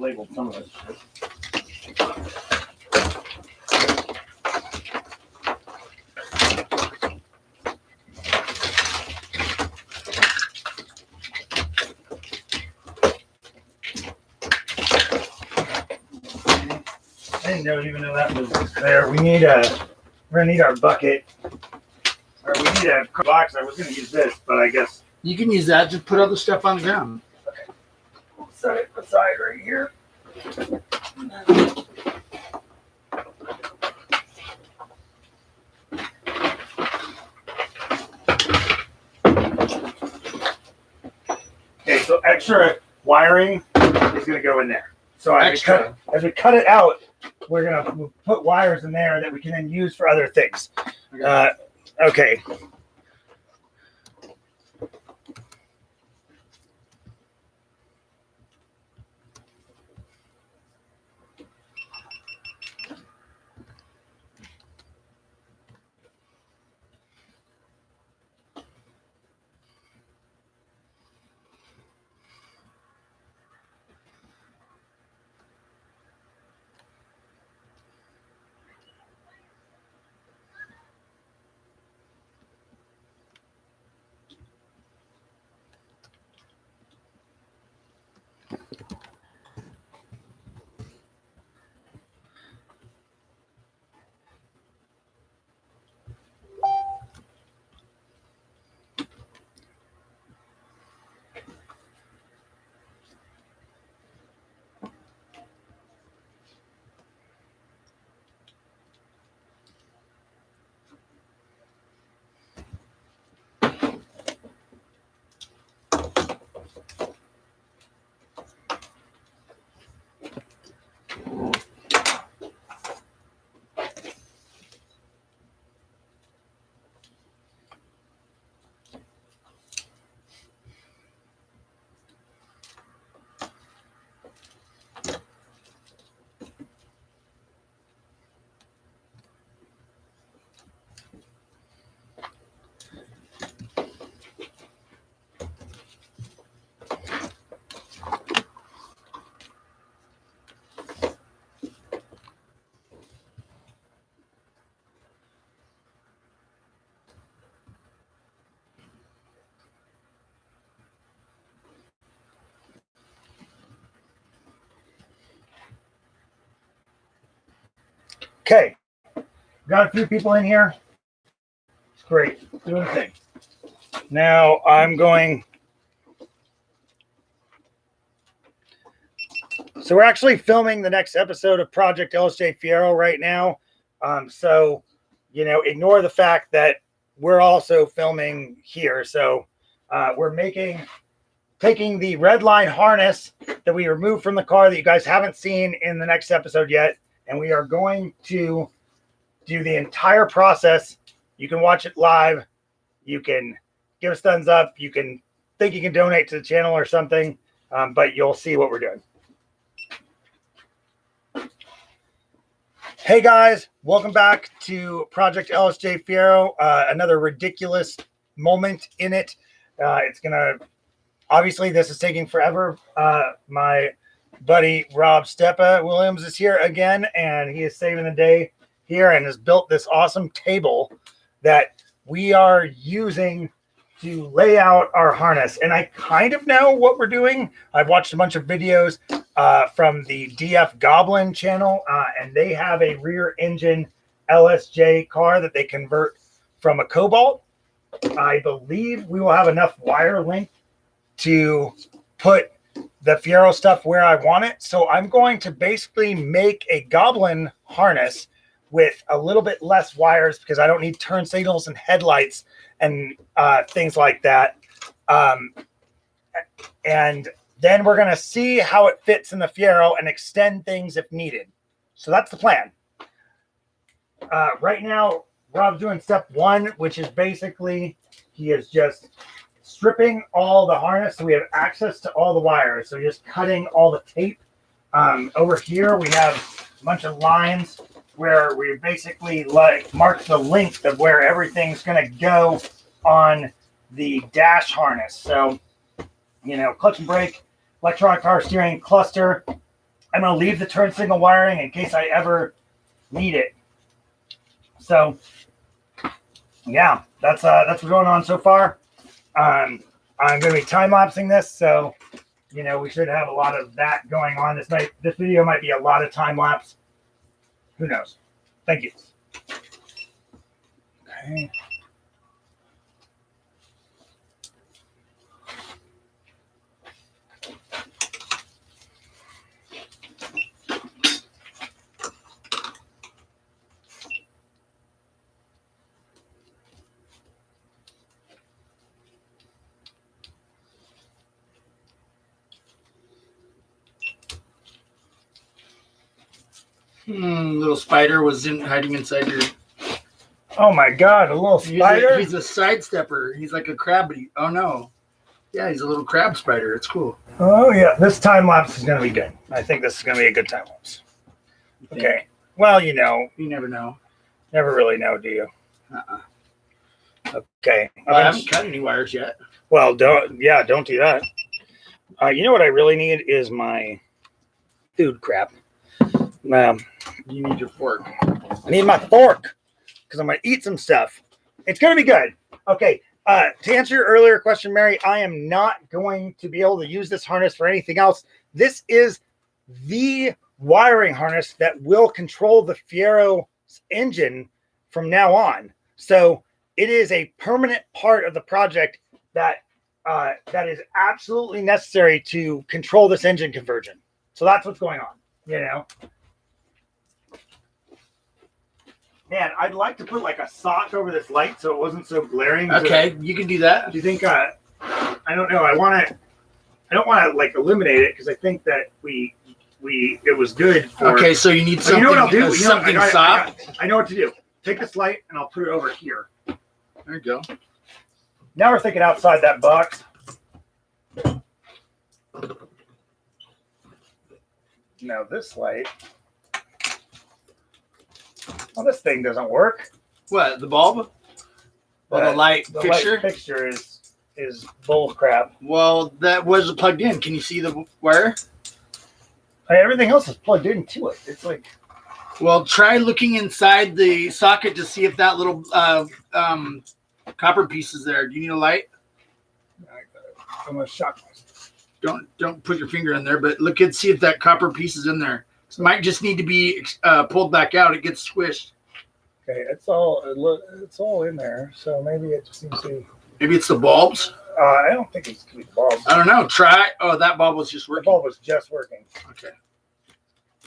I've labeled some of it. I didn't even know that was there. We're gonna need our bucket. Or we need a box. I was gonna use this, but I guess you can use that. Just put other stuff on the ground. Okay. We'll set it aside right here. Okay, so extra wiring is gonna go in there. So as we cut it out, we're gonna put wires in there that we can then use for other things. Okay. Okay, got a few people in here. It's great, doing the thing. Now I'm going. So we're actually filming the next episode of Project LSJ Fiero right now. So, ignore the fact that we're also filming here. So we're taking the red line harness that we removed from the car that you guys haven't seen in the next episode yet. And we are going to do the entire process. You can watch it live. You can give us thumbs up. You can think you can donate to the channel or something, but you'll see what we're doing. Hey guys, welcome back to Project LSJ Fiero. Another ridiculous moment in it. Obviously this is taking forever. My buddy Rob Steppa Williams is here again, and he is saving the day here and has built this awesome table that we are using to lay out our harness. And I kind of know what we're doing. I've watched a bunch of videos from the DF Goblin channel, and they have a rear engine LSJ car that they convert from a Cobalt. I believe we will have enough wire length to put the Fiero stuff where I want it. So I'm going to basically make a Goblin harness with a little bit less wires because I don't need turn signals and headlights and things like that. And then we're going to see how it fits in the Fiero and extend things if needed. So that's the plan. Right now, Rob's doing step one, which is basically he is just stripping all the harness so we have access to all the wires. So just cutting all the tape. Over here, we have a bunch of lines where we basically mark the length of where everything's going to go on the dash harness. So, clutch and brake, electronic power steering, cluster, I'm going to leave the turn signal wiring in case I ever need it. So, yeah, that's what's going on so far. I'm going to be time lapsing this, so you know we should have a lot of that going on. This video might be a lot of time lapse. Who knows? Thank you. Okay. Little spider was hiding inside your. Oh my God, a little spider. He's a sidestepper. He's like a crab. But oh no. Yeah, he's a little crab spider. It's cool. Oh yeah, this time lapse is going to be good. I think this is going to be a good time lapse. Okay. Well, you know, You never know. never really know, do you? Okay. Well, I haven't cut any wires yet. Well, don't do that. You know what I really need is my food crap. You need your fork. I need my fork because I'm going to eat some stuff. It's going to be good. Okay. To answer your earlier question, Mary, I am not going to be able to use this harness for anything else. This is the wiring harness that will control the Fiero engine from now on. So it is a permanent part of the project that is absolutely necessary to control this engine conversion. So that's what's going on, you know. Man, I'd like to put like a sock over this light so it wasn't so glaring. Okay, you can do that. Do you think? I don't know. I don't want to like eliminate it because I think that it was good. Okay, so you need something. You know what I'll do? Something soft. I know what to do. Take this light and I'll put it over here. There you go. Now we're thinking outside that box. Now this light. Well, this thing doesn't work. What, the bulb? Or the light fixture? Light fixture is bull crap. Well, that was plugged in. Can you see the wire? Everything else is plugged into it. It's like. Well, try looking inside the socket to see if that little copper piece is there. Do you need a light? I'm gonna shock myself. Don't put your finger in there, but look and see if that copper piece is in there. It might just need to be pulled back out. It gets squished. Okay, it's all in there. So maybe it just needs to. Maybe it's the bulbs. I don't think it's gonna be the bulbs. I don't know. Try. Oh, that bulb was just working. The bulb was just working. Okay.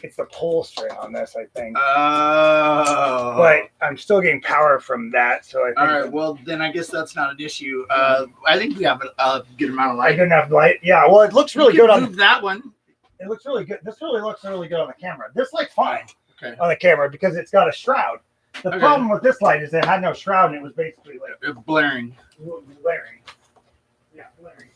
It's the pull string on this, I think. Oh. But I'm still getting power from that, so I think. All right. Well, then I guess that's not an issue. I think we have a good amount of light. I didn't have light. Yeah. Well, it looks really good on that one. It looks really good. This really looks really good on the camera. This light's fine on the camera because it's got a shroud. The problem with this light is it had no shroud and it was basically like blaring. Blaring. Yeah, blaring.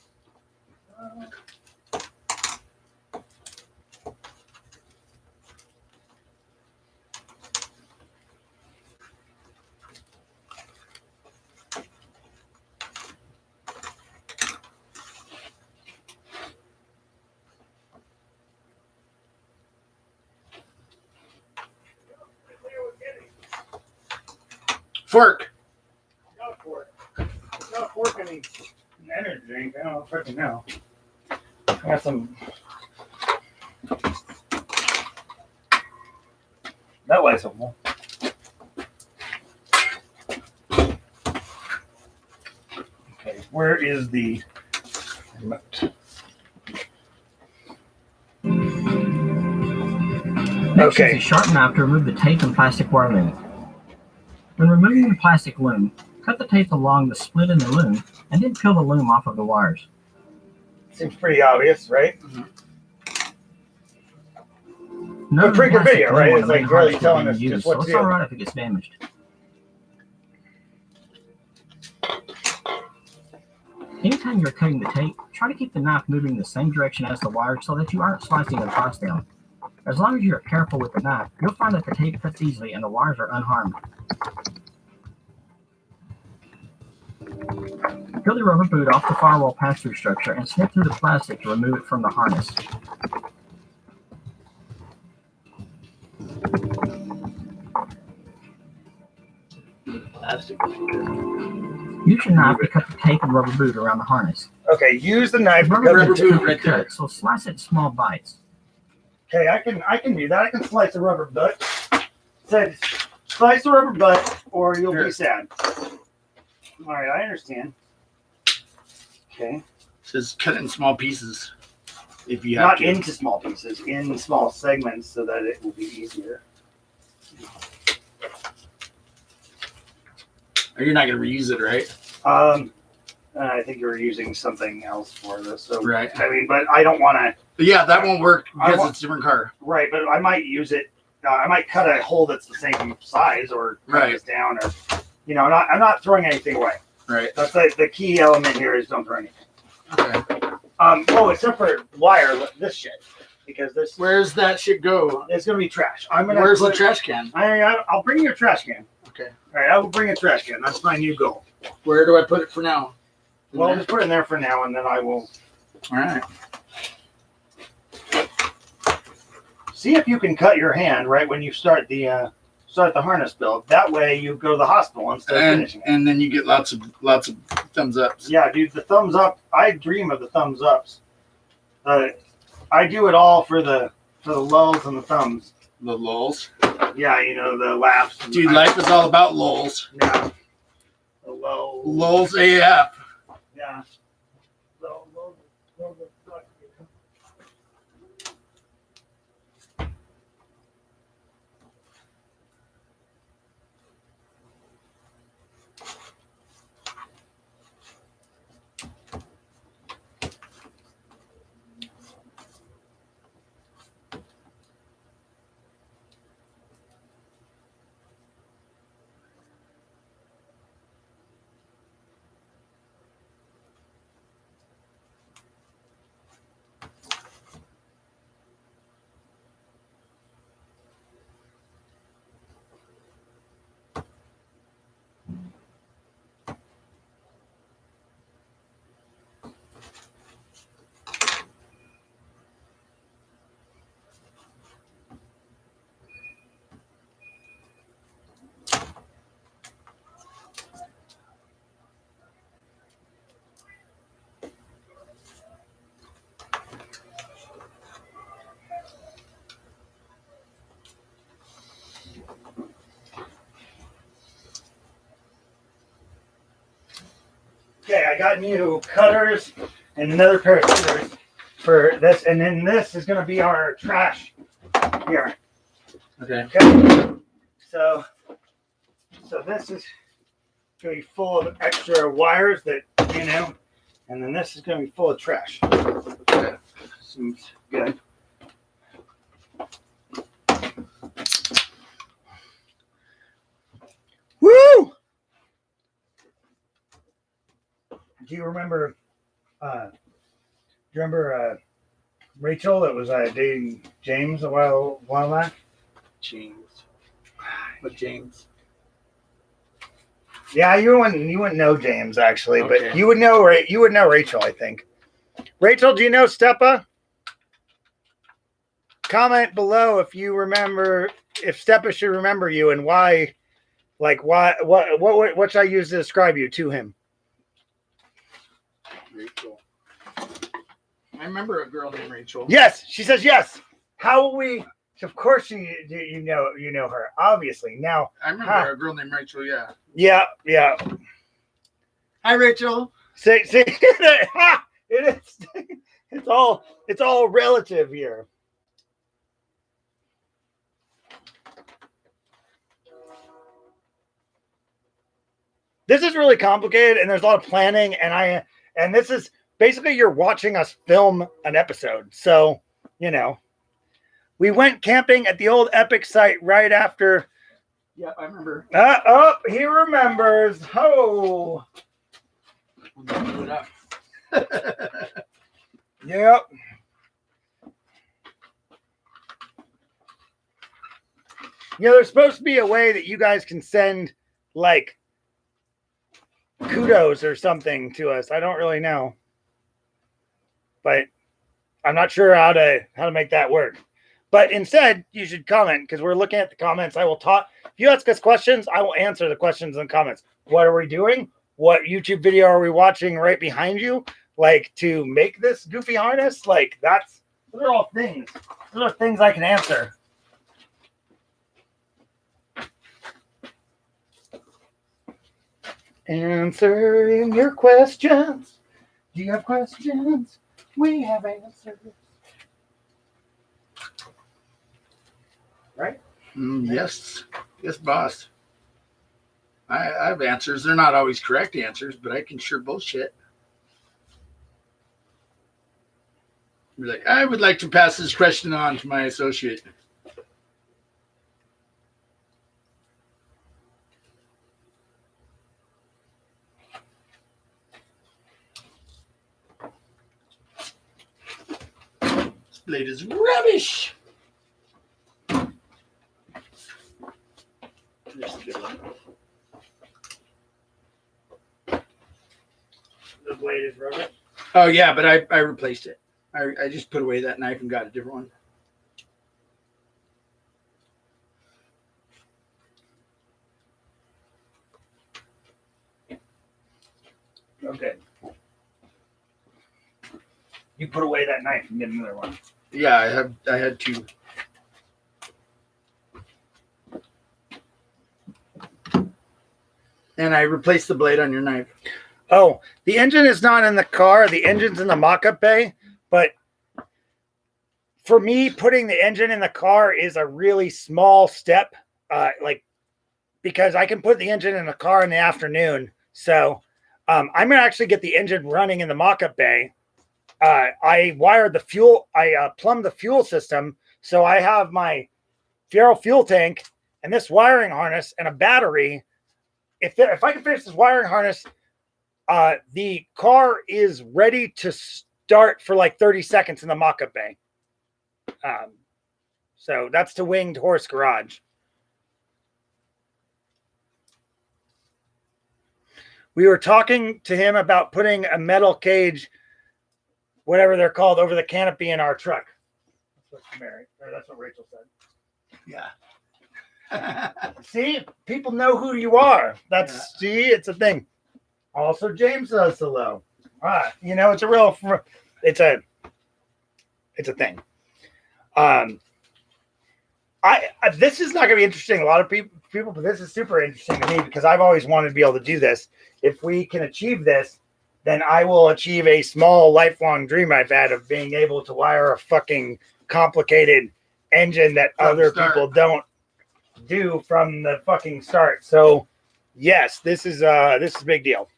Fork. Not a fork. Not a fork any energy drink. I don't fucking know. I got some. That light's a full. Okay, where is the remote? Next, Okay. use a sharp knife to remove the tape and plastic wire loom. When removing the plastic loom, cut the tape along the split in the loom and then peel the loom off of the wires. Seems pretty obvious, right? No, A pretty good video, right? It's the like main really harness telling will us be just used, what so to it's do. alright if it gets damaged. Anytime you're cutting the tape, try to keep the knife moving in the same direction as the wire so that you aren't slicing across them. As long as you're careful with the knife, you'll find that the tape cuts easily and the wires are unharmed. Peel the rubber boot off the firewall pass-through structure and snip through the plastic to remove it from the harness. Use your knife to cut the tape and rubber boot around the harness. Okay, use the knife. The to rubber cut boot the should be right there. cut, so slice it in small bites. Okay, I can do that. I can slice a rubber butt. Said slice the rubber butt, or you'll be sad. All right, I understand. Okay. It says cut it in small pieces. If you have Not to. into small pieces, in small segments, so that it will be easier. You're not going to reuse it, right? I think you're using something else for this. So Right. I mean, but I don't want to. Yeah, that won't work because it's a different car. Right, but I might use it. I might cut a hole that's the same size, or cut this down, or I'm not throwing anything away. Right. That's like the key element here is don't throw anything. Okay. Oh, except for wire, this shit, because this Where's that shit go? it's gonna be trash. Where's the trash can? I'll bring you a trash can. Okay. All right, I will bring a trash can. That's my new goal. Where do I put it for now? Well, just put it in there for now, and then I will All right. see if you can cut your hand right when you start the harness build. That way, you go to the hospital instead of finishing it. And then you get lots of thumbs ups. Yeah, dude, the thumbs up. I dream of the thumbs ups. I do it all for the lulls and the thumbs. The lulls. Yeah, the laughs. Dude, life is all about lulls. Yeah. The lulls. Lulls AF. Yeah. Okay, I got new cutters and another pair of scissors for this, and then this is going to be our trash here. Okay. Okay. So this is going to be full of extra wires that and then this is going to be full of trash. Okay. Seems good. Woo! Do you remember? Rachel that was dating James a while back? James. What James? Yeah, you wouldn't know James actually, Okay. but you would know Rachel, I think. Rachel, do you know Stepa? Comment below if you remember, if Stepa should remember you, and why. Like what should I use to describe you to him? Rachel. I remember a girl named Rachel. Yes, she says yes. How will we? Of course, you know her. Obviously, now. I remember a girl named Rachel. Yeah. Yeah. Hi, Rachel. See, it is. It's all relative here. This is really complicated, and there's a lot of planning, and this is basically you're watching us film an episode. So, we went camping at the old Epic site right after. Yeah, I remember. He remembers. Oh. Blew it up. Yep. There's supposed to be a way that you guys can send like kudos or something to us. I don't really know, but I'm not sure how to make that work. But instead, you should comment because we're looking at the comments. I will talk. If you ask us questions, I will answer the questions in the comments. what are we doing? What YouTube video are we watching right behind you? Like to make this goofy harness? Like those are all things. Those are things I can answer. Answering your questions. Do you have questions? We have answers. Right? Yes. Yes, boss. I have answers. They're not always correct answers, but I can sure bullshit. Be like, I would like to pass this question on to my associate. This blade is rubbish. There's a good one. The blade is rubber. Oh yeah, but I replaced it. I just put away that knife and got a different one. Okay. You put away that knife and get another one. Yeah, I had to. And I replaced the blade on your knife. Oh, the engine is not in the car. The engine's in the mock-up bay. But for me, putting the engine in the car is a really small step. Because I can put the engine in the car in the afternoon. So I'm going to actually get the engine running in the mock-up bay. I wired the fuel. I plumbed the fuel system. So I have my Fiero fuel tank and this wiring harness and a battery. If I can finish this wiring harness, the car is ready to start for like 30 seconds in the mock-up bay. So that's to Winged Horse Garage. We were talking to him about putting a metal cage, whatever they're called, over the canopy in our truck. That's what Rachel said. Yeah. See, people know who you are. See, it's a thing. Also, James says hello. It's a real, it's a thing. This is not going to be interesting. A lot of people, but this is super interesting to me because I've always wanted to be able to do this. If we can achieve this, then I will achieve a small lifelong dream I've had of being able to wire a fucking complicated engine that other people don't do from the fucking start. So yes, this is a big deal.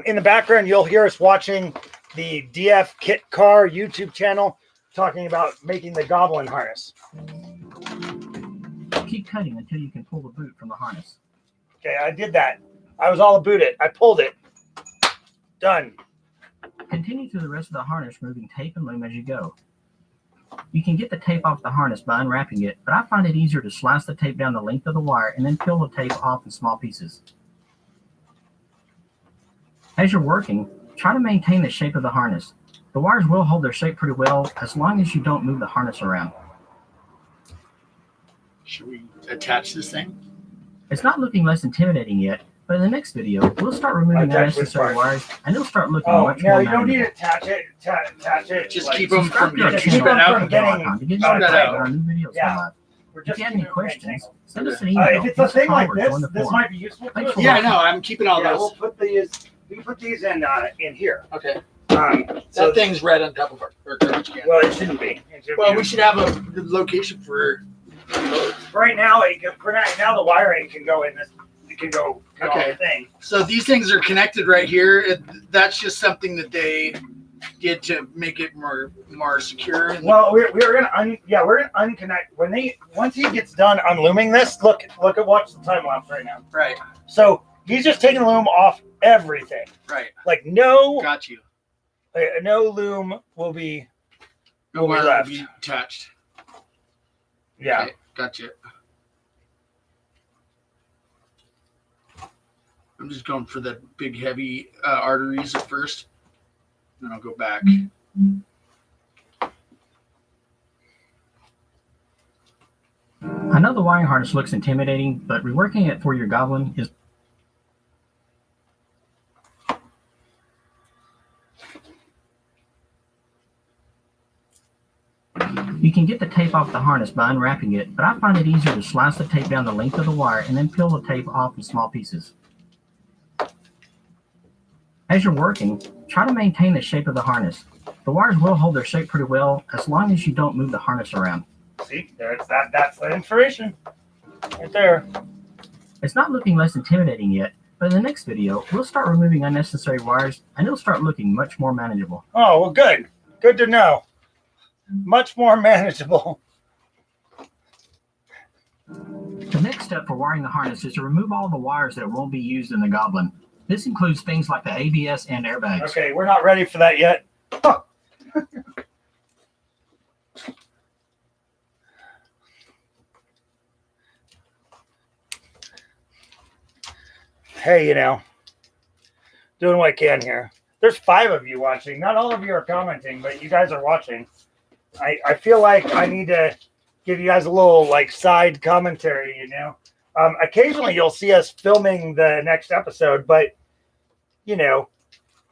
In the background, you'll hear us watching the DF Kit Car YouTube channel talking about making the Goblin harness. Keep cutting until you can pull the boot from the harness. Okay, I did that. I was all about it. I pulled it. Done. Continue through the rest of the harness, removing tape and loom as you go. You can get the tape off the harness by unwrapping it, but I find it easier to slice the tape down the length of the wire and then peel the tape off in small pieces. As you're working, try to maintain the shape of the harness. The wires will hold their shape pretty well as long as you don't move the harness around. Should we attach this thing? It's not looking less intimidating yet, but in the next video, we'll start removing unnecessary wires and it'll start looking much more you don't need manageable. to attach it. Just like, keep them from Subscribe to getting our spread channel out. for the bell icon to get notified when our new videos Yeah. come live. We're If just you have any keeping it questions, rectangle. send us an email. If it's a thing like join the this forum. might be useful to Thanks us. for Yeah, no, I'm keeping all Yeah, those. we'll put these. We can put these in here. Okay. So That thing's red on top of our garbage can. well, it shouldn't be. Well, we should have a location for. Right now, now the wiring can go in this. It can go on Okay. the thing. So these things are connected right here. That's just something that they did to make it more secure. Well, we're gonna unconnect once he gets done unlooming this. Watch the time lapse right now. Right. So he's just taking the loom off everything. Right. Like no Got you. loom will be. No Will be wire will left. be attached. Yeah. Okay, gotcha. I'm just going for the big heavy arteries at first. Then I'll go back. I know the wiring harness looks intimidating, but reworking it for your Goblin is You can get the tape off the harness by unwrapping it, but I find it easier to slice the tape down the length of the wire and then peel the tape off in small pieces. As you're working, try to maintain the shape of the harness. The wires will hold their shape pretty well as long as you don't move the harness around. See, there's that. That's the inspiration right there. It's not looking less intimidating yet, but in the next video, we'll start removing unnecessary wires and it'll start looking much more manageable. Oh, well, good. Good to know. Much more manageable. The next step for wiring the harness is to remove all the wires that won't be used in the Goblin. This includes things like the ABS and airbags. Okay, we're not ready for that yet. Huh. Hey, you know, doing what I can here. There's 5 of you watching. Not all of you are commenting, but you guys are watching. I feel like I need to give you guys a little like side commentary, you know. Occasionally you'll see us filming the next episode, but you know,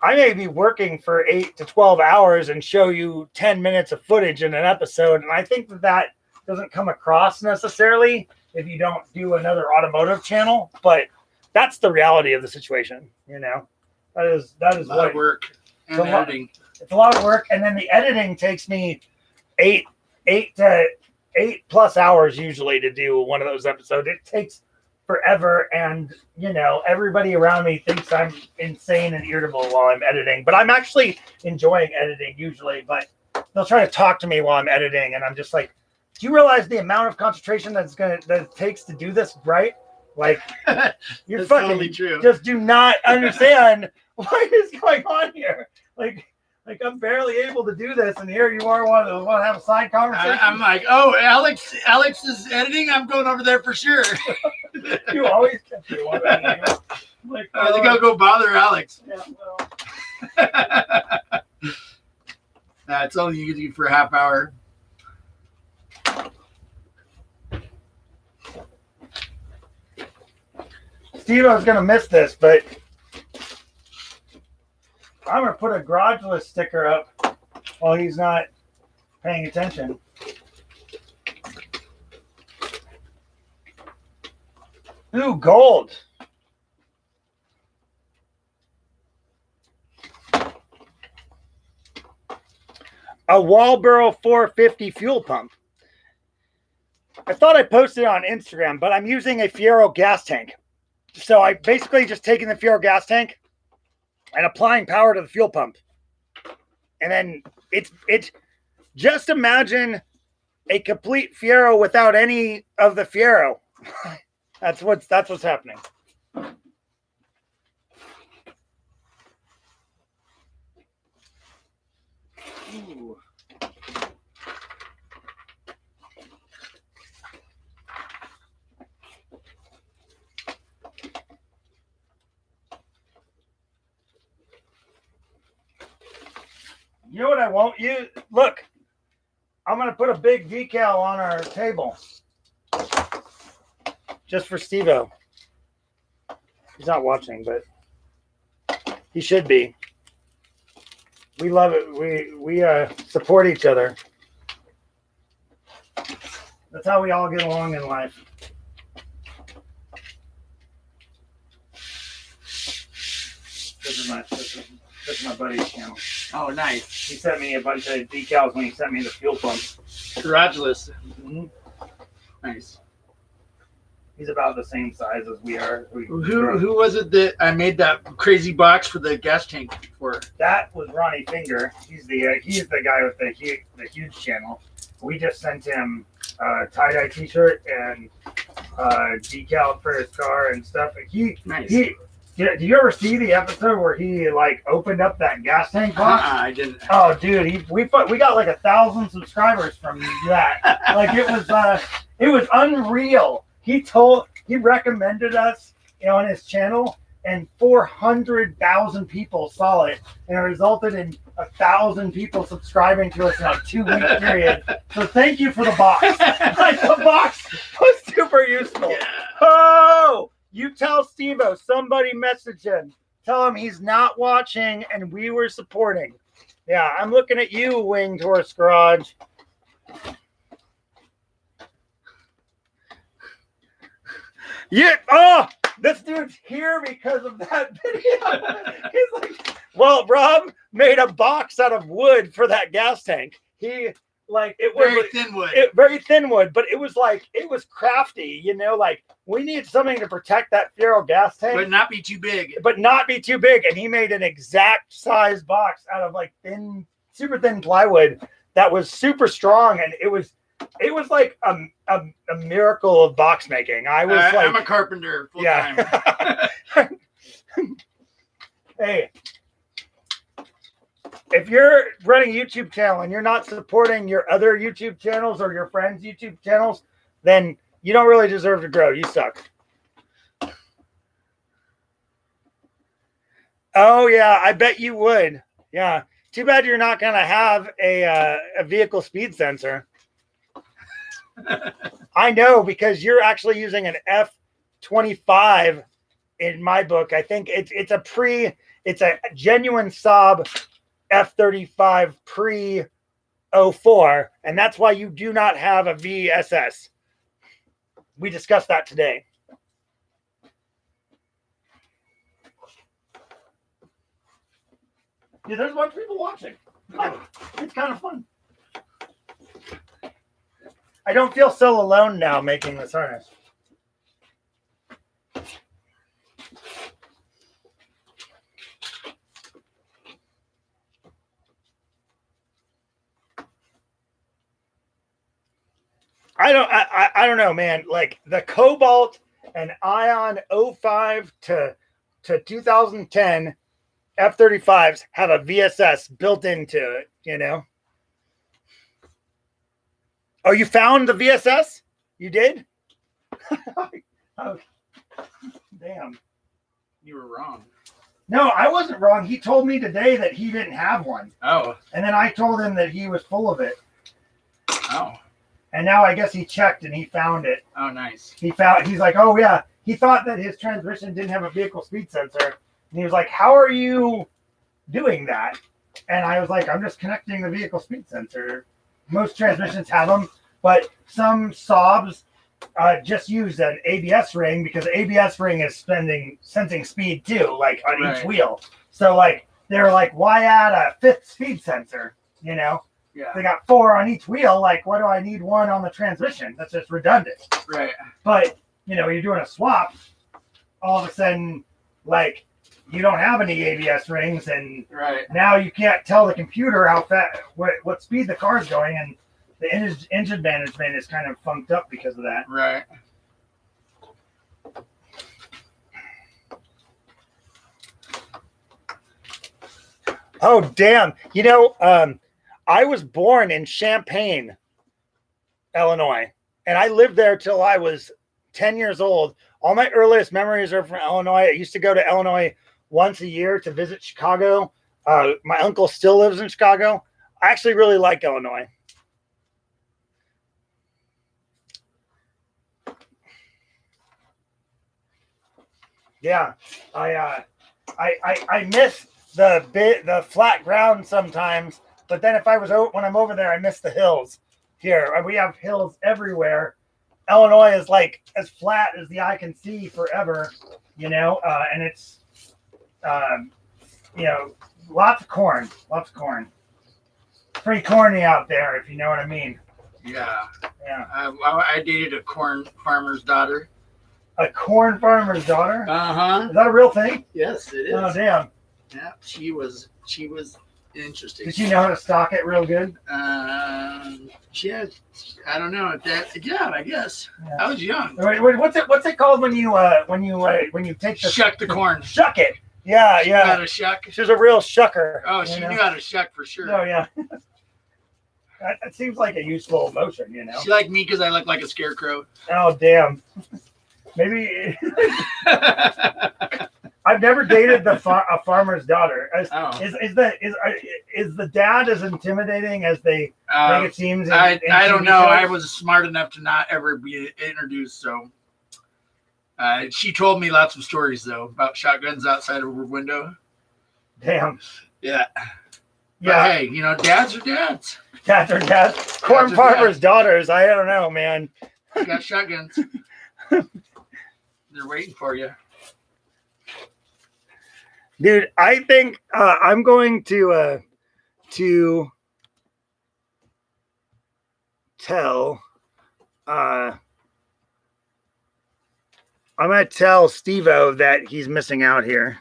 I may be working for 8 to 12 hours and show you 10 minutes of footage in an episode. And I think that doesn't come across necessarily if you don't do another automotive channel, but that's the reality of the situation. You know, that is a lot of work and editing. It's a lot of work. And then the editing takes me 8 plus hours usually to do one of those episodes. It takes forever, and you know, everybody around me thinks I'm insane and irritable while I'm editing, but I'm actually enjoying editing usually. But they'll try to talk to me while I'm editing, and I'm just like, do you realize the amount of concentration that it takes to do this right? Like, you're fucking totally true. Just do not understand what is going on here. Like I'm barely able to do this, and here you are want to have a side conversation. I'm like, oh, Alex is editing. I'm going over there for sure. You always can do one. Like, I think I'll go bother Alex. Yeah, well. It's only you do for a half hour. Steve, I was gonna miss this, but I'm gonna put a garageless sticker up while he's not paying attention. Ooh, gold. A Walboro 450 fuel pump. I thought I posted it on Instagram, but I'm using a Fiero gas tank. So I basically just taking the Fiero gas tank and applying power to the fuel pump. And then it's just imagine a complete Fiero without any of the Fiero. That's what's happening. Ooh. You know what I won't use? Look, I'm going to put a big decal on our table. Just for Steve-O. He's not watching, but he should be. We love it. We support each other. That's how we all get along in life. This is my buddy's channel. Oh, nice. He sent me a bunch of decals when he sent me the fuel pump. Garageless. Mm-hmm. Nice. He's about the same size as we are. Who was it that I made that crazy box for the gas tank for? That was Ronnie Finger. He's the guy with the huge channel. We just sent him a tie-dye t-shirt and decal for his car and stuff. Nice. Do you ever see the episode where he like opened up that gas tank box? I didn't. Oh, dude, we got like 1,000 subscribers from that. Like it was unreal. He recommended us on his channel, and 400,000 people saw it, and it resulted in 1,000 people subscribing to us in a 2-week period. So thank you for the box. Like, the box was super useful. Yeah. Oh, you tell Steve-O, somebody message him. Tell him he's not watching and we were supporting. Yeah, I'm looking at you, Winged Horse Garage. Yeah. Oh, this dude's here because of that video. He's like, well, Rob made a box out of wood for that gas tank. He like it was Very thin wood. very thin wood, but it was crafty. You know, like we need something to protect that Fiero gas tank, But not be too big. And he made an exact size box out of like super thin plywood that was super strong, and it was like a miracle of box making. I'm a carpenter full time. Hey, if you're running a YouTube channel and you're not supporting your other YouTube channels or your friends' YouTube channels, then you don't really deserve to grow. You suck. Oh yeah, I bet you would. Yeah. Too bad you're not gonna have a vehicle speed sensor. I know, because you're actually using an F25 in my book. I think it's a genuine Saab F35 pre 04, and that's why you do not have a VSS. We discussed that today. Yeah, there's a bunch of people watching. It's kind of fun. I don't feel so alone now making this harness. I don't know, man. Like the Cobalt and Ion 05 to 2010 F35s have a VSS built into it, you know? Oh, you found the VSS? You did? Oh, damn. You were wrong. No, I wasn't wrong. He told me today that he didn't have one. Oh. And then I told him that he was full of it. Oh. And now I guess he checked and he found it. Oh, nice. He's like, oh yeah. He thought that his transmission didn't have a vehicle speed sensor. And he was like, how are you doing that? And I was like, I'm just connecting the vehicle speed sensor. Most transmissions have them, but some Saabs just use an ABS ring, because ABS ring is sensing speed too, like on each wheel. So like they're like, why add a fifth speed sensor? You know? Yeah. They got 4 on each wheel. Like, what do I need 1 on the transmission? That's just redundant. Right. But you know, you're doing a swap. All of a sudden, like, you don't have any ABS rings, and now you can't tell the computer how fast, what speed the car's going, and the engine management is kind of funked up because of that. Right. Oh, damn. You know, I was born in Champaign, Illinois, and I lived there till I was 10 years old. All my earliest memories are from Illinois. I used to go to Illinois once a year to visit Chicago. My uncle still lives in Chicago. I actually really like Illinois. Yeah, I miss the flat ground sometimes, but then when I'm over there, I miss the hills. Here we have hills everywhere. Illinois is like as flat as the eye can see forever, you know, and it's you know, lots of corn. Pretty corny out there, if you know what I mean. Yeah. Yeah. I dated a corn farmer's daughter. A corn farmer's daughter? Uh-huh. Is that a real thing? Yes, it is. Oh, damn. Yeah, she was interesting. Did she know how to stock it real good? She had, I don't know. Yeah, I guess. Yeah. I was young. Wait, what's it called when you take the shuck the corn? Shuck it. Yeah, she knew how to shuck. She was a real shucker. Oh, she knew how to shuck for sure. Oh yeah. That seems like a useful motion, you know. She liked me because I look like a scarecrow. Oh damn. Maybe. I've never dated a farmer's daughter. Is the dad as intimidating as they make it seem? I don't know. I was smart enough to not ever be introduced. So she told me lots of stories though about shotguns outside of her window. Damn. Yeah. Yeah. But hey, you know, dads are dads. Dads are dads. Corn farmers' daughters. I don't know, man. I got shotguns. They're waiting for you. Dude, I think I'm going to tell I'm gonna tell Steve-O that he's missing out here.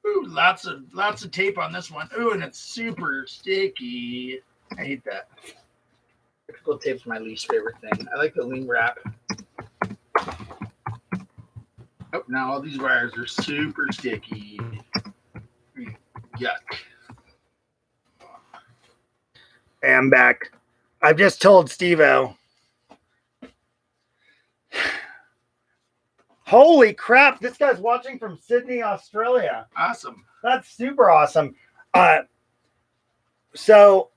Ooh, lots of tape on this one. Ooh, and it's super sticky. I hate that. Electrical tape's my least favorite thing. I like the lean wrap. Oh, now all these wires are super sticky. Yuck. Hey, I'm back. I've just told Steve-O. Holy crap, this guy's watching from Sydney, Australia. Awesome. That's super awesome. So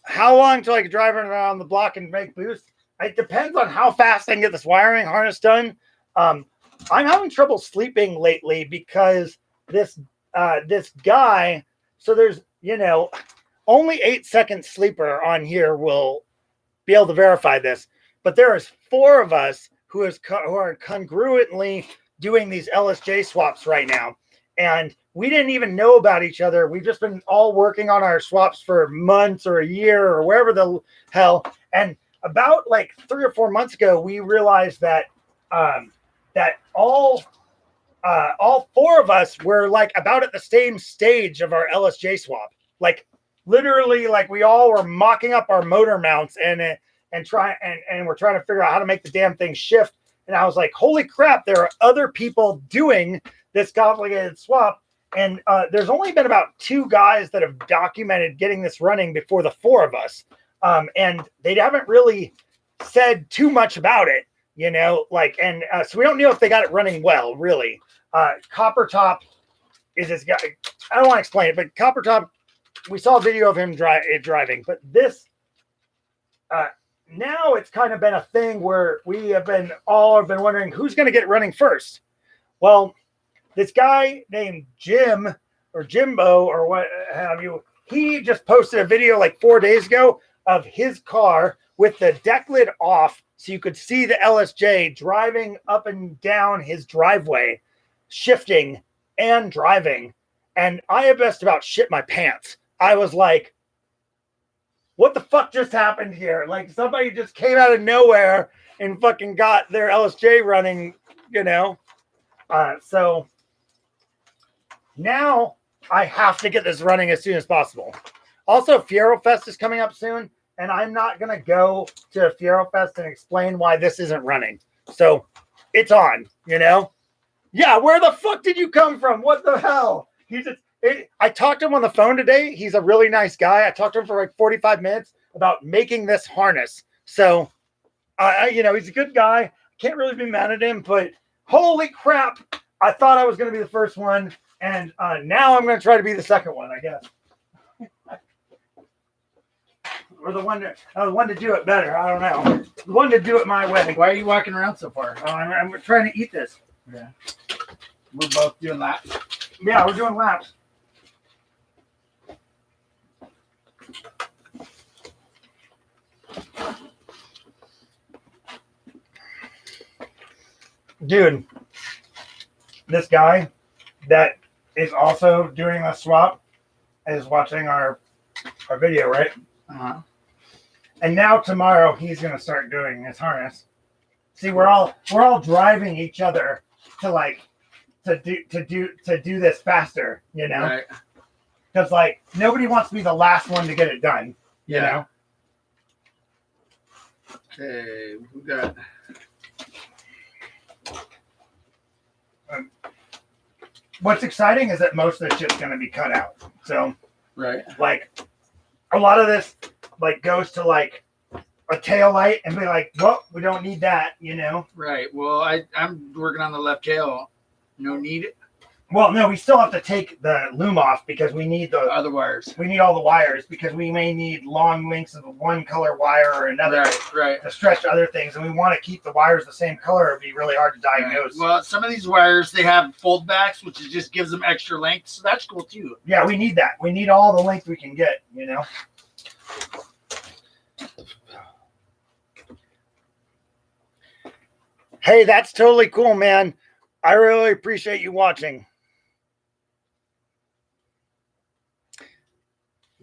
how long till I can drive around the block and make boost? It depends on how fast I can get this wiring harness done. I'm having trouble sleeping lately because this guy, so there's, only 8-second sleeper on here will be able to verify this, but there is 4 of us who are congruently doing these LSJ swaps right now. And we didn't even know about each other. We've just been all working on our swaps for months or a year or wherever the hell. And about like 3 or 4 months ago, we realized that that all 4 of us were like about at the same stage of our LSJ swap. Like literally, like we all were mocking up our motor mounts and we're trying to figure out how to make the damn thing shift. And I was like, holy crap, there are other people doing this complicated swap. And there's only been about 2 guys that have documented getting this running before the 4 of us. And they haven't really said too much about it, so we don't know if they got it running well, really. Copper Top is this guy. I don't want to explain it, but Copper Top, we saw a video of him driving, but this, now it's kind of been a thing where we have been wondering who's going to get it running first. Well, this guy named Jim or Jimbo or what have you, he just posted a video like 4 days ago of his car with the deck lid off so you could see the LSJ driving up and down his driveway, shifting and driving. And I have just about shit my pants. I was like, what the fuck just happened here? Like somebody just came out of nowhere and fucking got their LSJ running, So now I have to get this running as soon as possible. Also, Fiero Fest is coming up soon, and I'm not going to go to Fiero Fest and explain why this isn't running. So it's on, Yeah, where the fuck did you come from? What the hell? I talked to him on the phone today. He's a really nice guy. I talked to him for like 45 minutes about making this harness. So, he's a good guy. Can't really be mad at him, but holy crap. I thought I was going to be the first one. And now I'm going to try to be the second one, I guess. Or the one to do it better. I don't know. The one to do it my way. Why are you walking around so far? I'm trying to eat this. Yeah. We're both doing laps. Yeah, we're doing laps. Dude, this guy that is also doing a swap is watching our video, right? Uh-huh. And now tomorrow he's gonna start doing his harness. See, we're all driving each other to do this faster, Right. Because like nobody wants to be the last one to get it done, you know. Okay, we got. What's exciting is that most of the shit's going to be cut out. So, right, like, a lot of this, like, goes to, like, a tail light and be like, well, we don't need that, Right. Well, I'm working on the left tail. No need it. Well, no, we still have to take the loom off because we need the other wires. We need all the wires because we may need long lengths of one color wire or another right. to stretch other things. And we want to keep the wires the same color. It'd be really hard to diagnose. Right. Well, some of these wires, they have fold backs, which just gives them extra length. So that's cool too. Yeah, we need that. We need all the length we can get, Hey, that's totally cool, man. I really appreciate you watching.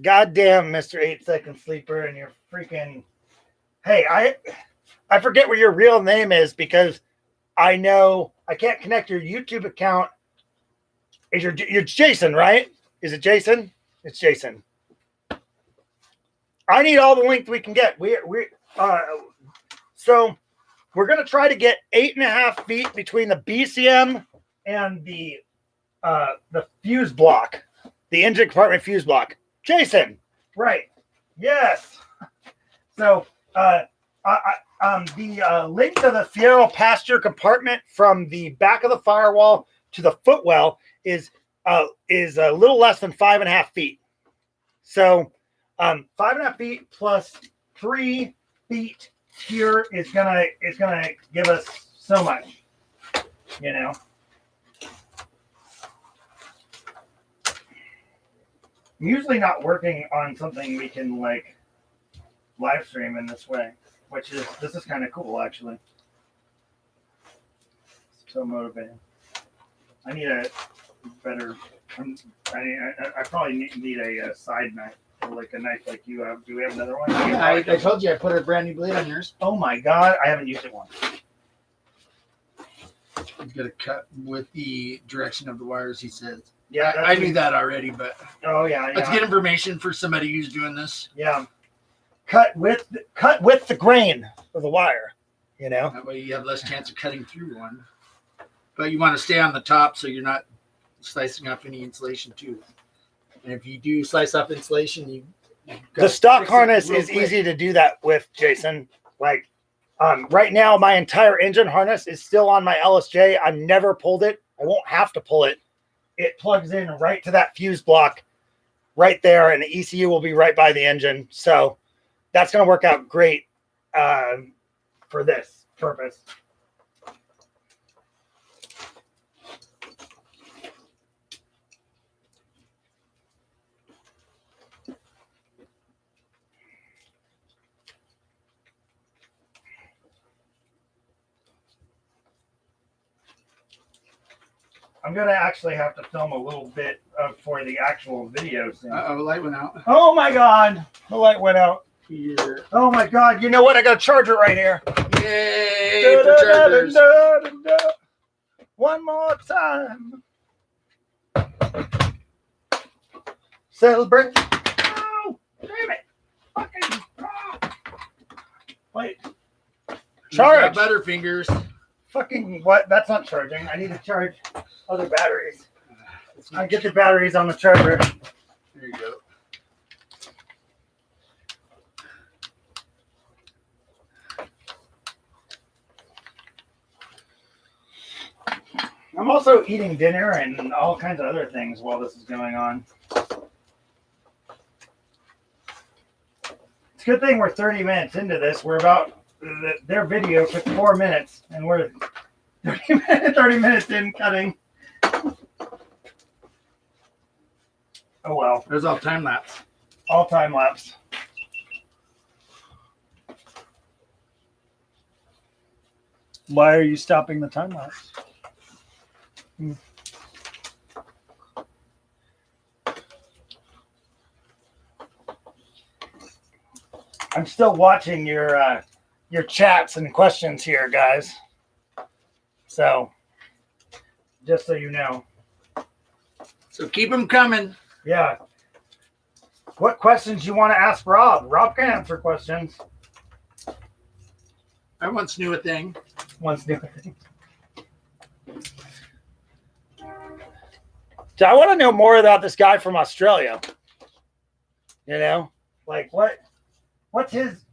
Goddamn, Mr. 8-Second Sleeper, and your freaking. Hey, I forget what your real name is because I know I can't connect your YouTube account. Is you're Jason, right? Is it Jason? It's Jason. I need all the length we can get. So we're gonna try to get 8.5 feet between the BCM and the fuse block, the engine compartment fuse block. Jason, right? Yes. So the length of the Fiero passenger compartment from the back of the firewall to the footwell is a little less than 5.5 feet. So 5.5 feet plus 3 feet here is gonna give us so much, you know. I'm usually not working on something we can like live stream in this way, this is kind of cool actually. So motivating. I need a better. I probably need a side knife, or like a knife like you have. Do we have another one? Yeah, I told you I put a brand new blade on yours. Oh my god, I haven't used it once. You got to cut with the direction of the wires. He says. Yeah, I knew that already, but oh yeah, let's get information for somebody who's doing this. Yeah, cut with the grain of the wire. You know, that way you have less chance of cutting through one. But you want to stay on the top so you're not slicing off any insulation too. And if you do slice off insulation, the stock harness is easy to do that with, Jason. Like right now, my entire engine harness is still on my LSJ. I've never pulled it. I won't have to pull it. It plugs in right to that fuse block right there, and the ECU will be right by the engine. So that's going to work out great for this purpose. I'm going to actually have to film a little bit for the actual video soon. Uh-oh, the light went out. Oh my god, the light went out. Here. Oh my god, you know what? I got a charger right here. Yay, for chargers. One more time. Celebrate. Oh, damn it. Fucking. Wait. Charge. Butterfingers. Fucking what? That's not charging. I need to charge other batteries. I get the batteries on the charger. There you go. I'm also eating dinner and all kinds of other things while this is going on. It's a good thing we're 30 minutes into this. We're about, their video took 4 minutes and we're 30 minutes in cutting. Oh well. There's all time lapse. All time lapse. Why are you stopping the time lapse? I'm still watching your chats and questions here, guys. So, just so you know. So keep them coming. Yeah. What questions you want to ask Rob? Rob can answer questions. I once knew a thing. Once knew a thing. So I want to know more about this guy from Australia. You know, like what's his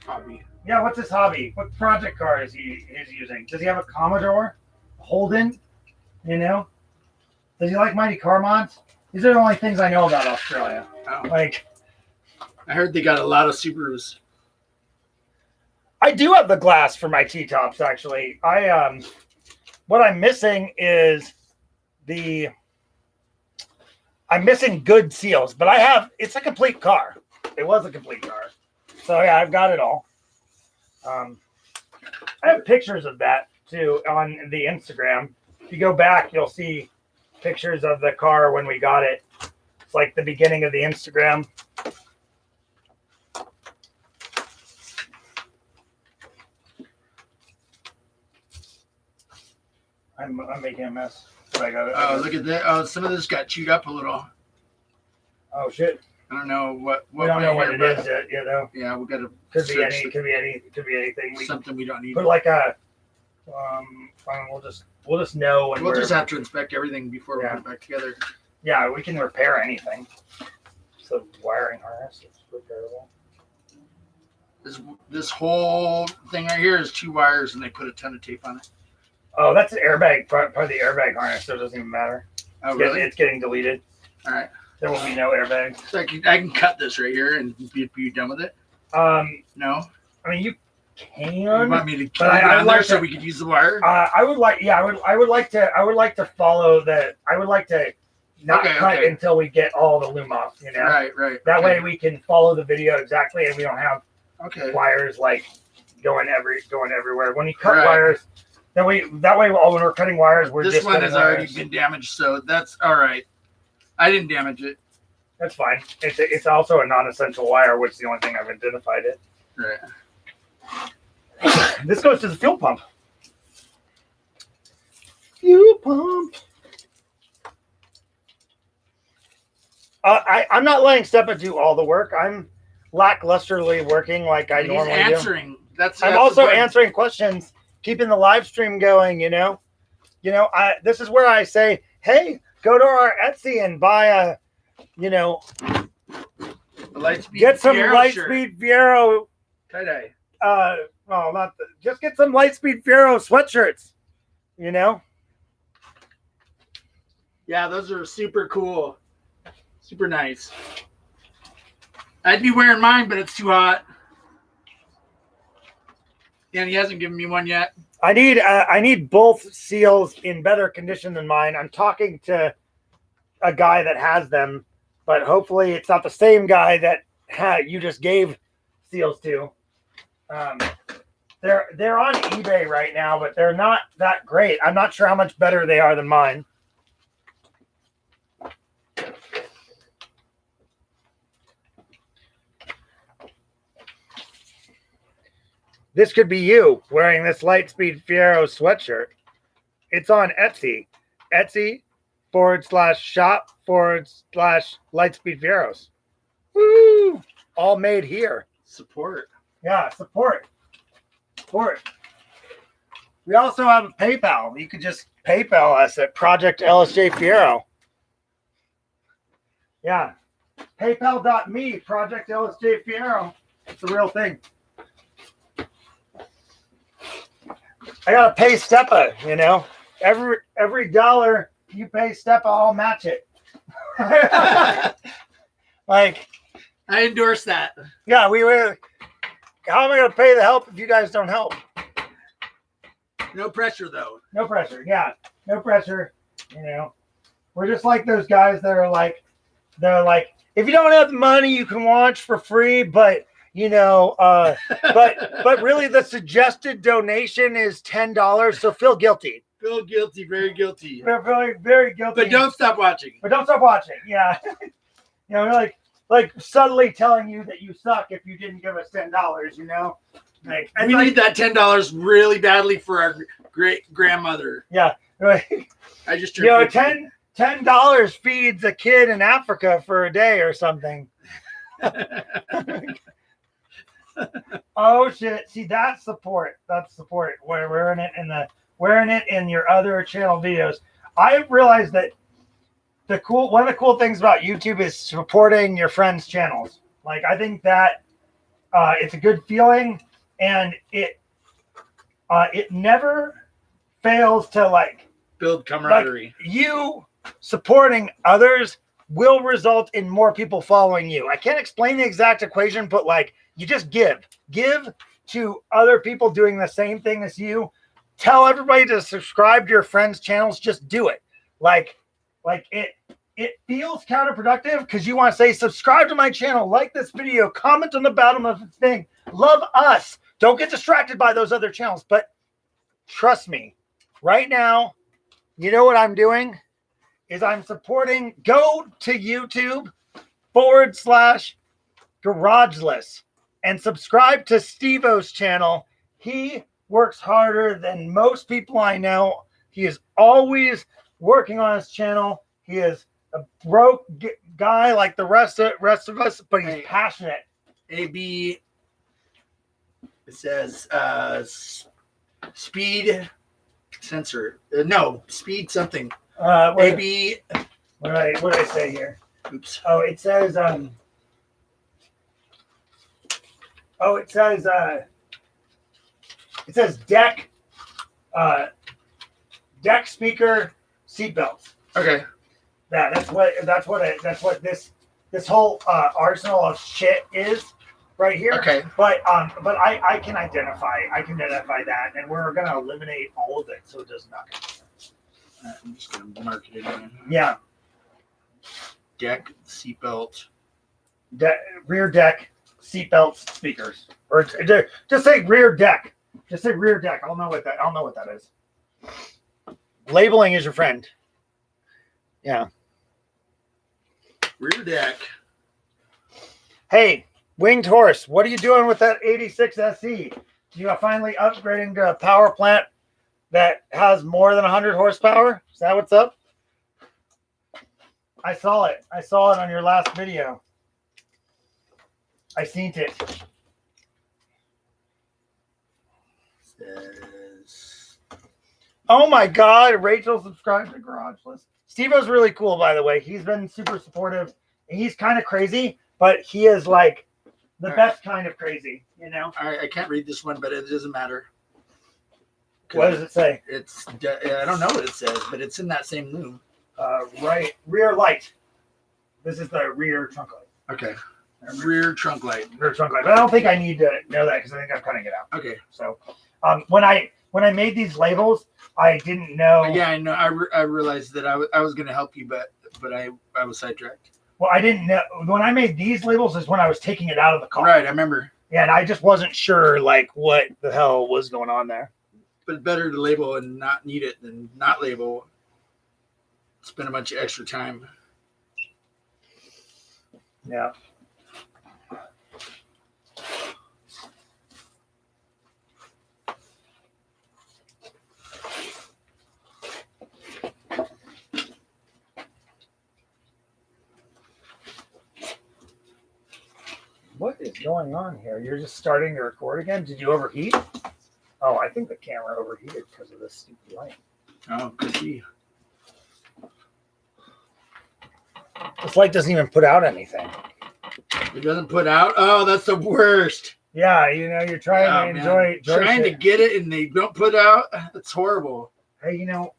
Hobby. Yeah, what's his hobby? What project car is he using? Does he have a Commodore? A Holden? You know? Does he like Mighty Car Mods? These are the only things I know about Australia. Oh. Like, I heard they got a lot of Subarus. I do have the glass for my T-tops, actually. What I'm missing is I'm missing good seals, but it's a complete car. It was a complete car. So yeah, I've got it all. I have pictures of that too on the Instagram. If you go back, you'll see pictures of the car when we got it. It's like the beginning of the Instagram. I'm making a mess. But I got it. Oh, look at that. Oh, some of this got chewed up a little. Oh shit. I don't know what We don't know what here, it but is yet, you know. Yeah, we gotta Could be search anything. We something we don't need. put like a we'll just know when We'll just have to inspect everything before we Yeah. put it back together. Yeah, we can repair anything. So wiring harness is repairable. This whole thing right here is 2 wires, and they put a ton of tape on it. Oh, that's the airbag part of the airbag harness, so it doesn't even matter. Oh, really? It's getting deleted. All right. There will be no airbag. So I can cut this right here and be done with it. No. I mean you can. You want me to keep but it I on like there so to- we could use the wire? I would like to follow the. I would like to not Okay, cut okay. until we get all the loom off. You know. Right. That okay. way we can follow the video exactly, and we don't have Okay. wires like going everywhere. When you cut Right. wires, that way when we're cutting wires, we're This just one cutting has already wires. been damaged, so that's all right. I didn't damage it. That's fine. It's also a non-essential wire, which is the only thing I've identified it. Right. This goes to the fuel pump. Fuel pump. I'm not letting Stepa do all the work. I'm lacklusterly working like I He's normally do. answering. That's I'm also answering questions, keeping the live stream going. This is where I say, hey, go to our Etsy and buy a, get some Lightspeed Fiero. Tie-dye. Just get some Lightspeed Fiero sweatshirts. Yeah, those are super cool. Super nice. I'd be wearing mine, but it's too hot. And he hasn't given me one yet. I need both seals in better condition than mine. I'm talking to a guy that has them, but hopefully it's not the same guy that you just gave seals to. They're on eBay right now, but they're not that great. I'm not sure how much better they are than mine. This could be you wearing this Lightspeed Fiero sweatshirt. It's on Etsy. Etsy.shop/Lightspeed Fieros. Woo! All made here. Support. Yeah, support. We also have a PayPal. You could just PayPal us at Project LSJ Fiero. Yeah. PayPal.me, Project LSJ Fiero. It's a real thing. I gotta pay Stepa, Every dollar you pay Stepa, I'll match it. Like, I endorse that. yeah, how am I gonna pay the help if you guys don't help? No pressure, though. No pressure. Yeah, no pressure. We're just like those guys that are like, if you don't have the money, you can watch for free, but but really the suggested donation is $10, so feel guilty. Feel guilty, very guilty. Very, very guilty. But don't stop watching. But don't stop watching. Yeah. like subtly telling you that you suck if you didn't give us $10, Like, We need that $10 really badly for our great grandmother. Yeah. I just turned 50. $10 feeds a kid in Africa for a day or something. Oh shit! See, that's support. That's support. We're in it in your other channel videos. I realized that one of the cool things about YouTube is supporting your friends' channels. Like, I think that it's a good feeling, and it never fails to build camaraderie. You supporting others will result in more people following you. I can't explain the exact equation, but you just give to other people doing the same thing as you. Tell everybody to subscribe to your friends' channels. Just do it. It feels counterproductive because you want to say, subscribe to my channel, like this video, comment on the bottom of the thing, love us. don't get distracted by those other channels. But trust me, right now, you know what I'm doing is I'm supporting. Go to YouTube/Garageless and subscribe to Steve-O's channel. He works harder than most people I know. He is always working on his channel. He is a broke guy like the rest of us, but he's passionate. AB, it says speed sensor. No, speed something. AB. What did I say here? Oops. Oh, it says it says deck speaker seatbelts. Okay. That's what this whole arsenal of shit is right here. Okay. But I can identify that, and we're gonna eliminate all of it so it does not. I'm just gonna mark it in. Yeah. Deck seatbelt. Rear deck seatbelts speakers, or just say rear deck. Just say rear deck. I'll know what that is. Labeling is your friend. Yeah. Rear deck. Hey, Winged Horse, what are you doing with that 86 SE? You are finally upgrading to a power plant that has more than 100 horsepower? Is that what's up? I saw it. I saw it on your last video. I seen it. Says... Oh my God, Rachel subscribed to Garageless. Steve-O's really cool, by the way. He's been super supportive. He's kind of crazy, but he is like the best kind of crazy, you know? I can't read this one, but it doesn't matter. What does it say? I don't know what it says, but it's in that same loom. Right, rear light. This is the rear trunk light. Okay. Rear trunk light. Rear trunk light. But I don't think I need to know that because I think I'm cutting it out. Okay. So, when I made these labels, I didn't know. Yeah, I know. I realized that I was going to help you, but I was sidetracked. Well, I didn't know when I made these labels is when I was taking it out of the car. Right, I remember. Yeah, and I just wasn't sure like what the hell was going on there. But it's better to label and not need it than not label. Spend a bunch of extra time. Yeah. What is going on here? You're just starting to record again? Did you overheat? Oh, I think the camera overheated because of this stupid light. Oh, could be. This light doesn't even put out anything. It doesn't put out? Oh, that's the worst. Yeah, you know, you're trying to enjoy trying shit. to get it and they don't put out. It's horrible. Hey, you know.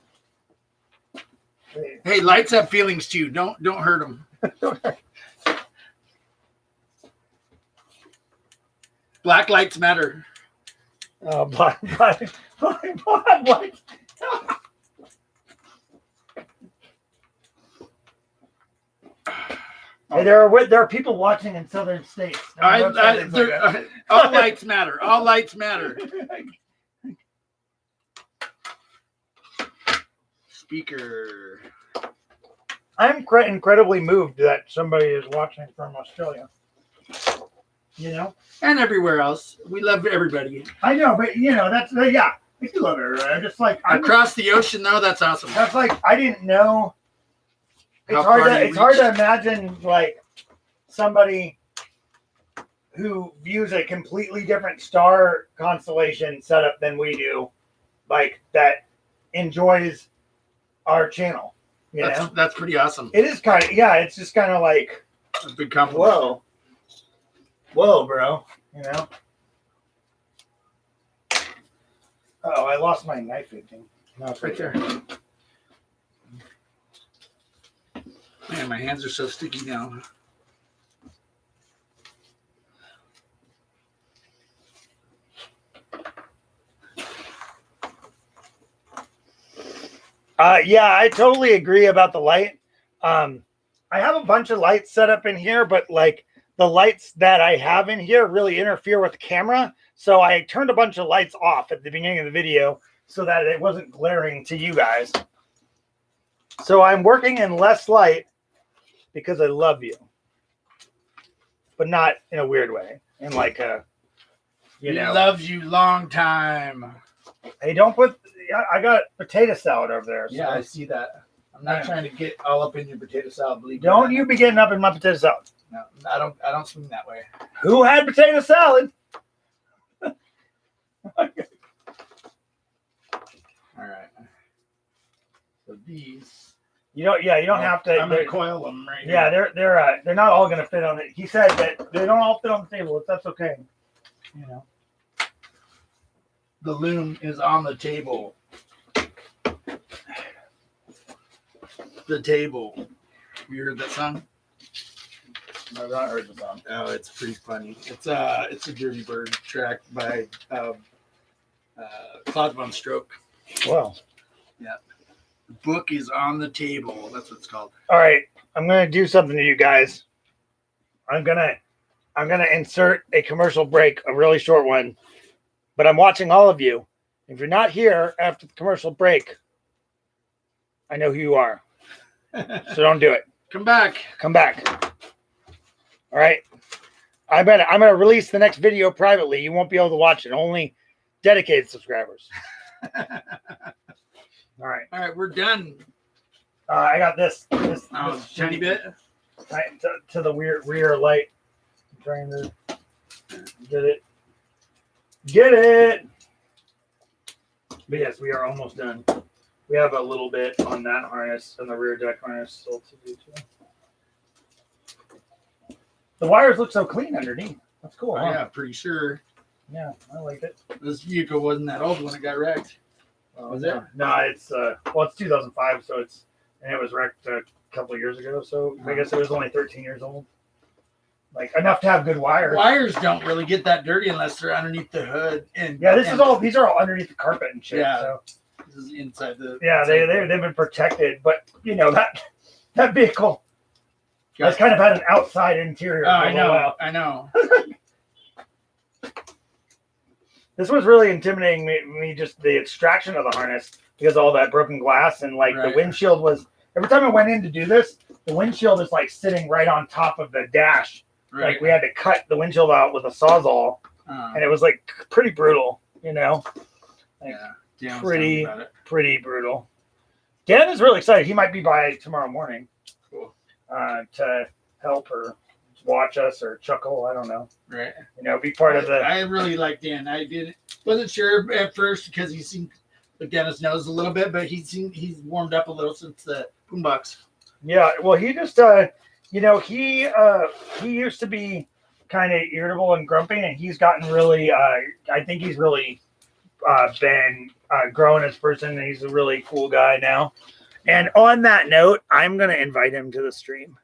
Hey, lights have feelings too. Don't hurt them. Black lights matter. Oh, black lights. Hey, there are people watching in southern states. All lights matter. All lights matter. Speaker. I'm incredibly moved that somebody is watching from Australia. You know, and everywhere else, we love everybody. I know, but you know that's yeah, we do love everybody. I'm just like across the ocean, though. That's awesome. That's like I didn't know. It's hard to imagine like somebody who views a completely different star constellation setup than we do, like that enjoys our channel. That's pretty awesome. It is kind of it's just kind of like a big compliment. Whoa, bro. You know. Oh, I lost my knife thing. No, it's right there. Man, my hands are so sticky now. Yeah, I totally agree about the light. I have a bunch of lights set up in here, but like the lights that I have in here really interfere with the camera. So I turned a bunch of lights off at the beginning of the video so that it wasn't glaring to you guys. So I'm working in less light because I love you, but not in a weird way. In like a, He loves you long time. Hey, don't put. I got potato salad over there. So. Yeah, I see that. I'm not trying to get all up in your potato salad. Believe me. Don't you be getting up in my potato salad. No, I don't swing that way. Who had potato salad? All right. So these. You don't have to. I'm gonna coil them right Yeah, here. they're not all gonna fit on it. He said that they don't all fit on the table. That's okay. You know. The loom is on the table. The table. You heard that song? No, I've not heard the song. Oh, it's pretty funny. It's a Dirty Bird track by Cloud Von Stroke. Wow. Yeah. The book is on the table. That's what it's called. All right, I'm gonna do something to you guys. I'm gonna insert a commercial break, a really short one, but I'm watching all of you. If you're not here after the commercial break, I know who you are. So don't do it. Come back. Come back. All right. I'm gonna release the next video privately. You won't be able to watch it. Only dedicated subscribers. All right. All right, we're done. I got this Tiny bit. to the rear light. I'm trying to get it. But yes, we are almost done. We have a little bit on that harness and the rear deck harness still to do too. The wires look so clean underneath. That's cool. Huh? Yeah, pretty sure. Yeah, I like it. This vehicle wasn't that old when it got wrecked. Was it? No, it's it's 2005, so it was wrecked a couple of years ago. So I guess it was only 13 years old. Like enough to have good wires. Wires don't really get that dirty unless they're underneath the hood. And yeah, these are all underneath the carpet and shit. Yeah. So. This is inside the. Yeah, they've been protected, but you know that vehicle has kind of had an outside interior. Oh, I know. This was really intimidating me just the extraction of the harness because of all that broken glass and like the windshield was. Every time I went in to do this, the windshield is like sitting right on top of the dash. Right. Like we had to cut the windshield out with a sawzall, and it was like pretty brutal, you know. Like, yeah. Dan pretty brutal. Dan is really excited. He might be by tomorrow morning. Cool. To help or watch us or chuckle. I don't know. Right. You know, be part of the. I really like Dan. Wasn't sure at first because he seemed like Dennis knows a little bit, but he's warmed up a little since the boombox. Yeah. Well, he just he used to be kind of irritable and grumpy, and he's gotten really. I think he's really been growing as a person. And he's a really cool guy now. And on that note, I'm gonna invite him to the stream.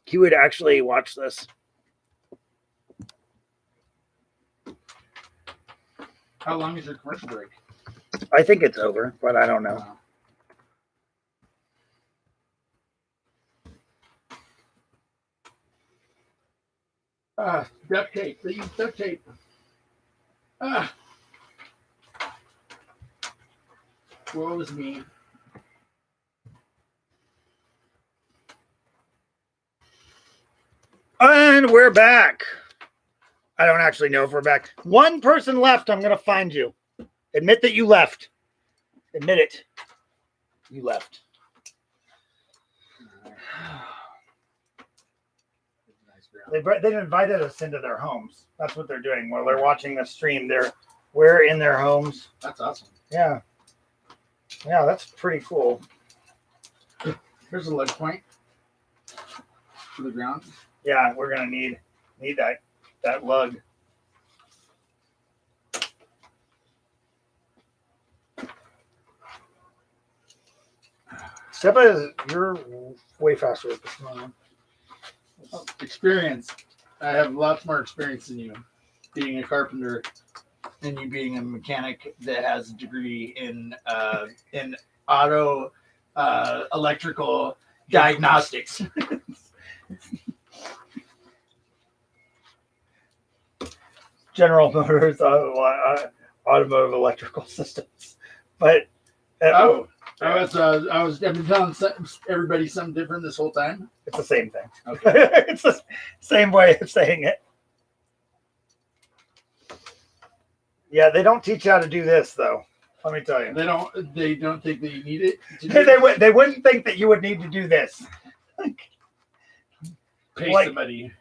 He would actually watch this. How long is your commercial break? I think it's over, but I don't know. Duct tape. They use duct tape. Woe is me. And we're back. I don't actually know if we're back. One person left. I'm going to find you. Admit that you left. Admit it. You left. They invited us into their homes. That's what they're doing while they're watching the stream. We're in their homes. That's awesome. Yeah. Yeah, that's pretty cool. Here's a lug point for the ground. Yeah, we're gonna need that lug. Stepa, you're way faster at this moment. Experience. I have lots more experience than you, being a carpenter, and you being a mechanic that has a degree in auto electrical diagnostics. General Motors automotive electrical systems. But I've been telling everybody something different this whole time. it's the same thing. Okay. It's the same way of saying it. Yeah, they don't teach you how to do this though. Let me tell you. They don't think that you need it. They wouldn't think that you would need to do this. Pay like- somebody.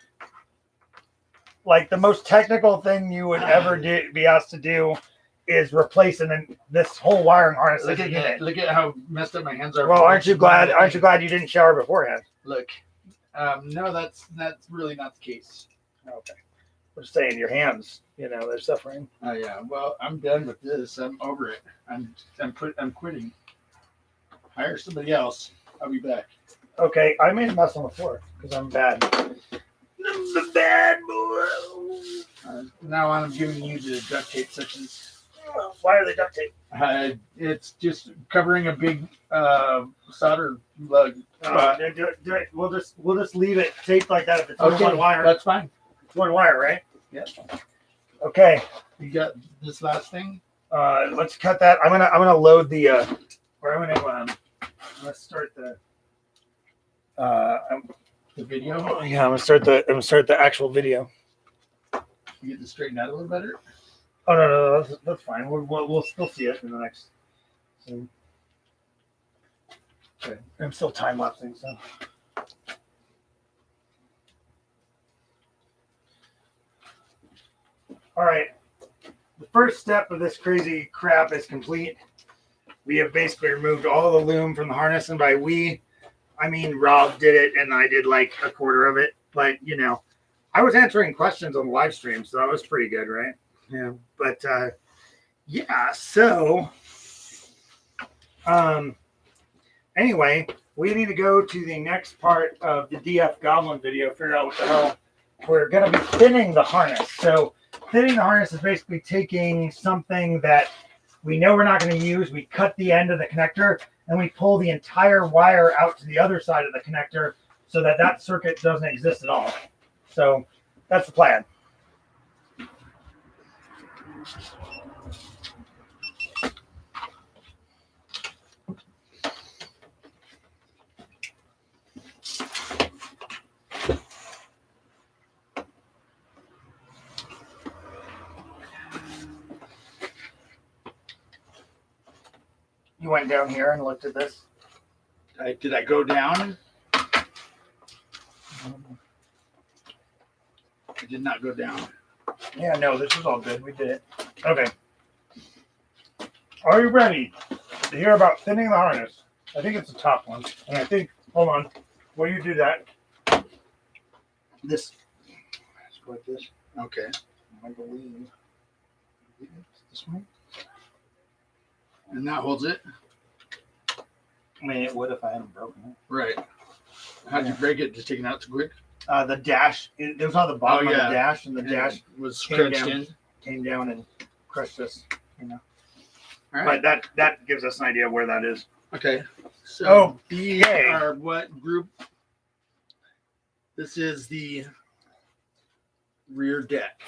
Like the most technical thing you would ever be asked to do is replacing this whole wiring harness. Look at how messed up my hands are. Well, aren't you glad you didn't shower beforehand? Look, no, that's really not the case. Okay, I'm just saying your hands. They're suffering. Oh yeah. Well, I'm done with this. I'm over it. I'm quitting. Hire somebody else. I'll be back. Okay, I made a mess on the floor because I'm bad. I'm the bad boy. Now I'm giving you the duct tape sections. Why are they duct tape? It's just covering a big solder lug. Do it. We'll just leave it taped like that if it's only Okay, one wire. that's fine. It's one wire, right? Yep. Okay. You got this last thing. Let's cut that. I'm gonna load the or I'm gonna start the The video. yeah, I'm gonna start the actual video. You get this straightened out a little better. Oh no, that's fine. We'll still see it in the next. So. Okay, I'm still time lapsing, so. All right, the first step of this crazy crap is complete. We have basically removed all the loom from the harness, and by we, I mean Rob did it, and I did like a quarter of it. But I was answering questions on the live stream, so that was pretty good, right? Yeah. But yeah. So anyway, we need to go to the next part of the DF Goblin video. Figure out what the hell we're going to be thinning the harness. So thinning the harness is basically taking something that we know we're not going to use. We cut the end of the connector and we pull the entire wire out to the other side of the connector so that circuit doesn't exist at all. So that's the plan. You went down here and looked at this? Did I go down? I did not go down. Yeah, no, this is all good. We did it. Okay. Are you ready to hear about thinning the harness? I think it's the top one. And I think, hold on, while you do that, this, let's go like this. Okay. I believe this one. And that holds it? I mean, it would if I hadn't broken it. Right. How'd you break it? Just taking it out too quick? The dash, it was on the bottom of the dash, and the dash was came crunched down. in. Came down and crushed us, All right. But that gives us an idea where that is. Okay. So these Okay. are what group? This is the rear deck.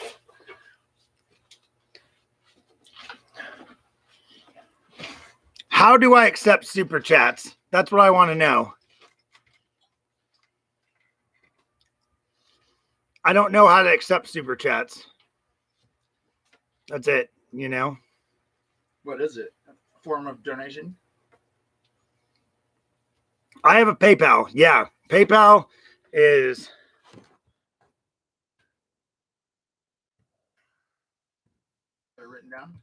How do I accept super chats? That's what I want to know. I don't know how to accept super chats. That's it, What is it? A form of donation? I have a PayPal. Yeah. PayPal is Written down?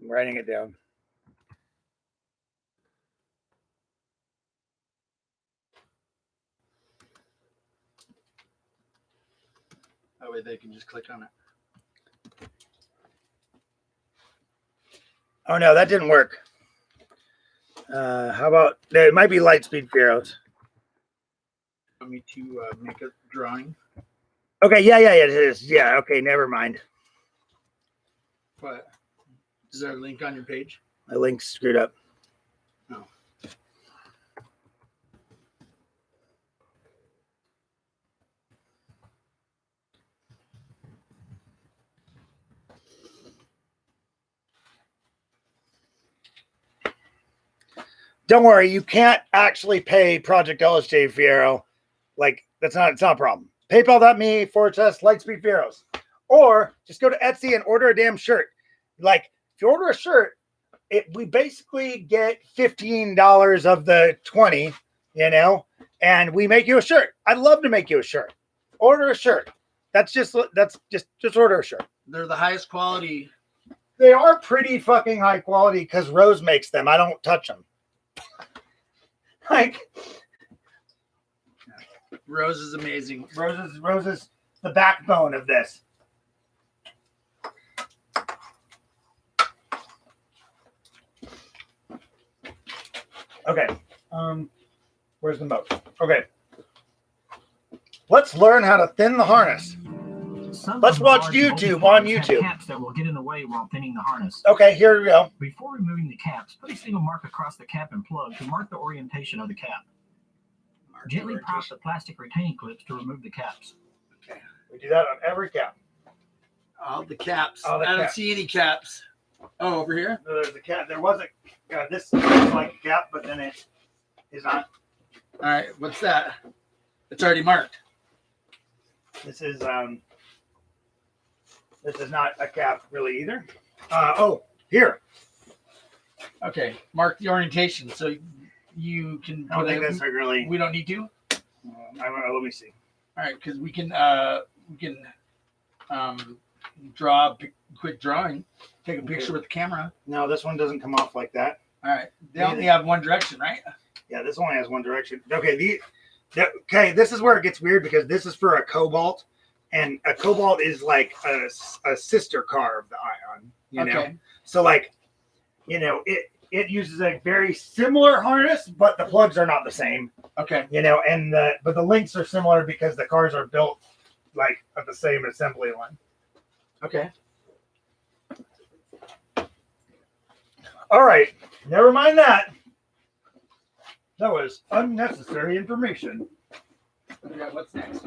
I'm writing it down. That way they can just click on it. Oh no, that didn't work. How about it might be Lightspeed Pharaohs. Want me to make a drawing? Okay, yeah, it is. Yeah, okay, never mind. What? Is there a link on your page? My link's screwed up. No. don't worry, you can't actually pay Project LSJ Fiero. Like, it's not a problem. PayPal.me/Lightspeed Fieros. Or just go to Etsy and order a damn shirt. Like, if you order a shirt, we basically get $15 of the 20, and we make you a shirt. I'd love to make you a shirt. Order a shirt. Just order a shirt. They're the highest quality. They are pretty fucking high quality because Rose makes them. I don't touch them. Like, Rose is amazing. Rose is the backbone of this. Okay. Where's the moat? Okay. Let's learn how to thin the harness. Let's watch YouTube on YouTube. Caps that will get in the way while thinning the harness. Okay, here we go. Before removing the caps, put a single mark across the cap and plug to mark the orientation of the cap. Gently press the plastic retaining clips to remove the caps. Okay. We do that on every cap. All the caps. All the I don't caps. see any caps. Oh, over here? There's a cap. There was this looks like a cap, but then it is not. All right. What's that? It's already marked. This is not a cap really either. Here. Okay. Mark the orientation so you can. I don't think that's really. We don't need to. Let me see. All right, because we can draw a quick drawing. Take a picture with the camera. No, this one doesn't come off like that. All right. They only have one direction, right? Yeah, this only has one direction. Okay, this is where it gets weird because this is for a Cobalt, and a Cobalt is like a sister car of the Ion. You know, so like, it uses a very similar harness, but the plugs are not the same. Okay. But the links are similar because the cars are built like of the same assembly line. Okay. All right. Never mind that. That was unnecessary information. Okay, what's next?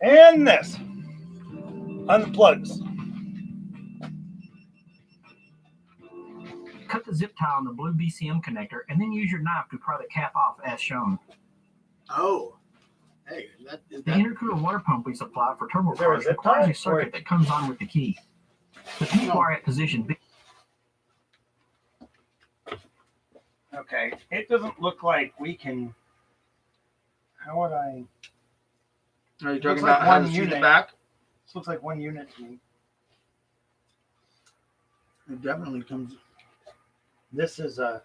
And this. Unplugs. Cut the zip tie on the blue BCM connector and then use your knife to pry the cap off as shown. Oh. Hey, The intercooler water pump we supply for turbo Is there a cars zip requires tie? a circuit that comes on with the key. The pink wire at position B. Okay. It doesn't look like we can. How would I? Are you Looks talking like about how one to see the unit. back? This looks like one unit to me. It definitely comes. This is a.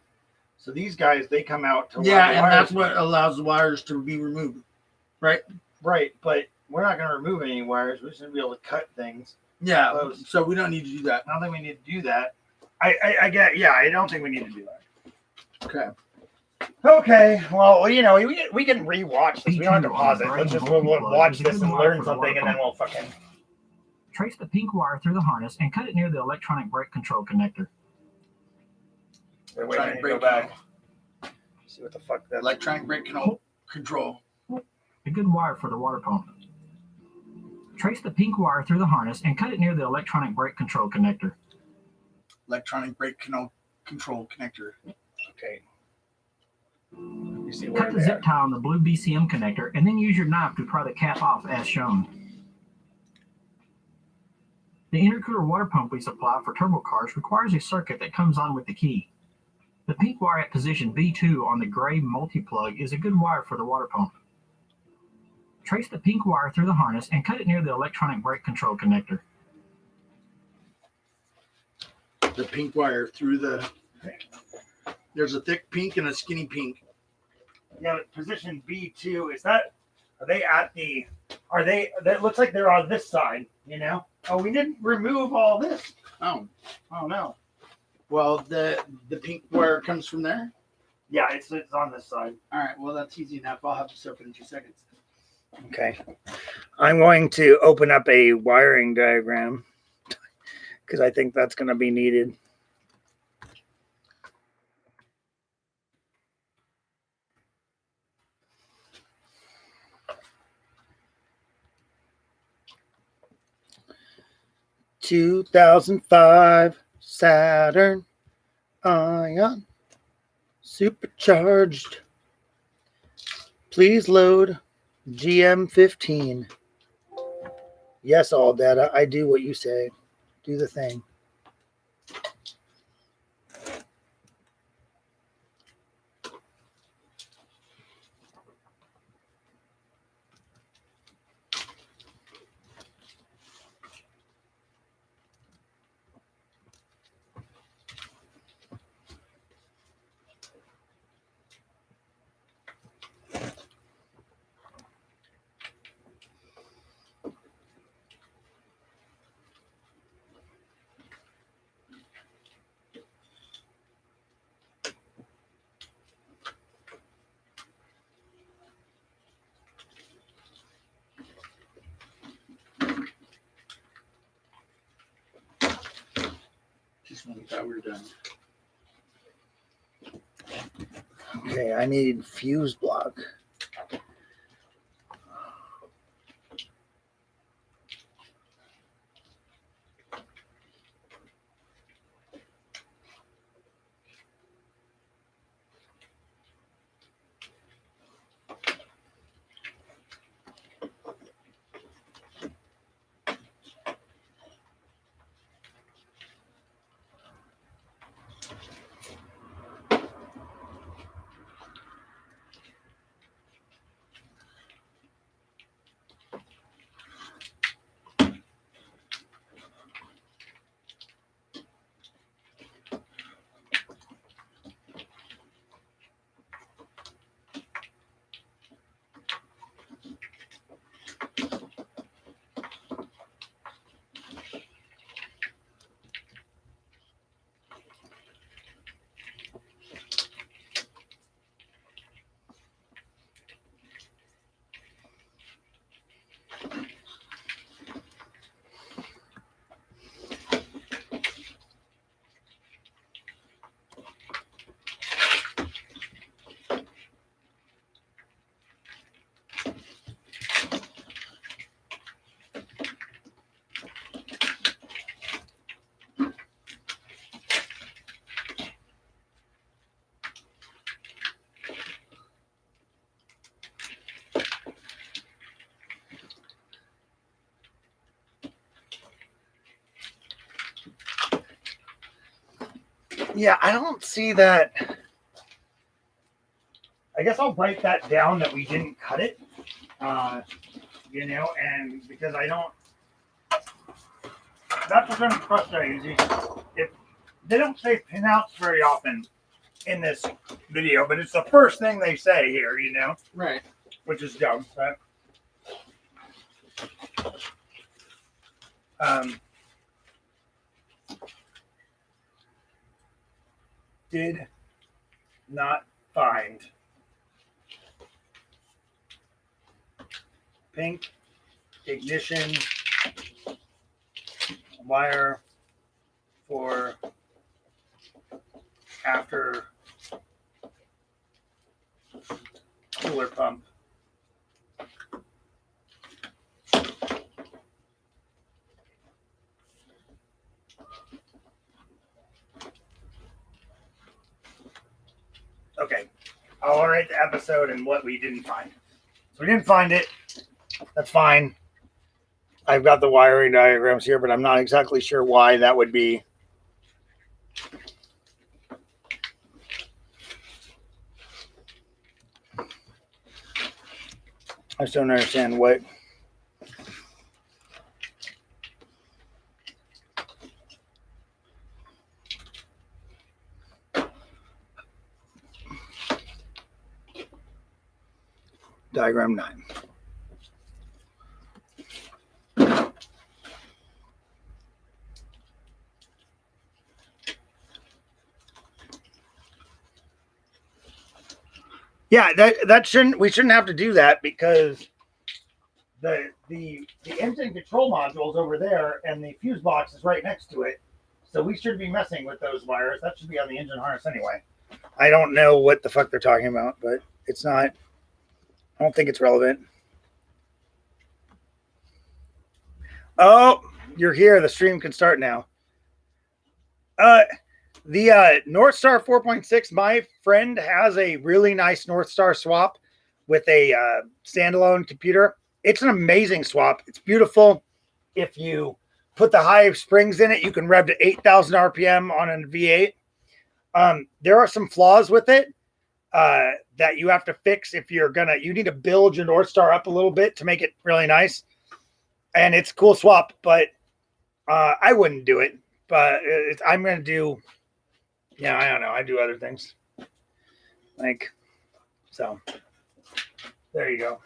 So these guys, they come out to. Yeah, and that's what allows the wires to be removed, right? Right, but we're not going to remove any wires. We're just going to be able to cut things. Yeah. Close. So we don't need to do that. I don't think we need to do that. I get. Yeah, I don't think we need to do that. Okay. Okay. Well, we can rewatch this. We don't have to pause it. Let's just we'll watch this and learn something, and then we'll fucking. Trace the pink wire through the harness and cut it near the electronic brake control connector. Wait, I need to go back. See what the fuck that. Electronic brake control. A good wire for the water pump. Trace the pink wire through the harness and cut it near the electronic brake control connector. Electronic brake control connector. Okay. You see Cut the zip tie on the blue BCM connector and then use your knife to pry the cap off as shown. The intercooler water pump we supply for turbo cars requires a circuit that comes on with the key. The pink wire at position B2 on the gray multi-plug is a good wire for the water pump. Trace the pink wire through the harness and cut it near the electronic brake control connector. The pink wire through the. There's a thick pink and a skinny pink. Yeah, but position B2 is that? Are they at the? Are they? That looks like they're on this side. Oh, we didn't remove all this. Oh. Oh no. Well, the pink wire comes from there. Yeah, it's on this side. All right. Well, that's easy enough. I'll have this open in 2 seconds. Okay. I'm going to open up a wiring diagram because I think that's going to be needed. (2005) Saturn Ion. Supercharged. Please load GM15. Yes, all data. I do what you say. Do the thing. Just when we thought we were done. Okay, I need fuse block. Yeah, I don't see that. I guess I'll write that down that we didn't cut it. And because I don't. That's what's going to frustrate you. If they don't say pinouts very often in this video, but it's the first thing they say here, Right. which is dumb. But, did not find pink ignition wire for after cooler pump. Okay, I'll write the episode and what we didn't find. So we didn't find it. That's fine. I've got the wiring diagrams here, but I'm not exactly sure why that would be. I just don't understand what. Diagram 9. Yeah, we shouldn't have to do that because the engine control module is over there and the fuse box is right next to it. So we should be messing with those wires. That should be on the engine harness anyway. I don't know what the fuck they're talking about, but it's not. I don't think it's relevant. Oh, you're here. The stream can start now. The North Star 4.6, my friend has a really nice North Star swap with a standalone computer. It's an amazing swap. It's beautiful. If you put the high springs in it, you can rev to 8,000 RPM on a V8. There are some flaws with it that you have to fix if you need to build your North Star up a little bit to make it really nice. And it's a cool swap, but I wouldn't do it. But I'm going to do, I don't know. I do other things. So there you go.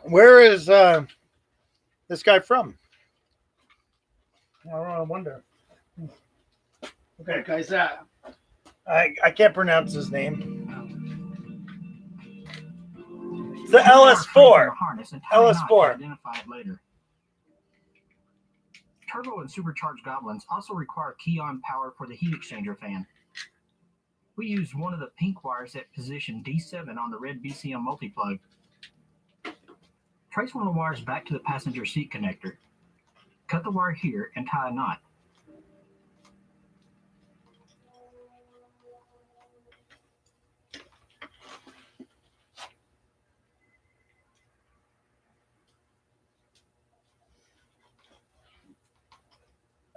Where is this guy from? I don't know. I wonder. Okay, What guy's that? I can't pronounce his name. It's the LS4. LS4. Identify it later. Turbo and supercharged goblins also require key-on power for the heat exchanger fan. We used one of the pink wires at position D7 on the red BCM multiplug. Trace one of the wires back to the passenger seat connector. Cut the wire here and tie a knot.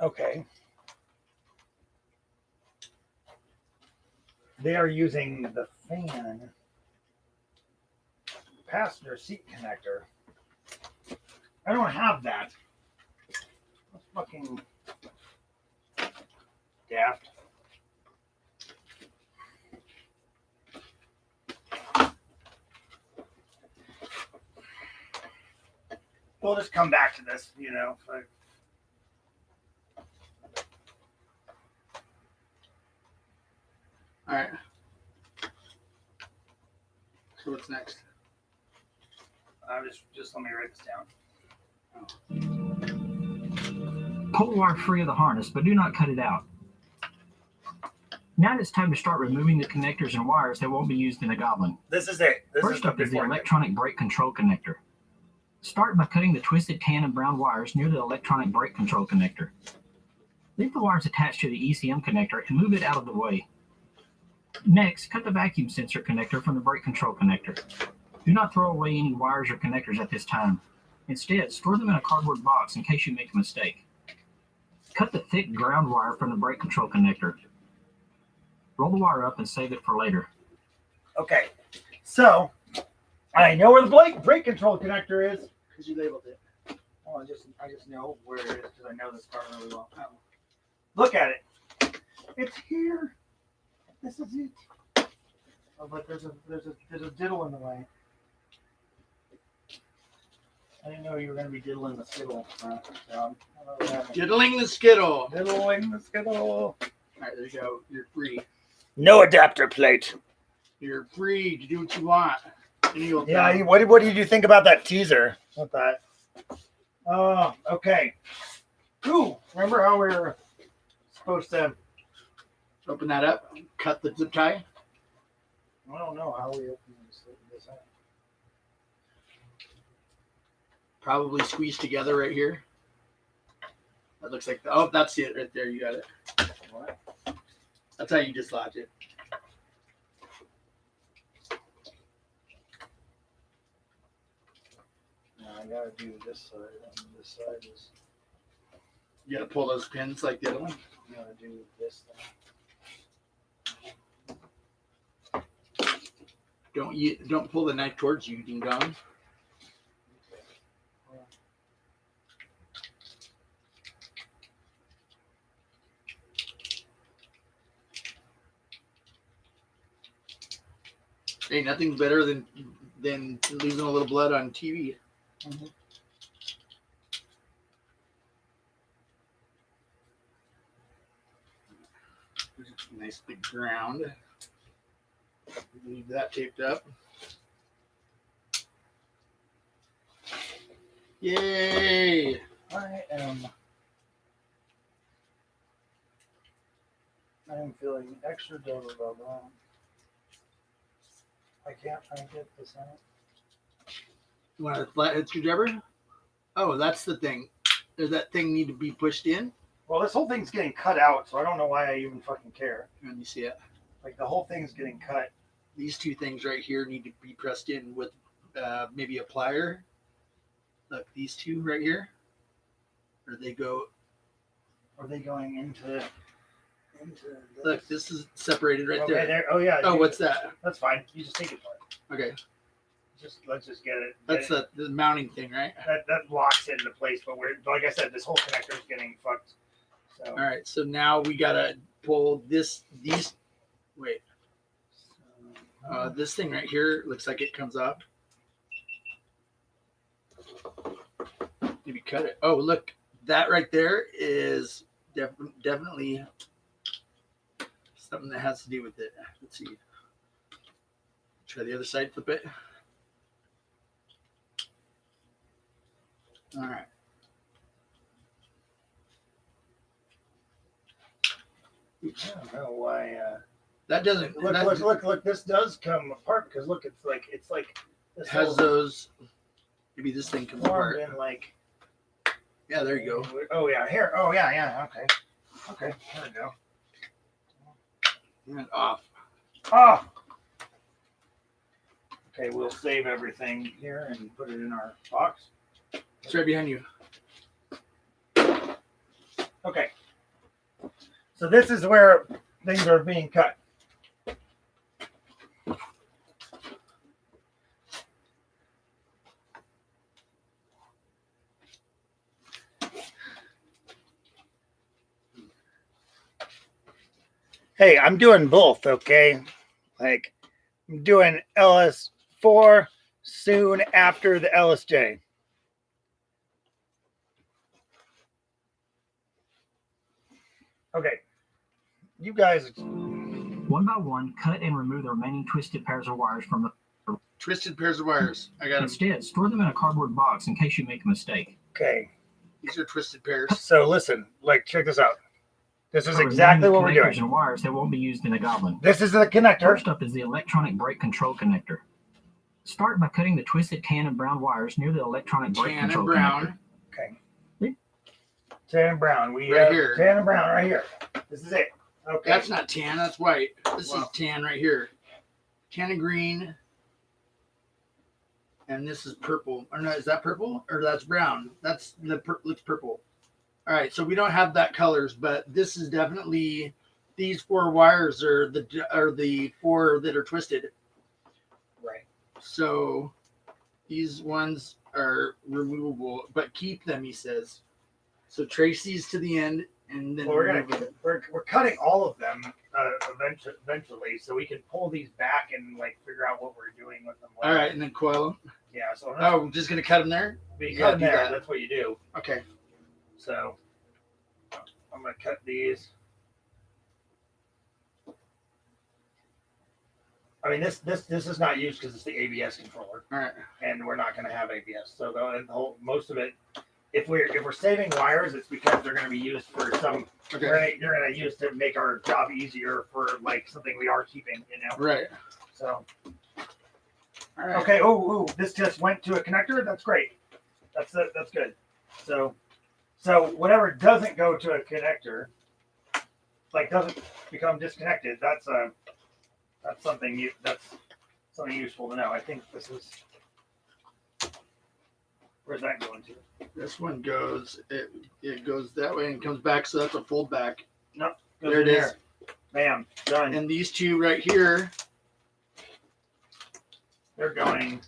Okay. They are using the fan passenger seat connector. I don't have that. That's fucking daft. We'll just come back to this, All right. So what's next? Just let me write this down. Pull the wire free of the harness, but do not cut it out. Now it's time to start removing the connectors and wires that won't be used in the Goblin. This is it. First up is the electronic brake control connector. Start by cutting the twisted tan and brown wires near the electronic brake control connector. Leave the wires attached to the ECM connector and move it out of the way. Next, cut the vacuum sensor connector from the brake control connector. Do not throw away any wires or connectors at this time. Instead, store them in a cardboard box in case you make a mistake. Cut the thick ground wire from the brake control connector. Roll the wire up and save it for later. Okay, so I know where the brake control connector is Because you labeled it. Oh, I just know where it is because I know this car really well. Oh. Look at it. It's here. This is it. Oh, but there's a diddle in the way. I didn't know you were going to be diddling the skittle. Diddling the skittle. Diddling the skittle. All right, there you go. You're free. No adapter plate. You're free to do what you want. Yeah. What did you think about that teaser? What that? Oh, okay. Ooh, remember how we were supposed to open that up? Cut the zip tie. I don't know how we open this up. Probably squeeze together right here. That looks like that's it right there. You got it. What? That's how you dislodge it. No, I gotta do this side. And this side is. You gotta pull those pins like the other one. I gotta do this thing. Don't pull the knife towards you, ding dong. Hey, nothing's better than losing a little blood on TV. Mm-hmm. Nice big ground. Leave that taped up. Yay! I am feeling extra dope about that. I can't get this out. You want a flathead screwdriver? Oh, that's the thing. Does that thing need to be pushed in? Well, this whole thing's getting cut out, so I don't know why I even fucking care. Let me see it. Like, the whole thing's getting cut. These two things right here need to be pressed in with maybe a plier. Look, these two right here. Or they go. Are they going into this? Look, this is separated right Okay, there. Oh, yeah. Oh, dude, what's that? That's fine. You just take it apart. Okay, Let's just get it. that's the mounting thing, right? That locks it into place, but like I said, this whole connector is getting fucked. So. All right, so now we gotta pull this thing right here looks like it comes up. Maybe cut it. Oh, look, that right there is definitely something that has to do with it. Let's see. Try the other side, flip it. All right. I don't know why. That doesn't Look. This does come apart because look, it's like this has whole those. Maybe this thing comes apart. formed in like. Yeah, there you go. Oh yeah, here. Oh yeah. Okay. There we go. And off. Ah. Okay, we'll save everything here and put it in our box. It's right behind you. Okay. So this is where things are being cut. Hey, I'm doing both, okay? Like, I'm doing LS4 soon after the LSJ. Okay. You guys. One by one, cut and remove the remaining twisted pairs of wires from the. Twisted pairs of wires. I got them. Instead, store them in a cardboard box in case you make a mistake. Okay. These are twisted pairs. So listen, like, check this out. This is For exactly what we're connectors doing. and wires that won't be used in a goblin. This is the connector. First up is the electronic brake control connector. Start by cutting the twisted tan and brown wires near the electronic brake Tan and control brown. Okay. See? Tan and brown. We Right have here. tan and brown right here. This is it. Okay. That's not tan. That's white. This Wow. is tan right here. Tan and green. And this is purple. Or no, is that purple? Or that's brown? That's looks purple. All right, so we don't have that colors, but this is definitely these four wires are the four that are twisted. Right. So these ones are removable, but keep them, he says. So trace these to the end, and then Well, remove them. we're cutting all of them eventually, so we can pull these back and like figure out what we're doing with them. All right, and then coil them. Yeah. So Oh, we're just gonna cut them there. we you cut gotta them do there. that. That's what you do. Okay. So I'm gonna cut these. I mean, this is not used because it's the ABS controller, All right. and we're not going to have ABS. So the whole most of it, if we're saving wires, it's because they're going to be used for some. Okay. They're going to use to make our job easier for like something we are keeping, you know. Right. So All right. okay. Oh, this just went to a connector. That's great. That's good. So whatever doesn't go to a connector, like doesn't become disconnected. That's something useful to know. I think this is. Where's that going to? This one goes. It goes that way and comes back. So that's a fold back. Nope. There it is. Bam. Done. And these two right here. They're going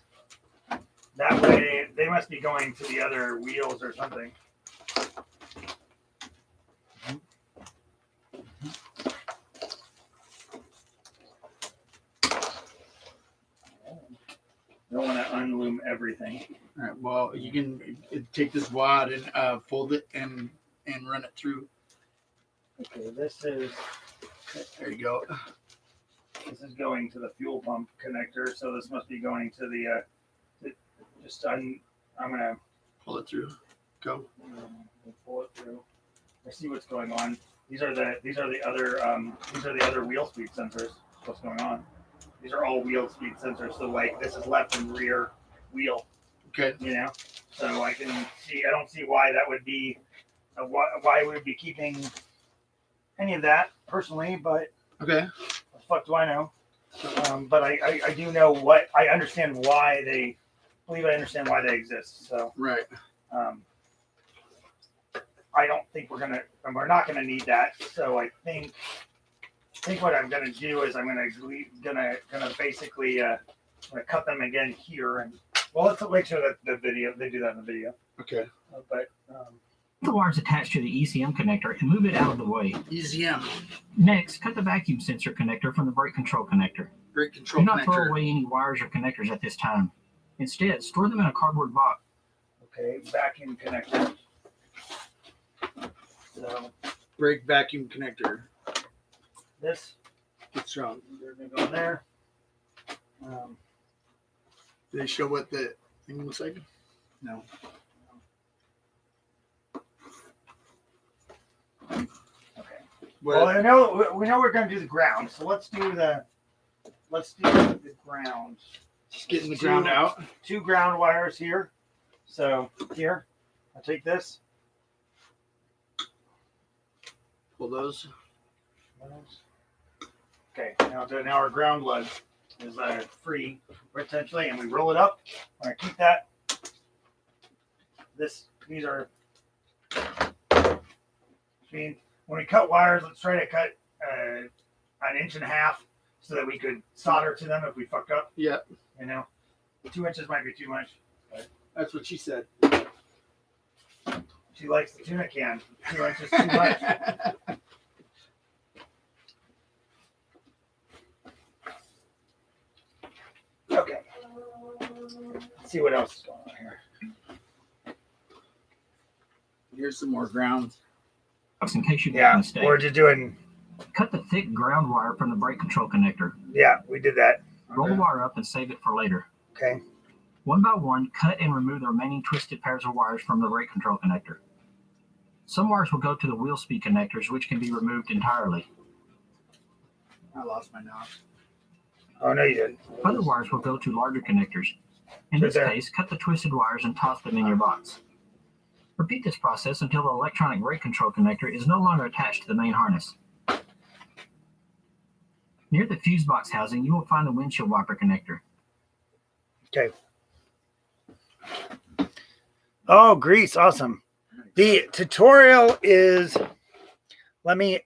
that way. They must be going to the other wheels or something. Don't want to unloom everything. All right. Well, you can take this wad and fold it and run it through. Okay, this is There you go. This is going to the fuel pump connector, so this must be going to the. I'm gonna Pull it through. Go. We'll pull it through. I see what's going on. These are the other wheel speed sensors. What's going on? These are all wheel speed sensors. So like this is left and rear wheel. Okay. You know, so I can see. I don't see why that would be. Why we would be keeping any of that personally, but okay. What the fuck do I know? But I do know what I understand why they believe I understand why they exist. So right. I don't think we're not gonna need that. So I think what I'm gonna do is I'm gonna basically I'm gonna cut them again here and well let's make sure that the video they do that in the video. Okay. But the wires attached to the ECM connector and move it out of the way. ECM. Next, cut the vacuum sensor connector from the brake control connector. Brake control Do not connector. throw away any wires or connectors at this time. Instead, store them in a cardboard box. okay, vacuum connector. So Brake vacuum connector. this Get strong. they're gonna go in there. Do they show what the thing looks like? No. Okay. What? Well, we know we're going to do the ground, so let's do the ground. Just getting the ground out. 2 ground wires here. So here, I'll take this. Pull those. Okay, now our ground lug is free potentially, and we roll it up. I'm going to keep that. These are. I mean, when we cut wires, let's try to cut an 1.5 inches so that we could solder to them if we fucked up. Yep. You know, 2 inches might be too much. That's what she said. She likes the tuna can. 2 inches too much. Okay. Let's see what else is going on here. Here's some more ground. In case you make a Yeah, mistake. we're just doing. Cut the thick ground wire from the brake control connector. Yeah, we did that. Roll the wire up and save it for later. Okay. One by one, cut and remove the remaining twisted pairs of wires from the brake control connector. Some wires will go to the wheel speed connectors, which can be removed entirely. I lost my knob. Oh no, you didn't. Other wires will go to larger connectors. In this case, cut the twisted wires and toss them in your box. Repeat this process until the electronic brake control connector is no longer attached to the main harness. Near the fuse box housing, you will find the windshield wiper connector. Okay. Oh, grease, awesome. The tutorial is. Let me.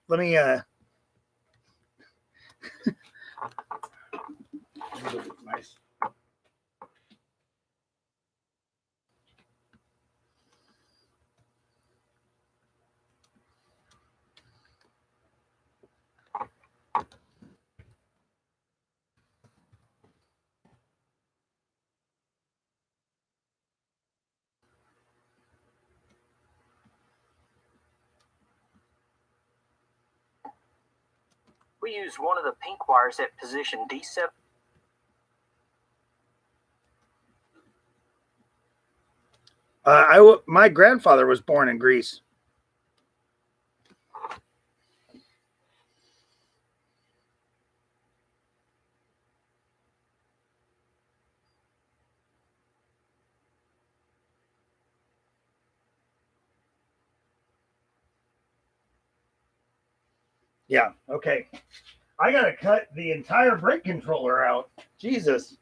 Nice. We use one of the pink wires at position D7. My grandfather was born in Greece. Yeah. Okay. I gotta cut the entire brake controller out. Jesus.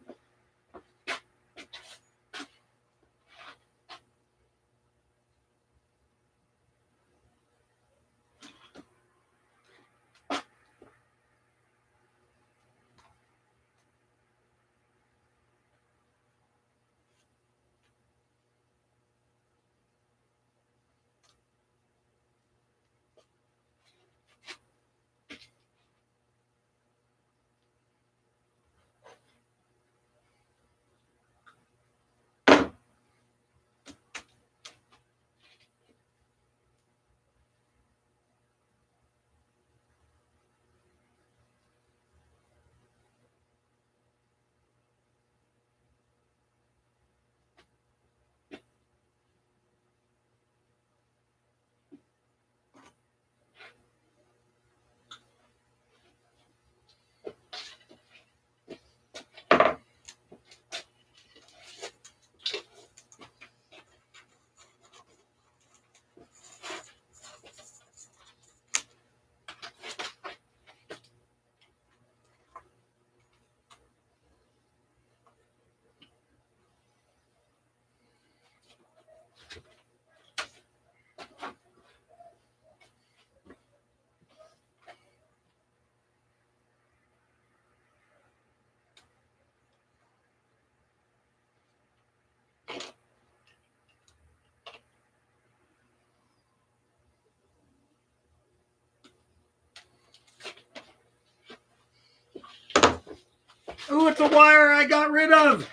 Ooh, it's a wire I got rid of.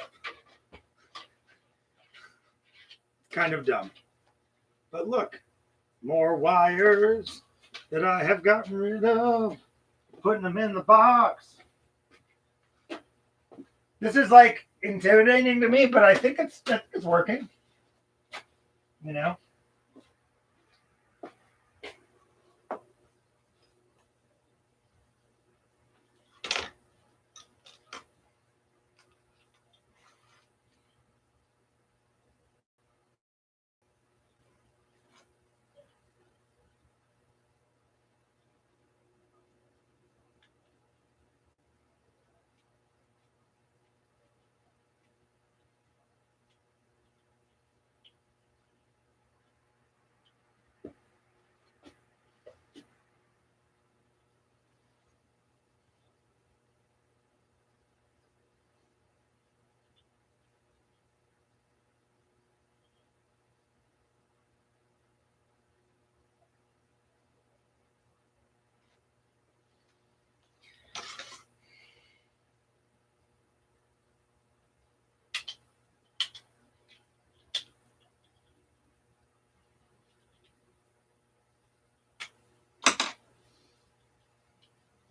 Kind of dumb. But look, more wires that I have gotten rid of. Putting them in the box. This is like intimidating to me, but I think it's working. You know?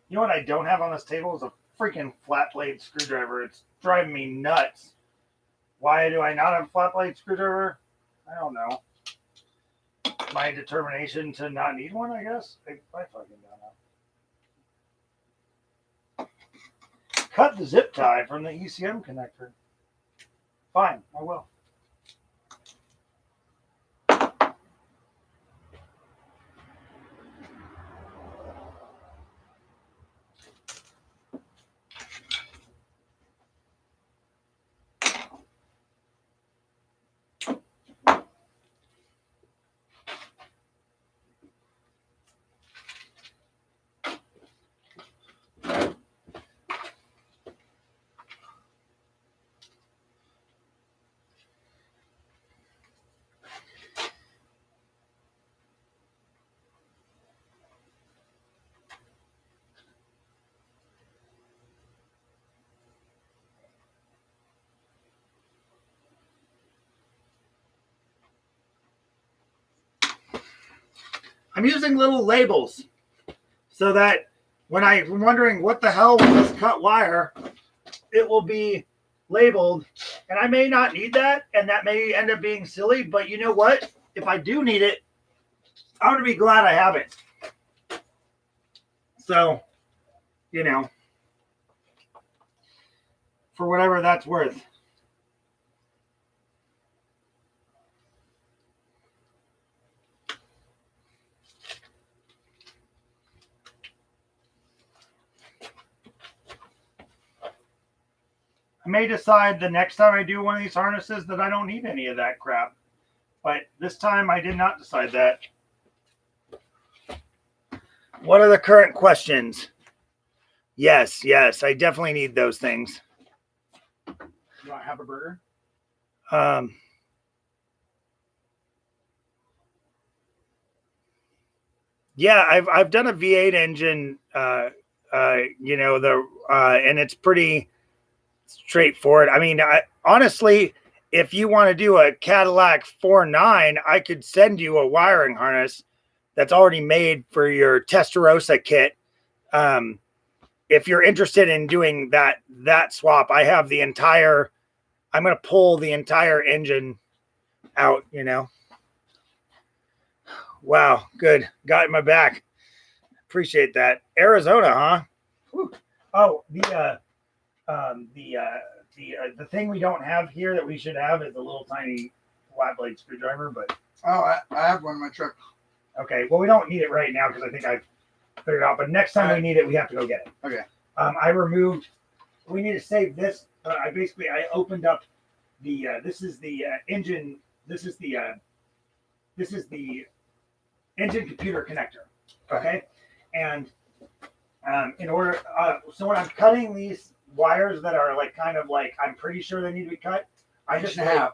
You know what I don't have on this table is a freaking flat blade screwdriver. It's driving me nuts. Why do I not have a flat blade screwdriver? I don't know. My determination to not need one, I guess. I fucking don't know. Cut the zip tie from the ECM connector. Fine, I will. I'm using little labels so that when I'm wondering what the hell was this cut wire, it will be labeled. And I may not need that, and that may end up being silly, but you know what? If I do need it, I'm going to be glad I have it. So, you know, for whatever that's worth. I may decide the next time I do one of these harnesses that I don't need any of that crap. But this time I did not decide that. What are the current questions? Yes, I definitely need those things. You want to have a burger? Yeah, I've done a V8 engine, you know, and it's pretty straightforward. I mean, honestly, if you want to do a Cadillac 4.9, I could send you a wiring harness that's already made for your Testarossa kit. If you're interested in doing that swap, I have the entire, I'm going to pull the entire engine out, you know. Wow, good. Got my back. Appreciate that. Arizona, huh? Whew. Oh, the thing we don't have here that we should have is a little tiny flat blade screwdriver, but I have one in my truck. Okay, well, we don't need it right now because I think I've figured it out, but next time we need it, we have to go get it. Okay. We need to save this. I opened up the, this is the engine engine computer connector. Okay. And in order, so when I'm cutting these wires that are like kind of like I'm pretty sure they need to be cut, I just have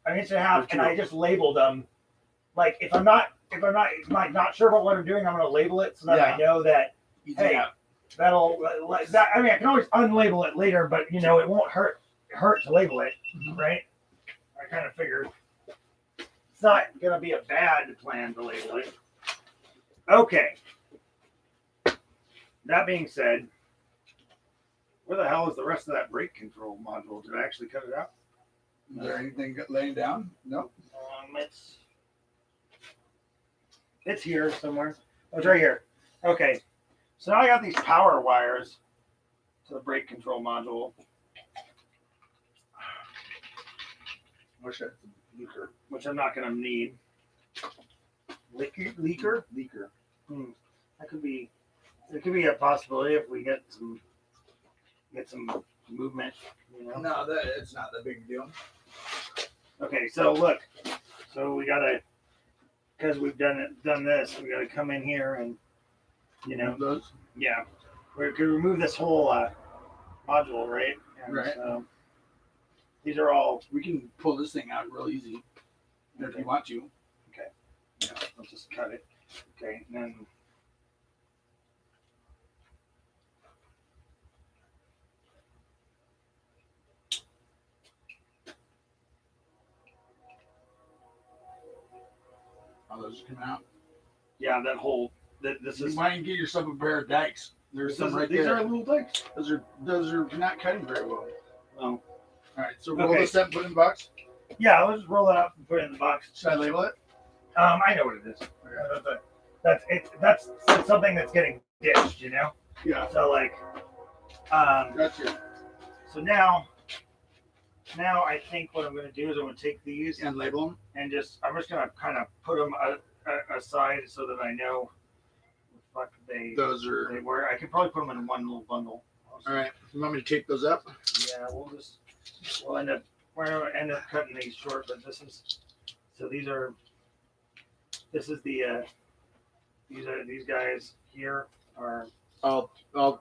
an inch and a half, and I just labeled them. Like if I'm not sure about what I'm doing, I'm going to label it so that I know that that'll that. I mean, I can always unlabel it later, but you know, it won't hurt to label it, right? I kind of figured it's not gonna be a bad plan to label it. Okay. That being said, where the hell is the rest of that brake control module? Did I actually cut it out? Is there anything laying down? No. It's here somewhere. Oh, it's right here. Okay. So now I got these power wires to the brake control module. Wish that's a leaker. Which I'm not going to need. Leaker? Leaker. That could be. It could be a possibility if we get some movement. You know? No, it's not that big a deal. Okay, so look. So we gotta, because we've done this. We gotta come in here and, you know, Those. yeah, we could remove this whole module, right? And Right. So these are all. We can pull this thing out real easy if you want to. Okay. Yeah, let's just cut it. Okay, and then. Oh, those are coming out. Yeah, that whole. This is. Why don't you get yourself a pair of dikes? There's some right these there. are little dikes. Those are not cutting very well. Oh. All right, so roll Okay. this up, put it in the box. Yeah, I'll just roll it up and put it in the box. Should I label it? I know what it is. That's it. That's something that's getting ditched, you know. Yeah. So like, Gotcha. so now I think what I'm going to do is I'm going to take these And label them. and I'm just going to kind of put them aside so that I know what the fuck Those they are. were. I could probably put them in one little bundle. All right. You want me to take those up? Yeah, we'll end up cutting these short, but this is these guys here are I'll go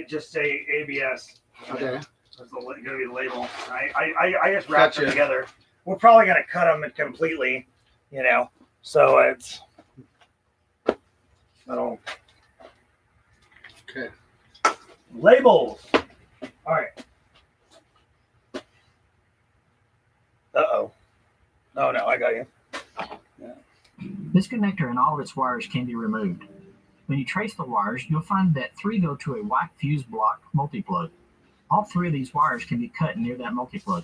just say ABS. Okay. That's going to be the label. I just wrapped them Gotcha. together. We're probably going to cut them completely, you know. So it's that'll Okay. labels. All right. Uh-oh. Oh no, I got you. This connector and all of its wires can be removed. When you trace the wires, you'll find that 3 go to a white fuse block multiplug. All 3 of these wires can be cut near that multiplug.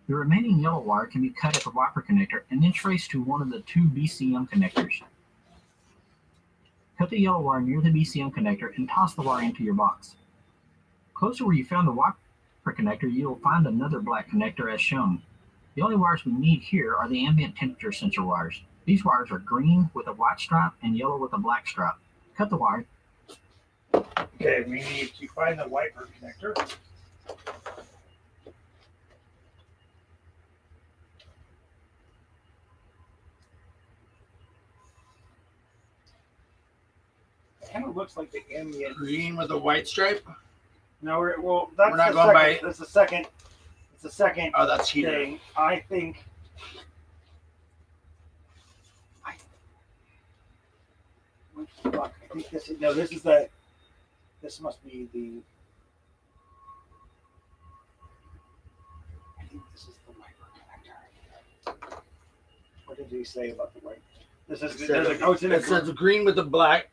The remaining yellow wire can be cut at the wiper connector and then traced to one of the 2 BCM connectors. Cut the yellow wire near the BCM connector and toss the wire into your box. Close to where you found the wiper connector, you will find another black connector as shown. The only wires we need here are the ambient temperature sensor wires. These wires are green with a white stripe and yellow with a black stripe. Cut the wire. Okay, we need to find the wiper connector. It kind of looks like the ambient. Green with a white stripe. No, that's We're not the going second. by- That's the second. It's the second Oh, that's heater. thing. I think. What the fuck? I think this is no. This is the. This must be the. I think this is the wiper connector. What did he say about the wiper? This is. It There's says, a, oh, it's in a. it says green with the black.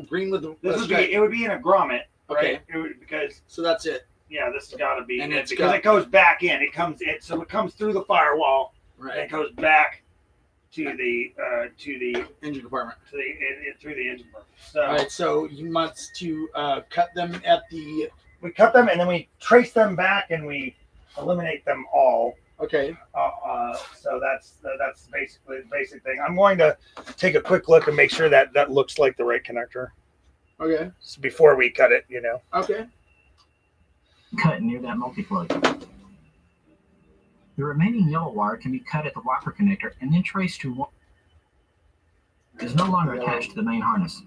Green with the. This would be. stripe. It would be in a grommet, right? Okay. It would, because So that's it. yeah, this has got to be And it it's because got- it goes back in. It comes in, so it comes through the firewall and Right. it goes back to the Engine compartment. through the engine room. So All right. So you must to cut them at the. we cut them and then we trace them back and we eliminate them all. Okay. So that's basically the basic thing. I'm going to take a quick look and make sure that that looks like the right connector Okay. before we cut it. You know. Okay. Cut near that multiplug. The remaining yellow wire can be cut at the wiper connector and then traced to one. It is no longer attached to the main harness.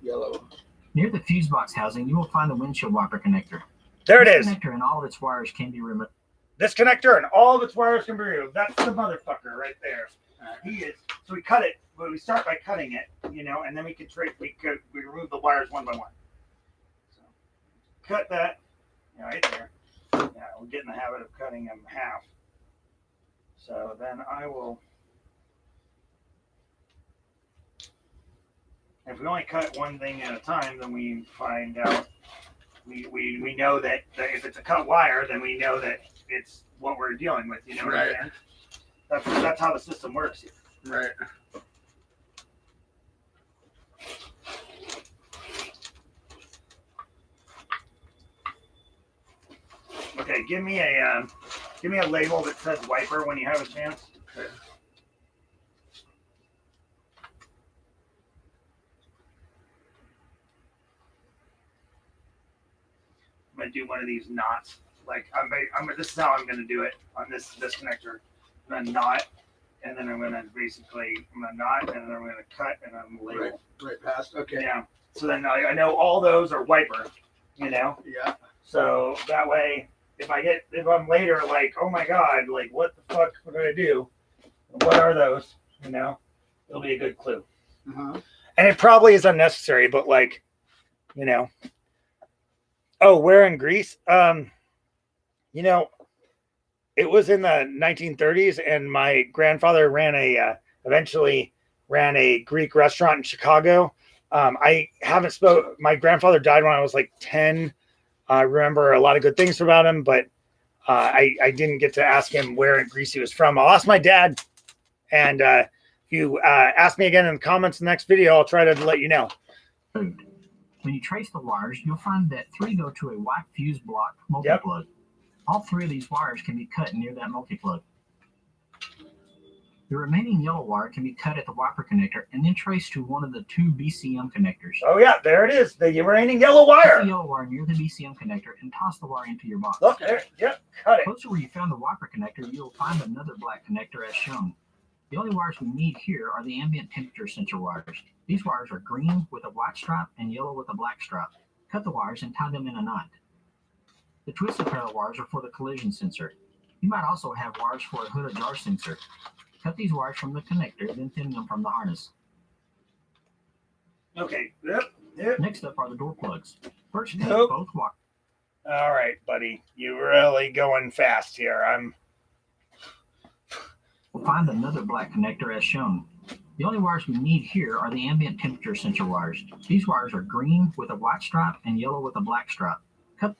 Yellow. Near the fuse box housing, you will find the windshield wiper connector. There it This is. connector and all of its wires can be removed. This connector and all of its wires can be removed. That's the motherfucker right there. He is. So we cut it, but we start by cutting it. you know, and then we remove the wires one by one. So cut that right there. Yeah, we'll get in the habit of cutting them half. So then I will, if we only cut one thing at a time, then we find out, we know that if it's a cut wire, then we know that it's what we're dealing with, you know what I'm saying? That's how the system works here. Right. Okay, give me a label that says wiper when you have a chance. Okay. I'm gonna do one of these knots. Like this is how I'm gonna do it on this connector. I'm gonna knot, and then I'm gonna knot, and then I'm gonna cut, and I'm gonna label. Right past. Okay. Yeah. So then I know all those are wiper. You know. Yeah. So that way, if I'm later like, oh my god, like what the fuck would I do? What are those? You know, it'll be a good clue. Uh-huh. And it probably is unnecessary, but like, you know. Oh, where in Greece? You know, it was in the 1930s, and my grandfather eventually ran a Greek restaurant in Chicago. I haven't spoke. My grandfather died when I was like 10. I remember a lot of good things about him, but I didn't get to ask him where in Greece he was from. I'll ask my dad, and if you ask me again in the comments in the next video, I'll try to let you know. When you trace the wires, you'll find that 3 go to a white fuse block multi-plug. Yep. All 3 of these wires can be cut near that multi-plug. The remaining yellow wire can be cut at the wiper connector and then traced to one of the 2 BCM connectors. Oh yeah, there it is, the remaining yellow wire. Cut the yellow wire near the BCM connector and toss the wire into your box. Look there, yep, cut it. Closer where you found the wiper connector, you'll find another black connector as shown. The only wires we need here are the ambient temperature sensor wires. These wires are green with a white stripe and yellow with a black stripe. Cut the wires and tie them in a knot. The twisted pair of wires are for the collision sensor. You might also have wires for a hood ajar sensor. Cut these wires from the connector, then thin them from the harness. Okay. Yep. Next up are the door plugs. First, take Nope. both wires. All right, buddy. You're really going fast here. We'll find another black connector as shown. The only wires we need here are the ambient temperature sensor wires. These wires are green with a white stripe and yellow with a black stripe. Cut.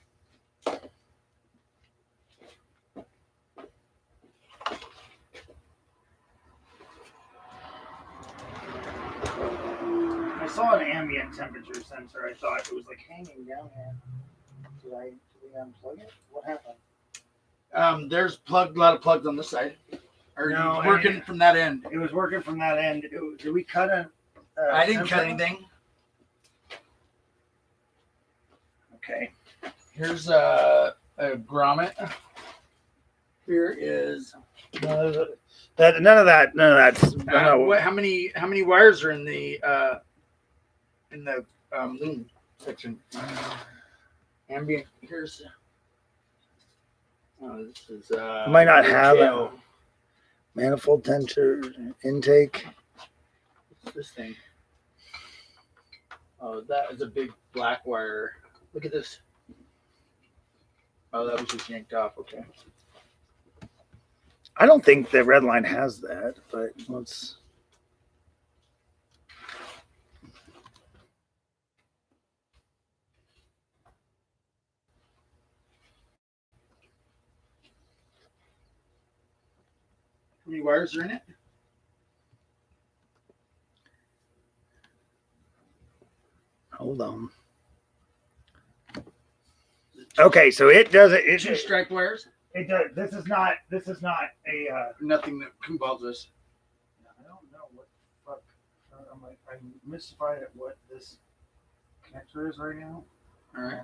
I saw an ambient temperature sensor. I thought it was like hanging down here. Did we unplug it? What happened? There's a lot of plugs on this side. Are No, you working from that end? It was working from that end. Did we cut a? I didn't cut anything. Okay. Here's a grommet. Here is None of that's. how many wires are in the loom section? Ambient. Here's. Oh, this is. Might not have a manifold tensor intake. What's this thing? Oh, that is a big black wire. Look at this. Oh, that was just yanked off. Okay. I don't think the red line has that, but let's. How many wires are in it? Hold on. Okay, so it does it. Two striped wires. It does. This is not a. Nothing that involves this. I don't know what the fuck. I'm mystified at what this connector is right now. All right.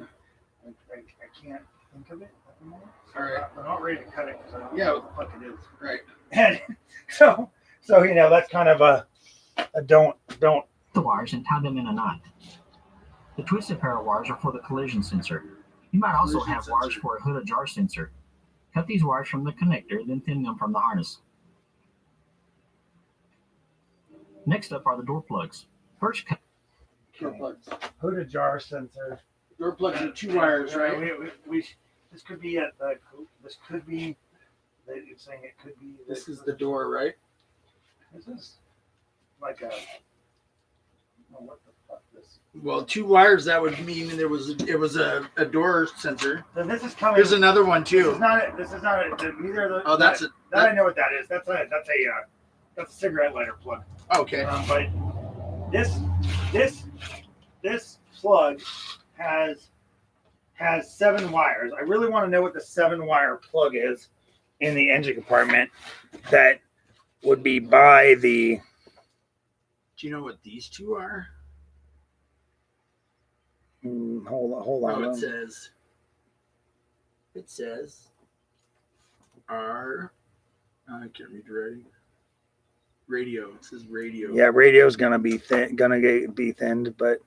I can't think of it at the moment. So All right. I'm not ready to cut it because I don't Yeah. know what the fuck it is. Right. And so that's kind of a don't. The wires and tie them in a knot. The twisted pair of wires are for the collision sensor. You might also have wires for a hood ajar sensor. Cut these wires from the connector, then thin them from the harness. Next up are the door plugs. First, Door plugs. Hooded jar sensor. Door plugs are 2 wires, right? This could be at the. This could be. It's saying it could be. This is the door, right? This is like a. Oh, what the fuck this? Well, 2 wires. That would mean it was a door sensor. So this is coming. There's another one This too. is not it. This is not it. Neither of those. Oh, that's it. That I know what that is. That's a cigarette lighter plug. Okay. But this plug has 7 wires. I really want to know what the 7-wire plug is in the engine compartment that would be by the. Do you know what these 2 are? Hold on. Oh, it says R. I can't read the writing. Radio. It says radio. Yeah, radio's gonna be be thinned, but.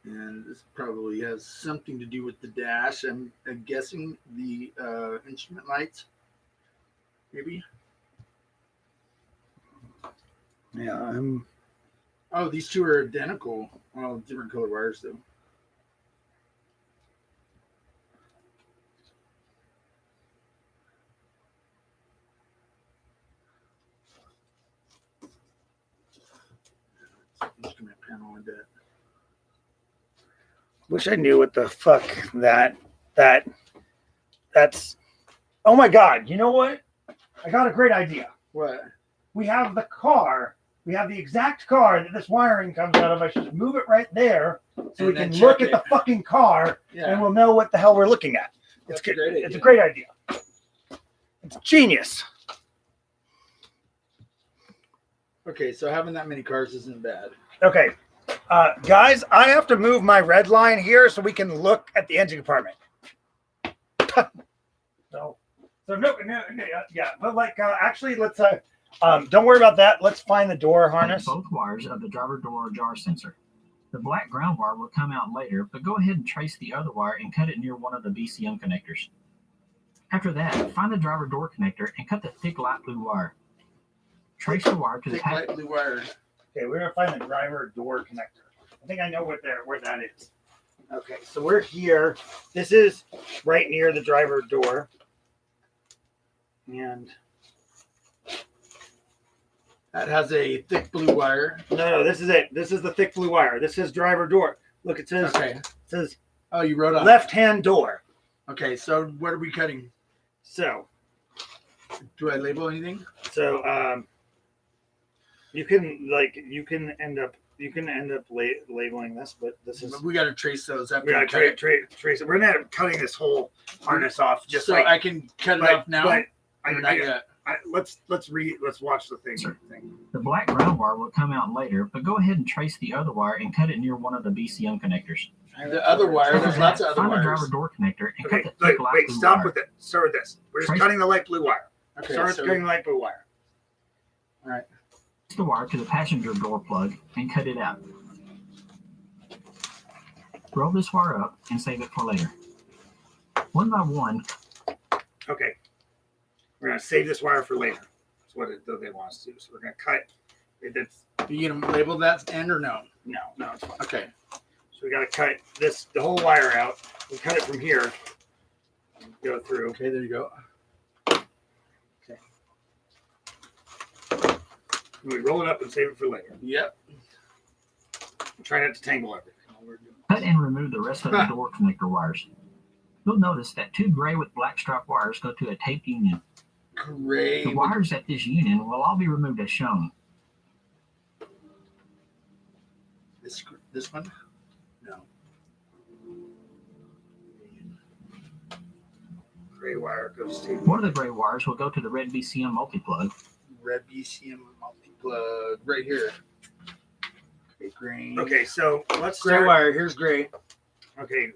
And this probably has something to do with the dash. I'm guessing the instrument lights. Maybe. Yeah, Oh, these 2 are identical. Well, different color wires though. Instrument panel like that. wish I knew what the fuck that's. Oh my god! You know what? I got a great idea. What? We have the car. We have the exact car that this wiring comes out of. I should move it right there so we can look at the fucking car and we'll know what the hell we're looking at. It's good. It's a great idea. It's genius. Okay, so having that many cars isn't bad. Okay, guys, I have to move my red line here so we can look at the engine compartment. So no, yeah, but like actually, let's don't worry about that. Let's find the door harness. Both wires of the driver door jar sensor. The black ground wire will come out later, but go ahead and trace the other wire and cut it near one of the BCM connectors. After that, find the driver door connector and cut the thick light blue wire. Trace the wire to the light blue wire. Okay, we're gonna find the driver door connector. I think I know where that is. Okay, so we're here. This is right near the driver door. And that has a thick blue wire. No, this is it. This is the thick blue wire. This is driver door. Look, it says It says oh, you wrote on left-hand door. Okay, so what are we cutting? So do I label anything? So you can end up labeling this, but this is we got to trace those. we got to trace it. We're gonna end up cutting this whole harness off. Just so like, I can cut it off now. But not yet. Let's watch the thing. Sure. The black ground wire will come out later, but go ahead and trace the other wire and cut it near one of the BCM connectors. The other wire, there's lots of other Find wires. the driver door connector and Okay, cut the thick light wait, blue stop wire. with it. Start with this. We're just Trace- cutting the light blue wire. Okay, Start so cutting the light blue wire. all right. Trace the wire to the passenger door plug and cut it out. Roll this wire up and save it for later. One by one, Okay. We're gonna save this wire for later. That's what they want us to do. So we're gonna cut. Are you gonna label that end or no? No, it's fine. Okay. So we gotta cut the whole wire out. We cut it from here. Go through. Okay, there you go. Okay. And we roll it up and save it for later. Yep. Try not to tangle everything. cut and remove the rest of the door connector wires. You'll notice that 2 gray with black stripe wires go to a taped union. Gray. The wires at this union will all be removed as shown. This one? No. Gray wire goes to. One of the gray wires will go to the red BCM multi-plug. Red BCM multi-plug right here. Okay, green. Okay, so let's Gray start. wire. Here's gray. Okay,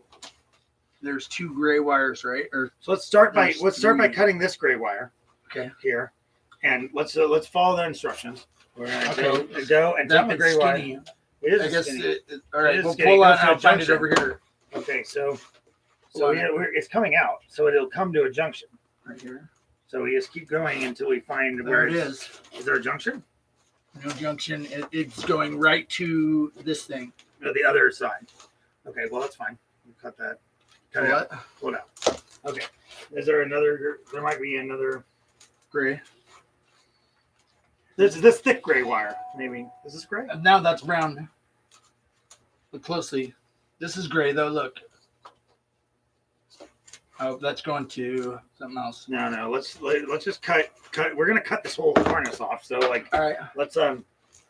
There's 2 gray wires, right? Or so let's start by There's cutting this gray wire. Okay. Here, and let's follow the instructions. We're gonna Okay. go and that take the gray one's wire. skinny. It is I guess. skinny. All right, It is we'll skinny. pull It on. goes to I'll a find it junction. over here. Okay, so Hold on. it's coming out, so it'll come to a junction. Right here. So we just keep going until we find There where it is. Is there a junction? No junction. It's going right to this thing. No, the other side. Okay, well that's fine. We'll cut that. Cut it out. Pull it out. Okay. Is there another? There might be another Gray. This thick gray wire. Maybe is this gray? Now that's brown. Look closely. This is gray though. Look. Oh, that's going to something else. No. Let's just cut. We're gonna cut this whole harness off. So like, all right. let's Get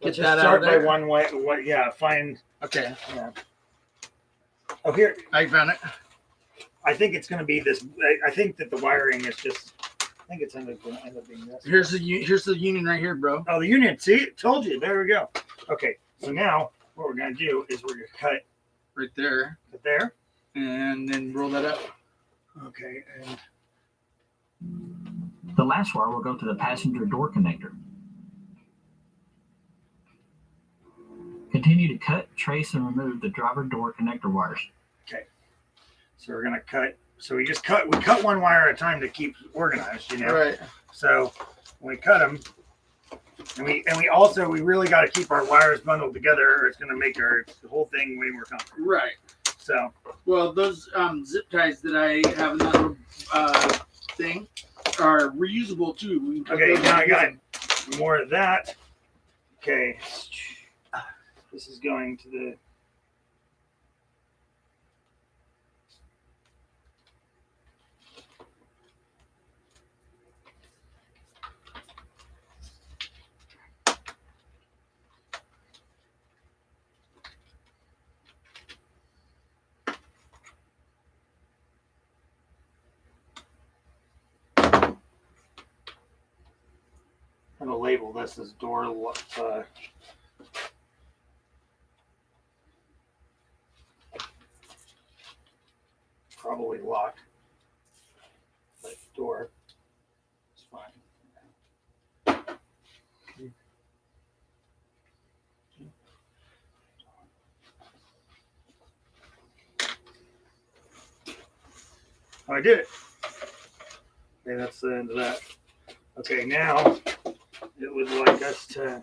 just that start out by of there. one way. What? Yeah. Find. Okay. Yeah. Oh, here. I found it. I think it's gonna be this. I think that the wiring is just. I think it's going to end up being this. Here's the union right here, bro. Oh, the union. See, told you. There we go. Okay. So now what we're gonna do is we're gonna cut Right there. it there. And then roll that up. Okay. And The last wire will go to the passenger door connector. Continue to cut, trace, and remove the driver door connector wires. so we're gonna cut. So we cut one wire at a time to keep organized, you know. Right. So when we cut them, and we really got to keep our wires bundled together, or it's gonna make the whole thing way more complicated. Right. So Well, those zip ties that I have in that little thing are reusable too. We can cut okay, those now and I use got them. more of that. Okay, this is going to the. I'm gonna label this as door probably locked, but door is fine. Oh, I did it. Okay, that's the end of that. Okay, now it would like us to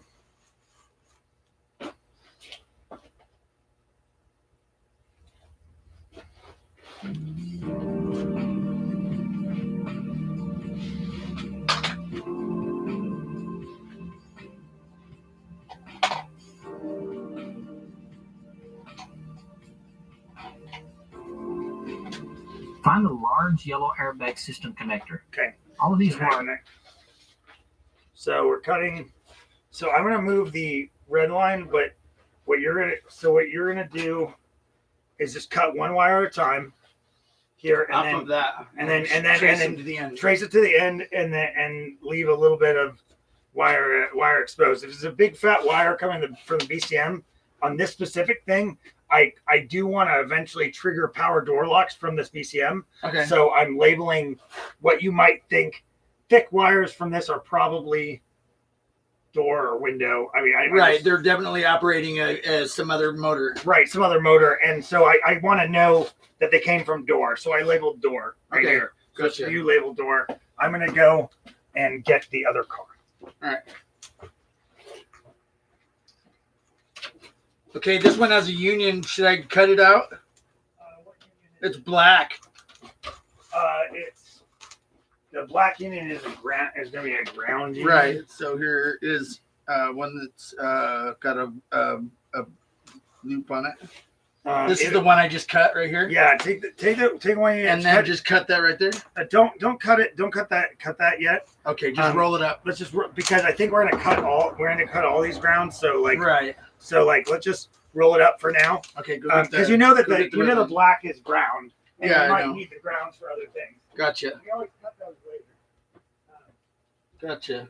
Find the large yellow airbag system connector. okay. All of these Hang on wires. there. So we're cutting. So I'm gonna move the red line, but what you're gonna do is just cut one wire at a time here, and Off then of that. and then Trace them to the end. trace it to the end, and leave a little bit of wire exposed. If it's a big fat wire coming from the BCM on this specific thing, I do want to eventually trigger power door locks from this BCM. Okay. So I'm labeling what you might think thick wires from this are probably door or window. I mean, Right. They're definitely operating some other motor. right, some other motor, and so I want to know that they came from door. So I labeled door right Okay, here. So gotcha. you labeled door. I'm gonna go and get the other car. All right. Okay, this one has a union. Should I cut it out? It's black. It's the black union is gonna be a ground union. Right. So here is one that's got a loop on it. This is the one I just cut right here. Yeah, take one And then just cut that right there. don't cut it. Don't cut that yet. Okay, just roll it up. Let's just because I think we're gonna cut all these grounds. So like Right. let's just roll it up for now. Okay, go get Because the- you know that go get you know the red one. black is ground. And Yeah, you I might know. need the grounds for other things. Gotcha. We always cut those later. Gotcha.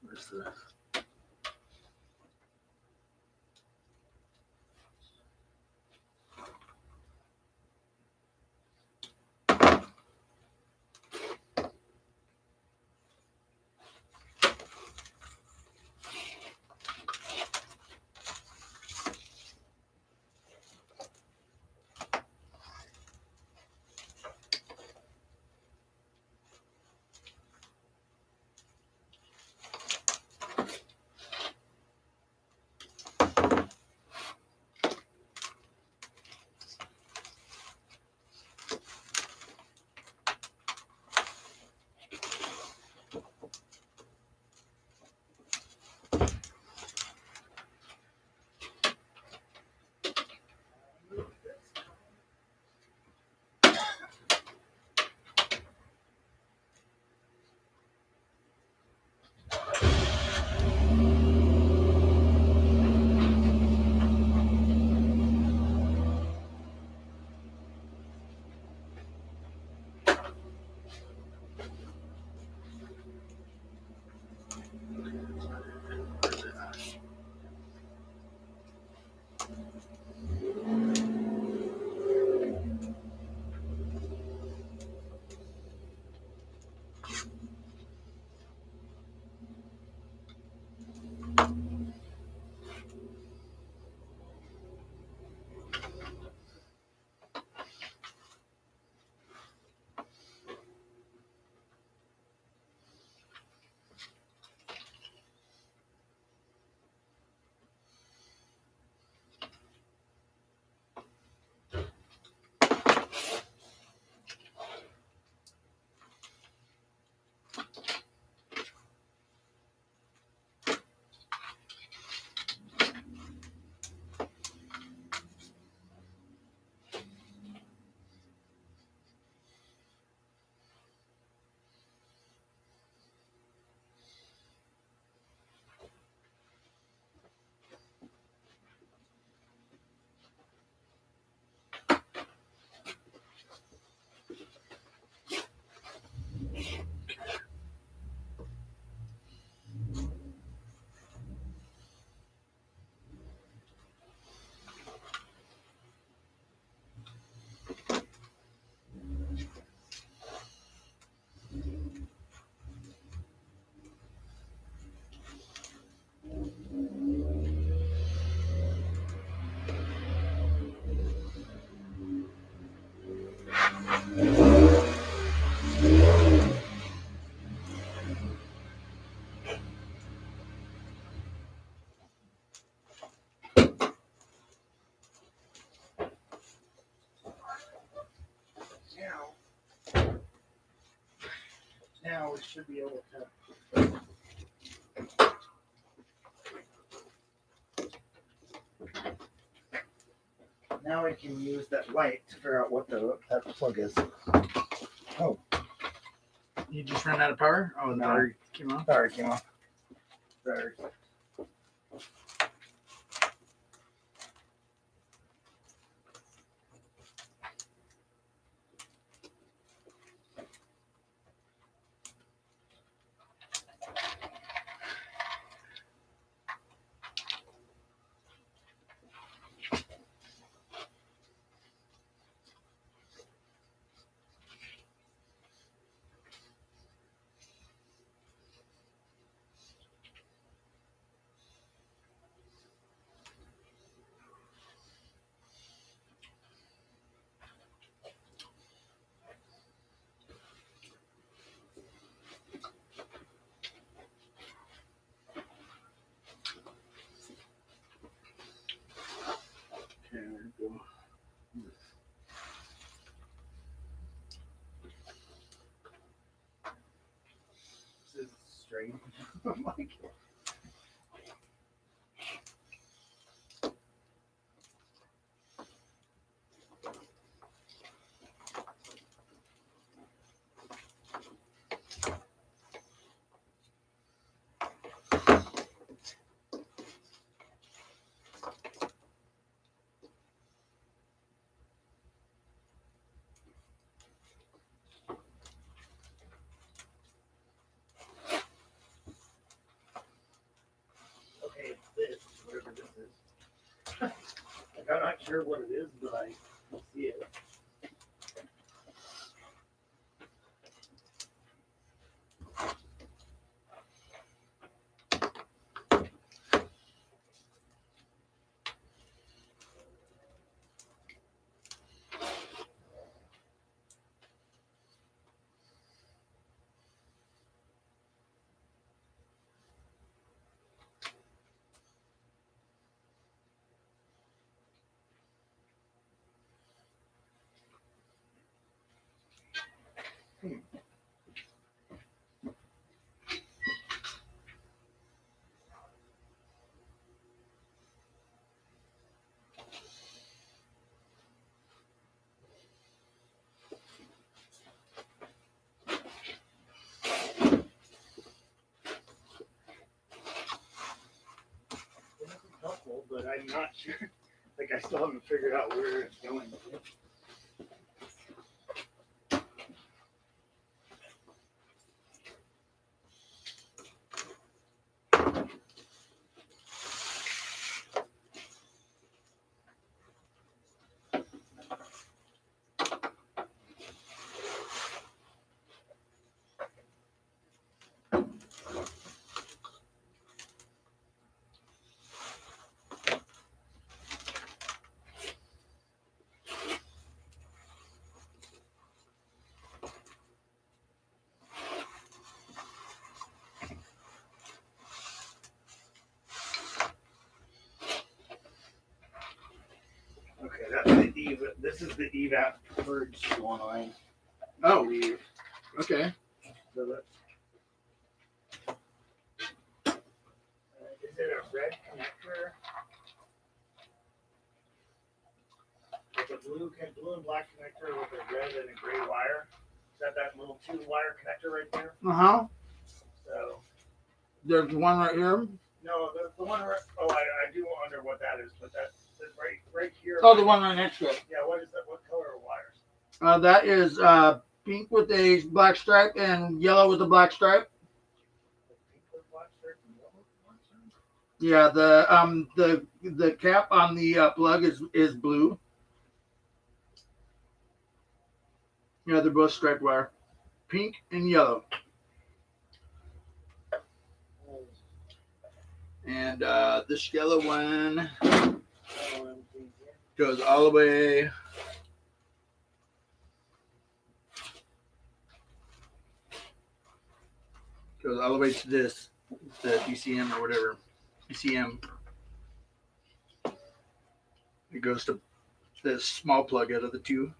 Where's the... now we should be able to. Now we can use that light to figure out what that plug is. Oh, You just ran out of power? Oh, the No. power came on. sorry, came off. Sorry. Okay, there we go. This is strange. I'm like, okay, it's this, whatever this is. Like, I'm not sure what it is, but I see it. This is helpful, but I'm not sure. Like, I still haven't figured out where it's going. Okay, that's the EVA. This is the EVAP purge going on. Oh, okay. So that's, is it a red connector? With a blue and black connector with a red and a gray wire? Is that little 2-wire connector right there? Uh-huh. So, There's one right here. no, the one right, oh, I do wonder what that is, but that's right here. Oh, the one right next to it. Yeah, what is that? What color are wires? That is pink with a black stripe and yellow with a black stripe. Pink with black stripe and yellow with black stripe? Yeah, the cap on the plug is blue. Yeah, they're both striped wire, pink and yellow. And this yellow one goes all the way. Goes all the way to this, the DCM or whatever. DCM. It goes to this small plug out of the two.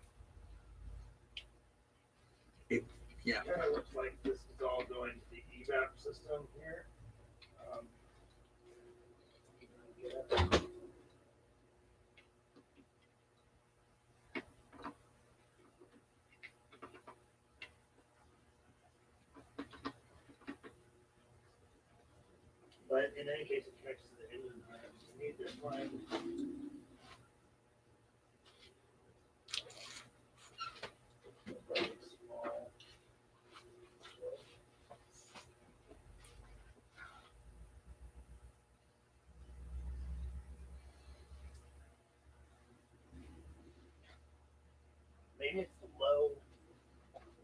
Yeah. Kind of looks like this is all going to the evap system here. Yeah. But in any case, it connects to the engine. I just need this line. Maybe it's low.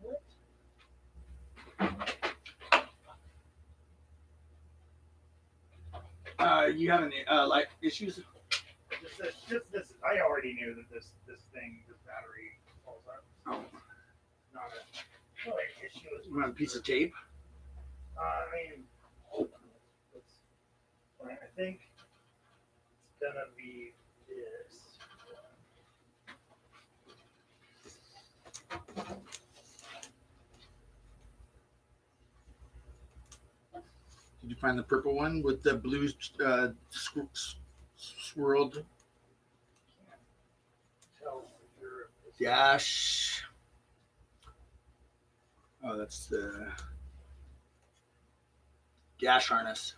What? You having light issues? Just this. I already knew that this battery falls out. Oh, Not a issue. you want a piece of tape? I mean, I think it's gonna be this. Did you find the purple one with the blue swirled Tell if you're dash? Oh, that's the dash harness.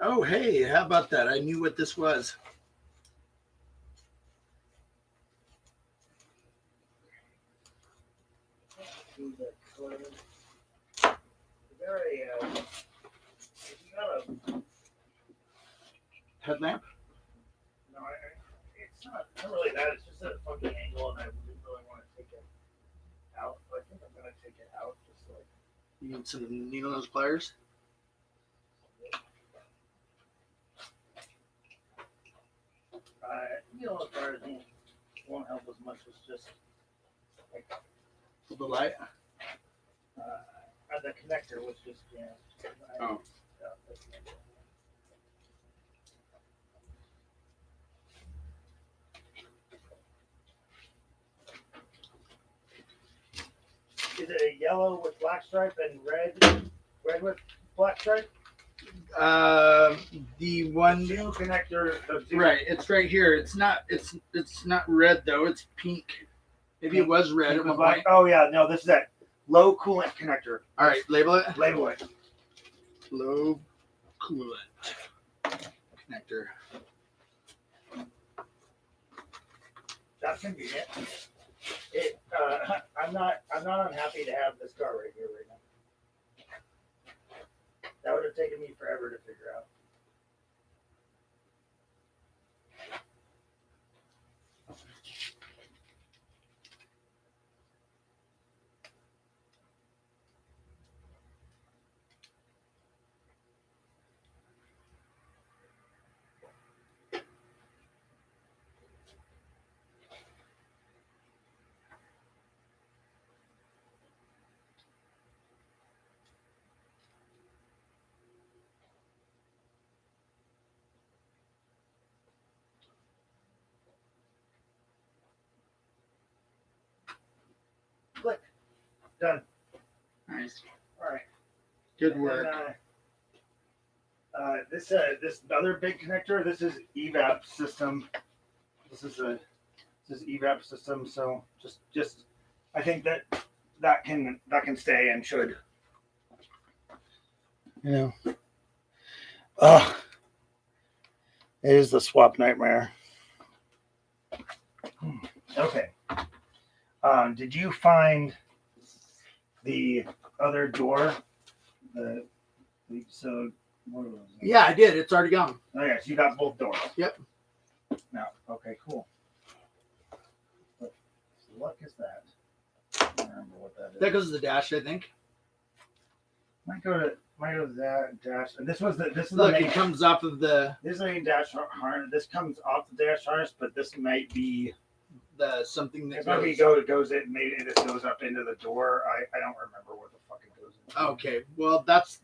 Oh, hey, how about that? I knew what this was. do the color. Is there a? Is that a? Headlamp? No, it's not really that. It's just a funky angle, and I didn't really want to take it out. But I think I'm gonna take it out, just like. You need some needle nose pliers? Needle pliers won't help as much as just like The light? the connector was just Oh. Is it a yellow with black stripe and red with black stripe? The one Two connector. right. It's right here. It's not red though. It's pink. Maybe it was red at one point. Oh yeah, no, this is that low coolant connector. All right, label it. Label it. Low coolant connector. That's convenient. I'm not unhappy to have this car right here right now. That would have taken me forever to figure out. Click. Done. Nice. All right. Good And work. then, this other big connector. This is evap system. This is evap system. So just I think that can stay and should. You know. It is the swap nightmare. Okay. Did you find the other door? So what are those? Yeah, I did. It's already gone. Oh yeah, so you got both doors. Yep. No. Okay. Cool. What the fuck is that? I don't remember what that is. That goes to the dash, I think. Might go to that dash. And this is Look, the main, it comes off of the main dash harness. This comes off the dash harness, but this might be. something that It maybe goes in. Maybe this goes up into the door. I don't remember where the fuck it goes into. Okay, well that's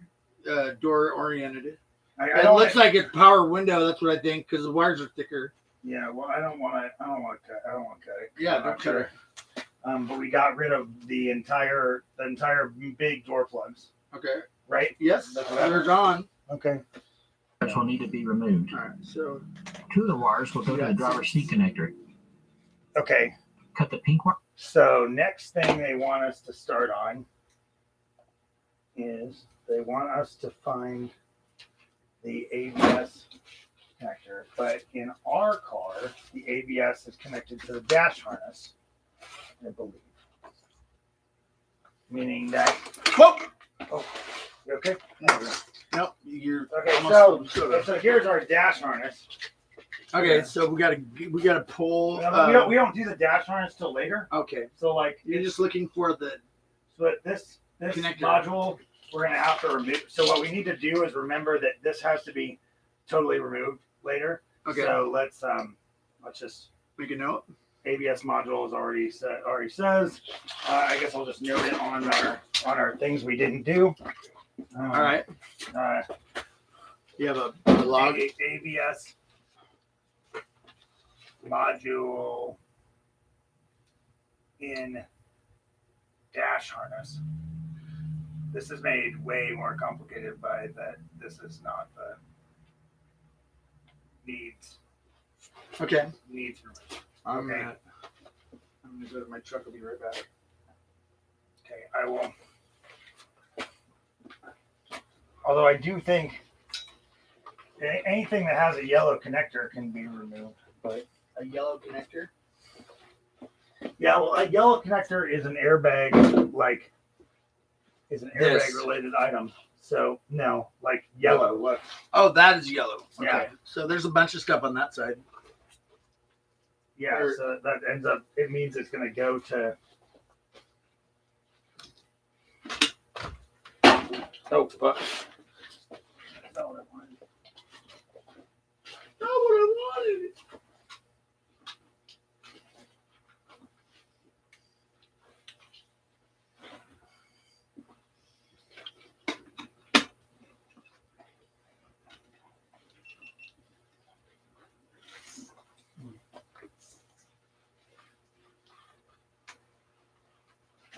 door oriented. It I looks like it's power window. That's what I think because the wires are thicker. Yeah. Well, I don't want to cut it. Yeah, don't cut it. but we got rid of the entire big door plugs, Okay. right? Yes, they're gone. Okay. Wires will need to be removed. All right. So 2 of the wires will go to the driver's seat connector. Okay. Cut the pink wire. So next thing they want us to start on is they want us to find the ABS connector, but in our car, the ABS is connected to the dash harness, I believe. Meaning that, whoa. oh, you okay? Nope. You're Okay, almost so here's our dash harness. Okay, so we gotta pull. We don't do the dash harness till later. Okay, So like you're just looking for the. So this Connector. module we're gonna have to remove. So what we need to do is remember that this has to be totally removed later. Okay. So let's just Make a note. ABS module is already says. I guess I'll just note it on our things we didn't do. All right. You have a log. ABS module in dash harness. This is made way more complicated by that. This is not the needs. Okay. Needs. I'm Okay. gonna go to my truck. I'll be right back. Okay, I will. Although I do think anything that has a yellow connector can be removed, but A yellow connector. yeah, well, a yellow connector is an airbag, This. related item. So no, like yellow. Look, Oh, that is yellow. Okay. Yeah. So there's a bunch of stuff on that side. yeah. So that ends up. It means it's going to go to. Oh, fuck. That's not what I wanted. Not what I wanted.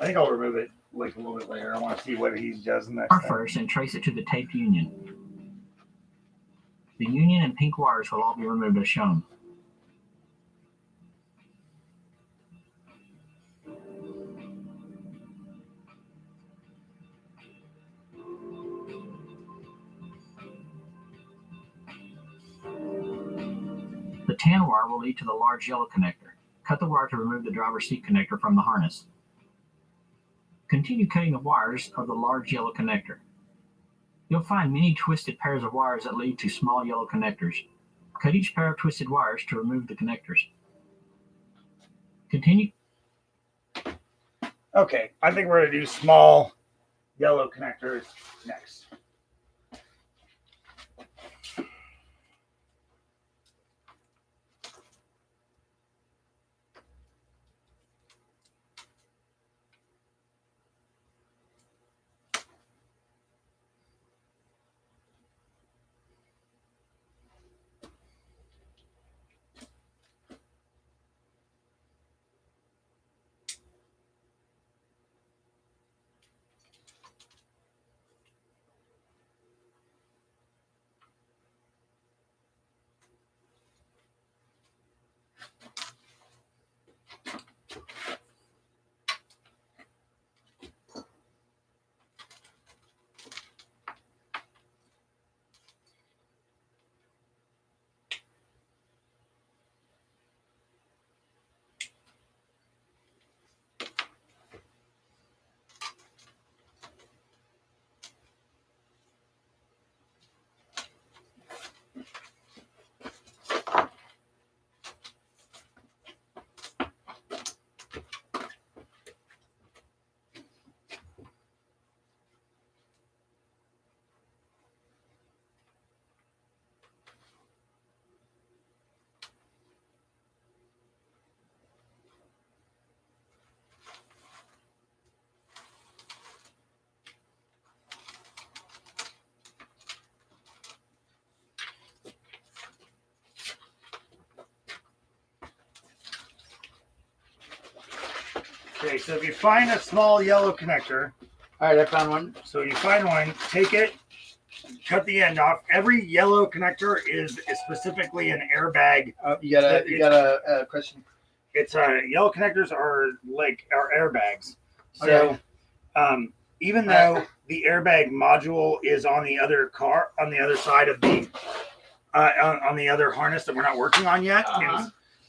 I think I'll remove it like a little bit later. I want to see what he does next. Wire first and trace it to the taped union. The union and pink wires will all be removed as shown. The tan wire will lead to the large yellow connector. Cut the wire to remove the driver's seat connector from the harness. Continue cutting the wires of the large yellow connector. You'll find many twisted pairs of wires that lead to small yellow connectors. Cut each pair of twisted wires to remove the connectors. Continue. Okay, I think we're going to do small yellow connectors next. Okay, so if you find a small yellow connector, All right, I found one. so you find one, take it, cut the end off. Every yellow connector is specifically an airbag. You got a question. It's yellow connectors are airbags. So Okay. even though the airbag module is on the other side of the on the other harness that we're not working on yet,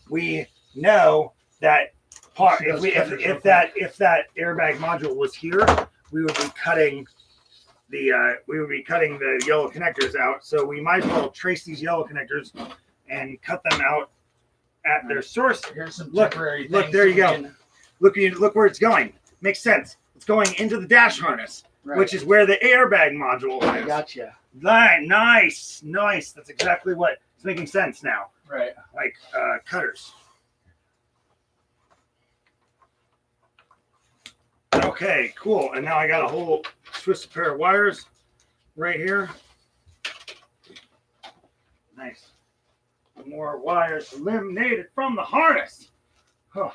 we know that part if that airbag module was here, we would be cutting the yellow connectors out. So we might as well trace these yellow connectors and cut them out at their source. Here's some Look, temporary look, things there you that we go. can- Look where it's going. Makes sense. It's going into the dash harness, Right. which is where the airbag module I is. gotcha. Nice. That's exactly what it's making sense now. Right. Like cutters. Okay, cool. And now I got a whole twisted pair of wires right here. Nice. More wires eliminated from the harness. Oh.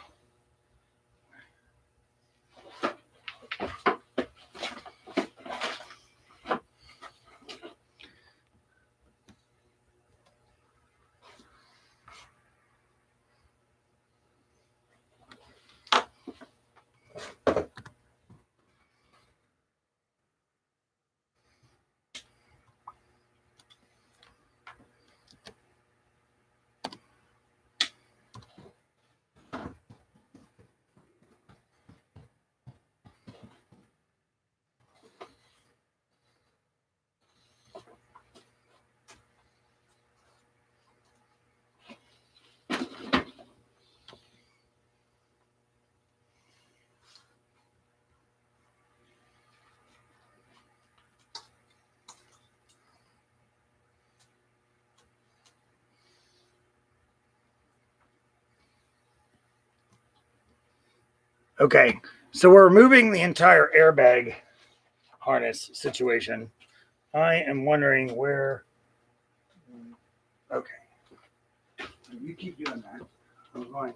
Okay, so we're removing the entire airbag harness situation. I am wondering where. Okay, you keep doing that. I'm going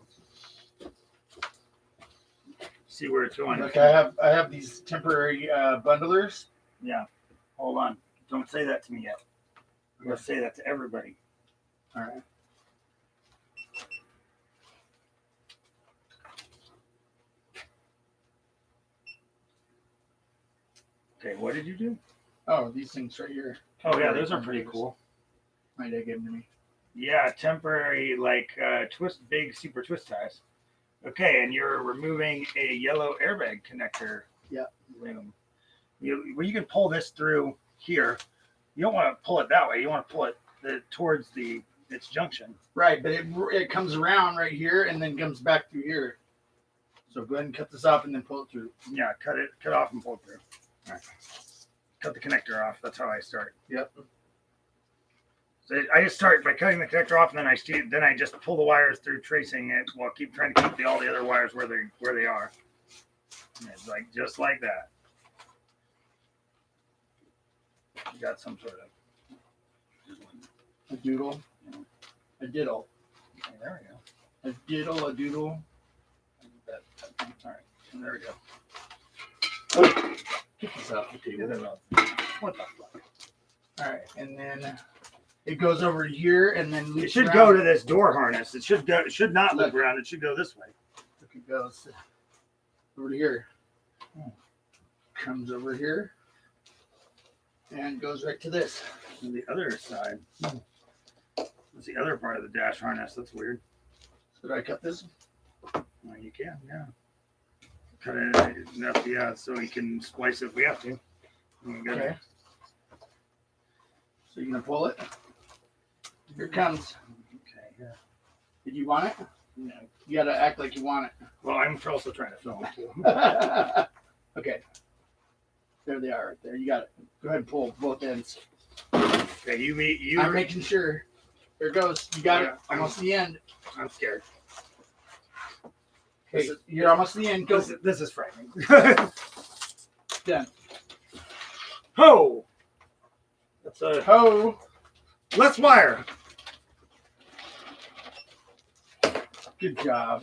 to see where it's going. Look, I have these temporary bundlers. Yeah, hold on. Don't say that to me yet. I'm going to say that to everybody. All right. Okay, what did you do? Oh, these things right here. Oh yeah, those are pretty cool. My dad gave them to me. Yeah, temporary big super twist ties. Okay, and you're removing a yellow airbag connector. Yeah. Loom. You can pull this through here. You don't want to pull it that way. You want to pull it towards its junction. Right, but it comes around right here and then comes back through here. So go ahead and cut this off and then pull it through. Yeah, cut off and pull it through. All right. Cut the connector off. That's how I start. Yep. So I just start by cutting the connector off, and then I just pull the wires through, tracing it while trying to keep all the other wires where they are. And it's just like that. You got some sort of A doodle. A diddle. Okay, there we go. A diddle, a doodle. All right, and there we go. Oh, get this off the table. What the fuck? All right, and then it goes over here and then loops It should around. go to this door harness. It should not loop around. It should go this way. Look, it goes over to here. Comes over here and goes right to this. And the other side. That's the other part of the dash harness. That's weird. So did I cut this? Well, you can, yeah. Cut it enough, yeah, so you can splice it if we have to. Okay. So you're gonna pull it. Here it comes. Okay, yeah. Did you want it? No. You gotta act like you want Well, I'm also trying to film it too. it. Okay. There they are right there. You got it. Go ahead and pull both ends. Okay, you. I'm making sure. There it goes. You got it. Yeah, Almost to the end. I'm scared. Okay, you're almost to the end. Go. This is frightening. Done. Ho! That's a Ho. less wire. Good job.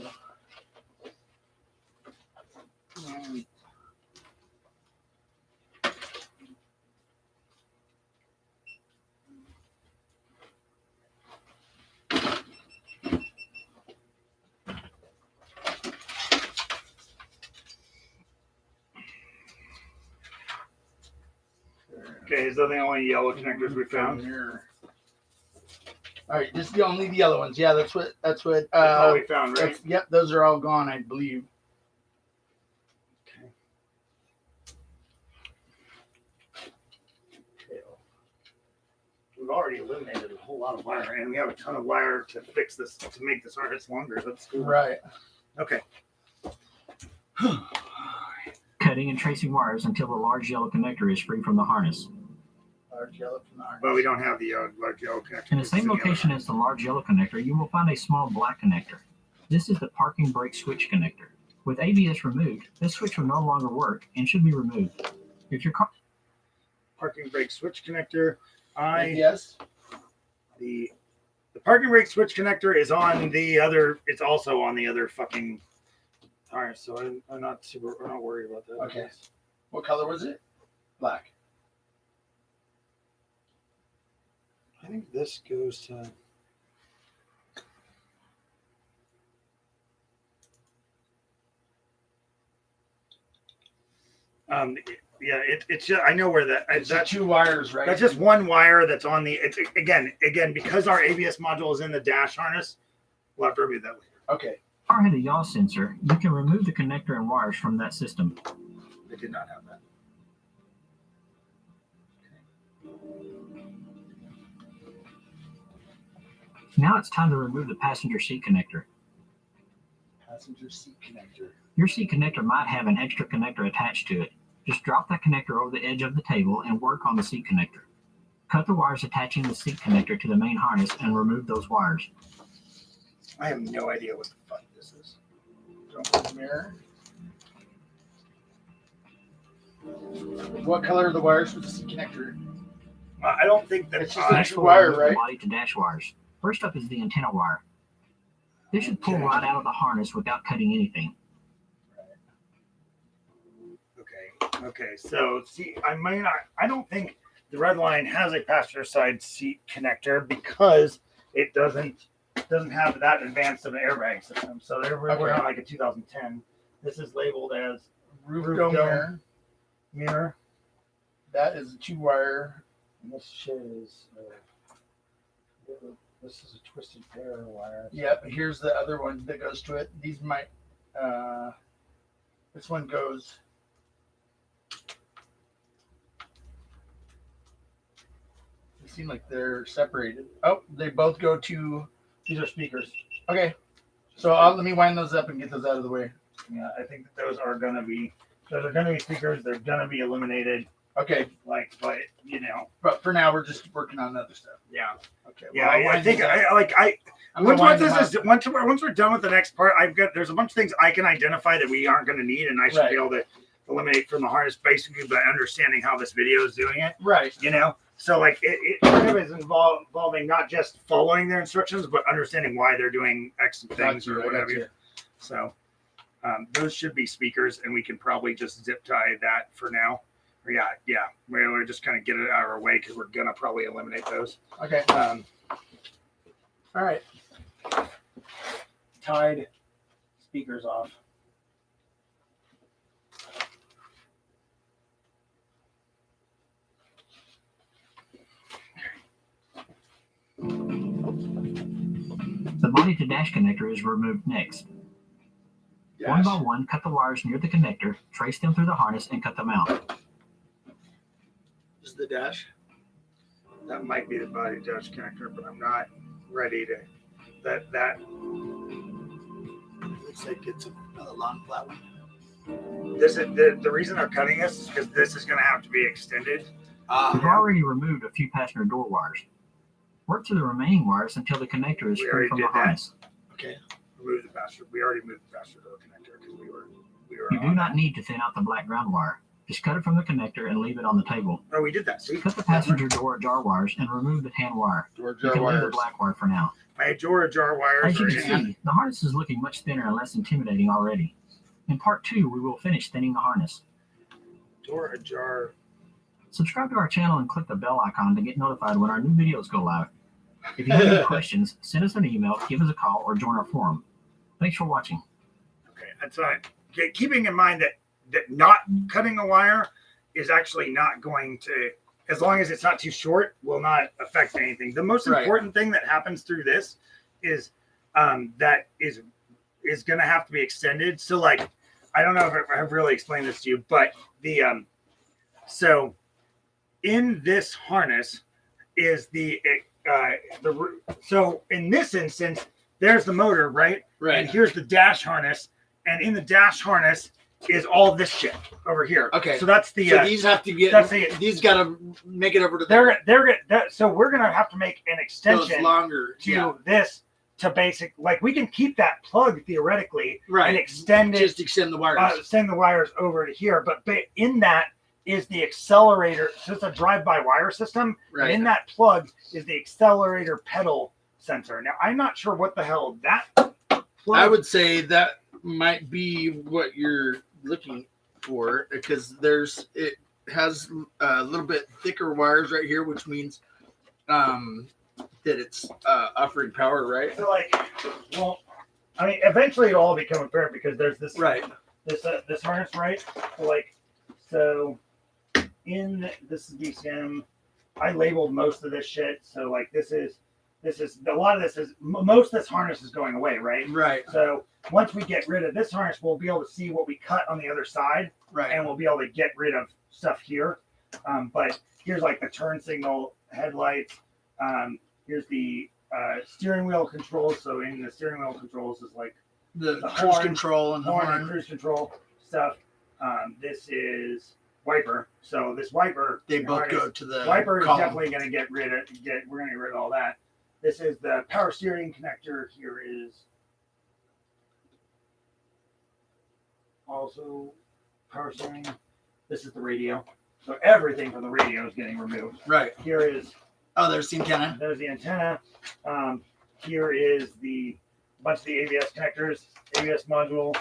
Okay, those are the only yellow connectors we found. All right, just only the yellow ones. Yeah, that's what. That's all we found, right? Yep, those are all gone, I believe. Okay. We've already eliminated a whole lot of wire, and we have a ton of wire to fix this, to make this harness longer. That's cool. Right. Okay. Cutting and tracing wires until the large yellow connector is free from the harness. Large yellow from the harness. But we don't have the large yellow connector. In the same location as the large yellow connector, you will find a small black connector. This is the parking brake switch connector. With ABS removed, this switch will no longer work and should be removed. If your car Parking brake switch connector. Yes. The parking brake switch connector is on the other. It's also on the other fucking harness. So I'm not worried about that. Okay. What color was it? Black. I think this goes to. Yeah, it's just, I know where That's 2 wires, right? That's just one wire that's on the. It's again because our ABS module is in the dash harness. We'll have to remove that later. Okay. car had a yaw sensor, you can remove the connector and wires from that system. I did not have that. Now it's time to remove the passenger seat connector. Passenger seat connector. Your seat connector might have an extra connector attached to it. Just drop that connector over the edge of the table and work on the seat connector. Cut the wires attaching the seat connector to the main harness and remove those wires. I have no idea what the fuck this is. Don't move the mirror. What color are the wires for the seat connector? I don't think that It's just Next, extra we'll wire, remove the right? body to dash wires. First up is the antenna wire. This should pull Okay. right out of the harness without cutting anything. Okay. So see, I don't think the red line has a passenger side seat connector because it doesn't have that advanced of an airbag system. So we're on like a 2010. This is labeled as Roof dome mirror. That is a 2-wire. And this shit is this is a twisted pair of wires. Yep. Here's the other one that goes to it. These might. This one goes. They seem like they're separated. Oh, they both go to. These are speakers. Okay. So let me wind those up and get those out of the way. Yeah, I think that those are gonna be speakers. They're gonna be eliminated. Okay. But But for now, we're just working on other stuff. yeah. Okay. Yeah, well, I think once we're done with the next part, there's a bunch of things I can identify that we aren't going to need, and I should be able to eliminate from the harness basically by understanding how this video is doing it. Right. So like it kind of is involving not just following their instructions, but understanding why they're doing X things or whatever. So those should be speakers, and we can probably just zip tie that for now. Yeah. We're just kind of get it out of our way because we're gonna probably eliminate those. Okay. All right. Tied speakers off. The body to dash connector is removed next. One by one, cut the wires near the connector, trace them through the harness, and cut them out. Is the dash? That might be the body dash connector, but I'm not ready to. That Looks like it's a long flat one. this is the reason they're cutting this is because this is going to have to be extended. We've already removed a few passenger door wires. Work through the remaining wires until the connector is We free already from did the that. harness. Okay. Remove the passenger. We already moved the passenger door connector because we were. You do not need to thin out the black ground wire. Just cut it from the connector and leave it on the table. Oh, we did that. See, Cut the passenger door ajar wires and remove the tan wire. Door You jar can leave the wires. black wire for now. my jar wires As you are can in. see, the harness is looking much thinner and less intimidating already. In part 2, we will finish thinning the harness. Door ajar. Subscribe to our channel and click the bell icon to get notified when our new videos go live. If you have any questions, send us an email, give us a call, or join our forum. Thanks for watching. Okay, that's right. Okay, keeping in mind that not cutting a wire is actually not going to, as long as it's not too short, will not affect anything. The most important thing that happens through this is that is going to have to be extended. So, like, I don't know if I've really explained this to you, but the so in this harness is so in this instance, there's the motor, right? Right. And here's the dash harness, and in the dash harness is all this shit over here. Okay. So that's the. So these have to get. These got to make it over to there. So we're gonna have to make an extension longer to this to basic. Like we can keep that plug theoretically, right, and extend it. Just extend the wires. Extend the wires over to here, but in that is the accelerator. So it's a drive-by wire system. Right. And in that plug is the accelerator pedal sensor. Now I'm not sure what the hell that. Plug. I would say that might be what you're looking for because it has a little bit thicker wires right here, which means that it's offering power, right? So like, well, I mean, eventually it'll all become apparent because there's this this harness, right? So in this is DCM, I labeled most of this shit. So like this is a lot of this is most of this harness is going away, right? Right. So once we get rid of this harness, we'll be able to see what we cut on the other side, right? And we'll be able to get rid of stuff here. But here's like the turn signal, headlights. Here's the steering wheel controls. So in the steering wheel controls is like the cruise horn, control and the horn and cruise control stuff. This is wiper. So this wiper, they both go to the wiper column. is definitely going to get rid of. We're going to get rid of all that. This is the power steering connector. Here is also power steering. This is the radio. So everything from the radio is getting removed. Right. Here is. Oh, there's the antenna. There's the antenna. Here is the bunch of the ABS connectors, ABS module.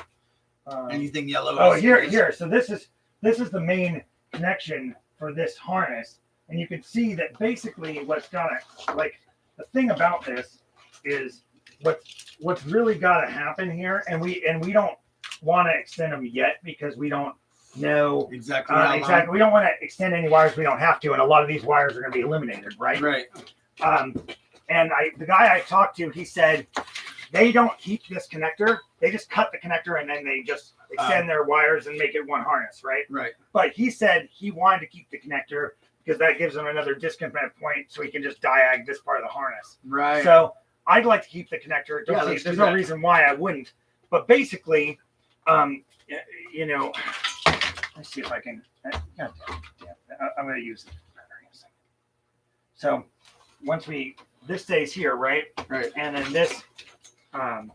Anything yellow? Oh, here. So this is the main connection for this harness, and you can see that basically what's gonna like the thing about this is what's really got to happen here, and we don't want to extend them yet because we don't know exactly. We don't want to extend any wires we don't have to, and a lot of these wires are going to be eliminated, right? Right. And the guy I talked to, he said they don't keep this connector; they just cut the connector and then they just extend their wires and make it one harness, right? Right. But he said he wanted to keep the connector because that gives him another disconnect point, so he can just diag this part of the harness. Right. So I'd like to keep the connector. There's no reason why I wouldn't. But basically, you know. Let's see if I can. I'm going to use the battery in a second. So once this stays here, right? Right. And then this, and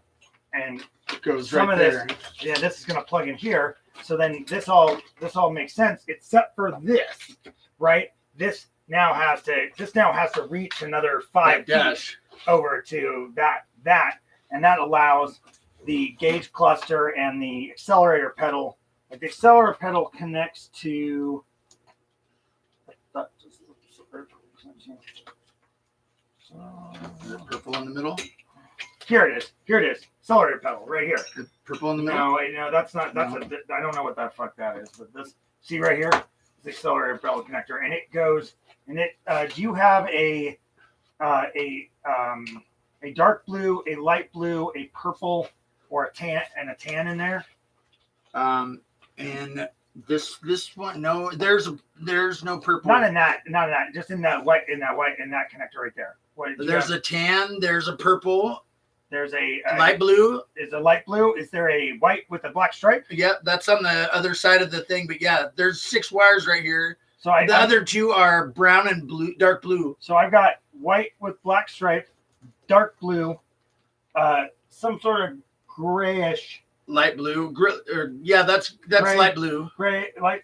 it goes some right of there. this is going to plug in here. So then this all makes sense, except for this, right? This now has to reach another 5 feet over to that, and that allows the gauge cluster and the accelerator pedal. Like the accelerator pedal connects to. Purple in the middle. Here it is. Accelerator pedal right here. Purple in the middle. No, that's not. I don't know what the fuck that is. But this, see right here, is the accelerator pedal connector, and it goes. And it. Do you have a dark blue, a light blue, a purple, or a tan in there? And this one, no, there's no purple. Not in that. Just in that white, in that connector right there. There's a tan. There's a purple. There's a light blue. Is a light blue? Is there a white with a black stripe? Yep, that's on the other side of the thing. But yeah, there's 6 wires right here. So the other 2 are brown and blue, dark blue. So I've got white with black stripe, dark blue, some sort of grayish. Light blue, that's gray, light blue. Gray, light,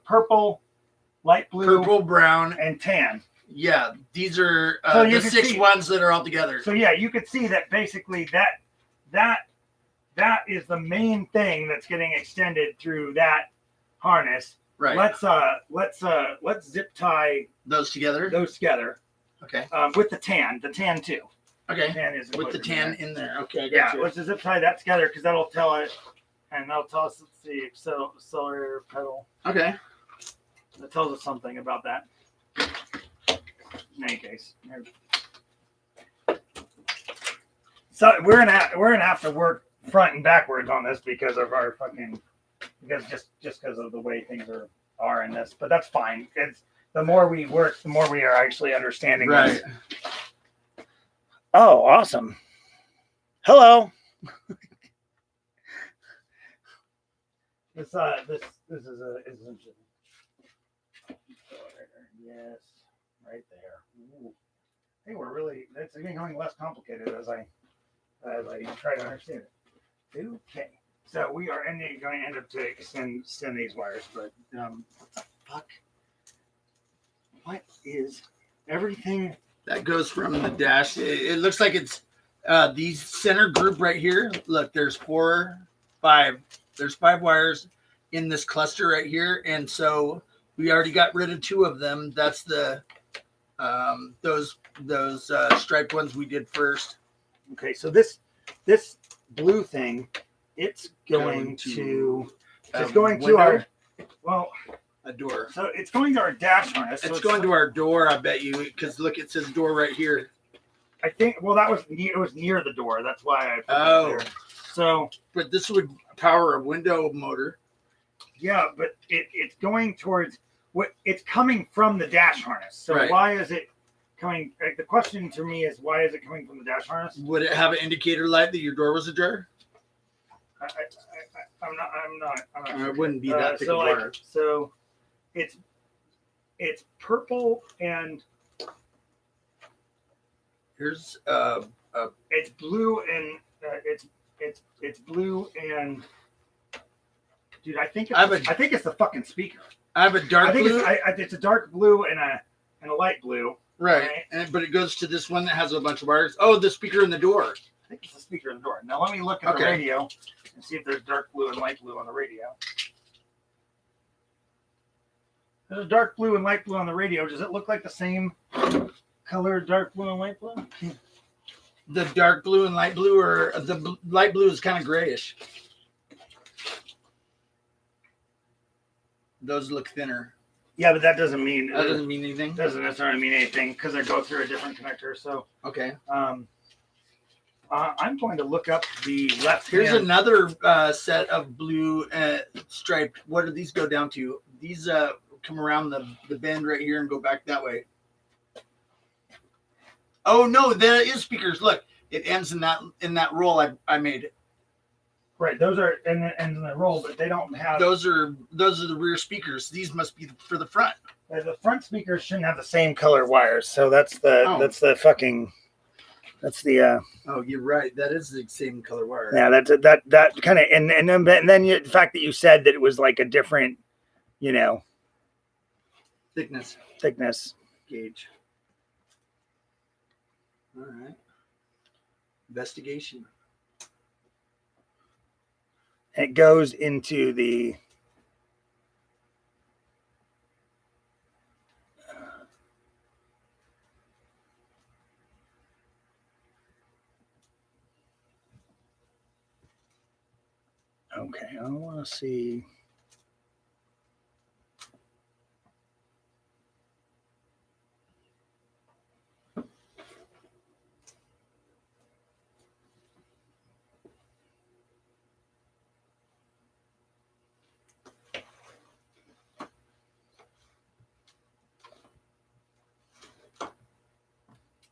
purple, light blue, purple, brown, and tan. Yeah, these are so the 6 ones that are all together. So yeah, you could see that basically that that is the main thing that's getting extended through that harness. Right. Let's zip tie those together. Okay. With the tan too. Okay. Tan is with the tan in there. Okay. I got Yeah. you. Let's just zip tie that together because that'll tell it, and that'll tell us. Let's see, accelerator pedal. Okay. That tells us something about that. In any case. So we're gonna have to work front and backwards on this because of our just because of the way things are in this. But that's fine. It's the more we work, the more we are actually understanding. Right. This. Oh, awesome. Hello. This is interesting. Yes, right there. Ooh. Hey, it's becoming less complicated as I try to understand it. Okay, so we are going to end up to extend these wires, but what the fuck? What is everything? That goes from the dash. It looks like it's these center group right here. Look, there's 4, 5. There's 5 wires in this cluster right here, and so we already got rid of 2 of them. That's the those striped ones we did first. Okay, so this blue thing, it's going to our a door. So it's going to our dash harness. It's going to our door, I bet you, because look, it says door right here. I think. Well, it was near the door. That's why I put Oh. it there. So, but this would power a window motor. Yeah, but it's going towards it's coming from the dash harness. So right. Why is it coming? Like, the question to me is, why is it coming from the dash harness? Would it have an indicator light that your door was ajar? I'm not sure. It wouldn't be that thick of wire. So it's purple and here's it's blue and it's blue and dude, I think it's the fucking speaker. I have a dark blue. It's a dark blue and a light blue. Right. But it goes to this one that has a bunch of wires. Oh, the speaker in the door. I think it's the speaker in the door. Now let me look at the radio and see if there's dark blue and light blue on the radio. There's a dark blue and light blue on the radio. Does it look like the same color, dark blue and light blue? The dark blue and light blue, or the light blue is kind of grayish. Those look thinner. Yeah, but that doesn't mean anything. Doesn't necessarily mean anything because they go through a different connector. So okay. I'm going to look up the left. Here's another set of blue striped. What do these go down to? These come around the bend right here and go back that way. Oh no, there is speakers. Look, it ends in that roll I made. Right, those are in the roll, but they don't have. Those are the rear speakers. These must be for the front. The front speakers shouldn't have the same color wires, so that's the fucking. That's the. Oh, you're right. That is the same color wire. Yeah, that kind of and then the fact that you said that it was like a different, thickness gauge. All right. Investigation. It goes into the. Okay, I want to see.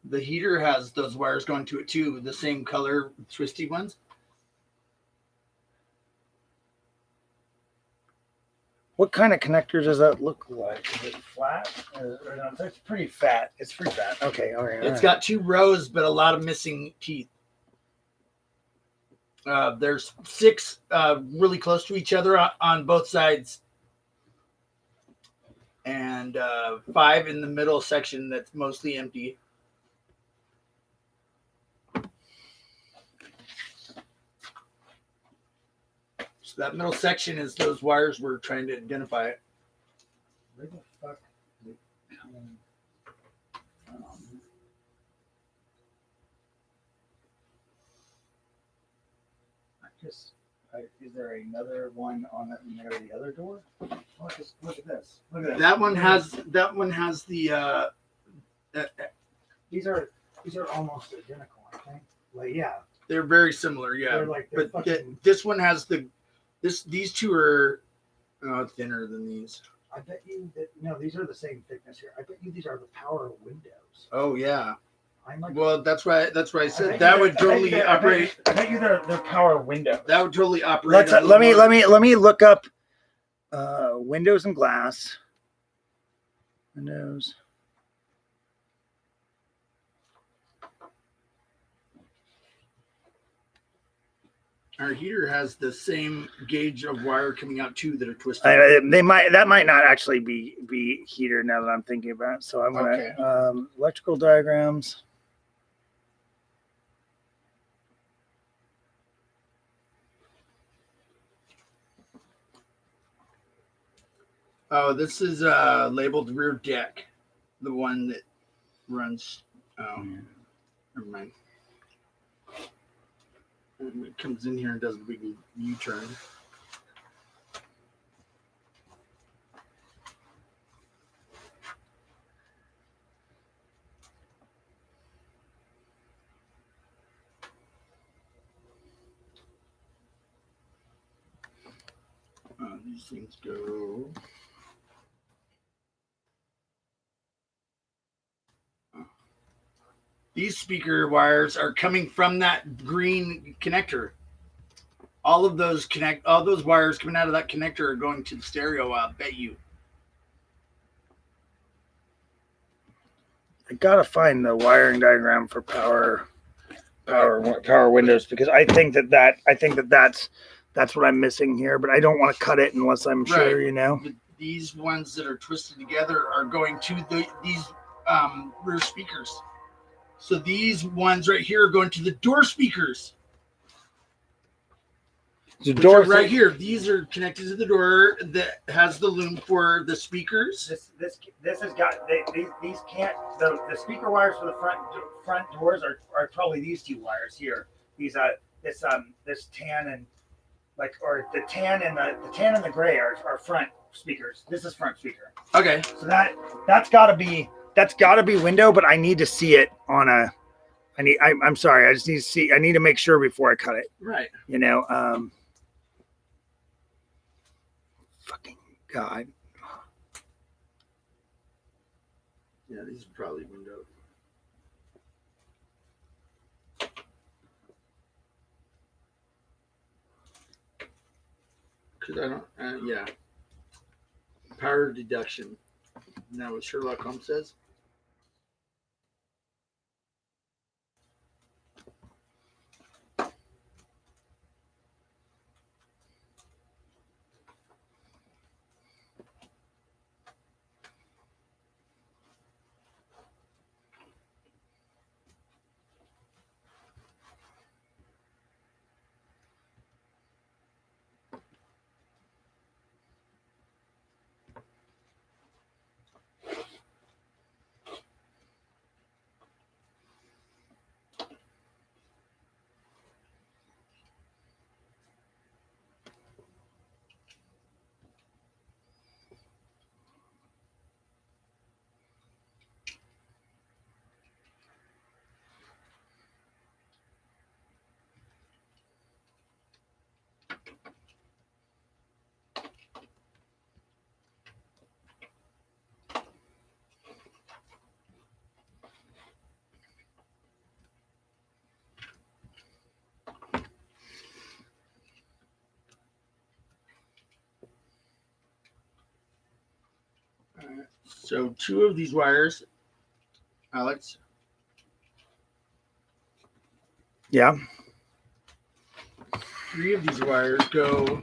The heater has those wires going to it too, the same color, twisty ones. What kind of connector does that look like? Is it flat? Or no, it's pretty fat. It's pretty fat. Okay, all right. It's got 2 rows, but a lot of missing teeth. There's 6 really close to each other on both sides. And 5 in the middle section that's mostly empty. So that middle section is those wires we're trying to identify. Where the fuck is it coming from? Is there another one on that near the other door? Oh, just look at this. Look at this. That one has the These are almost identical, I think. Like, yeah. they're very similar, yeah. They're But fucking, this one has these two are thinner than these. I bet you that no, these are the same thickness here. I bet you these are the power windows. Oh yeah. I'm like, Well, that's why I said bet that you would totally operate. I bet you they're power windows. That would totally operate. Let me look up windows and glass. Windows. Our heater has the same gauge of wire coming out too that are twisted. That might not actually be heater now that I'm thinking about it. So I'm gonna Okay. Electrical diagrams. Oh, this is labeled rear deck, the one that runs. Oh, never mind. It comes in here and does a big U-turn. These things go. These speaker wires are coming from that green connector. All those wires coming out of that connector are going to the stereo. I'll bet you. I gotta find the wiring diagram for power windows because I think that's what I'm missing here, but I don't want to cut it unless I'm sure, Right. you know. These ones that are twisted together are going to these rear speakers. So these ones right here are going to the door speakers. The door right here. These are connected to the door that has the loom for the speakers. This has got these can't the speaker wires for the front doors are probably these two wires here. These this tan and the tan and the gray are front speakers. This is front speaker. Okay. So that's gotta be window, but I need to see it on a I'm sorry, I just need to see I need to make sure before I cut it. Right. You know, fucking God. Yeah, these are probably window. Because I don't, yeah. Power deduction. Isn't that what Sherlock Holmes says? So 2 of these wires, Alex. Yeah. 3 of these wires go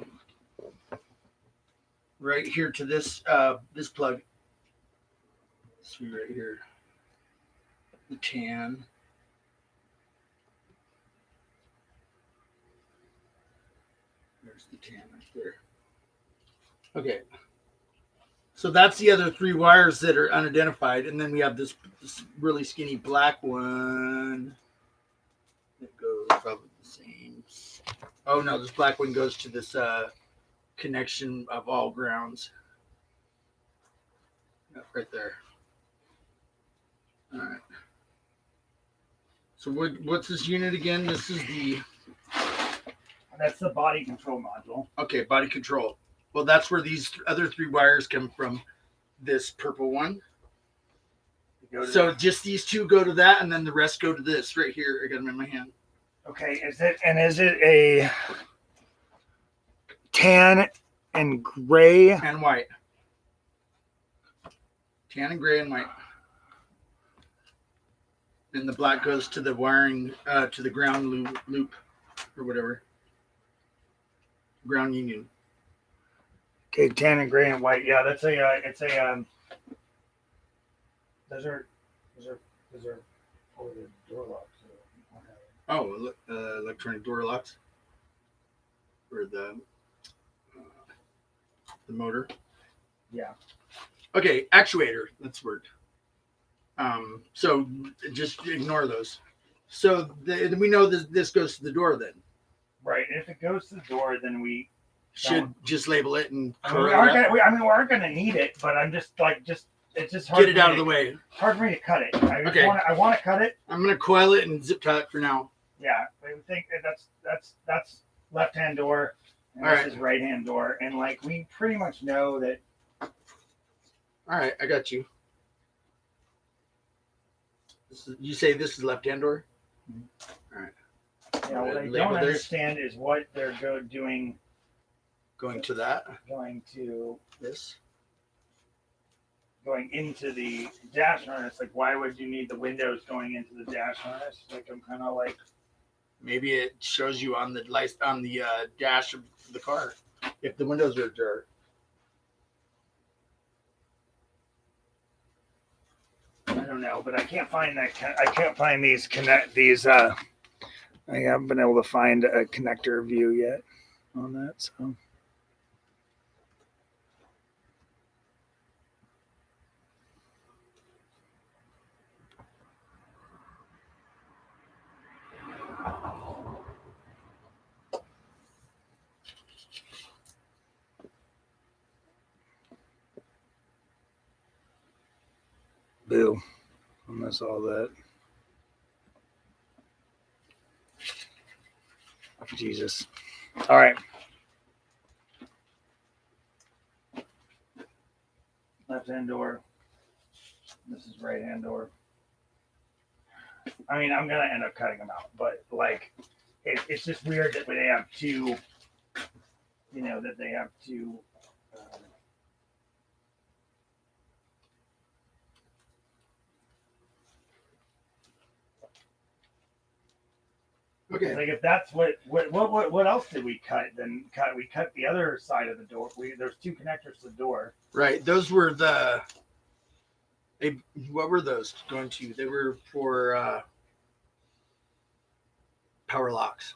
right here to this this plug. See right here. The tan. There's the tan right Okay. So that's the other 3 wires that are unidentified, and then we have this really skinny black one that goes probably the same. Oh no, this black one goes to this connection of all grounds. Right there. All right. So what's this unit again? This is the That's the body control module. okay, body control. Well, that's where these other 3 wires come from. This purple one. So just these 2 go to that, and then the rest go to this right here. I got them in my hand. Okay, is it a tan and gray? And white. Tan and gray and white. And the black goes to the wiring, to the ground loop or whatever. Ground union. Okay, tan and gray and white. Yeah, that's it's a those are for the door locks. Oh, electronic door locks. Or the motor. Yeah. Okay, actuator. That's the word. So just ignore those. So we know this goes to the door then. Right. If it goes to the door, then we should just label it and we aren't gonna need it, but I'm just it's just hard get it out of the way. It's hard for me to cut it. I want to cut it. I'm gonna coil it and zip tie it for now. Yeah, I think that's left hand door, and this is right hand door, and like we pretty much know that. All right, I got you. You say this is left hand door. All right. Yeah, what I don't understand is what they're doing. Going to that. Going to this. Going into the dash harness. Like, why would you need the windows going into the dash harness? Like, I'm kind of like. Maybe it shows you on the dash of the car if the windows are ajar. I don't know, but I can't find that. I can't find these I haven't been able to find a connector view yet on that. So. Boo. I miss all that. Jesus. All right. Left hand door. This is right hand door. I mean, I'm going to end up cutting them out, but like, it's just weird that they have two, that they have two. Okay. Like if that's what else did we cut? We cut the other side of the door. There's 2 connectors to the door. Right. Those were what were those going to? They were for power locks.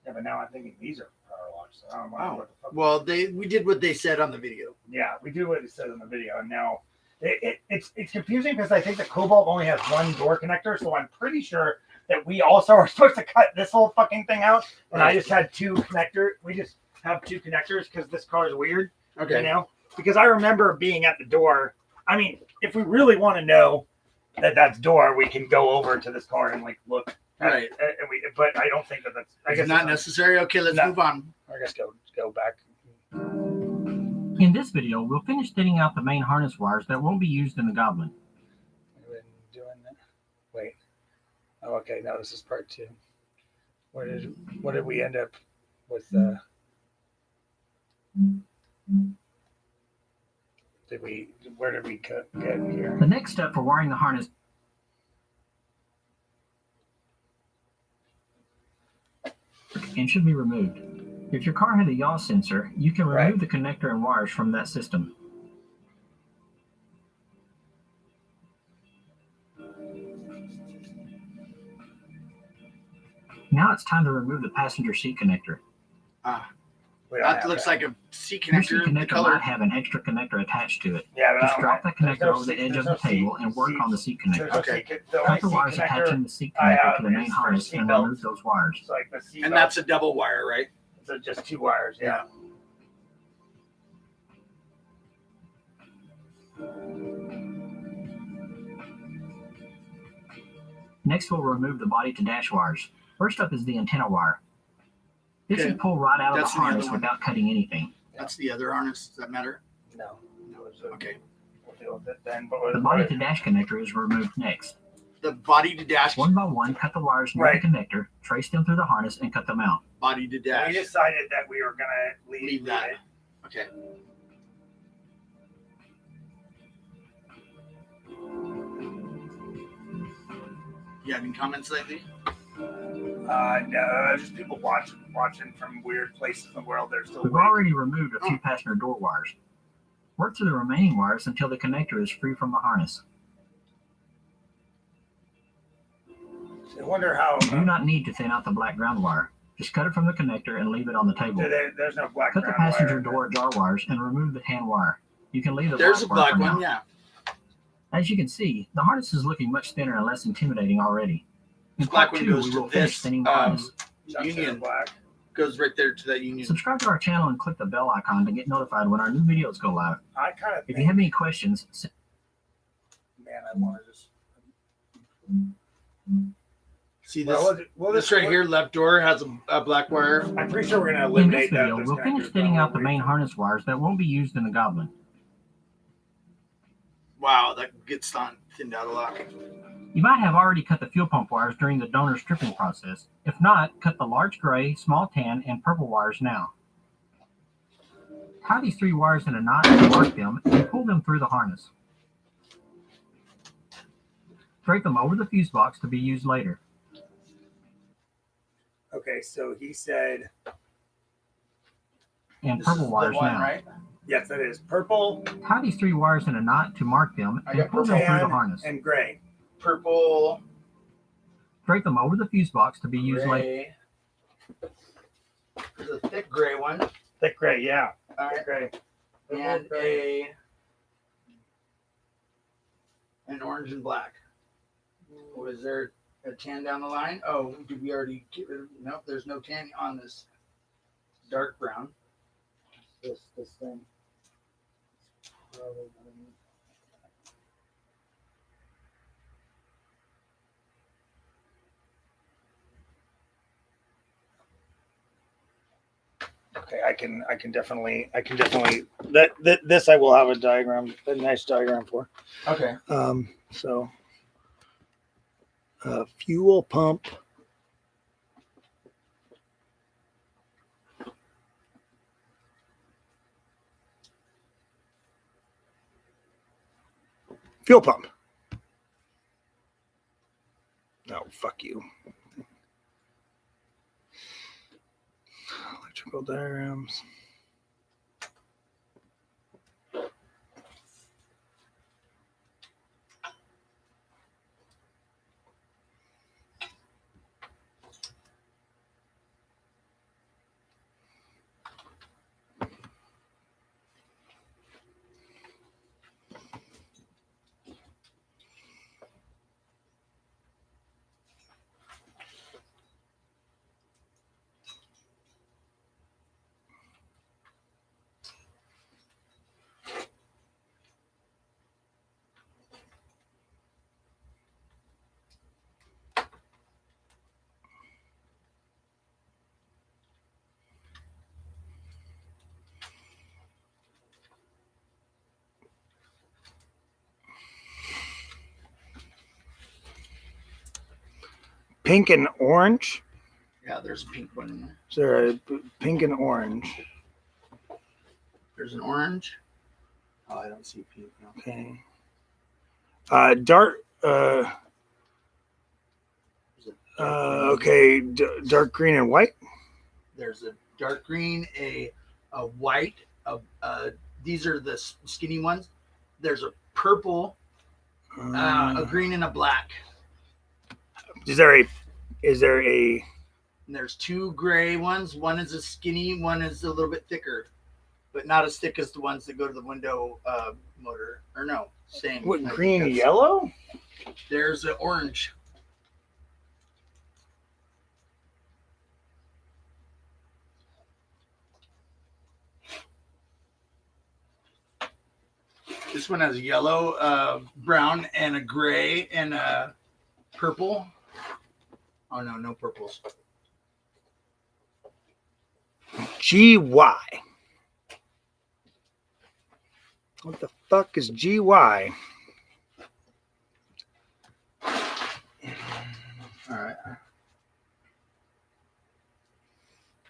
Yeah, but now I'm thinking these are power locks. So I don't know what the fuck. Well, we did what they said on the video. Yeah, we do what it said on the video, and now it's confusing because I think the Cobalt only has 1 door connector, so I'm pretty sure that we also are supposed to cut this whole fucking thing out, and I just had 2 connectors. We just have 2 connectors because this car is weird. Okay. Because I remember being at the door. I mean, if we really want to know that that's door, we can go over to this car and like look. Right. But I don't think that's. I guess not necessary. Okay, let's move on. I guess go back. In this video, we'll finish thinning out the main harness wires that won't be used in the Goblin. Doing that. Wait. Oh, okay. No, this is part 2. What did we end up with? Where did we get here? The next step for wiring the harness and should be removed. If your car had a yaw sensor, you can remove the connector and wires from that system. Now it's time to remove the passenger seat connector. We don't That have looks that. like a C Your C connector. The connector color. might have an extra connector attached to it. Yeah, but Just drop that there's connector no over the C- edge there's of the no C- table and work on the seat There's connector. no Okay. the Cut only the C wires connector attaching the seat I connector have to the main is for harness seat and belts. remove those wires. It's like the seat And belt. that's a double wire, right? So just 2 wires. Yeah. Next, we'll remove the body to dash wires. First up is the antenna wire. This Okay. you pull right out of That's the the other harness one. without cutting anything. That's the other harness. Does that matter? No. Okay. We'll deal with it then. The body to dash connector is removed next. The body to dash. One by one, cut the wires near Right. the connector, trace them through the harness, and cut them out. Body to dash. We decided that we were gonna leave that. it. Okay. You have any comments lately? No, just people watching from weird places in the world. They're still We've waiting. already removed a few passenger door wires. Work through the remaining wires until the connector is free from the harness. I wonder how. You do not need to thin out the black ground wire. Just cut it from the connector and leave it on the table. There's no black Cut the ground passenger wire. door ajar wires and remove the tan wire. You can leave the There's a black wire black for one, now. yeah. As you can see, the harness is looking much thinner and less intimidating already. In Black part one 2, goes we to will finish this thinning the harness. union. Black. Goes right there to that union. Subscribe to our channel and click the bell icon to get notified when our new videos go live. I kind of If you have any questions, man, I want to just. See this? Well, This right here, left door has a black wire. I'm pretty sure we're gonna in this eliminate video, that. we'll finish fitting out the main harness wires that won't be used in the Goblin. Wow, that gets thinned out a lot. You might have already cut the fuel pump wires during the donor stripping process. If not, cut the large gray, small tan, and purple wires now. Tie these 3 wires in a knot to mark them and pull them through the harness. Drape them over the fuse box to be used later. Okay, so he said And This purple is the wires one, now. right? yes, that is purple Tie these 3 wires in a knot to mark them I and got pull them through the tan, harness. and gray. Purple, Drape them over the fuse box to be used later. gray. There's a thick gray one. Thick gray, yeah. All right. Thick gray. And an orange and black. Was there a tan down the line? Oh, did we already get rid of? Nope, there's no tan on this dark brown. This thing. Okay, I can definitely that this I will have a nice diagram for. Okay. So fuel pump. Fuel pump. No, fuck you. Electrical diagrams. Pink and orange. Yeah, there's a pink one in there. Is there a pink and orange? There's an orange. Oh, I don't see pink. No. Okay. Dark. Okay. Dark green and white. There's a dark green, a white. These are the skinny ones. There's a purple, a green, and a black. Is there a And there's 2 gray ones. One is a skinny, one is a little bit thicker, but not as thick as the ones that go to the window motor. Or no, same. What, I think green, that's- yellow? There's an orange. This one has yellow, brown, and a gray and a purple. Oh no, no purples. GY. What the fuck is GY? All right.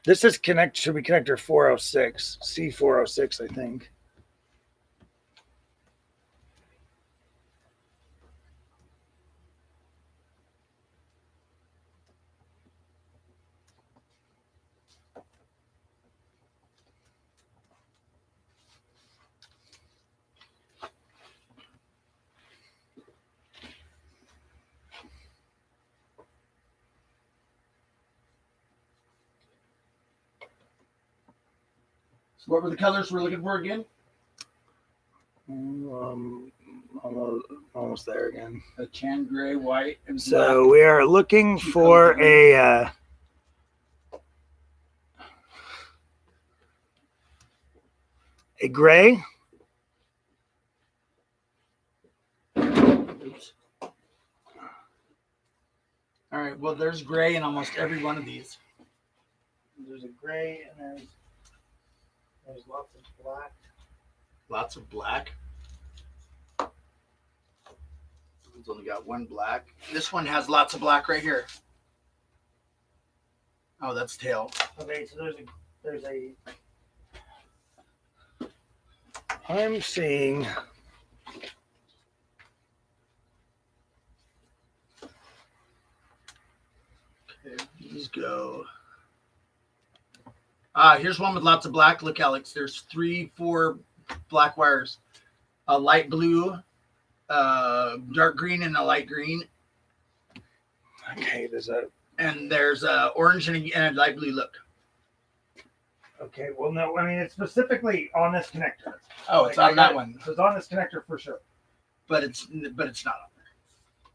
This is should be connector 406, C406, I think. So what were the colors we're looking for again? Almost there again. A tan, gray, white, and So we are looking for a gray. Oops. All right. Well, there's gray in almost every one of these. There's a gray and there's lots of black. Lots of black. It's only got one black. This one has lots of black right here. Oh, that's tail. Okay, so there's a. I'm seeing. Okay, these go. Here's one with lots of black. Look, Alex, there's 3, 4 black wires. A light blue, dark green, and a light green. Okay, there's a orange and a light blue. Look. Okay, well, no, I mean, it's specifically on this connector. Oh, it's on that one, It's on this connector for sure. but it's not on there.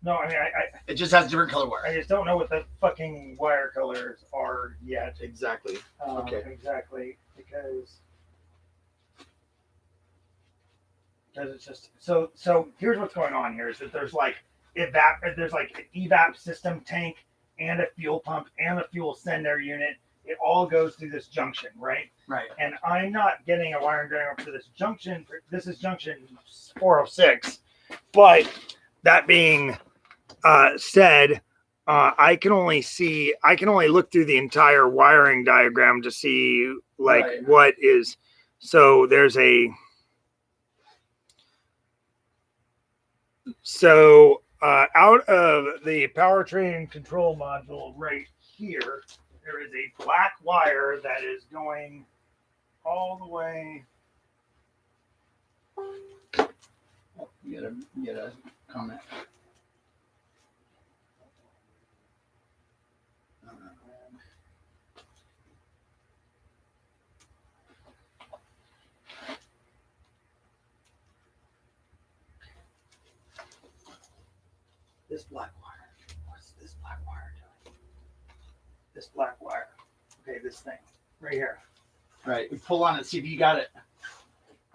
No, I mean, It just has different color wire. I just don't know what the fucking wire colors are yet. Exactly. Okay. Exactly, because it's just so here's what's going on here is that there's like an evap system tank and a fuel pump and a fuel sender unit. It all goes through this junction, right? Right. And I'm not getting a wiring diagram for this junction. This is junction 406. But that being said, I can only look through the entire wiring diagram to see like Right. what is. So there's a. So out of the powertrain control module right here, there is a black wire that is going all the way. You get a comment. This black wire. What's this black wire doing? This black wire. Okay, this thing right here. Right. We pull on it. See if you got it.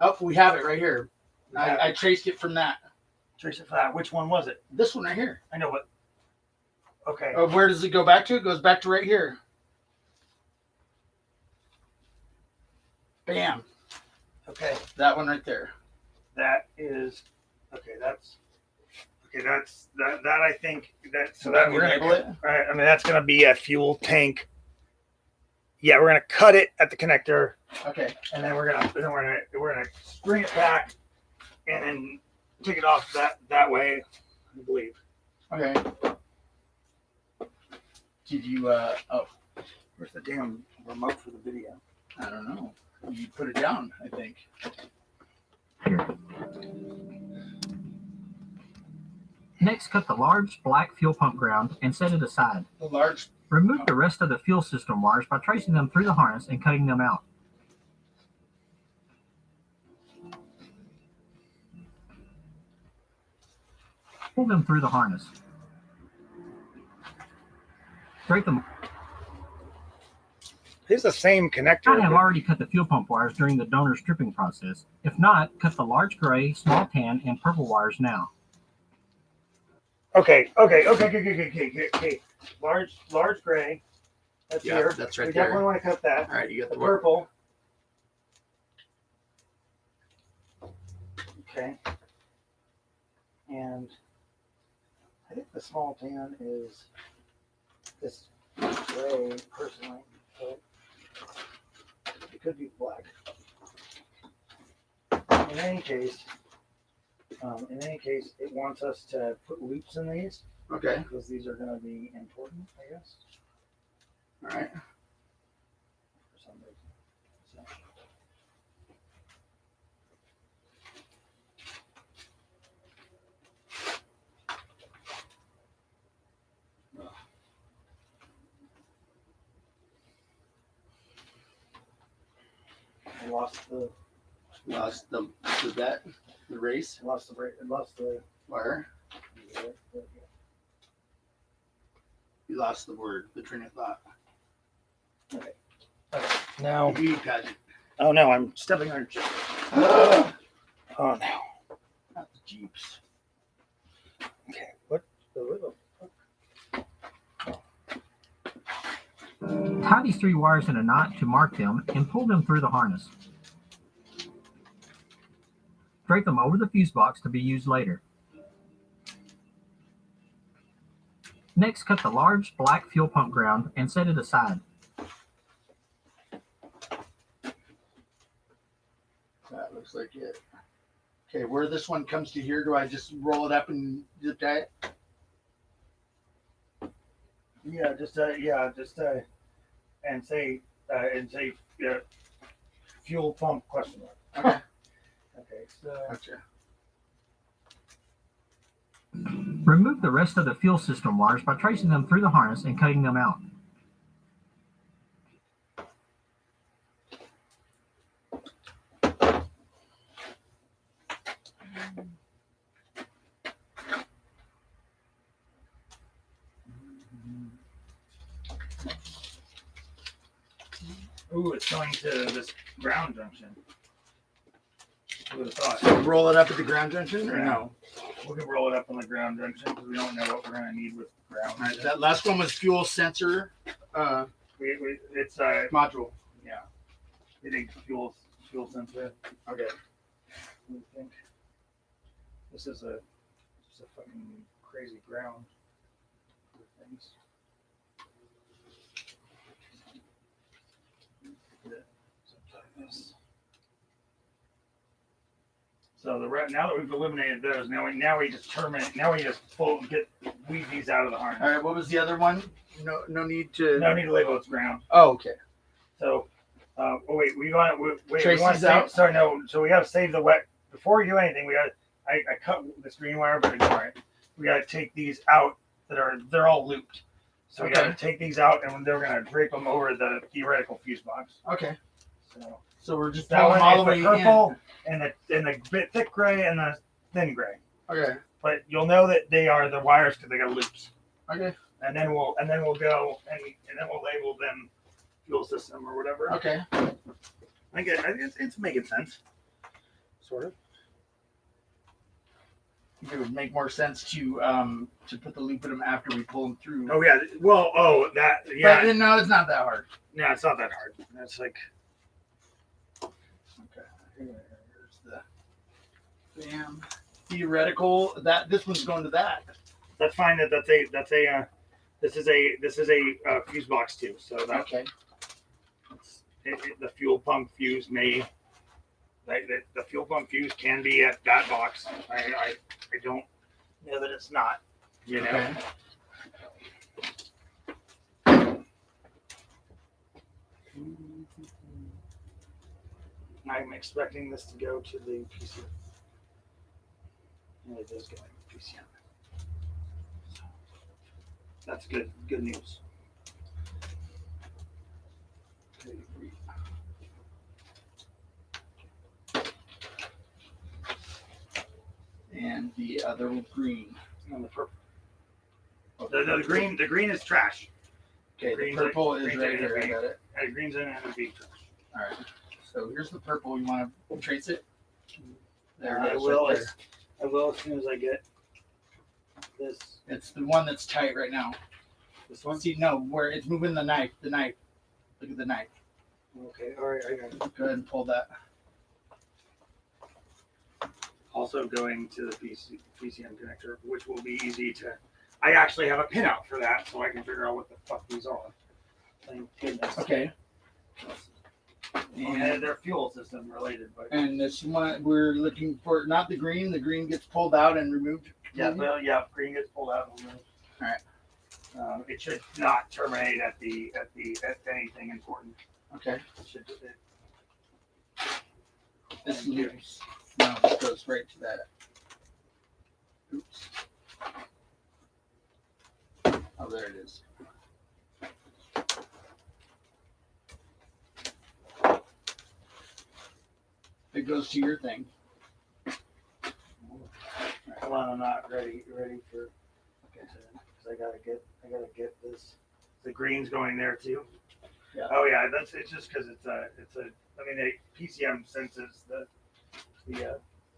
Oh, we have it right here. I traced it from that. Trace it for that. Which one was it? This one right here. I know what. Okay. Where does it go back to? It goes back to right here. Bam. Okay. That one right there. That is. Okay. That's. Okay. That's that. That I think that. So that Can we're we gonna. label it? Right. I mean, that's gonna be a fuel tank. Yeah, we're gonna cut it at the connector, Okay. and then we're gonna string it back, and then take it off that way. I believe. Okay. Did you? Oh, Where's the damn remote for the video? I don't know. You put it down, I think. Here. Next, cut the large black fuel pump ground and set it aside. The large. Remove the rest of the fuel system wires by tracing them through the harness and cutting them out. Pull them through the harness. Drape them. It's the same connector. I have already cut the fuel pump wires during the donor stripping process. If not, cut the large gray, small tan, and purple wires now. Okay. Large gray. That's Yeah, here. that's right We there. definitely want to cut that. All right, you got The the word. purple. Okay. And I think the small tan is this gray, personally. But it could be black. In any case, it wants us to put loops in these Okay. because these are going to be important, I guess, All right. for some reason. So. I lost the race wire. You lost the word, the train of thought. Now, The beauty pageant. oh no, I'm stepping on. Oh no. Not the Jeeps. Okay, what the little? Tie these 3 wires in a knot to mark them and pull them through the harness. Drape them over the fuse box to be used later. Next, cut the large black fuel pump ground and set it aside. That looks like it. Okay, where this one comes to here, do I just roll it up and zip tie it? Yeah, and say fuel pump question mark. Okay. Okay, so Gotcha. Remove the rest of the fuel system wires by tracing them through the harness and cutting them out. ooh, it's going to this ground junction. Who would have thought? So roll it up at the ground junction or Yeah. no? We can roll it up on the ground junction because we don't know what we're gonna need with ground. All right, that last one was fuel sensor It's module. yeah. I think fuel sensor. Okay. I think this is a fucking crazy ground for things. Yeah, something like this. So now that we've eliminated those, now we just terminate. Now we just weed these out of the harness. All right, what was the other one? No need to. No need to label it's ground. Oh, okay. So, wait, we want Trace to these save. out? Sorry, no. So we got to save the wet before we do anything. We got. I cut this green wire, but ignore it. We got to take these out. They're all looped. So we got to take these out, and they're gonna drape them over the theoretical fuse box. Okay. So we're just that pulling one all is the way the purple in. and the bit thick gray and the thin gray. Okay. But you'll know that they are the wires because they got loops. Okay. And then we'll go and then we'll label them fuel system or whatever. Okay. I think it's making sense. Sort of. It would make more sense to put the loop in them after we pull them through. Oh yeah. Well, that yeah. But no, it's not that hard. No, it's not that hard. That's like Okay. Here's the bam. Theoretical. This one's going to that. that's fine. This is a fuse box too. So that Okay. the fuel pump fuse may. The fuel pump fuse can be at that box. I don't know that it's not. You know. Okay. I'm expecting this to go to the PCM. And it does go to the PCM. That's good news. And the other green. And the purple. The green is trash. Okay, Green's the purple green's is right in here. I it. got it. And green's in it and being trash. All right. So here's the purple. You want to trace it? There I it is. will. Right there. I will as soon as I get this. It's the one that's tight right now. This one. See, no, where it's moving the knife. The knife. Look at the knife. Okay. All right. I got it. Go ahead and pull that. Also going to the PCM connector, which will be easy to. I actually have a pinout for that, so I can figure out what the fuck these are. Thank goodness. Okay. And they're fuel system related, but And this one we're looking for not the green. The green gets pulled out and removed. yeah, green gets pulled out. All right. It should not terminate at anything important. Okay. It should. This loops. No, this goes right to that. Oops. Oh, there it is. It goes to your thing. Hold on, I'm not ready for. Because I gotta get this. The green's going there too. Yeah. Oh yeah, it's just because it's a. I mean, the PCM senses the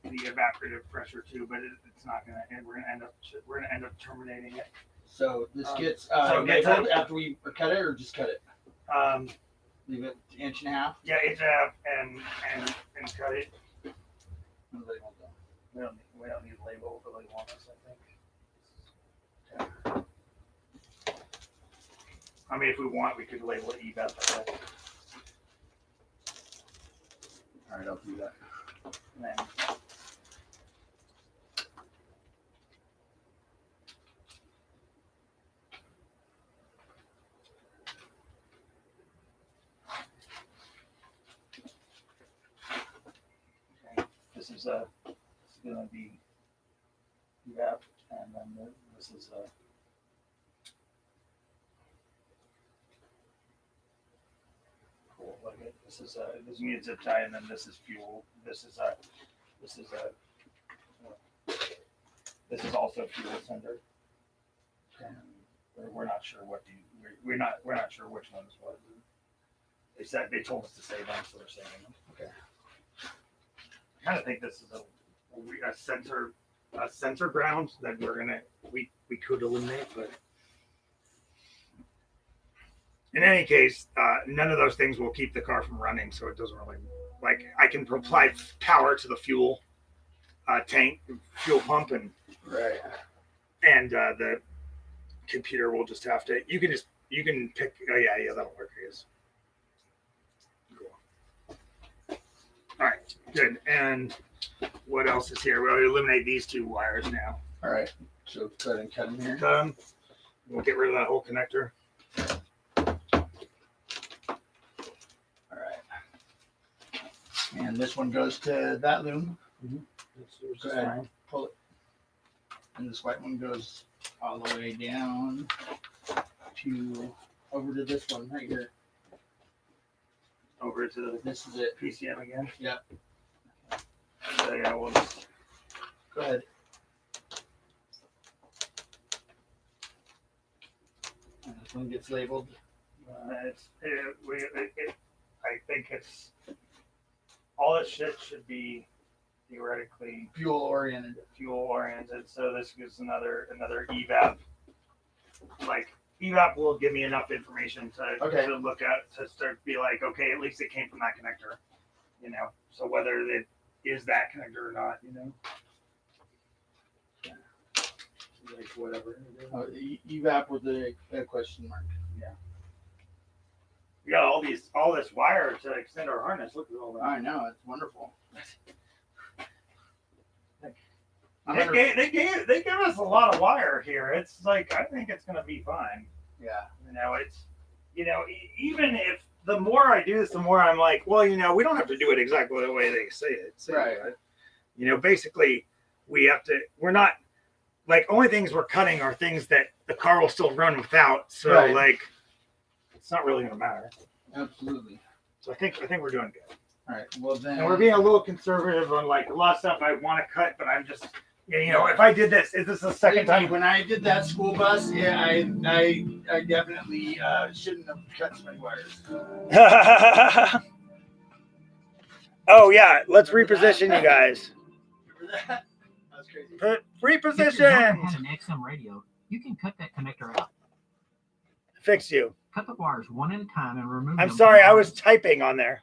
evaporative pressure too, but it's not gonna. And we're gonna end up terminating it. So this gets so labeled after we cut it, or just cut it. Leave it 1.5 inches. Yeah, inch and a half, and cut it. And label them. We don't need a label for label on this, I think. Okay. I mean, if we want, we could label it EVAP. All right, I'll do that. And then this is going to be EVAP, and then this is cool. Look at this means zip tie, and then this is fuel. This is also fuel sender. And we're not sure we're not sure which ones was. They told us to save them, so we're saving them. Okay. I kind of think this is a sensor ground that we could eliminate, but in any case, none of those things will keep the car from running, so it doesn't really I can apply power to the fuel tank, fuel pump, and Right. and the computer will just have to. You can pick. Oh yeah, that'll work. I guess. Cool. All right, good. And what else is here? We'll eliminate these two wires now. All right. So go ahead and cut them here. Cut them. We'll get rid of that whole connector. All right. And this one goes to that loom. Go ahead. Pull it. And this white one goes all the way down to over to this one right here. Over to This is it. PCM again. Yep. So yeah, we'll just Go ahead. And this one gets labeled. I think it's all this shit should be theoretically Fuel oriented. fuel oriented. So this gives another EVAP. EVAP will give me enough information to look at to start be like, okay, at least it came from that connector, So whether it is that connector or not, whatever. EVAP with a question mark. We got all this wire to extend our harness. Look at all that. I know, it's wonderful. They gave us a lot of wire here. It's I think it's gonna be fine. Yeah. Even if the more I do this, the more I'm like, well, we don't have to do it exactly the way they say it. Right. Basically, we have to. We're not. like only things we're cutting are things that the car will still run without. So Right. like, it's not really gonna matter. Absolutely. So I think we're doing good. All right. Well then. And we're being a little conservative on like a lot of stuff I want to cut, but I'm just, you know, if I did this, is this the second time? When I did that school bus, yeah, I definitely shouldn't have cut so many wires. Oh yeah, let's reposition you guys. Remember that? That was crazy. If your helmet Reposition. had an XM radio, you can cut that connector out. Fix you. Cut the wires one at a time and remove I'm them sorry, from I the was typing on there.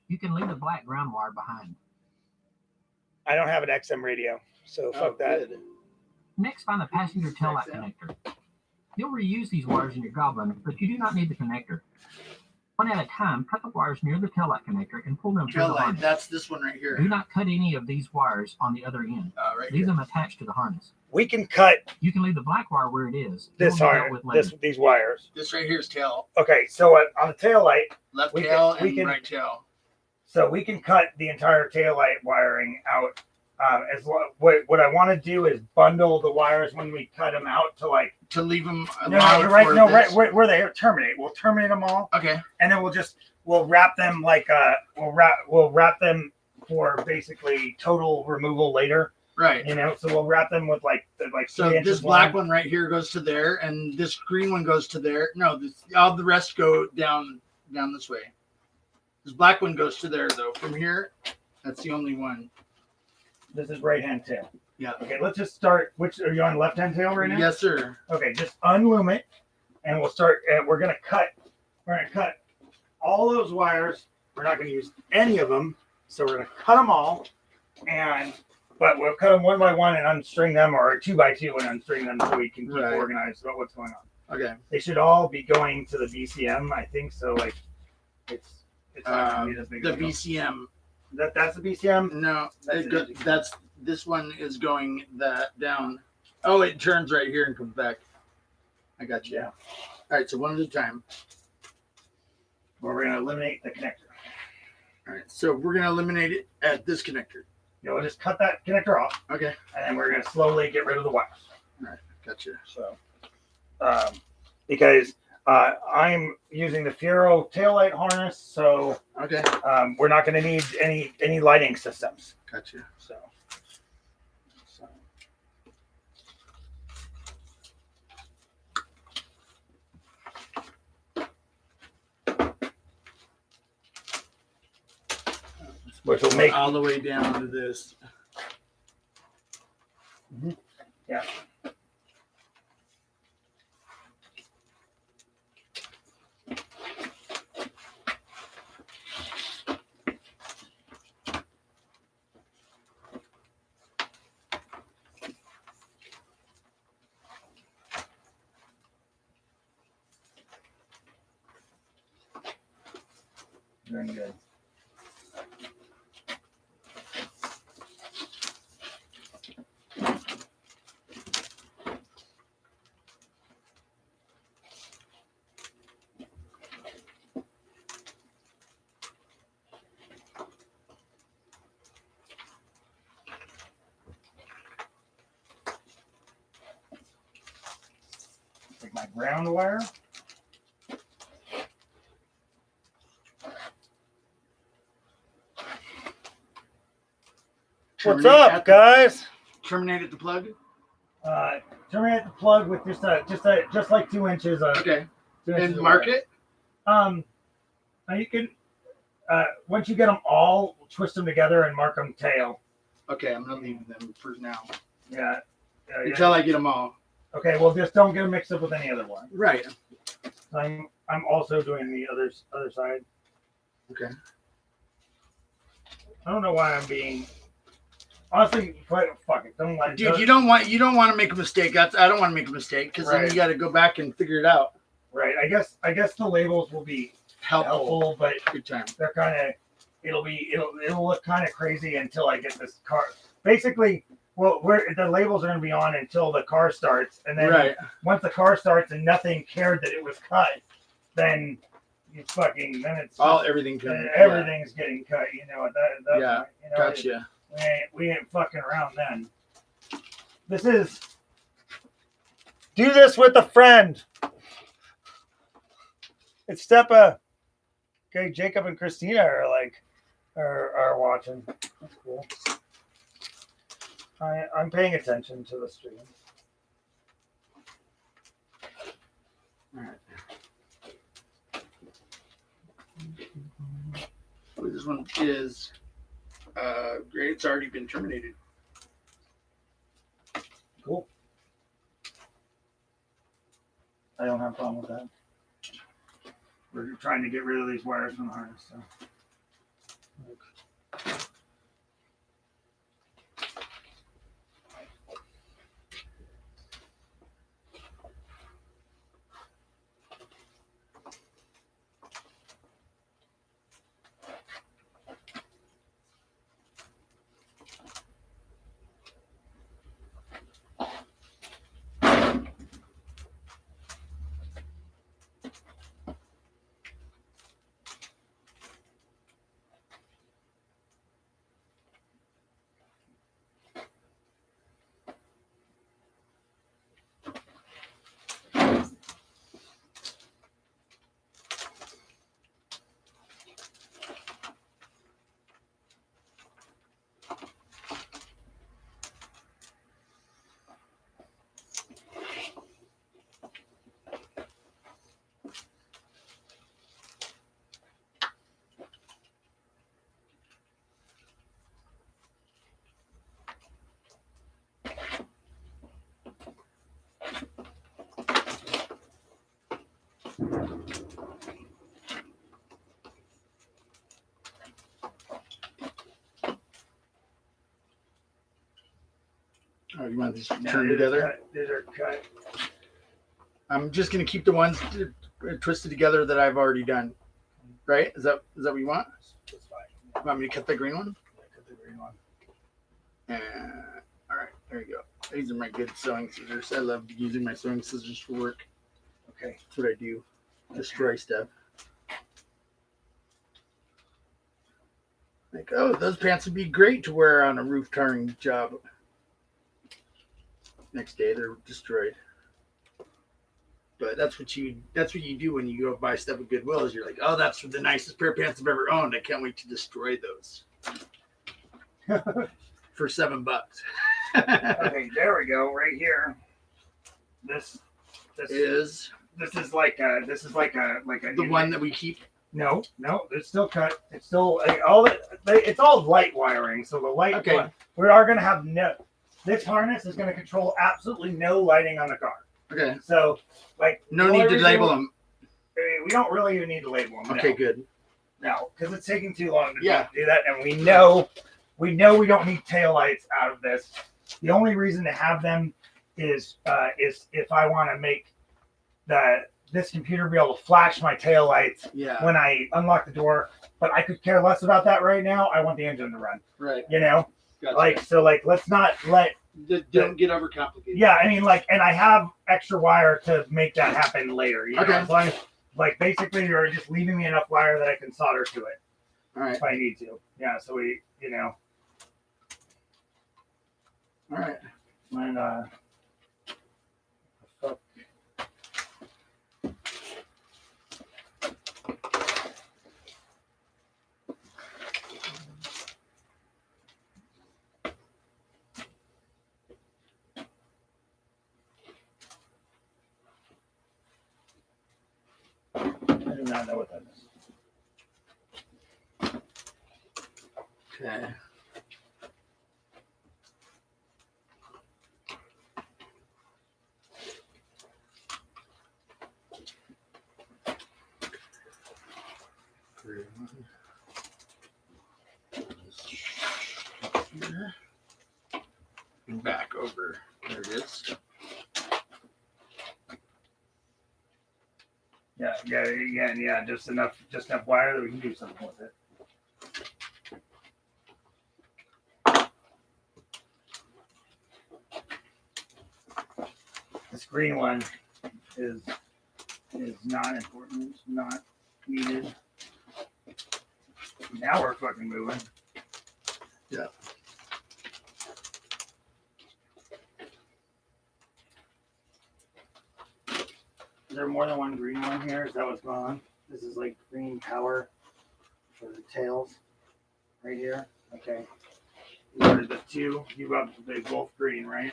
You can leave the black ground wire behind. I don't have an XM radio, so fuck that. Good. Next, find the passenger taillight connector. You'll reuse these wires in your Goblin, but you do not need the connector. One at a time, cut the wires near the taillight connector and pull them through Tail the light. harness. That's this one right here. Do not cut any of these wires on the other end. Right Leave here. them attached to the harness. We can cut You can leave the black wire where it is. It this will be dealt harness, with later. these wires. This right here is tail. Okay, so on the tail light, Left We tail can- we and can- right tail. so we can cut the entire tail light wiring out. What I want to do is bundle the wires when we cut them out to like To leave them no, allowed right for no this. right where they terminate. We'll terminate them all, Okay. and then we'll wrap them like we'll wrap them for basically total removal later. Right. You know, so we'll wrap them with like So 3 this inches black long. one right here goes to there, and this green one goes to there. No, all the rest go down this way. This black one goes to there though. From here, that's the only one. This is right hand tail. Yeah. Okay, let's just start. Which are you on left hand tail right now? Yes, sir. Okay, just unloom it, and we'll start. We're gonna cut. We're gonna cut all those wires. We're not gonna use any of them, so we're gonna cut them all, but we'll cut them one by one and unstring them, or 2 by 2 and unstring them, so we can keep Right. organized about what's going on. Okay. They should all be going to the BCM, I think. So like, it's not gonna be that big. The of a deal. BCM. That's the BCM. No, That's that's this one is going that down. Oh, it turns right here and comes back. I got you. Yeah. All right, so one at a time. Where we're gonna eliminate the connector. All right, so we're gonna eliminate it at this connector. We'll just cut that connector off, Okay, and then we're gonna slowly get rid of the wires. gotcha. So, because I'm using the Fiero taillight harness, so Okay, we're not going to need any lighting systems. gotcha. So, which will make all the way down to this. yeah. Very good. Take my ground wire. What's Terminate up, at guys? Terminate at the plug. Terminate the plug with just like 2 inches of. Okay, 2 inches and of mark wire. it. Now you can once you get them all, twist them together and mark them tail. Okay, I'm gonna leave them for now Yeah. until I get them all. Okay. Well, just don't get them mixed up with any other one. Right. I'm also doing the other side. Okay. I don't know why I'm being. Honestly, fuck it. Don't like. Dude, you don't want to make a mistake. I don't want to make a mistake because then Right. you got to go back and figure it out. Right. I guess the labels will be helpful, but Good time. they're kind of. It'll look kind of crazy until I get this car. Basically, well, the labels are going to be on until the car starts, and then Right. once the car starts and nothing cared that it was cut, then it's fucking. Then it's Everything. everything's getting cut. You know at that Yeah, point, you know, Gotcha. we ain't fucking around then. This is Do this with a friend. It's Stepa. Okay, Jacob and Christina are watching. That's cool. I'm paying attention to the stream. All right. Oh, this one is great. It's already been terminated. Cool. I don't have a problem with that. We're trying to get rid of these wires from the harness. So. Oh, you want these turned together? These are cut. I'm just gonna keep the ones twisted together that I've already done. Right? Is that what you want? That's fine. You want me to cut the green one? Yeah, cut the green one. All right, there you go. These are my good sewing scissors. I love using my sewing scissors for work. Okay. That's what I do. Destroy stuff. Like, oh, those pants would be great to wear on a roof tarring job. Next day they're destroyed. But that's what you do when you go buy stuff at Goodwill. Is you're like, oh, that's the nicest pair of pants I've ever owned. I can't wait to destroy those for $7. Okay, there we go. Right here. This is like a the one that we keep. No, it's still cut. It's still it's all light wiring. So the light. Okay. We are going to have this harness is going to control absolutely no lighting on the car. Okay. So No need to label them. We don't really even need to label them. Okay, good. No, because it's taking too long to Yeah. do that, and we know we don't need taillights out of this. The only reason to have them is if I want to make this computer be able to flash my taillights when I unlock the door. But I could care less about that right now. I want the engine to run. Right. You know? Gotcha. Let's not let don't get overcomplicated. Yeah, I mean and I have extra wire to make that happen later. You know? Okay. So basically you're just leaving me enough wire that I can solder to it. All right. If I need to. Yeah, so All right. And fuck. I do not know what that is. Okay. And back over. There it is. Yeah. Just enough wire that we can do something with it. This green one is not important, not needed. Now we're fucking moving. Yeah. there more than one green one here? Is that what's going on? This is like green power for the tails right here. Okay. You ordered the two. You got they both green, right?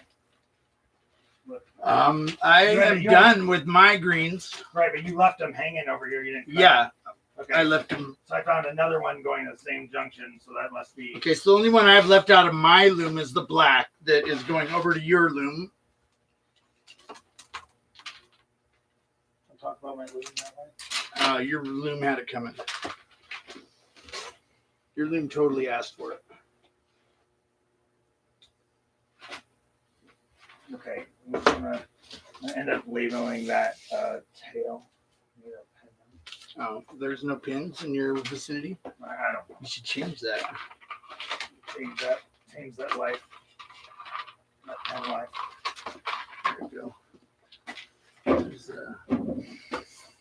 I am done with my greens. Right, but you left them hanging over here. You didn't. Yeah, Okay. I left them. So I found another one going to the same junction. So that must be. Okay, so the only one I've left out of my loom is the black that is going over to your loom. I'll talk about my loom that way. Your loom had it coming. Your loom totally asked for it. Okay, I'm gonna end up labeling that tail. Oh, there's no pins in your vicinity? I don't You should change that. change that life. That pen life. There we go. There's,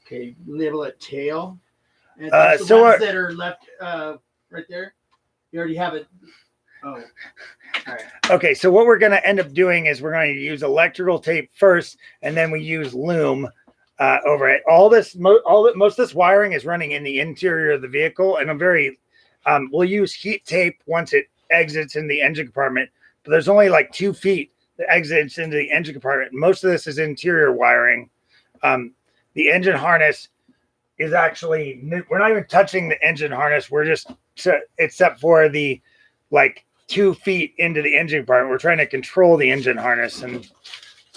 okay, label it tail. And the so ones that are left right there, you already have it. Oh, all right. Okay, so what we're going to end up doing is we're going to use electrical tape first, and then we use loom over it. Most of this wiring is running in the interior of the vehicle, and we'll use heat tape once it exits in the engine compartment. But there's only like 2 feet that exits into the engine compartment. Most of this is interior wiring. The engine harness is actually we're not even touching the engine harness. We're just except for the 2 feet into the engine compartment. We're trying to control the engine harness, and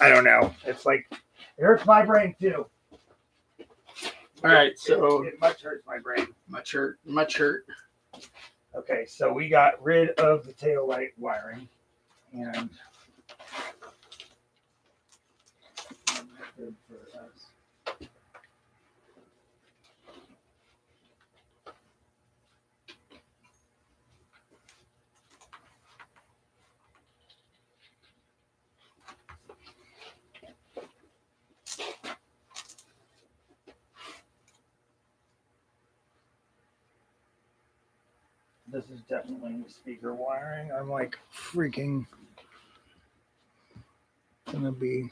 I don't know. It's like it hurts my brain too. All right, so it much hurts my brain. Much hurt. Okay, so we got rid of the tail light wiring, and good for us. This is definitely speaker wiring. I'm like freaking gonna be.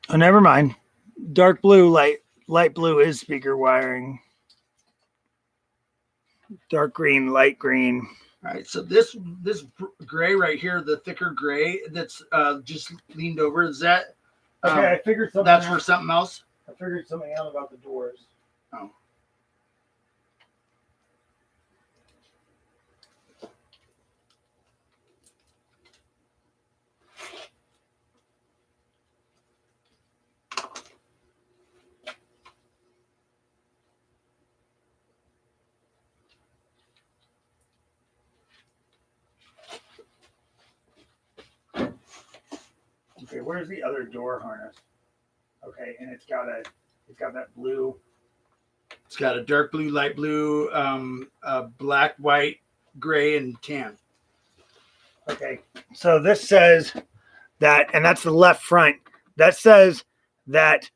Oh, never mind. Dark blue, light blue is speaker wiring. Dark green, light green. All right, so this gray right here, the thicker gray that's just leaned over, is that Okay, I figured something. that's out. for something else? I figured something out about the doors. Oh. Okay, where's the other door harness? Okay, and it's got that blue. It's got a dark blue, light blue, black, white, gray, and tan. Okay, so this says that, and that's the left front. That says that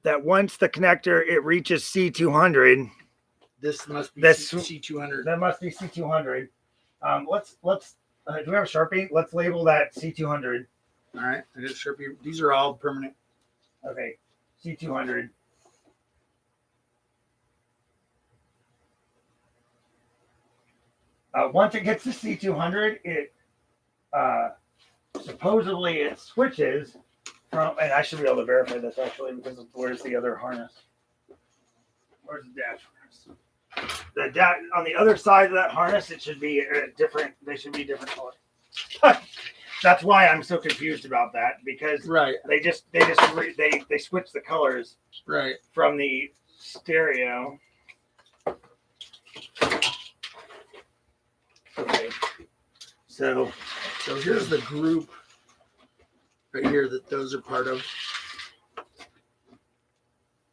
once the connector it reaches C200. This must be This C200. That must be C200. Let's do we have a Sharpie? Let's label that C200. All right, I just Sharpie. These are all permanent. Okay, C200. Once it gets to C200, it supposedly it switches from, and I should be able to verify this actually because where's the other harness? Where's the dash harness? On the other side of that harness, it should be different. They should be different colors. That's why I'm so confused about that because Right. they switch the colors Right. from the stereo. Okay. So here's the group right here that those are part of.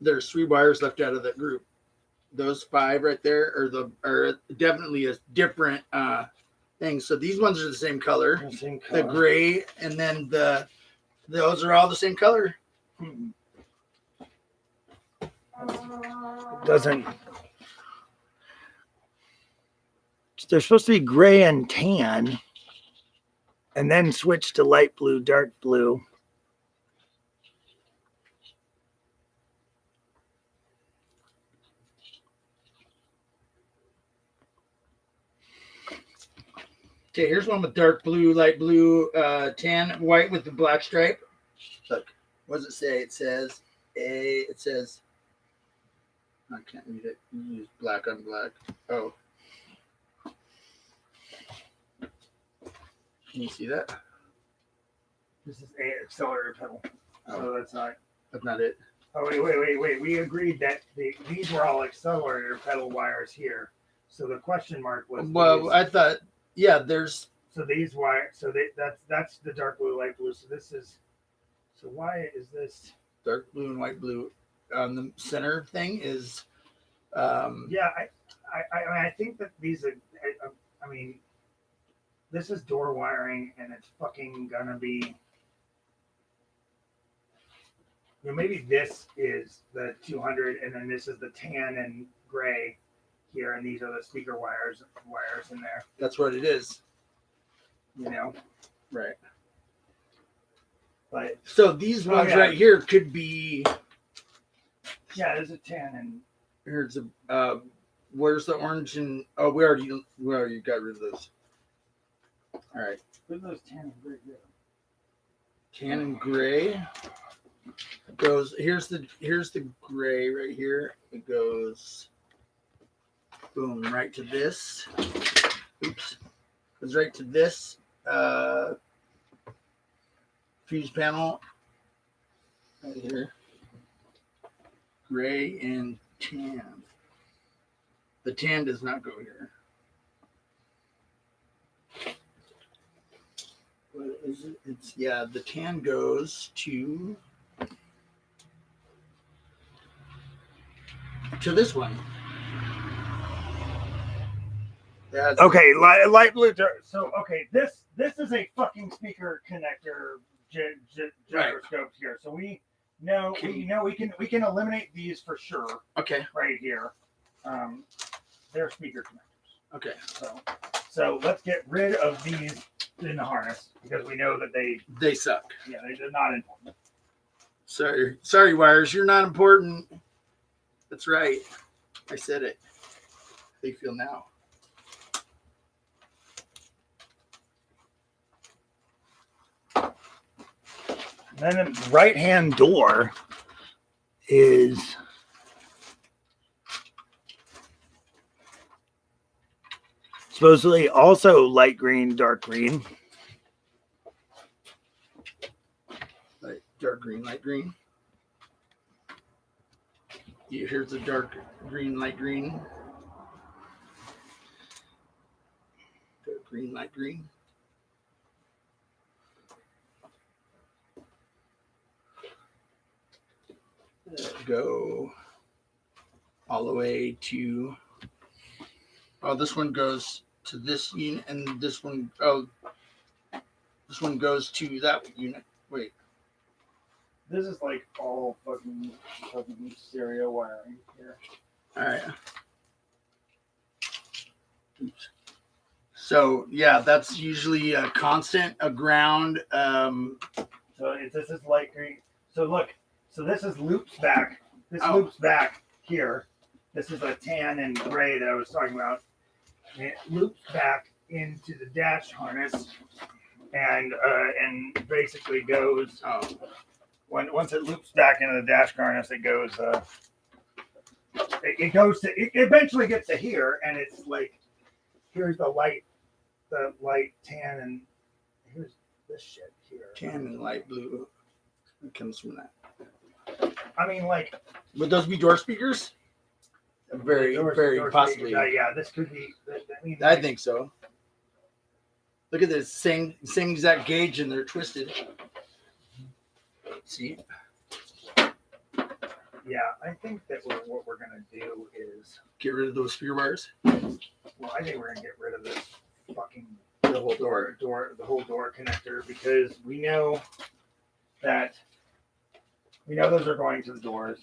There's 3 wires left out of that group. Those 5 right there are definitely a different thing. So these ones are the same color, the gray, and then those are all the same color. Doesn't. They're supposed to be gray and tan, and then switch to light blue, dark blue. Okay, here's one with dark blue, light blue, tan, white with the black stripe. Look, what does it say? It says I can't read it. You use black on black. Oh. Can you see that? This is a accelerator pedal. So that's not. That's not it. Oh, wait. We agreed that these were all accelerator pedal wires here. So the question mark was. Well, I thought, yeah, there's. So these wires, that's the dark blue, light blue. So this is. So why is this? Dark blue and white blue on the center thing is. Yeah, I think that these are. I mean, this is door wiring, and it's fucking gonna be. You know, maybe this is the 200, and then this is the tan and gray here, and these are the speaker wires in there. That's what it is. You know, Right. but So these ones right here could be. yeah, there's a tan and. Here's a. Where's the orange and? Oh, we already got rid of those. All right. Where's those tan and gray here? Tan and gray goes. Here's the gray right here. It goes. Boom! Right to this. Oops. Goes right to this fuse panel. Right here. Gray and tan. The tan does not go here. What is it? It's the tan goes to this one. That's Okay, light blue. So okay, this is a fucking speaker connector gyroscope here. So we know we can eliminate these for sure. Okay. Right here, they're speaker connectors. Okay. So let's get rid of these in the harness because we know that they suck. Yeah, they're not important. Sorry, wires. You're not important. That's right. I said it. How do you feel now? Then the right-hand door is supposedly also light green, dark green. Dark green, light green. Yeah, here's the dark green, light green. Dark green, light green. Go all the way to. Oh, this one goes to this unit, and this one. Oh, this one goes to that unit. Wait. This is like all fucking stereo wiring here. All right. Oops. So yeah, that's usually a constant, a ground. This is light green. So look, so this is loops back. This loops back here. This is a tan and gray that I was talking about. And it loops back into the dash harness, and basically goes. Once it loops back into the dash harness, it goes. It eventually gets to here, and it's like, here's the light tan, and here's this shit here. Tan and light blue. It comes from that. I mean, like, would those be door speakers? Very, Doors- very doors- possibly. Yeah, this could be. I mean, I think so. Look at this same exact gauge, and they're twisted. See? Yeah, I think that what we're gonna do is, Get rid of those spear bars. well, I think we're gonna get rid of this fucking The whole door. the whole door connector, because we know those are going to the doors.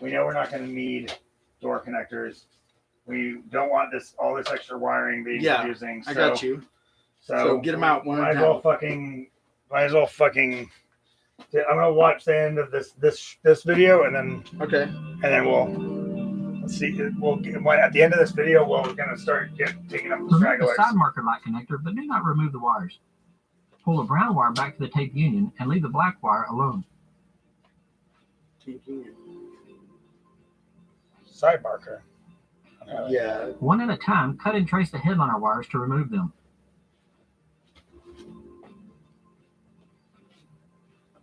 We know we're not gonna need door connectors. We don't want all this extra wiring that Yeah, you're using. I got you. So get 'em out one might at a as well time. might as well fucking. I'm gonna watch the end of this video, and then Okay. we'll see. At the end of this video, we're gonna start taking up the Remove the stragglers. side marker light connector, but do not remove the wires. Pull the brown wire back to the tape union and leave the black wire alone. Side marker. Yeah. One at a time, cut and trace the headliner wires to remove them.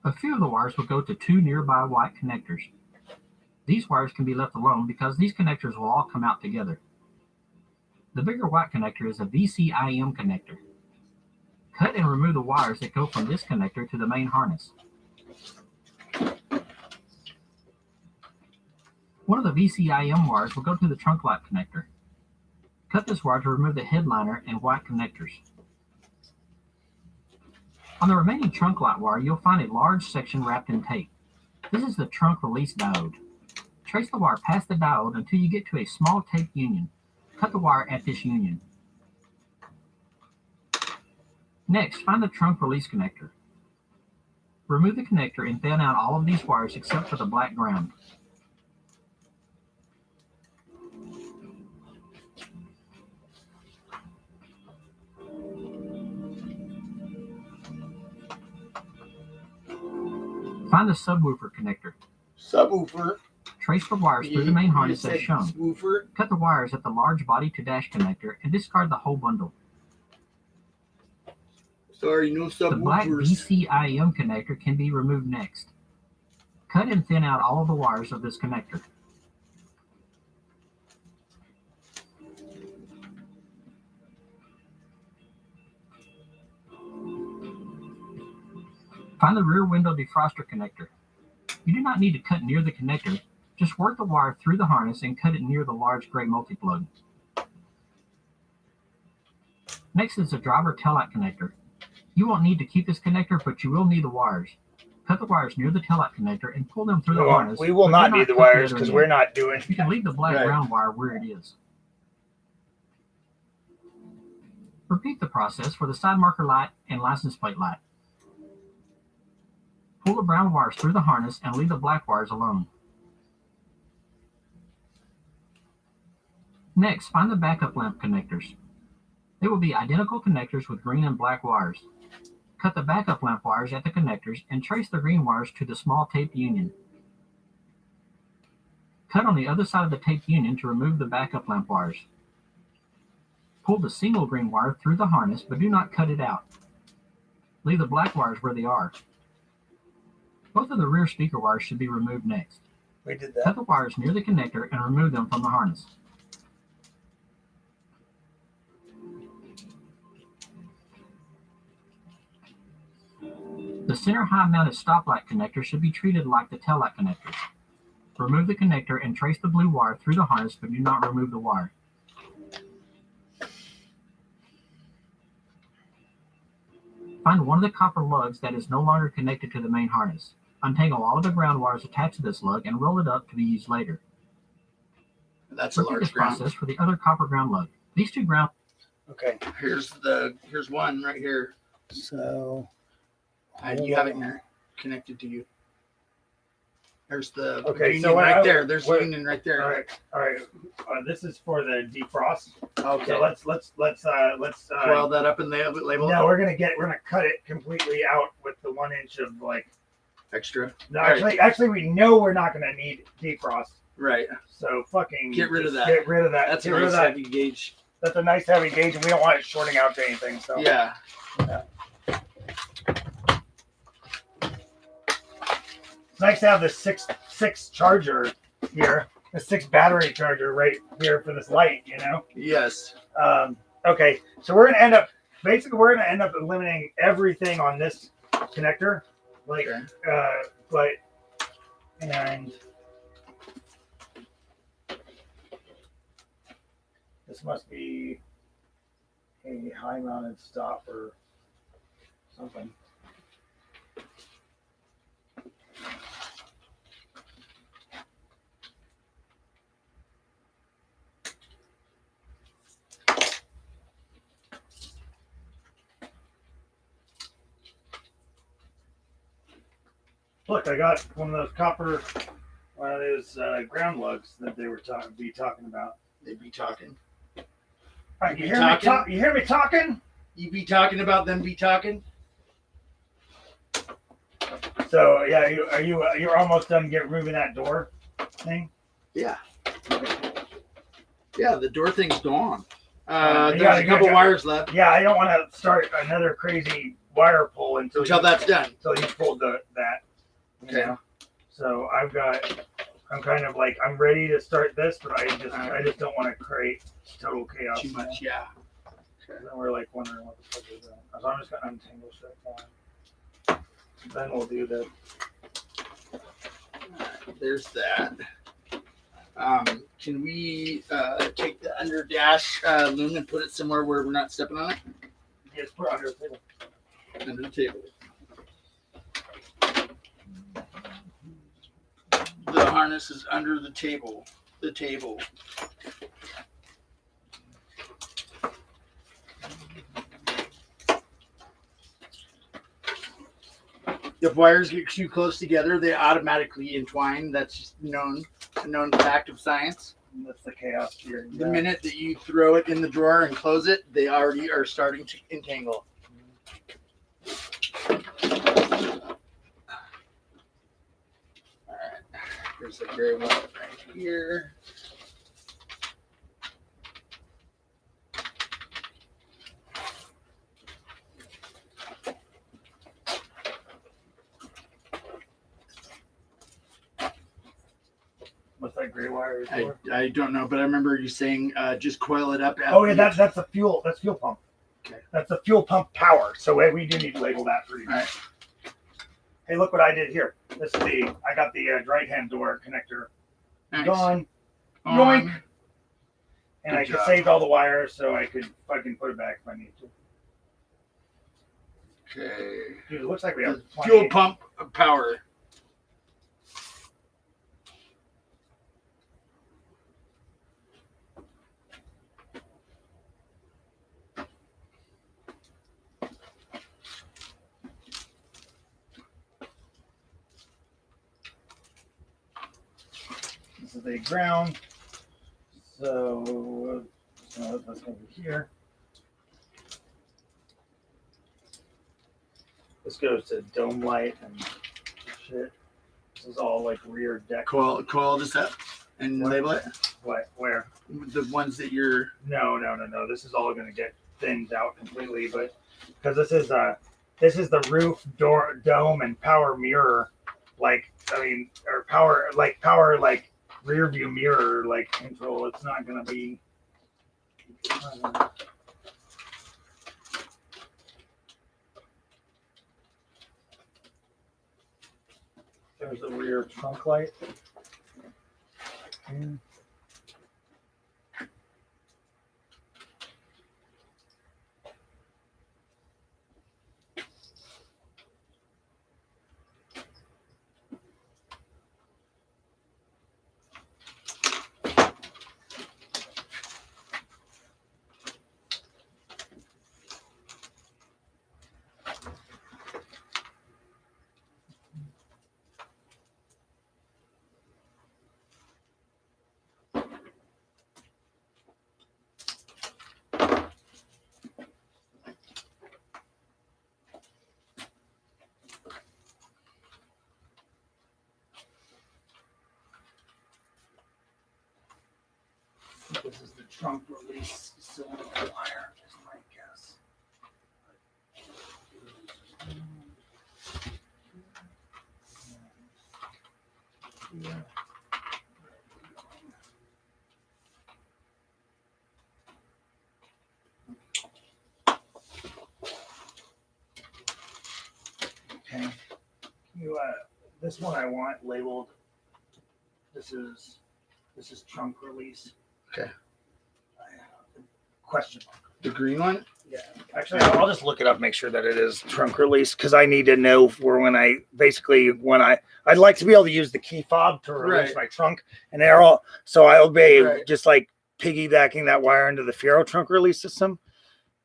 A few of the wires will go to two nearby white connectors. These wires can be left alone because these connectors will all come out together. The bigger white connector is a VCIM connector. Cut and remove the wires that go from this connector to the main harness. One of the VCIM wires will go to the trunk light connector. Cut this wire to remove the headliner and white connectors. On the remaining trunk light wire, you'll find a large section wrapped in tape. This is the trunk release diode. Trace the wire past the diode until you get to a small tape union. Cut the wire at this union. Next, find the trunk release connector. Remove the connector and thin out all of these wires except for the black ground. Find the subwoofer connector. Subwoofer. Trace the wires through the main harness as shown. Woofer. Cut the wires at the large body to dash connector and discard the whole bundle. Sorry, no The black subwoofers. VCIM connector can be removed next. Cut and thin out all of the wires of this connector. Find the rear window defroster connector. You do not need to cut near the connector. Just work the wire through the harness and cut it near the large gray multi-plug. Next is the driver taillight connector. You won't need to keep this connector, but you will need the wires. Cut the wires near the taillight connector and pull them through the harness. We will but not do need the cut wires other because end. we're not doing. You can leave the black Right. ground wire where it is. Repeat the process for the side marker light and license plate light. Pull the brown wires through the harness and leave the black wires alone. Next, find the backup lamp connectors. They will be identical connectors with green and black wires. Cut the backup lamp wires at the connectors and trace the green wires to the small tape union. Cut on the other side of the tape union to remove the backup lamp wires. Pull the single green wire through the harness, but do not cut it out. Leave the black wires where they are. Both of the rear speaker wires should be removed next. We did Cut that. the wires near the connector and remove them from the harness. The center high-mounted stoplight connector should be treated like the taillight connectors. Remove the connector and trace the blue wire through the harness, but do not remove the wire. Find one of the copper lugs that is no longer connected to the main harness. Untangle all of the ground wires attached to this lug and roll it up to be used later. That's a Repeat large this ground. process for the other copper ground lug. These two ground Okay, Here's one right here. so And you have it here connected to you. There's the Okay, union so right there. There's the what- union right there. all right. This is for the defrost. Okay. So let's Coil that up and label no, it. we're gonna cut it completely out with the 1 inch of like. Extra. No, All right. actually, we know we're not gonna need defrost. Right. So fucking Get rid of just that. Get rid of that. That's a get rid nice of that. heavy gauge. That's a nice heavy gauge, and we don't want it shorting out to anything. So Yeah. it's nice to have this six charger here. a 6 battery charger right here for this light, you know? Yes. Okay, so we're gonna end up eliminating everything on this connector, like, Okay. but and this must be a high mounted stop or something. Look, I got one of those ground lugs that they were talking about. They be talking. All right, You talking? You hear me talking? You be talking about them be talking? So yeah, you're almost done moving that door thing. Yeah. Yeah, the door thing's gone. You There's a couple wires left Yeah, I don't want to start another crazy wire pull until that's done. Until you pulled that. Okay. You know? So I'm kind of like, I'm ready to start this, but I just don't want to create total chaos. Too much, yeah. Okay. Then we're like wondering what the fuck is that. So I'm just gonna untangle shit for him. Then we'll do the. There's that. Can we take the under dash loom and put it somewhere where we're not stepping on it? Yes, put it under the table. Under the table. The harness is under the table. The table. If wires get too close together, they automatically entwine. That's just a known fact of science. That's the chaos here. The minute that you throw it in the drawer and close it, they already are starting to entangle. All right, there's a gray one right here. What's that gray wire? I don't know, but I remember you saying just coil it up. Oh yeah, that's a fuel. That's fuel pump. Okay. That's a fuel pump power. So we do need to label that for you. All right. Hey, look what I did here. I got the right hand door connector. Nice. Gone. On. Yoink. And Good I job. saved all the wires so I could fucking put it back if I need to. Okay. Dude, it looks like we have The fuel pump power. This is a ground. So that's over here. This goes to dome light and shit. This is all like rear deck. Coil this up and label it. What? Where? The ones that you're. No. This is all going to get thinned out completely, but because this is the roof, door, dome, and power mirror, power rear view mirror control. It's not going to be. There's the rear trunk light. This is the trunk release cylinder wire, is my guess. Yeah. This one I want labeled. This is trunk release. Okay. Question mark. The green one? Yeah. Actually, I'll just look it up, make sure that it is trunk release, because I need to know for when I'd like to be able to use the key fob to release my trunk, and they're all, so I'll be just like piggybacking that wire into the Fiero trunk release system.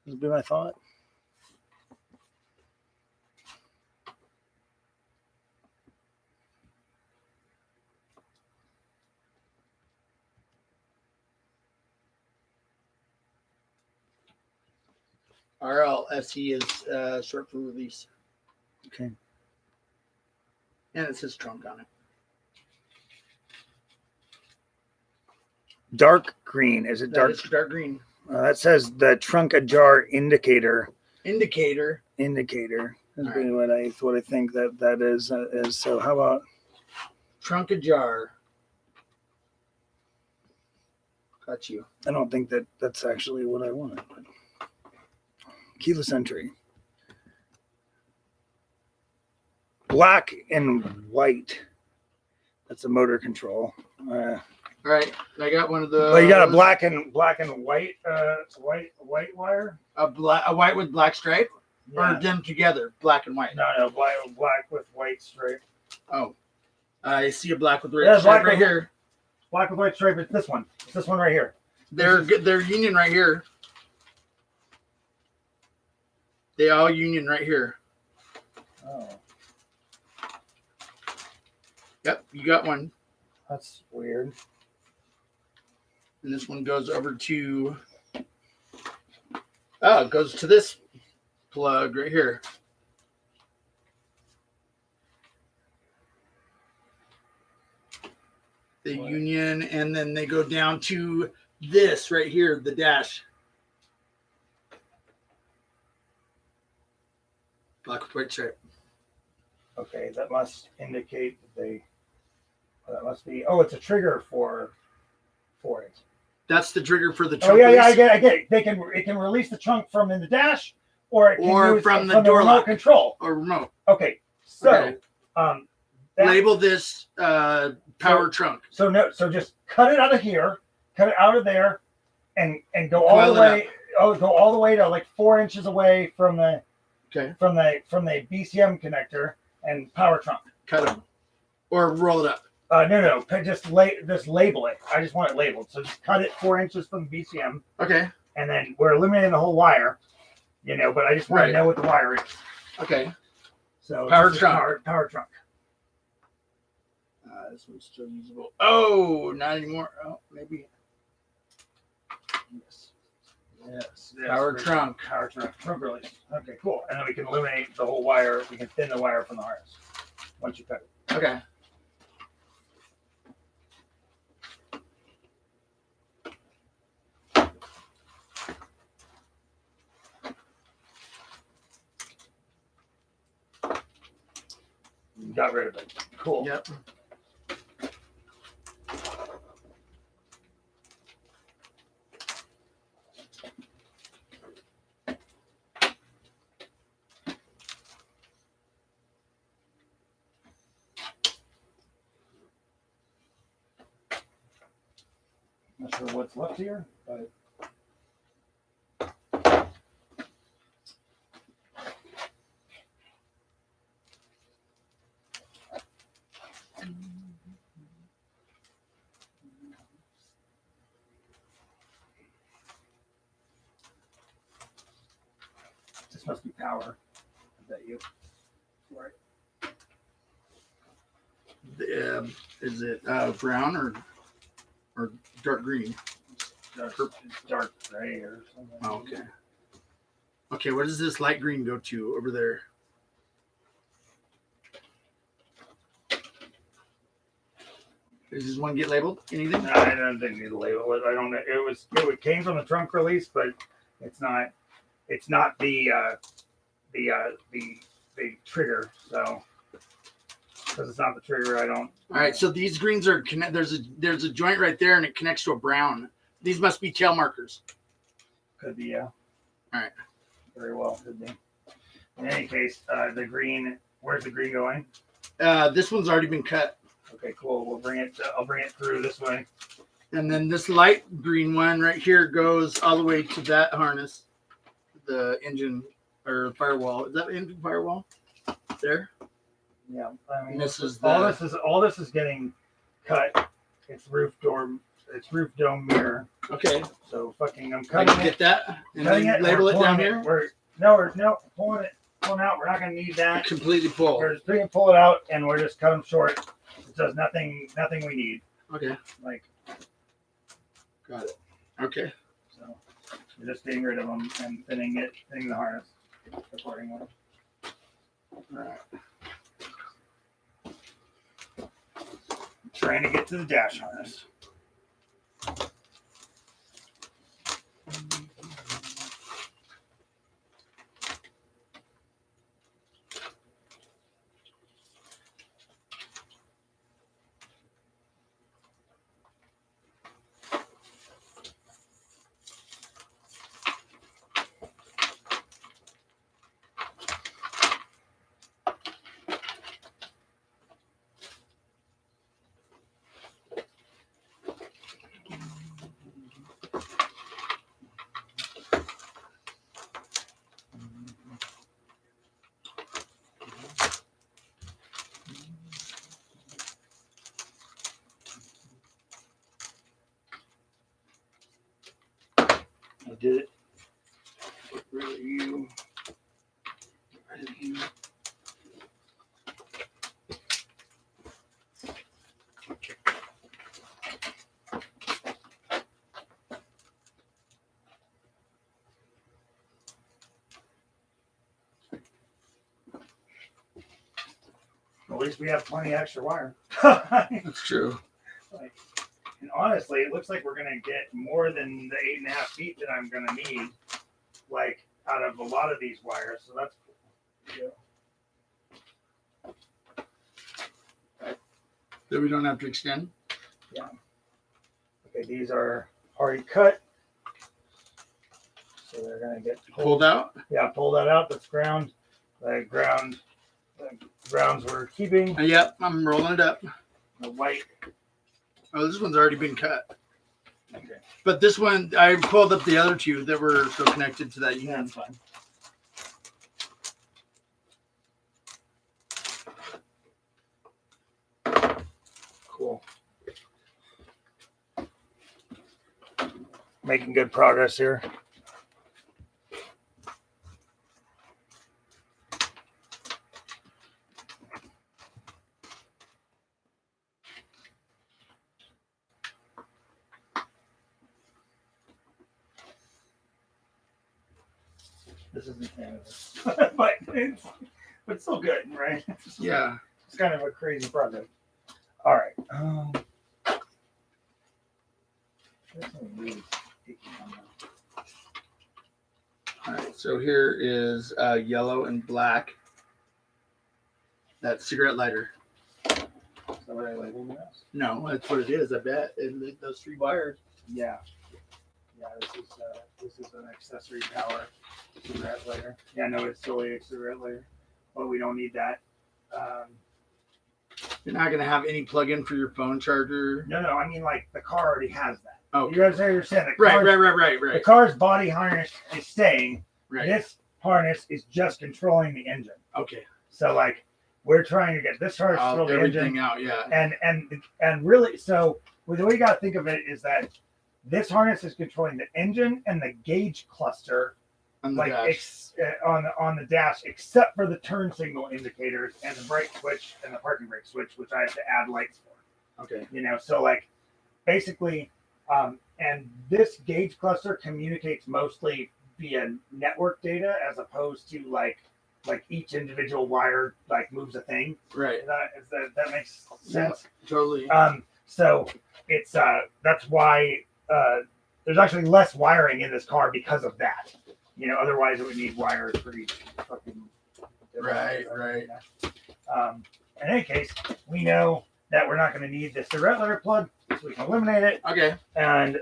Would be my thought. RLSE is short for release. Okay. And it says trunk on it. Dark green. Is it dark? It's dark green. That says the trunk ajar indicator. Indicator. Is really what I think that is. So how about trunk ajar? Got you. I don't think that's actually what I wanted. But keyless entry. Black and white. That's a motor control. All right, I got one of the. Well, you got a black and white, white wire. A white with black stripe, or them together, black and white. No, black with white stripe. Oh, I see a black with red stripe right here. Black with white stripe. It's this one. It's this one right here. They're union right here. They all union right here. Oh. Yep, you got one. That's weird. And this one goes over to. Oh, it goes to this plug right here. The union, and then they go down to this right here, the dash. Black with white stripe. Okay, that must indicate that that must be. Oh, it's a trigger for it. That's the trigger for the trunk. Oh yeah, release. I get it. It can release the trunk from in the dash, or it can use from the from door remote lock control. or remote. Okay, so label this power trunk. So just cut it out of here, cut it out of there, and go all the way. Go all the way to like 4 inches away from the from the BCM connector and power trunk. Cut them, or roll it up. No, just label it. I just want it labeled. So just cut it 4 inches from the BCM. Okay. And then we're eliminating the whole wire, but I just want to know what the wire is. Okay. So power trunk. Power trunk. This one's still usable. Oh, not anymore. Oh, maybe. Yes. Power trunk. Power trunk. Trunk release. Okay, cool. And then we can eliminate the whole wire. We can thin the wire from the harness once you cut it. Okay. Got rid of it. Cool. Yep. Not sure what's left here, but this must be power. Is that you? Right. Is it brown or dark green? Dark gray or something. Oh, okay. Okay, what does this light green go to over there? Does this one get labeled? Anything? No, I don't think you need to label it. I don't know. It came from the trunk release, but it's not the trigger. So because it's not the trigger, I don't. All right, so these greens are there's a joint right there, and it connects to a brown. These must be tail markers. Could be, yeah. All right. Very well, could be. In any case, the green. Where's the green going? This one's already been cut. Okay, cool. We'll bring it. I'll bring it through this way. And then this light green one right here goes all the way to that harness, the engine or firewall. Is that the engine firewall? There. Yeah. I mean, And this is all this is getting cut. It's roof dome mirror. Okay. So fucking, I'm I cutting can it. get that and Cutting then it. label we're it down pulling here. We're pulling out. We're not gonna need that. Completely pull. We're just going to pull it out, and we're just cut them short. It does nothing we need. Okay. Like, Got it. Okay. so we're just getting rid of them and thinning the harness accordingly. All right. Trying to get to the dash harness. I did it. Get rid of you. Get rid of you. At least we have plenty of extra wire. That's true. Like, and honestly, it looks like we're gonna get more than the 8.5 feet that I'm gonna need, like out of a lot of these wires. So that's cool. Yeah. So we don't have to extend. Okay, these are already cut, so they're gonna get Pulled out. Yeah, pull that out. That's ground. The grounds we're keeping. Yep. I'm rolling it up. The white. Oh, this one's already been cut. Okay. But this one, I pulled up the other two that were still connected to that Yeah, unit. that's fine. Cool. Making good progress here. This isn't Canada, but still good, right? Yeah. It's kind of a crazy project. All right. This one really sticky on that. All right. So here is yellow and black. That cigarette lighter. Is that what I labeled it as? No, that's what it is. I bet. Those three wires. Yeah. Yeah, this is an accessory power cigarette lighter. Yeah, no, it's solely a cigarette lighter, but we don't need that. You're not gonna have any plug-in for your phone charger. No, I mean like the car already has that. Oh, You guys understand the right. The car's body harness is staying. Right. This harness is just controlling the engine. Okay. So like we're trying to get this harness to control the Everything engine. out. Yeah. And really, so the way you got to think of it is that this harness is controlling the engine and the gauge cluster, On the like dash. on the dash, except for the turn signal indicators and the brake switch and the parking brake switch, which I have to add lights for. Okay. So like basically, and this gauge cluster communicates mostly via network data as opposed to like each individual wire like moves a thing. Right. That makes sense? Yeah, totally. So it's that's why there's actually less wiring in this car because of that. Otherwise it would need wires for each fucking. Right. In any case, we know that we're not going to need the cigarette lighter plug, so we can eliminate it. Okay. And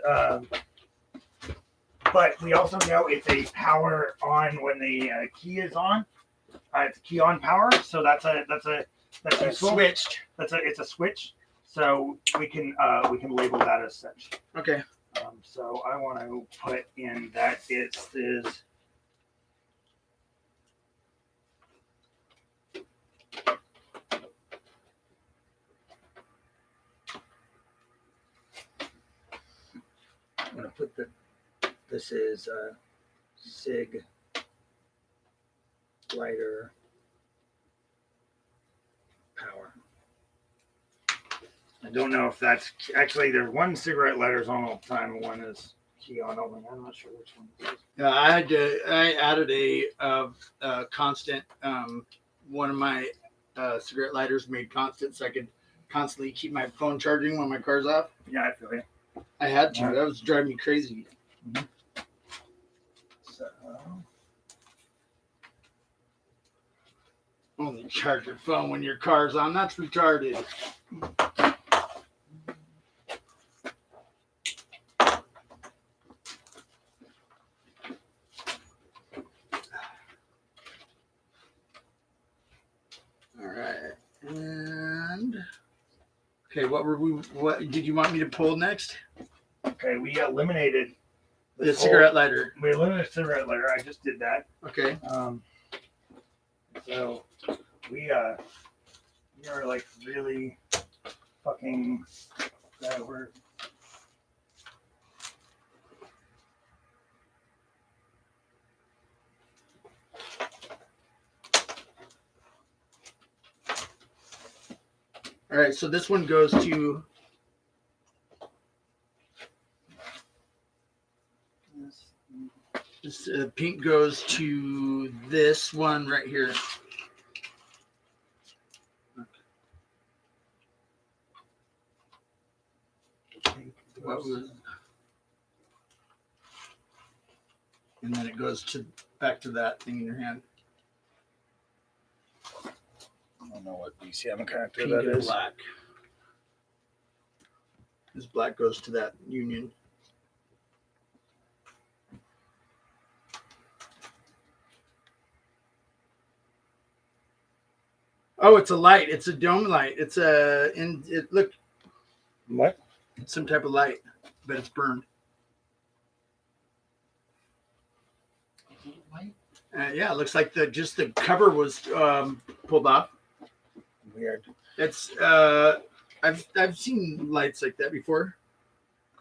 but we also know it's a power on when the key is on. It's a key on power, so that's a that's useful. Switched. It's a switch, so we can label that as such. Okay. So I want to put in that it is. I'm going to put this is SIG lighter power. I don't know if that's actually there's one cigarette lighter's on all the time and one is key on only. I'm not sure which one it is. I added a constant. One of my cigarette lighters made constant, so I could constantly keep my phone charging when my car's off. Yeah, I feel you. I had to. Right. That was driving me crazy. So Only charge your phone when your car's on. That's retarded. All right. And okay, what did you want me to pull next? okay, we eliminated The this cigarette lighter. We eliminated cigarette lighter. I just did that. Okay. So we are like really fucking we're All right, so this one goes to this pink goes to this one right here. What was, and then it goes to back to that thing in your hand. I don't know what BCM connector Pink that and is. black. This black goes to that union. Oh, it's a light. It's a dome light. It's look, What? it's some type of light, but it's burned. Yeah, it looks like the cover was pulled off. Weird. It's I've seen lights like that before.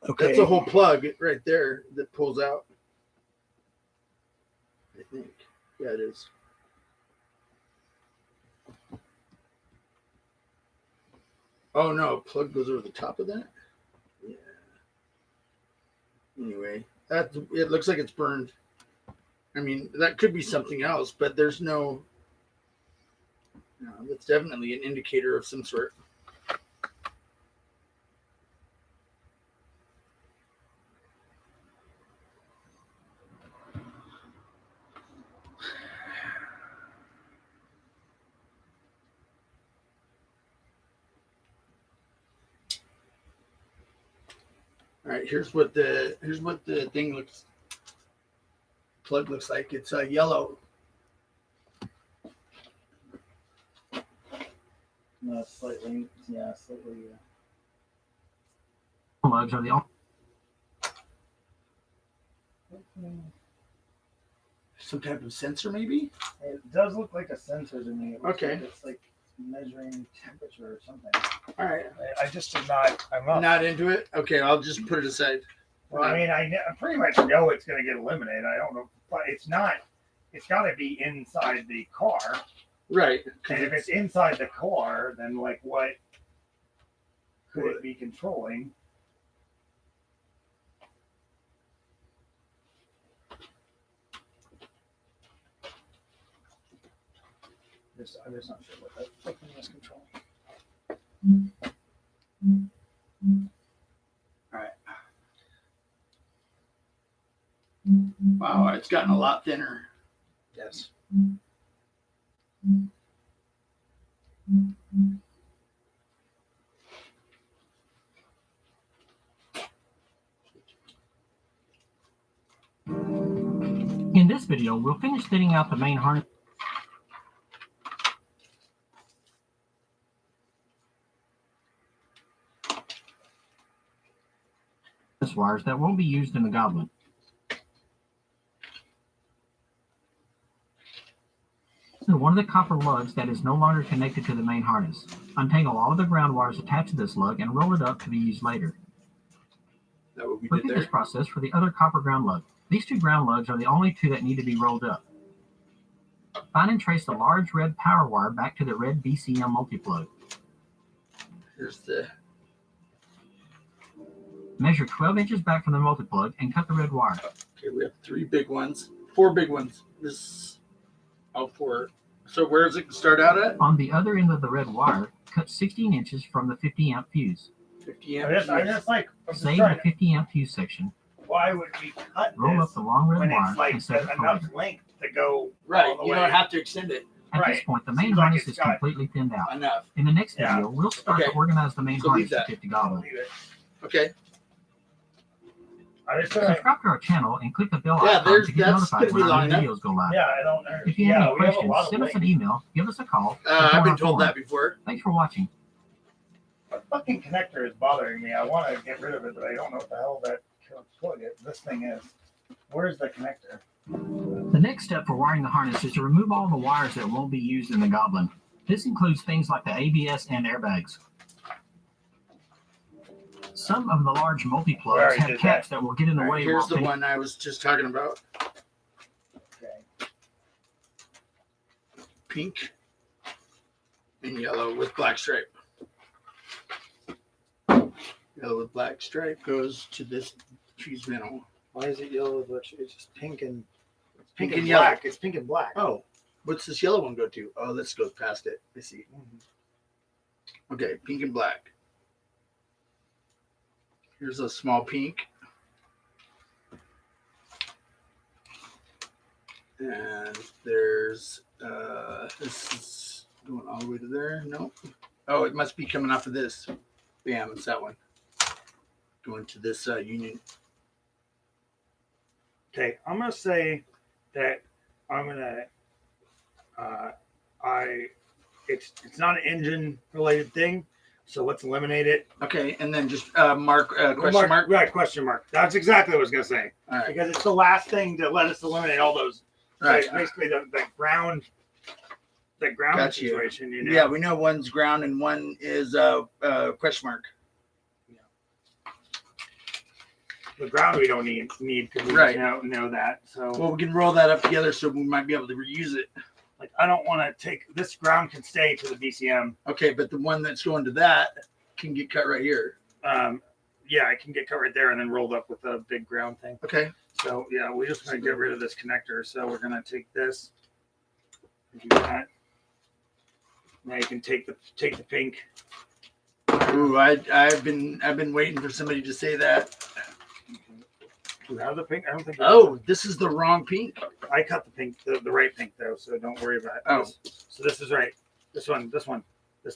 Okay. That's a whole plug right there that pulls out. I think. Yeah, it is. Oh no, plug goes over the top of that? Yeah. Anyway, it looks like it's burned. I mean, that could be something else, but there's no that's definitely an indicator of some sort. All right, here's what the thing plug looks like. It's yellow. No, slightly. Plugs are the only. Some type of sensor, maybe? It does look like a sensor to me. It looks Okay. like it's like measuring temperature or something. All right. I just did not. I'm not. Not into it? Okay, I'll just put it aside. Well, I mean, I pretty much know it's going to get eliminated. I don't know, but it's not. It's got to be inside the car. Right. And if it's inside the car, then like what could it be controlling? I'm just not sure what that fucking is controlling. All right. Wow, it's gotten a lot thinner. Yes. In this video, we'll finish fitting out the main harness. wires that won't be used in the Goblin. One of the copper lugs that is no longer connected to the main harness. Untangle all of the ground wires attached to this lug and roll it up to be used later. That what we did Repeat there? this process for the other copper ground lug. These two ground lugs are the only two that need to be rolled up. Find and trace the large red power wire back to the red BCM multiplug. Here's the. Measure 12 inches back from the multiplug and cut the red wire. Okay, we have 3 big ones, 4 big ones. This, all 4. So where does it start out at? On the other end of the red wire, cut 16 inches from the 50 amp fuse. 50 I'm amps. just Save trying the to- 50 amp fuse section. why would we cut Roll up this the long red when wire it's like and set it for enough later. length to go Right, all the you way? don't have to extend it At this Right. point, the main Seems like harness it's is got- completely thinned out. enough. In the next Yeah. video, we'll start Okay. to organize the main So leave harness to that. fit the I'll Goblin. leave it. Okay. I just Subscribe to our channel and click the bell Yeah, icon to get that's notified gonna be when our long new enough. videos go live. yeah, I don't. If you yeah, have any we have a questions, lot of send us an links. email, give us a call. or I've join been our told forum. that before. Thanks for watching. The fucking connector is bothering me. I want to get rid of it, but I don't know what the hell that plug it. This thing is. Where's the connector? The next step for wiring the harness is to remove all the wires that won't be used in the Goblin. This includes things like the ABS and airbags. Some of the large We multi-plugs already have did caps that will get in the All way right, Here's while the fin- one I was just talking about. Okay. Pink and yellow with black stripe. Yellow with black stripe goes to this fuse mantle. Why is it yellow? It's just pink and it's Pink and and yellow. black. It's pink and black. Oh, what's this yellow one go to? Oh, let's go past it. I see. Okay, pink and black. Here's a small pink. And there's this is going all the way to there. No. Oh, it must be coming off of this. Bam, it's that one. Going to this union. Okay, I'm gonna say that I'm gonna. It's not an engine related thing, so let's eliminate it. Okay, and then just mark question mark. Right, question mark. That's exactly what I was gonna say All right. because it's the last thing to let us eliminate all those. All right. It's basically the ground. The ground Got you. situation, you know. Yeah, we know one's ground and one is question mark. The ground we don't need because we Right. know that. So Well, we can roll that up together so we might be able to reuse it. like I don't want to take this ground can stay to the BCM. Okay, but the one that's going to that can get cut right here. Yeah, it can get cut right there and then rolled up with a big ground thing. Okay. So yeah, we're just gonna get rid of this connector. So we're gonna take this, do that. Now you can take the pink. Ooh, I've been waiting for somebody to say that. Do you have the pink? I don't think. Oh, this is the wrong pink. I cut the pink, the right pink though, so don't worry about it. Oh. So this is right. This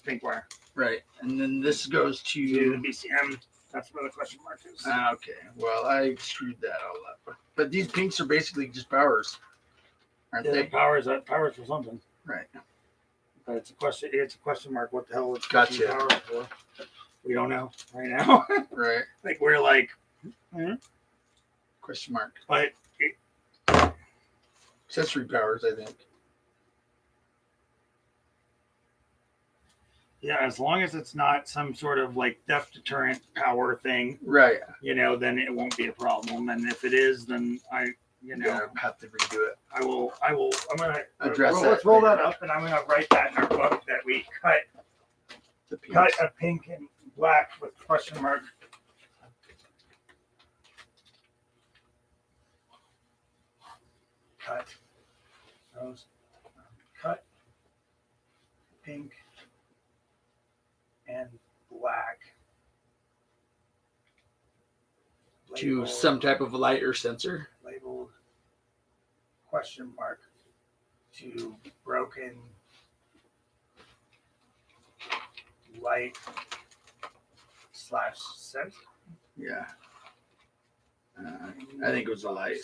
pink wire. Right, and then this goes To the to. BCM. That's where the question mark is. Okay, well I screwed that all up. But these pinks are basically just powers, aren't Yeah, they? powers for something. Right. But it's a question. It's a question mark. What the hell is Gotcha. power for? We don't know right now. Right. Like we're like, Question mark. but Accessory powers, I think. yeah, as long as it's not some sort of like theft deterrent power thing, Right. then it won't be a problem. And if it is, then I'm Gonna have to redo it. I'm gonna Address let's that roll later. that up, and I'm gonna write that in our book that we cut The pinks. a pink and black with question mark. Cut those. Cut pink and black. To Labeled- some type of light or sensor. labeled question mark to broken light / sensor. Yeah. I think it was a light.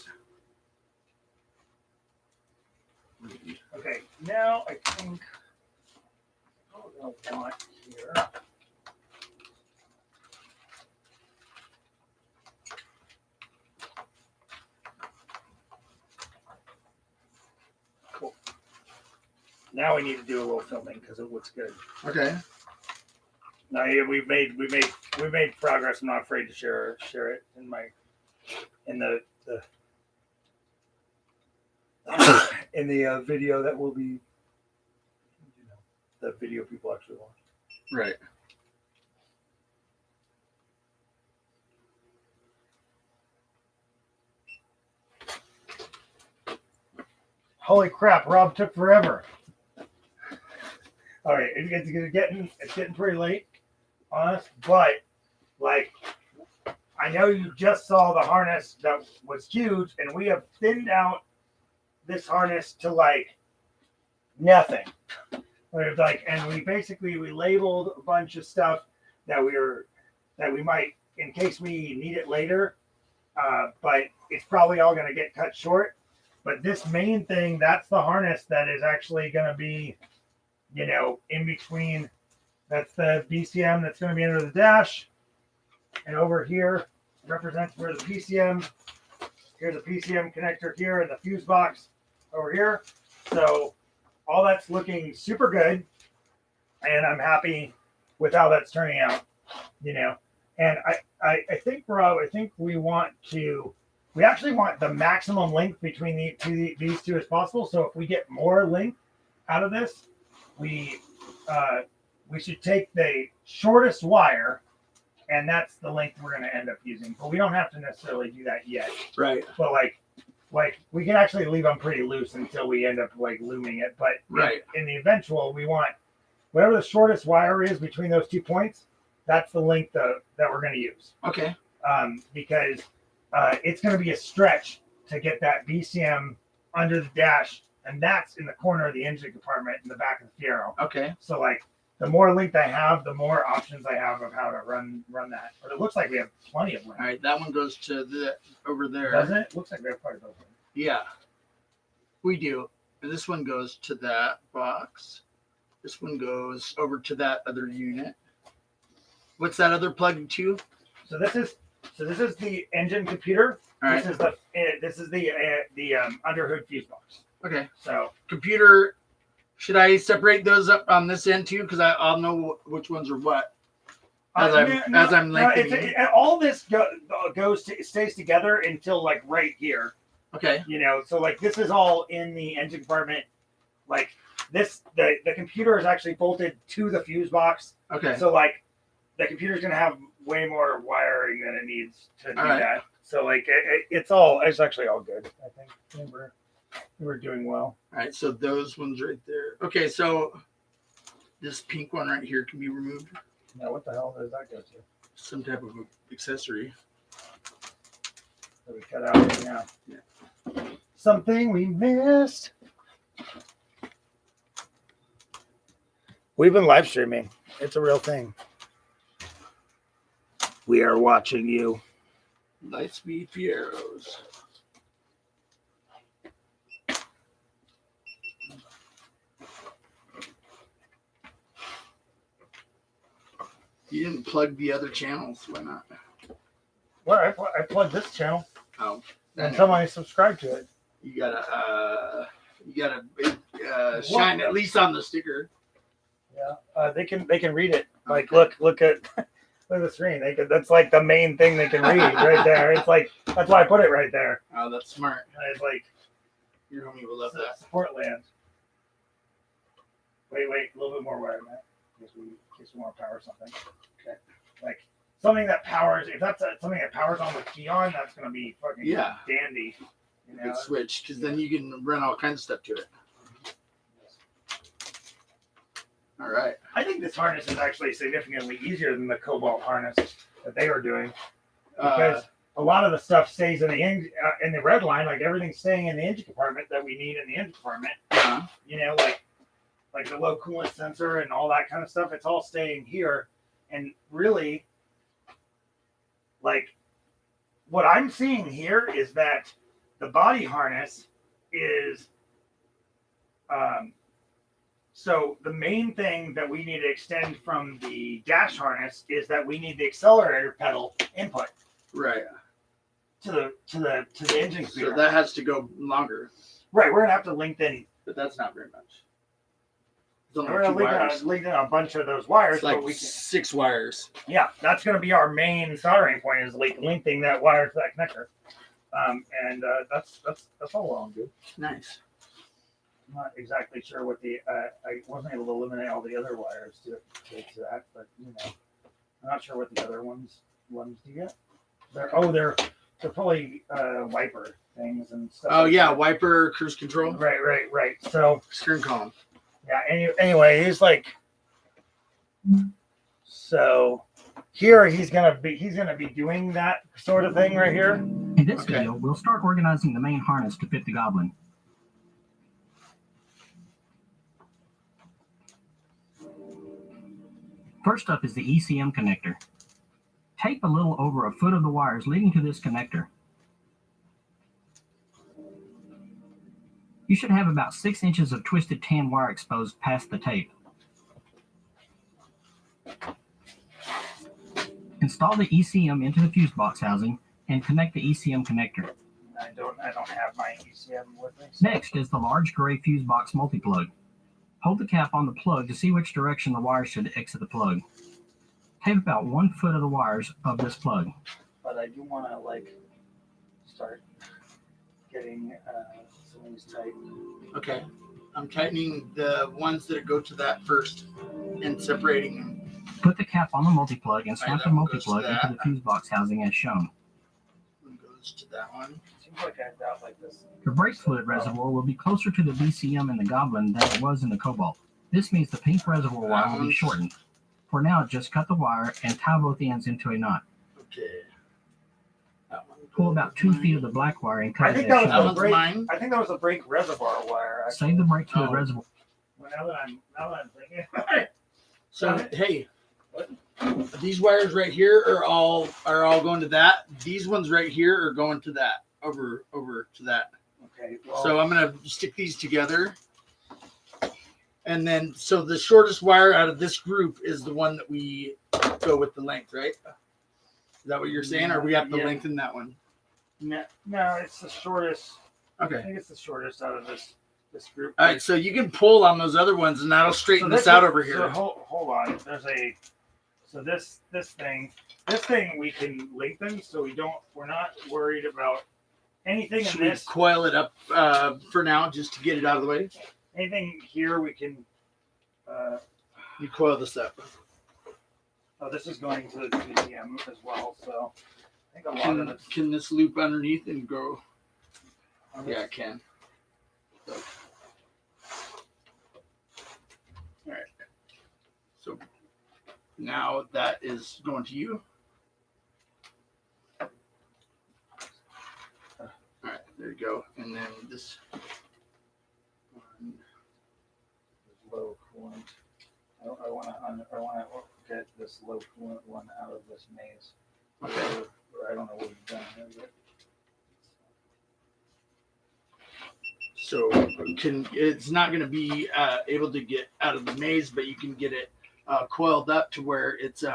Okay, now I think what we're gonna want here. Now we need to do a little filming because it looks good. Okay. No, yeah, we've made progress. I'm not afraid to share it in the in the video that will be, the video people actually watch. Right. Holy crap! Rob took forever. All right, it's getting pretty late on us, but like, I know you just saw the harness that was huge, and we have thinned out this harness to like nothing. We've like, and we labeled a bunch of stuff that we might, in case we need it later, but it's probably all going to get cut short. But this main thing, that's the harness that is actually going to be, in between. That's the BCM that's going to be under the dash. And over here represents where the PCM, here's a PCM connector here and the fuse box over here. So all that's looking super good. And I'm happy with how that's turning out, And I think, Rob, we actually want the maximum length between these two as possible. So if we get more length out of this, we should take the shortest wire, and that's the length we're going to end up using. But we don't have to necessarily do that yet. Right. But like we can actually leave them pretty loose until we end up like looming it. But right. In the eventual, we want whatever the shortest wire is between those 2 points. That's the length that we're going to use. Okay. Because it's going to be a stretch to get that BCM under the dash, and that's in the corner of the engine compartment in the back of the Fiero. Okay. So like, the more length I have, the more options I have of how to run that. But it looks like we have plenty of length. All right, that one goes to over there. Doesn't it? Looks like we have quite a bit. Yeah, we do. And this one goes to that box. This one goes over to that other unit. What's that other plug to? So this is the engine computer. All right. This is the underhood fuse box. Okay. So computer. Should I separate those up on this end too? Because I'll know which ones are what. As I'm lengthening. All this stays together until like right here. Okay. So like this is all in the engine compartment. Like this, the computer is actually bolted to the fuse box. Okay. So like the computer's gonna have way more wiring than it needs to do that. So like it's actually all good. I think we're doing well. All right. So those ones right there. Okay. So this pink one right here can be removed. Now what the hell does that go to? Some type of accessory. That we cut out. Yeah. Something we missed. We've been live streaming. It's a real thing. We are watching you. Lightspeed Fieros. You didn't plug the other channels. Why not? Well, I plugged this channel. Oh. And somebody subscribe to it. You gotta shine at least on the sticker. Yeah. They can read it. Like look at the screen. That's like the main thing they can read right there. It's like that's why I put it right there. Oh, that's smart. It's like your homie will love that. Support land. Wait, a little bit more wire, Matt. In case we want to power something. Okay. Like something that powers. If that's something that powers on with key on, that's gonna be fucking dandy. Good switch, because then you can run all kinds of stuff to it. All right. I think this harness is actually significantly easier than the Cobalt harness that they were doing, because a lot of the stuff stays in the red line, like everything's staying in the engine compartment that we need in the engine compartment. Like the low coolant sensor and all that kind of stuff. It's all staying here, and really, like what I'm seeing here is that the body harness is. So the main thing that we need to extend from the dash harness is that we need the accelerator pedal input. Right. To the engine computer. So that has to go longer. Right, we're gonna have to lengthen. But that's not very much. only We're two gonna wires. leave a bunch of those wires, It's like but we can. 6 wires. Yeah, that's gonna be our main soldering point is like linking that wire to that connector. And that's all well and good. Nice. I'm not exactly sure what the I wasn't able to eliminate all the other wires to that, but you know, I'm not sure what the other ones do you get. They're probably wiper things and stuff. Oh like yeah, that. wiper, cruise control, Right. So steering column. yeah. Anyway, he's like, so here he's gonna be doing that sort of thing right here. In this video, we'll start organizing the main harness to fit the Goblin. First up is the ECM connector. Tape a little over a foot of the wires leading to this connector. You should have about 6 inches of twisted tan wire exposed past the tape. Install the ECM into the fuse box housing and connect the ECM connector. I don't have my ECM with me. So. Next is the large gray fuse box multi-plug. Hold the cap on the plug to see which direction the wire should exit the plug. Tape about 1 foot of the wires of this plug. But I do want to like start getting some of these tight. Okay. I'm tightening the ones that go to that first and separating them. Put the cap on the multi-plug and snap the that one goes to multi-plug into that. the fuse box housing as shown. One goes to that one. Seems like I got like this. The brake fluid reservoir will be closer to the VCM in the Goblin than it was in the Cobalt. This means the pink reservoir wire will be shortened. For now, just cut the wire and tie both ends into a knot. Okay. That one Pull about 2 feet of the black wire and cut I it think as that was That the shown. one's brake. mine. I think that was a brake reservoir wire. Actually. Save the brake fluid Oh. reservoir. Well, now that I'm thinking. So hey, these wires right here are all going to that. These ones right here are going to that. Over to that. Okay. Well, So I'm gonna stick these together. And then, so the shortest wire out of this group is the one that we go with the length, right? Is that what you're saying? Or we have to Yeah. lengthen that one? no, it's the shortest. I Okay. think it's the shortest out of this group. All right. So you can pull on those other ones and that'll straighten this out over here. So hold on. There's a. So this thing we can lengthen, so we're not worried about anything Should in we this. coil it up for now just to get it out of the way? Anything here we can. You coil this up. Oh, this is going to the VCM as well, so I think a lot of Can, it. can this loop underneath and go? Yeah, it can. So. All right. So now that is going to you. All right, there you go. And then this one. Low coolant. I want to get this low coolant one out of this maze. Okay. Or I don't know what you've done here yet. So it's not going to be able to get out of the maze, but you can get it coiled up to where it's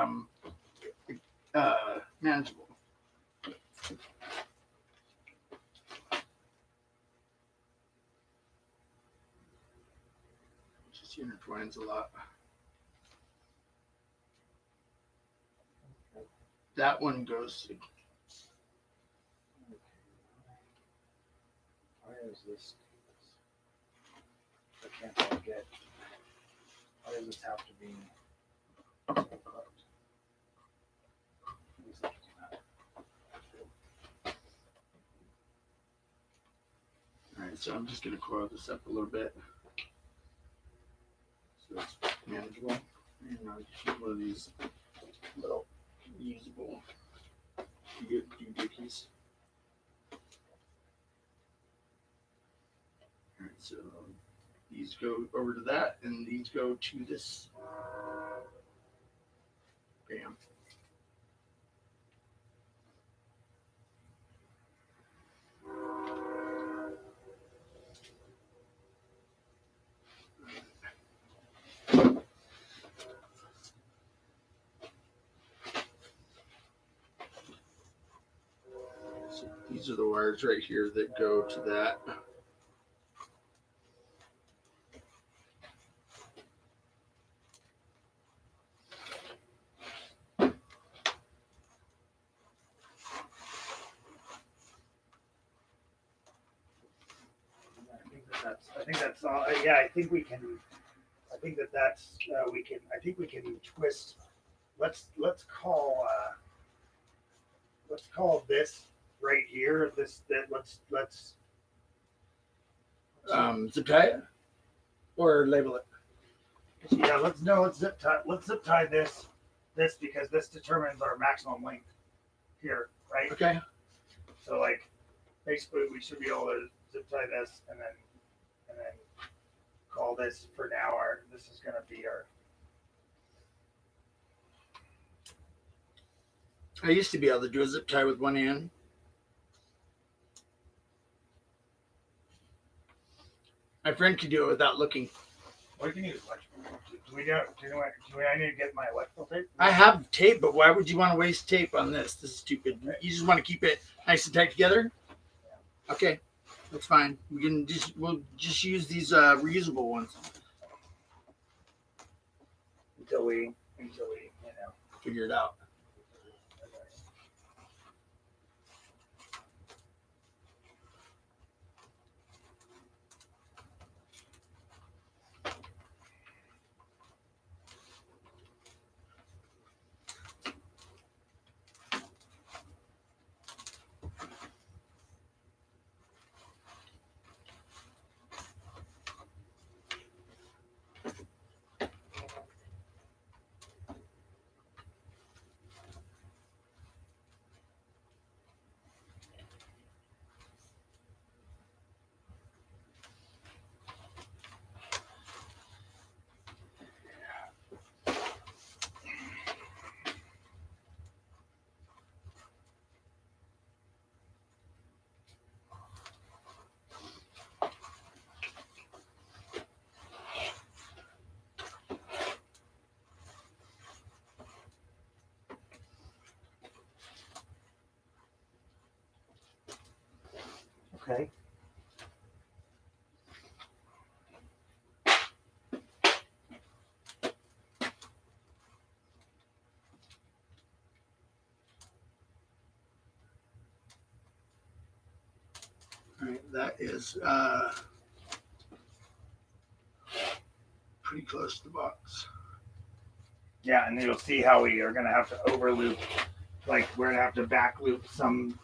manageable. Just intertwines a lot. That one goes. Why is this? I can't quite get. Why does this have to be? All right, so I'm just going to coil this up a little bit. So it's manageable. And I'll just use one of these little usable doohickeys. All right, so these go over to that, and these go to this. Bam. So these are the wires right here that go to that. think that's all. Yeah, I think we can. I think that's we can. I think we can twist. Let's call this right here. This that let's Zip tie it or label it. yeah let's zip tie this because this determines our maximum length here, right? Okay. So like basically we should be able to zip tie this and then call this for now this is gonna be our. I used to be able to do a zip tie with one hand. My friend could do it without looking. We can use electrical. Do I need to get my electrical tape? I have tape, but why would you want to waste tape on this? This is stupid. You just want to keep it nice and tight together? Okay, that's fine. We'll just use these reusable ones until we figure it out. Okay. All right, that is pretty close to the box. Yeah, and you'll see how we are going to have to overloop, like we're going to have to back loop some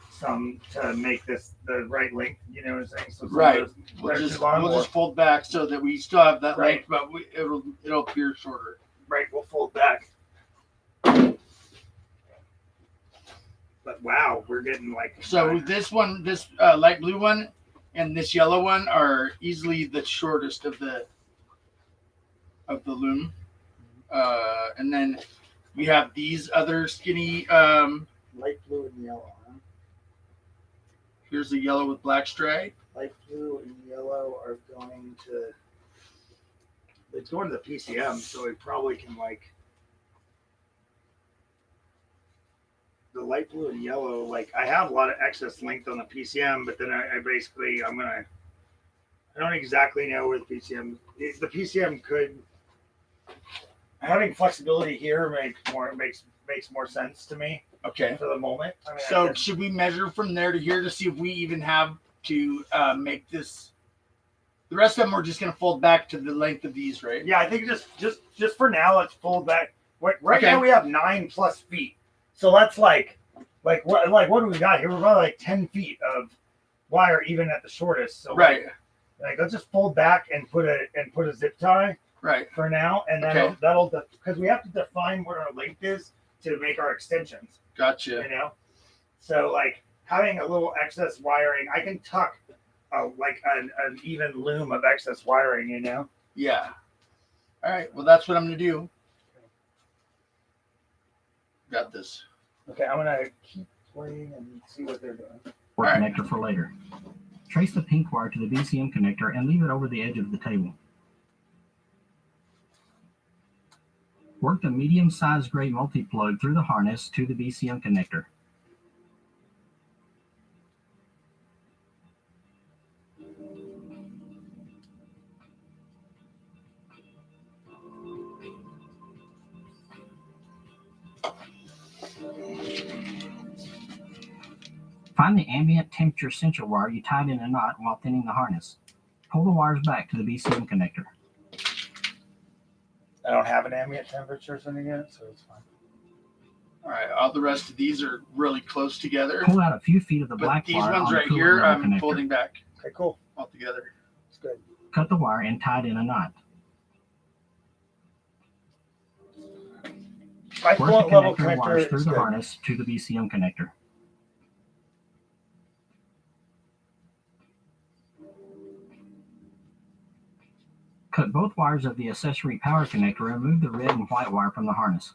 to make this the right length. You know what I'm saying? So right. We'll just fold back so that we still have that length, but it'll appear shorter. Right. We'll fold back. But wow, we're getting like. So this one, this light blue one, and this yellow one are easily the shortest of the loom. And then we have these other skinny light blue and yellow. Huh? Here's the yellow with black stripe. Light blue and yellow are going to. It's going to the PCM, so we probably can like. The light blue and yellow, like I have a lot of excess length on the PCM, but then I basically I don't exactly know where the PCM could. Having flexibility here makes more sense to me. Okay. For the moment. I mean, so should we measure from there to here to see if we even have to make this? The rest of them we're just gonna fold back to the length of these, right? Yeah, I think just for now, let's fold back. Right now we have 9+ feet, so that's like what do we got here? We're about like 10 feet of wire, even at the shortest. So right. Like let's just fold back and put a zip tie. Right. For now, and then that'll because we have to define what our length is to make our extensions. Gotcha. You know, so like having a little excess wiring, I can tuck like an even loom of excess wiring. You know. Yeah. All right. Well, that's what I'm gonna do. Got this. Okay, I'm gonna keep playing and see what they're doing. Or connector for later. Trace the pink wire to the BCM connector and leave it over the edge of the table. Work the medium-sized gray multi-plug through the harness to the BCM connector. Find the ambient temperature sensor wire you tied in a knot while thinning the harness. Pull the wires back to the BCM connector. I don't have an ambient temperature or something yet, so it's fine. All right, all the rest of these are really close together. Pull out a few feet of the But black these wire ones on the right coolant here, level I'm connector. folding back Okay, cool. all together. It's good. Cut the wire and tie it in a knot. My Work coolant the level connector wires connector through is the good. harness to the BCM connector. Cut both wires of the accessory power connector and remove the red and white wire from the harness.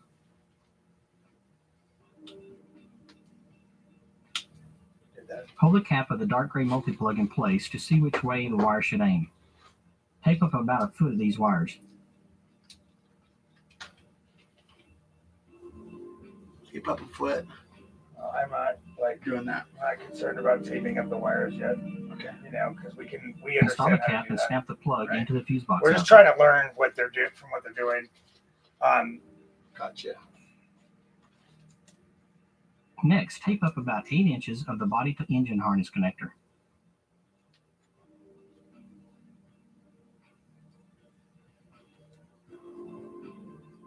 Did that. Hold the cap of the dark gray multi-plug in place to see which way the wire should aim. Tape up about a foot of these wires. Keep up a foot I'm not doing that. I'm not concerned about taping up the wires yet. Okay. You know, because we Install understand the how to cap do and that. snap the plug Right. into the fuse box. We're just housing. trying to learn what they're doing from what they're doing. Gotcha. Next, tape up about 8 inches of the body to engine harness connector.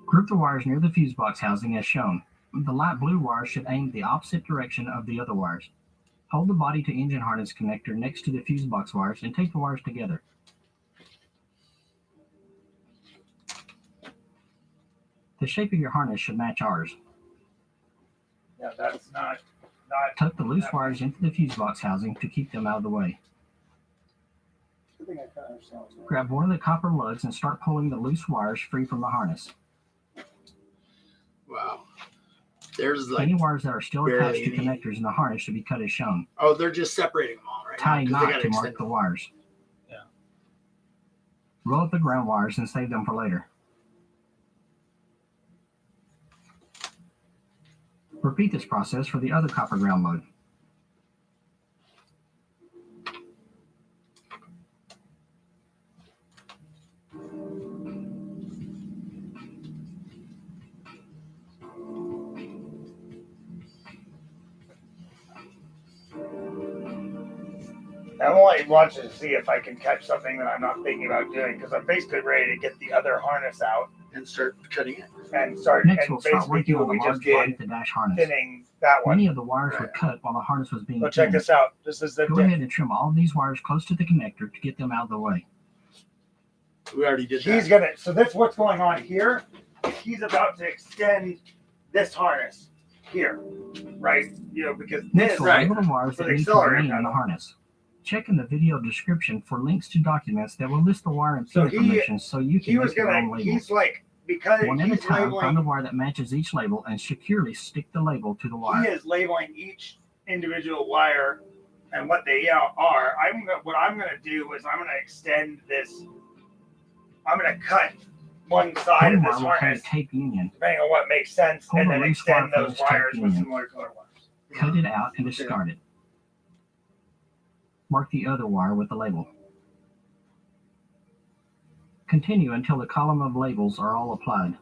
Group the wires near the fuse box housing as shown. The light blue wire should aim the opposite direction of the other wires. Hold the body to engine harness connector next to the fuse box wires and tape the wires together. The shape of your harness should match ours. Yeah, that's not Tuck the loose wires into the fuse box housing to keep them out of the way. I think I kind of understand what's going on. Grab one of the copper lugs and start pulling the loose wires free from the harness. Wow. There's like, Any wires that are still barely attached to any. connectors in the harness should be cut as shown. oh, they're just separating them all right Tie a now. 'cause they knot gotta to extend mark the them. wires. Yeah. Roll up the ground wires and save them for later. Repeat this process for the other copper ground load. I'm only watching to see if I can catch something that I'm not thinking about doing because I'm basically ready to get the other harness out And start cutting it. and start Next, and we'll start basically working do on what the we just large body did, to dash harness. thinning that one. Many of the wires were Right. cut while the harness was being So check thinned. this out. This is the Go ahead and trim all of these wires close to the connector to get them out of the way. We already did He's that. gonna. So that's what's going on here. He's about to extend this harness here, right? You know, because Next, this we'll right. label the wires For that the need to accelerator remain in the pedal. harness. Check in the video description for links to documents that will list the wire and So pin information so you he can was make your own gonna. labels. He's like because One at a he's time, find the labeling. wire that matches each label and securely stick the label to the He wire. is labeling each individual wire and what they are. What I'm gonna do is I'm gonna extend this. I'm gonna cut one side One of wire this will have a harness, tape union. depending on what makes sense, Pull and the then loose extend wire from those this tape wires with union. similar color wires. Cut it out and discard it. Mark the other wire with the label. Continue until the column of labels are all applied.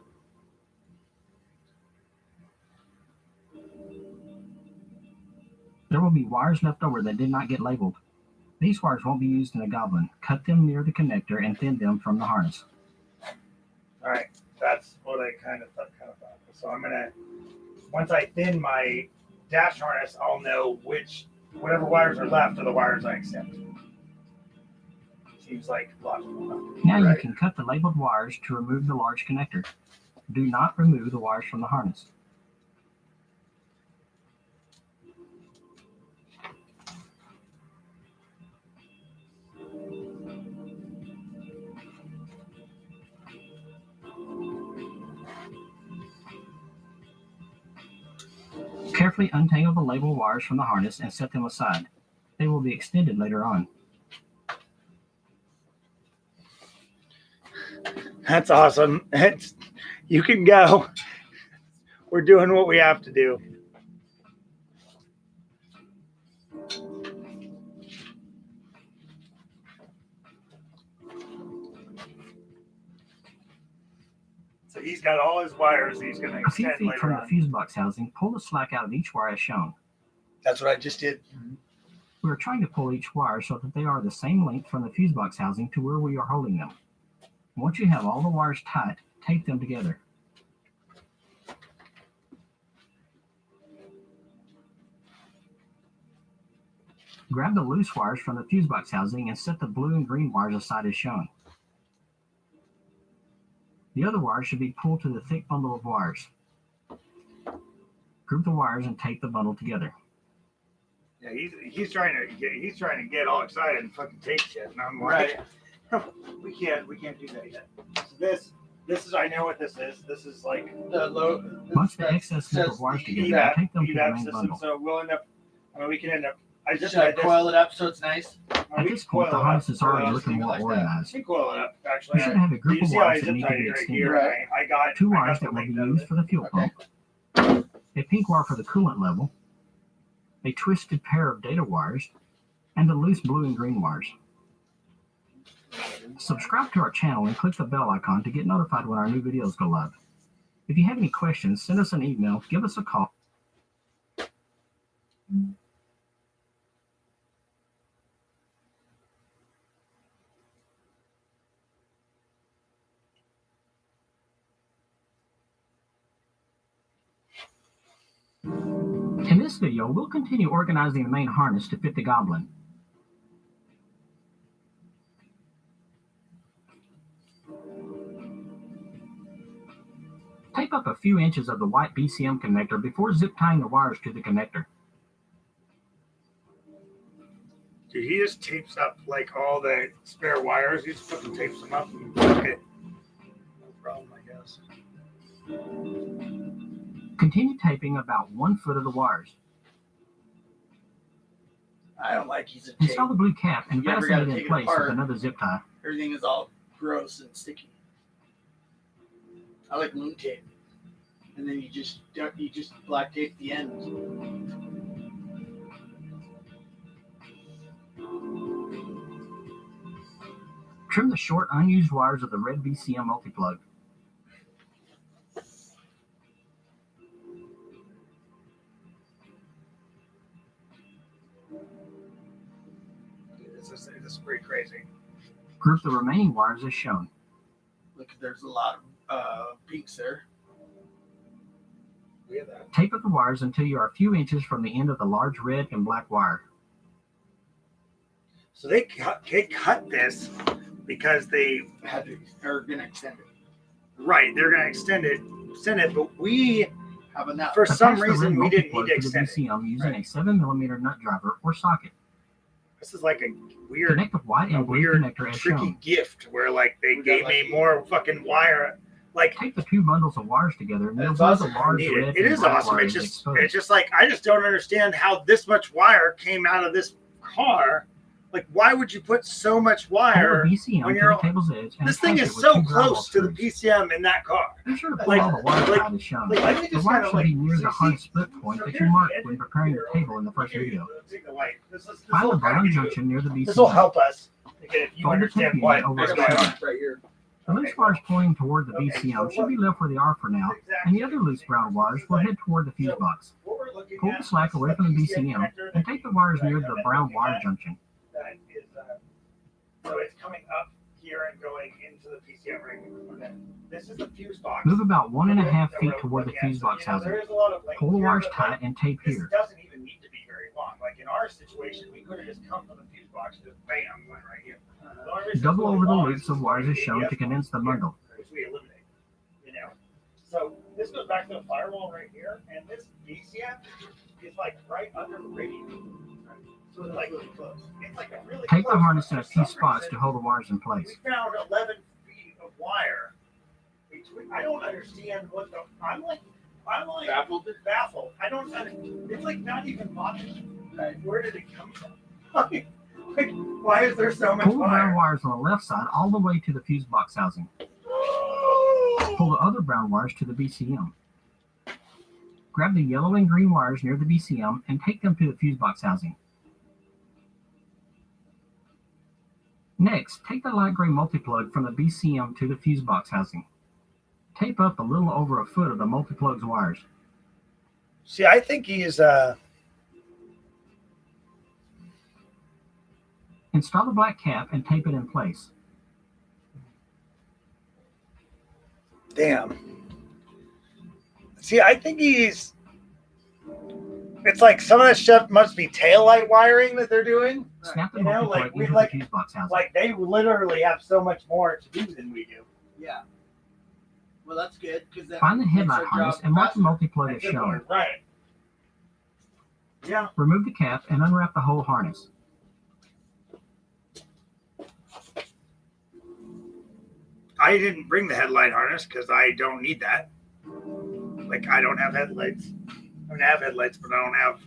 There will be wires left over that did not get labeled. These wires won't be used in a goblin. Cut them near the connector and thin them from the harness. All right, that's what I kind of thought. So I'm gonna, once I thin my dash harness, I'll know whatever wires are left are the wires I extend. Seems like logical enough. Now Right. you can cut the labeled wires to remove the large connector. Do not remove the wires from the harness. Carefully untangle the label wires from the harness and set them aside. They will be extended later on. That's awesome. You can go. We're doing what we have to do. So he's got all his wires he's going to A few extend feet later from the on. fuse box housing, pull the slack out of each wire as shown. That's what I just did. We are trying to pull each wire so that they are the same length from the fuse box housing to where we are holding them. Once you have all the wires tight, tape them together. Grab the loose wires from the fuse box housing and set the blue and green wires aside as shown. The other wires should be pulled to the thick bundle of wires. Group the wires and tape the bundle together. Yeah, he's trying to get all excited and fucking tape shit, and I'm like, we can't do that yet. So this is I know what this is. This is like The low. Bunch the excess slip of wires together and take them to the EVAP main system. bundle. So we'll end up. I mean, we can end up. I just Should I had this. coil it up so it's nice? At this point, the harness is already looking more organized. We coil it up actually. You should have a group You of see how I wires that zip need to tied be it right extended. here? Right. I got 2 I wires got the that will be length of used it. for the fuel Okay. pump, a pink wire for the coolant level, a twisted pair of data wires, and the loose blue and green wires. Subscribe to our channel and click the bell icon to get notified when our new videos go live. If you have any questions, send us an email, give us a call. In this video, we'll continue organizing the main harness to fit the Goblin. Tape up a few inches of the white BCM connector before zip tying the wires to the connector. Dude, he just tapes up like all the spare wires. He just fucking tapes them up. And okay. No problem, I guess. Continue taping about 1 foot of the wires. I don't like using tape. Install the blue cap and You ever fasten gotta it take in it place apart? with another zip tie. Everything is all gross and sticky. I like moon tape. And then you just black tape the ends. Trim the short, unused wires of the red VCM multi-plug. This is pretty crazy. Group the remaining wires as shown. Look, there's a lot of peaks there. We have that. Tape up the wires until you are a few inches from the end of the large red and black wire. So they cut this because they Had to, or gonna extend it. they're gonna extend it, but we How about that? for some Attach the reason red we didn't multi-plug need to to the extend it. VCM using Right. a 7mm nut driver or socket. This is like a weird Connect the white and blue connector as tricky shown. gift where like they We got gave me lucky. more fucking wire. Like Take the 2 bundles of wires together and That's you'll have awesome. the large need red it. It and is black awesome. wire It's is just exposed. like I just don't understand how this much wire came out of this car. Like, why would you put so much Pull wire? the VCM when to you're the on- cable's edge and This thing attach is it with so 2 drywall close to the screws. PCM in that car. Be sure to pull like- all the wires like- out as shown. Like, let me The just wire kind of should like be near the harness see- split point so that you here's marked the when edge preparing here. the table in the first Here, video. take the light. This Find will the kind ground of give you- junction near the This will VCM. help us if you Fold the understand tape what unit over is a going on. shoulder. right here. The loose wires pointing toward the Okay, VCM so should be left where they are for now, and the other loose brown wires will head toward the fuse box. What we're looking Pull at the slack is away the from the PCM VCM connector and that take the you- wires that near you're the brown looking wire at. junction. That is, so it's coming up here and going into the PCM ring. Okay. This is the fuse box. Move about 1.5 that feet we're toward the looking at. fuse So, box there housing. is a lot of, like, Pull the here, wires but, tight like, and tape this here. doesn't even need to be very long. Like in our situation, we could have just come from the fuse box, just bam, went right here. The only reason Double it's really over the long loops is of wires as because shown ABS to condense the bundle. which we eliminate. You know, so this goes back to the firewall right here, and this VCM is like right under the radio. So it's like really close. It's like a really Take the close, harness but in a for few some spots reason, to hold the wires in place. we found 11 feet of wire between. I don't understand what the. I'm like Baffled? baffled. I don't. It's like not even logical. Like, where did it come from? Like, why is there so much Pull the brown wire? wires on the left side all the way to the fuse box housing. Pull the other brown wires to the VCM. Grab the yellow and green wires near the VCM and take them to the fuse box housing. Next, take the light gray multi-plug from the VCM to the fuse box housing. Tape up a little over a foot of the multi-plug's wires. See, I think he's Install the black cap and tape it in place. Damn. See, I think it's like some of that stuff must be taillight wiring that they're doing. Snap the You know, multi-plug like we into like the fuse box housing. like they literally have so much more to do than we do. Yeah. Well, that's good because that Find the makes headlight our harness job and mark the faster. multi-plug as Good shown. Lord, right. Yeah. Remove the cap and unwrap the whole harness. I didn't bring the headlight harness because I don't need that. Like I don't have headlights. I mean, I have headlights, but I don't have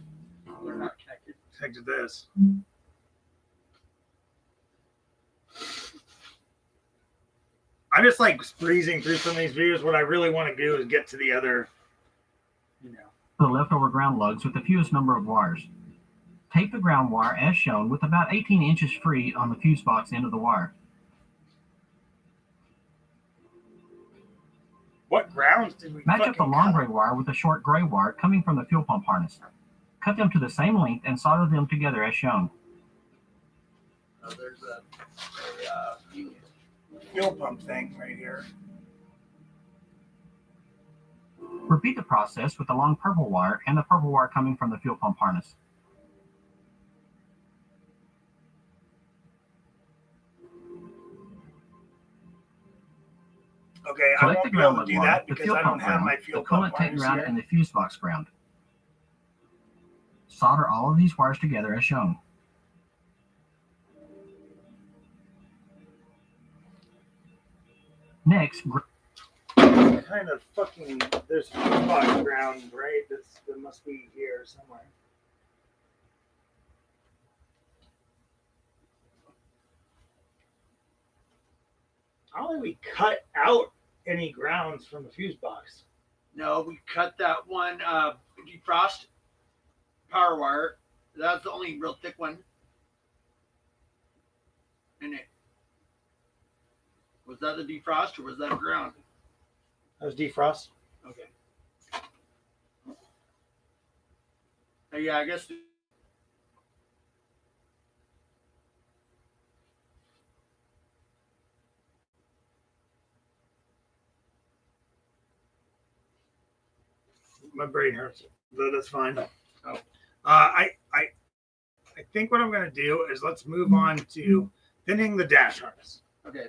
They're not connected. connected to this. I'm just like breezing through some of these videos. What I really want to do is get to the other, you know. The leftover ground lugs with the fewest number of wires. Tape the ground wire as shown with about 18 inches free on the fuse box end of the wire. What grounds did we Match up the fucking long cut? gray wire with the short gray wire coming from the fuel pump harness. Cut them to the same length and solder them together as shown. Oh, there's a union. Fuel pump thing right here. Repeat the process with the long purple wire and the purple wire coming from the fuel pump harness. Okay, I Select the won't be able ground to do lug that wire, the because fuel I don't pump have ground, my the fuel pump coolant tank harness ground, here. and the fuse box ground. Solder all of these wires together as shown. Next, Kind of fucking. There's fuse box ground, right? That must be here somewhere. I don't think we cut out any grounds from the fuse box. No, we cut that one defrost power wire. That's the only real thick one in it. Was that the defrost or was that a ground? That was defrost. Okay. Yeah, I guess. My brain hurts. That's fine. Oh, I think what I'm gonna do is let's move on to thinning the dash harness. Okay.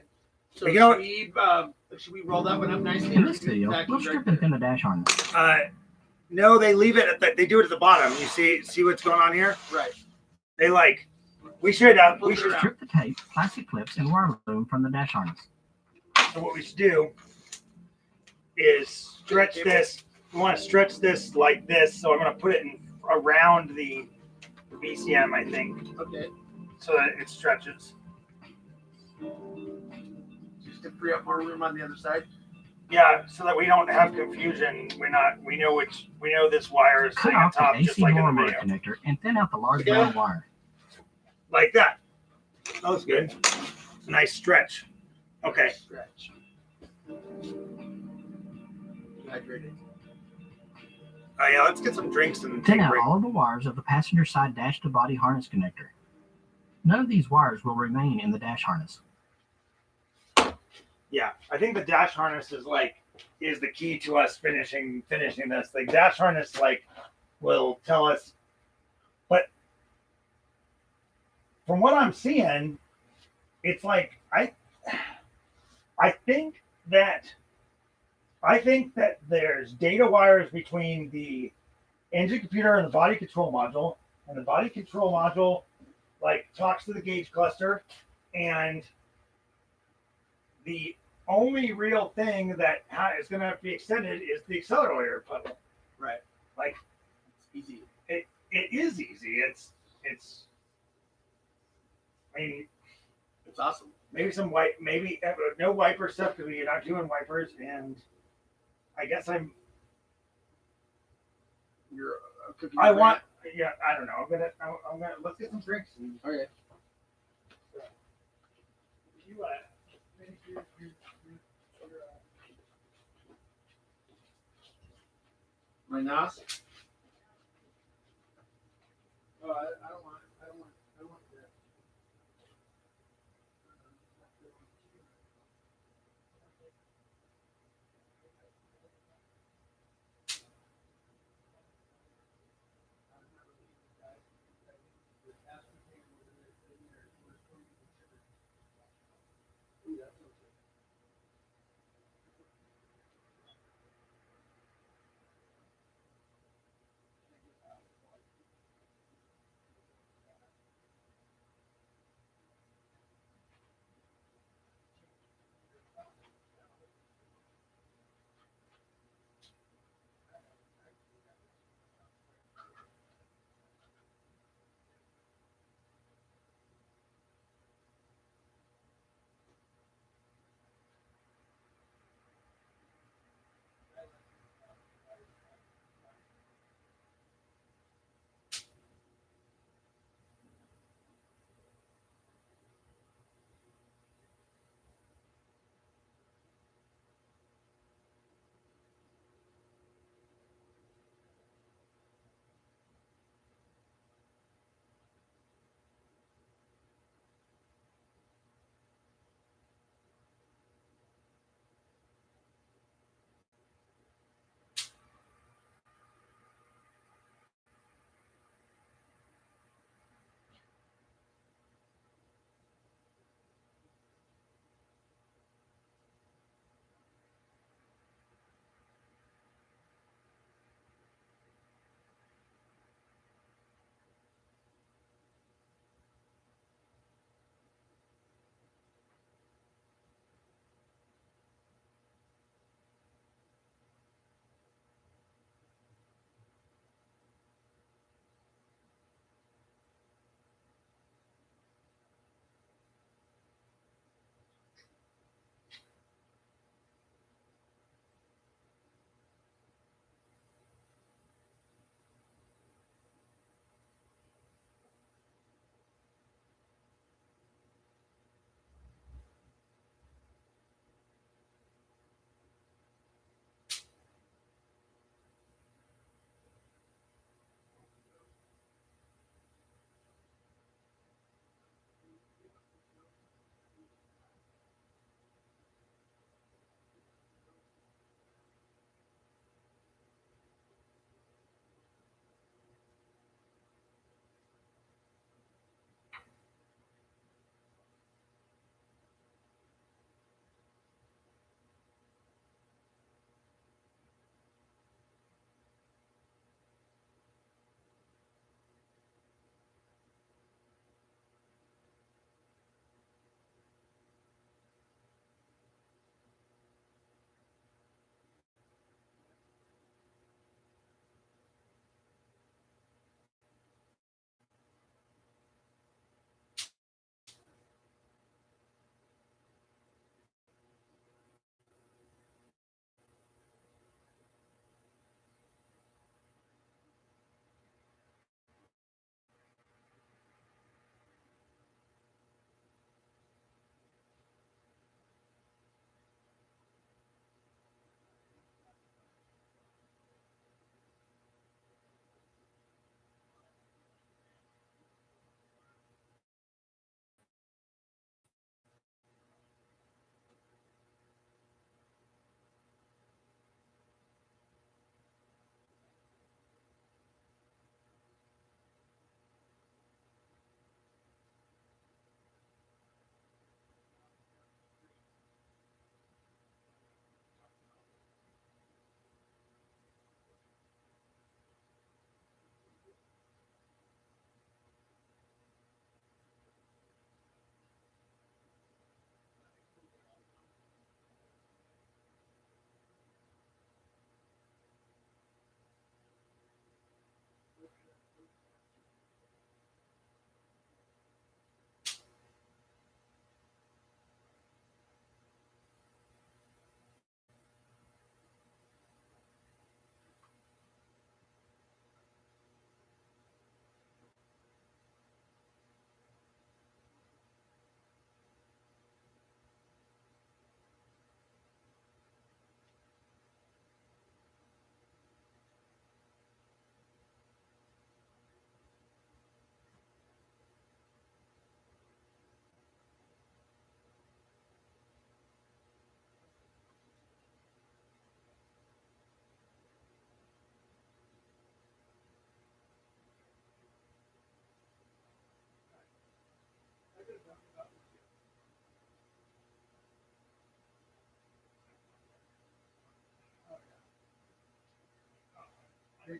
So You know should we roll that one up nicely? in or this should we video, tack we'll it strip right and there? thin the dash harness. No, they leave it they do it at the bottom. You see what's going on here? Right. They we should Strip the tape, plastic clips, and wire loom from the dash harness. so what we should do is stretch this. We want to stretch this like this. So I'm gonna put it around the BCM, I think, Okay. so that it stretches. Just to free up more room on the other side. Yeah, so that we don't have confusion. We know this wire is Cut sitting on off top the just AC like in lower the motor video. connector and thin out the large Okay. ground wire. Like that. That was good. Nice stretch. Okay. Stretch. Hydrated. Yeah, let's get some drinks and Thin take a out break. all of the wires of the passenger side dash to body harness connector. None of these wires will remain in the dash harness. Yeah, I think the dash harness is the key to us finishing this. The dash harness will tell us, but from what I'm seeing, it's I think that there's data wires between the engine computer and the body control module, and the body control module talks to the gauge cluster, and the only real thing that is going to have to be extended is the accelerator pedal. Right. Like It's easy. it is easy. It's I mean, It's awesome. maybe no wiper stuff because you're not doing wipers, and I guess You're cooking. I want. Yeah, I don't know. I'm gonna. Let's get some drinks. Okay. My NAS? Oh, I don't want that. I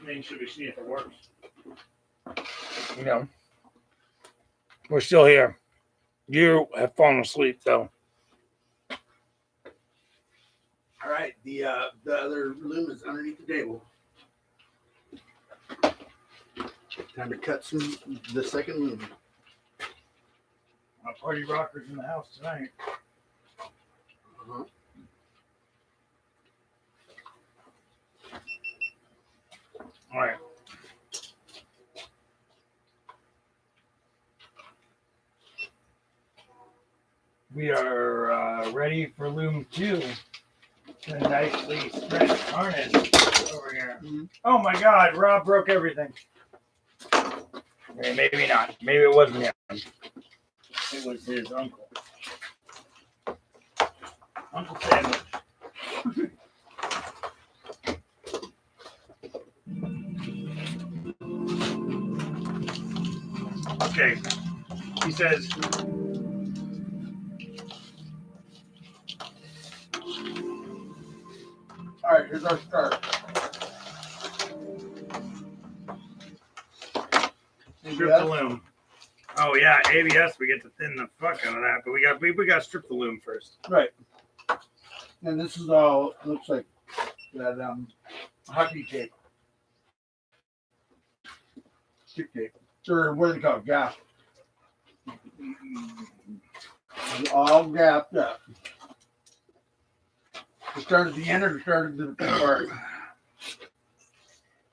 mean, should we see if it works? You know, we're still here. You have fallen asleep, though. All right, the other loom is underneath the table. Time to cut the second loom. My party rocker's in the house tonight. Uh-huh. All right. We are ready for loom 2. A nicely stretched harness over here. Mhm. Oh my God, Rob broke everything. Maybe not. Maybe it wasn't him. It was his uncle. Uncle Sandwich. Okay. He says, All right, here's our start. strip the loom. Oh yeah, ABS, we get to thin the fuck out of that, but we got to strip the loom first. Right. And this is all looks like that hockey tape. Stick tape. Or what do they call it? Gap. It's all gapped up. To start at the end or to start at the part? It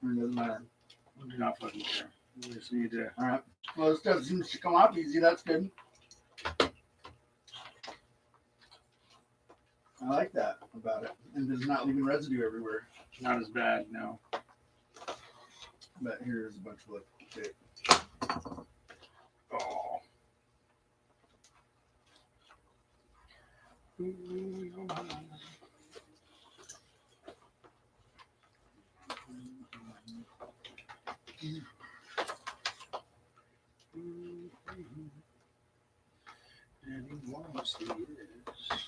doesn't matter. I do not fucking care. We just need to. All right. Well, this stuff seems to come off easy. That's good. I like that about it. And there's not leaving residue everywhere. Not as bad, no. But here's a bunch of electrical tape. Oh. And he wants to use.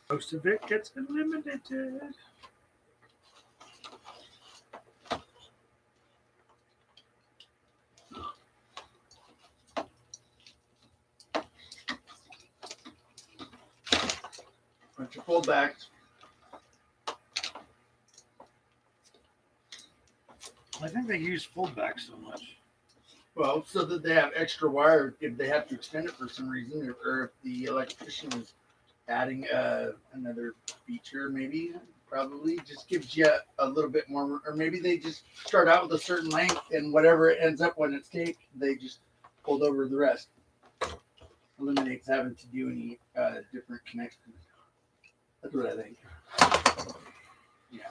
Most of it gets eliminated. Bunch of pullbacks. I think they use fullback so much. Well, so that they have extra wire if they have to extend it for some reason, or if the electrician is adding another feature, maybe, probably just gives you a little bit more, or maybe they just start out with a certain length and whatever it ends up when it's taped, they just pulled over the rest. Eliminates having to do any different connections. That's what I think. Yeah.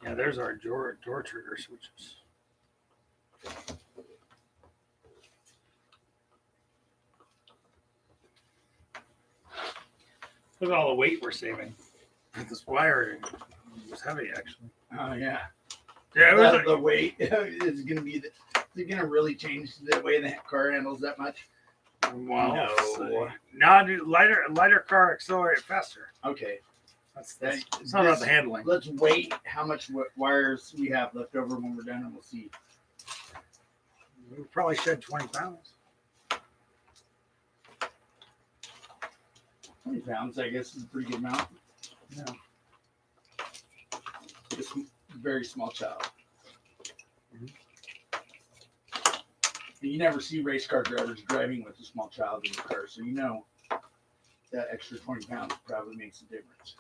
Yeah, there's our door trigger switches. Look at all the weight we're saving. This wire was heavy, actually. Oh yeah. Yeah, it was The weight is going to be. Is it going to really change the way the car handles that much? well, No. Not lighter car accelerate faster. Okay. It's not about the handling. Let's wait how much wires we have left over when we're done, and we'll see. We probably shed 20 pounds. 20 pounds, I guess, is a pretty good amount. Yeah. It's a very small child. You never see race car drivers driving with a small child in the car, so you know that extra 20 pounds probably makes a difference.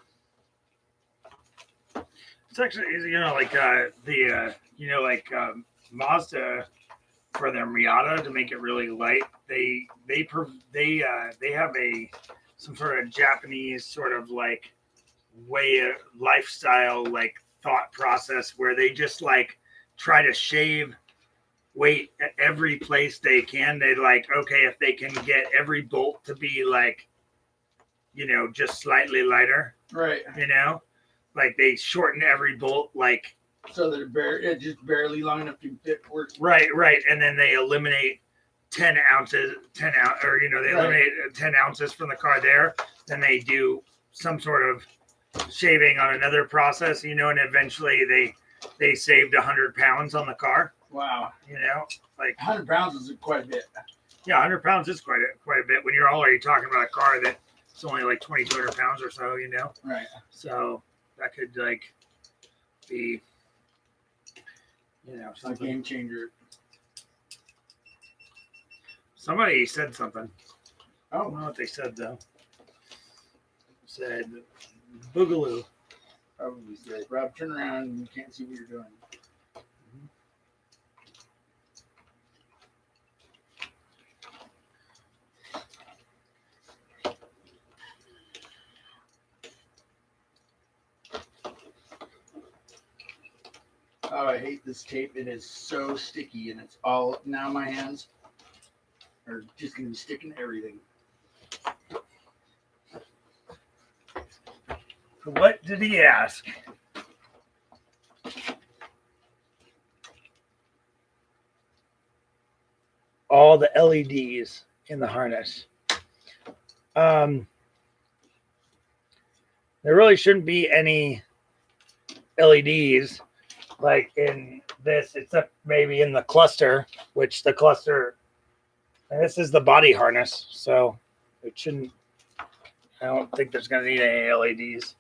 It's actually, like Mazda for their Miata to make it really light. They have some sort of Japanese sort of like way of lifestyle like thought process where they just like try to shave weight at every place they can. They like, okay, if they can get every bolt to be like, just slightly lighter, Right. like they shorten every bolt, like, So they're just barely long enough to fit work. right. And then they eliminate 10 ounces, they eliminate 10 ounces from the car there. Then they do some sort of shaving on another process, and eventually they saved 100 pounds on the car. Wow. Like 100 pounds is quite a bit. Yeah, 100 pounds is quite a bit when you're already talking about a car that's only like 2,200 pounds or so, Right. So that could like be, It's a something. game changer. Somebody said something. I Oh, don't know what they said though. Said boogaloo. probably said, Rob, turn around. You can't see what you're doing. Oh, I hate this tape. It is so sticky, and it's all now. My hands are just gonna be sticking to everything. What did he ask? All the LEDs in the harness. There really shouldn't be any LEDs like in this, except maybe in the cluster, which the cluster, and this is the body harness, so it shouldn't, I don't think there's going to need any LEDs.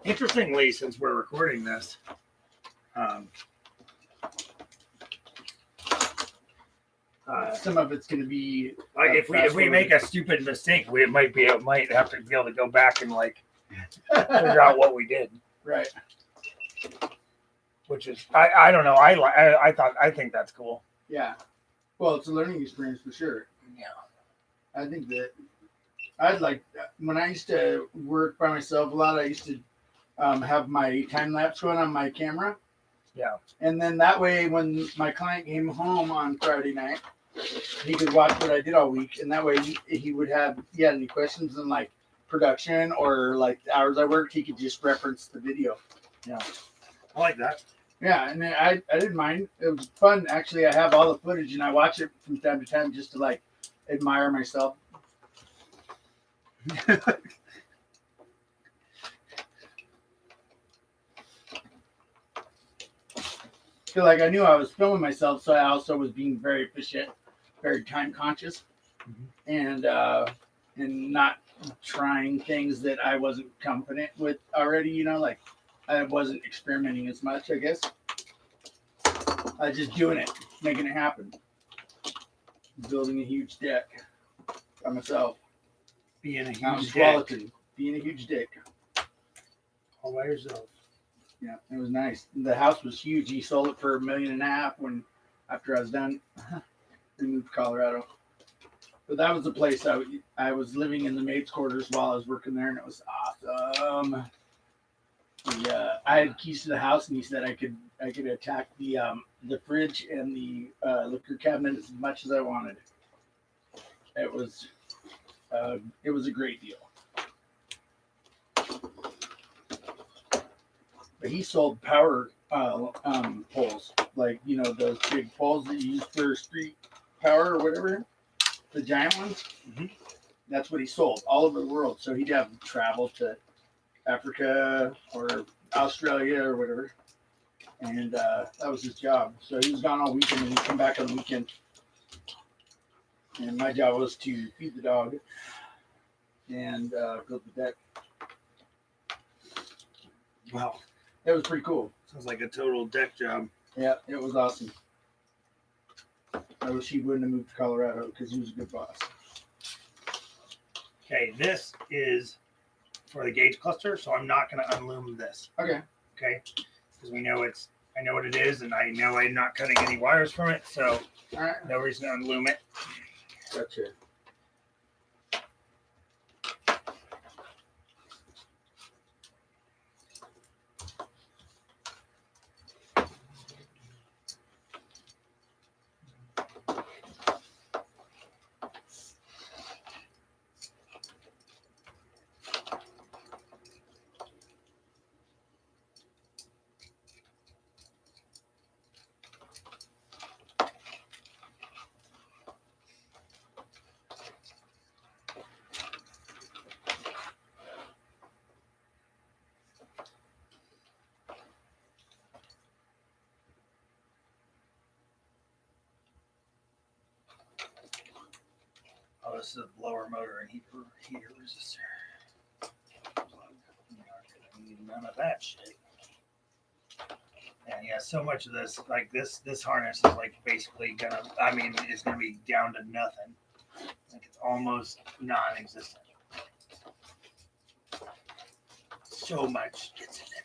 Interestingly, since we're recording this, Some of it's gonna be like if we make a stupid mistake, we might have to be able to go back and like figure out what we did, right. which is I don't know. I think that's cool. Yeah. Well, it's a learning experience for sure. Yeah. I think that I'd like when I used to work by myself a lot. I used to have my time lapse going on my camera. Yeah. And then that way, when my client came home on Friday night, he could watch what I did all week, and that way he would have. If he had any questions in like production or like the hours I worked, he could just reference the video. Yeah. I like that. Yeah, and I didn't mind. It was fun. Actually, I have all the footage, and I watch it from time to time just to like admire myself. Feel like I knew I was filming myself, so I also was being very efficient, very time conscious, and not trying things that I wasn't confident with already. Like I wasn't experimenting as much, I guess. I was just doing it, making it happen, building a huge deck by myself. Being a Out in huge dick Tualatin, being a huge dick. all by yourself. Yeah, it was nice. The house was huge. He sold it for $1.5 million after I was done. We moved to Colorado. But that was the place I was living in the maid's quarters while I was working there, and it was awesome. I had keys to the house, and he said I could attack the fridge and the liquor cabinet as much as I wanted. It was a great deal. But he sold power poles, like those big poles that you use for street power or whatever, the giant ones. Mhm. That's what he sold all over the world. So he'd have travel to Africa or Australia or whatever, and that was his job. So he was gone all weekend, and he'd come back on the weekend. And my job was to feed the dog and build the deck. Wow, it was pretty cool. Sounds like a total deck job. Yeah, it was awesome. I wish he wouldn't have moved to Colorado because he was a good boss. Okay, this is for the gauge cluster, so I'm not going to unloom this. Okay. Okay, because I know what it is, and I know I'm not cutting any wires from it, so All right. no reason to unloom it. Gotcha. Oh, this is a blower motor and heater resistor. None of that shit. And yeah, so much of this, like this harness is like basically gonna, I mean, it's gonna be down to nothing. Like it's almost non-existent. So much gets eliminated.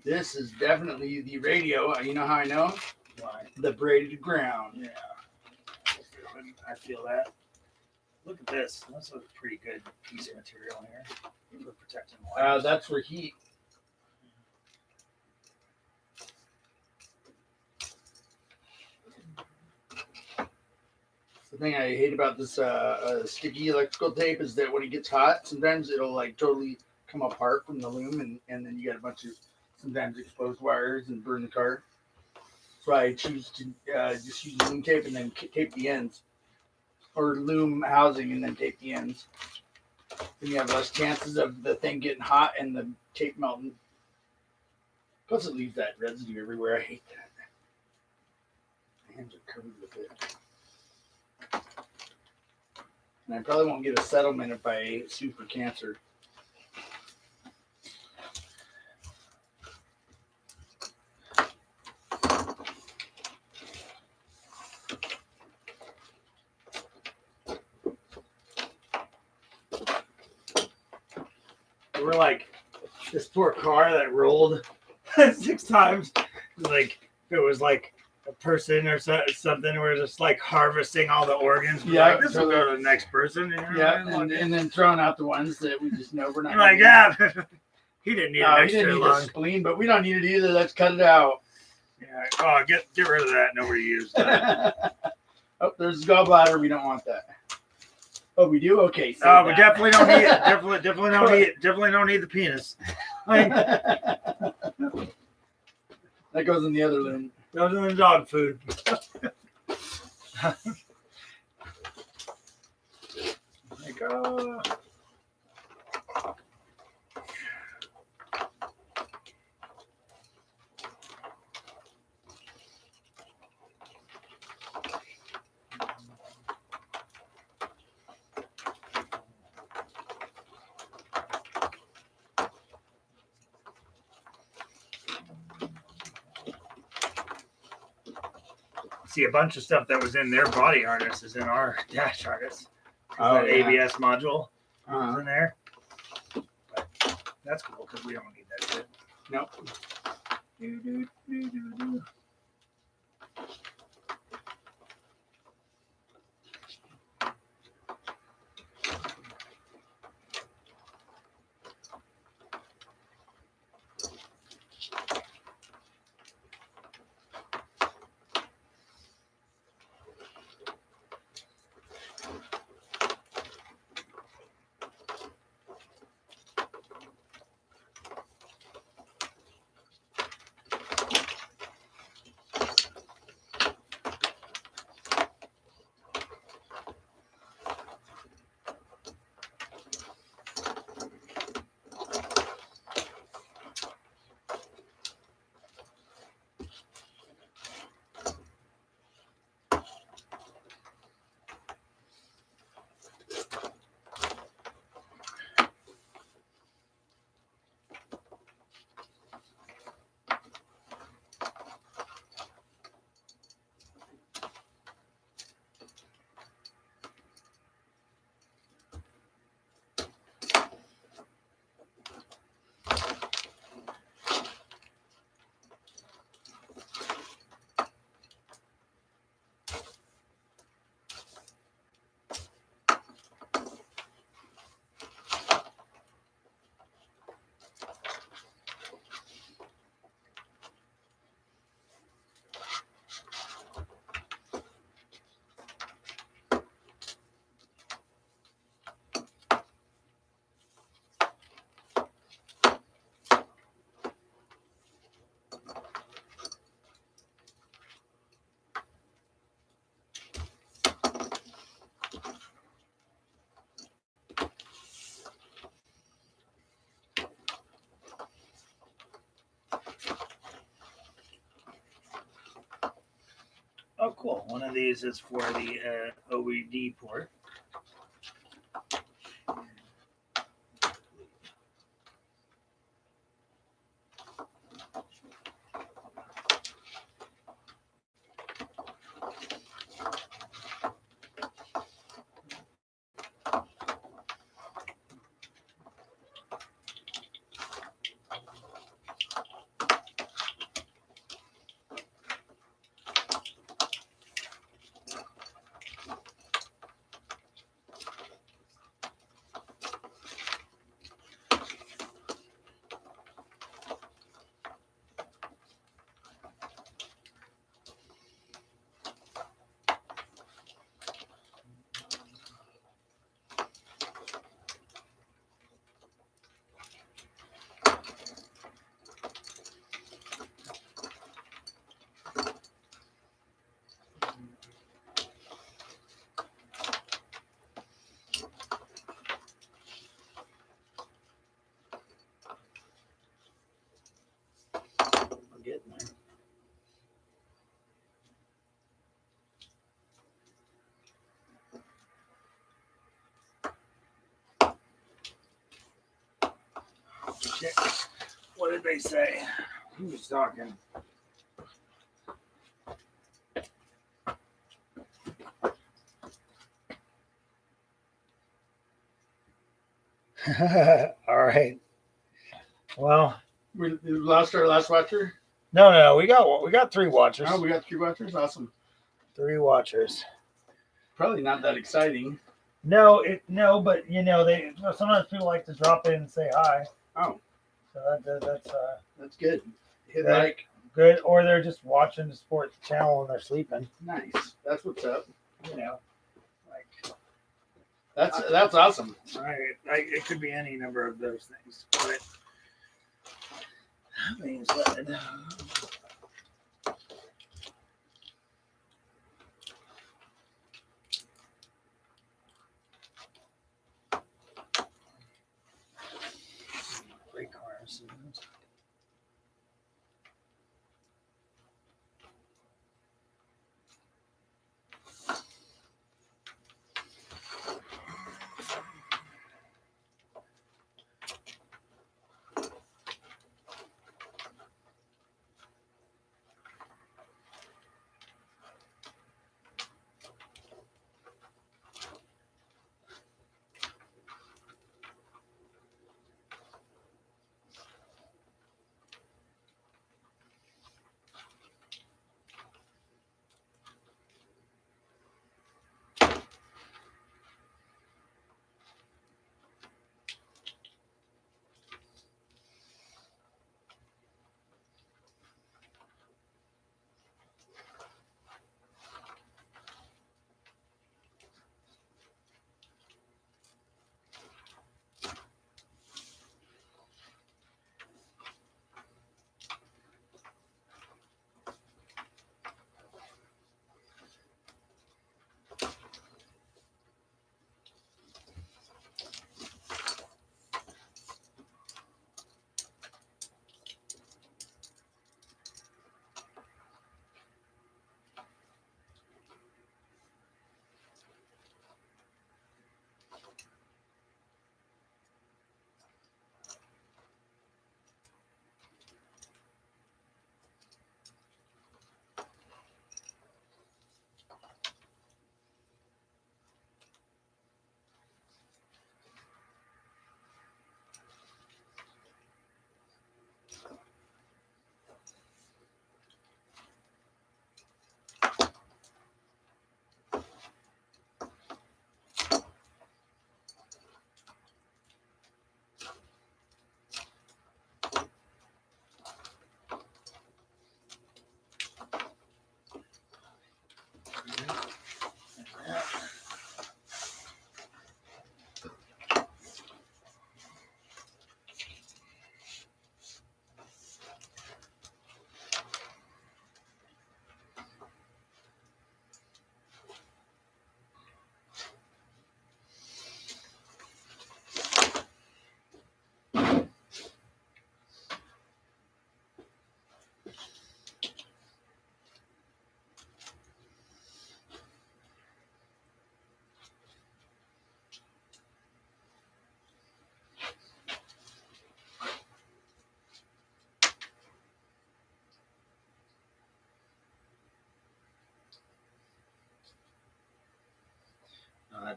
This is definitely the radio. You know how I know? Why? The braided ground. Yeah. I feel that. Look at this. That's a pretty good piece of material here for protecting wires. That's for heat. The thing I hate about this sticky electrical tape is that when it gets hot, sometimes it'll like totally come apart from the loom, and then you got a bunch of sometimes exposed wires and burn the car. So I choose to just use loom tape and then tape the ends, or loom housing and then tape the ends. Then you have less chances of the thing getting hot and the tape melting. Plus, it leaves that residue everywhere. I hate that. My hands are covered with it. And I probably won't get a settlement if I sue for cancer. We're like this poor car that rolled 6 times. Like it was like a person or something. We're just like harvesting all the organs. Yeah, Like, this will go to the next person. You know? Yeah, and then throwing out the ones that we just know we're not. You're like, yeah, he didn't need an he extra didn't need a lung. spleen, but we don't need it either. Let's cut it out. Yeah. Oh, get rid of that. Nobody used that. Oh, there's a gallbladder. We don't want that. Oh, we do? Okay. We that. definitely don't need it. Definitely don't need it. Definitely don't need the penis. Like, That goes in the other loom. goes in the dog food. Like, see, a bunch of stuff that was in their body harness is in our dash harness. That yeah. ABS module is Uh-huh. in there. But that's cool because we don't need that shit. Nope. Cool. One of these is for the OED port. I'm getting there. Shit. What did they say? Who was talking? All right. Well, We lost our last watcher. no. We got 3 watchers. Oh, we got 3 watchers. Awesome. 3 watchers. Probably not that exciting. No, but they sometimes people like to drop in and say hi. Oh, So that's good. Hit That- like. good, or they're just watching the sports channel and they're sleeping. Nice. That's what's up. Like That's awesome. it could be any number of those things, but that being said, great cars.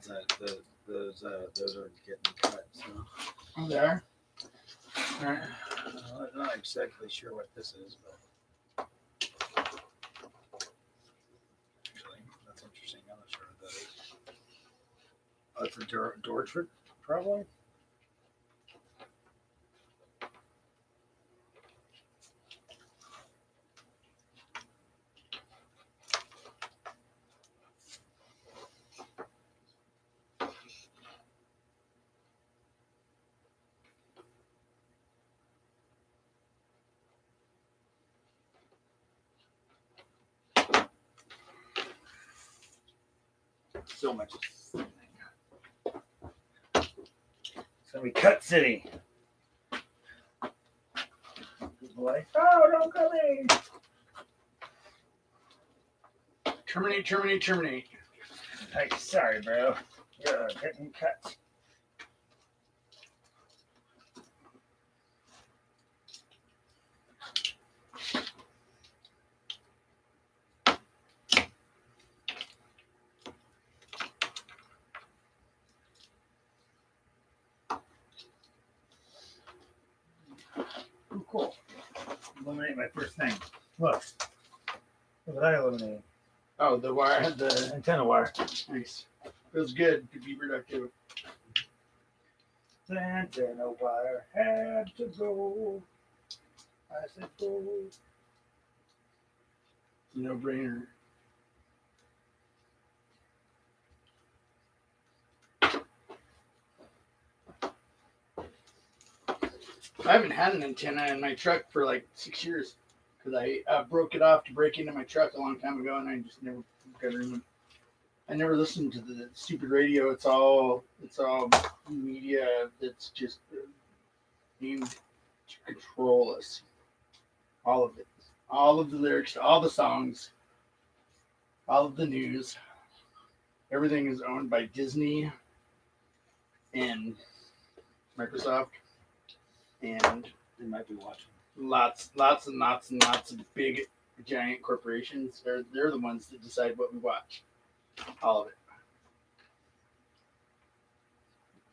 that's those are getting cut. So Oh, there. all right. I'm not exactly sure what this is, but actually, that's interesting. I'm not sure what that is. Oh, it's a door trick, probably. So much. It's gonna be Cut City. People like, oh, don't come in. Terminate, terminate, terminate. Hey, sorry, bro. You're getting cut. Ooh, cool. Eliminate my first thing. Look. Look what I eliminated. Oh, the wire, the Antenna wire. nice. Feels good to be productive. The antenna wire had to go. I said go. No brainer. I haven't had an antenna in my truck for like 6 years because I broke it off to break into my truck a long time ago, and I just never got rid. I never listened to the stupid radio. It's all media that's just aimed to control us. All of it, all of the lyrics, all the songs, all of the news. Everything is owned by Disney and Microsoft, and They might be watching. lots and lots of big giant corporations. They're the ones that decide what we watch. All of it.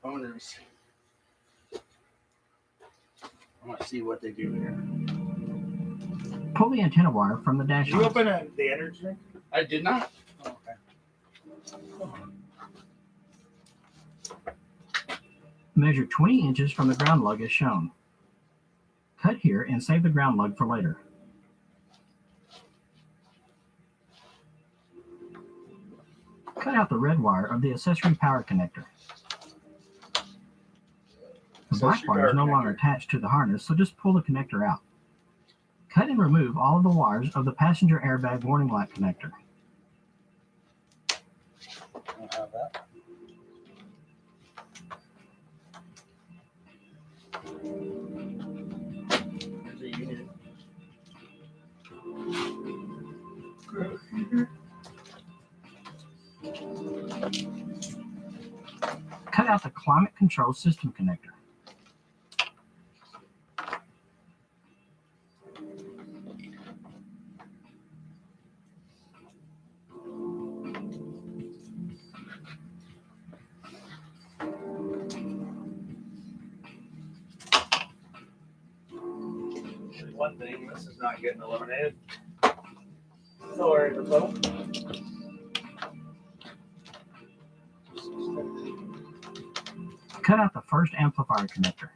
Owners. I want to see what they do here. Pull the antenna wire from the dash. Did you open the energy drink? I did not. Oh, okay. Measure 20 inches from the ground lug as shown. Cut here and save the ground lug for later. Cut out the red wire of the accessory power connector. The black Accessory wire is power no longer connector. attached to the harness, so just pull the connector out. Cut and remove all of the wires of the passenger airbag warning light connector. I don't have that. There's a unit. Cut out the climate control system connector. One thing, this is not getting eliminated. Sorry for both. Cut out the first amplifier connector.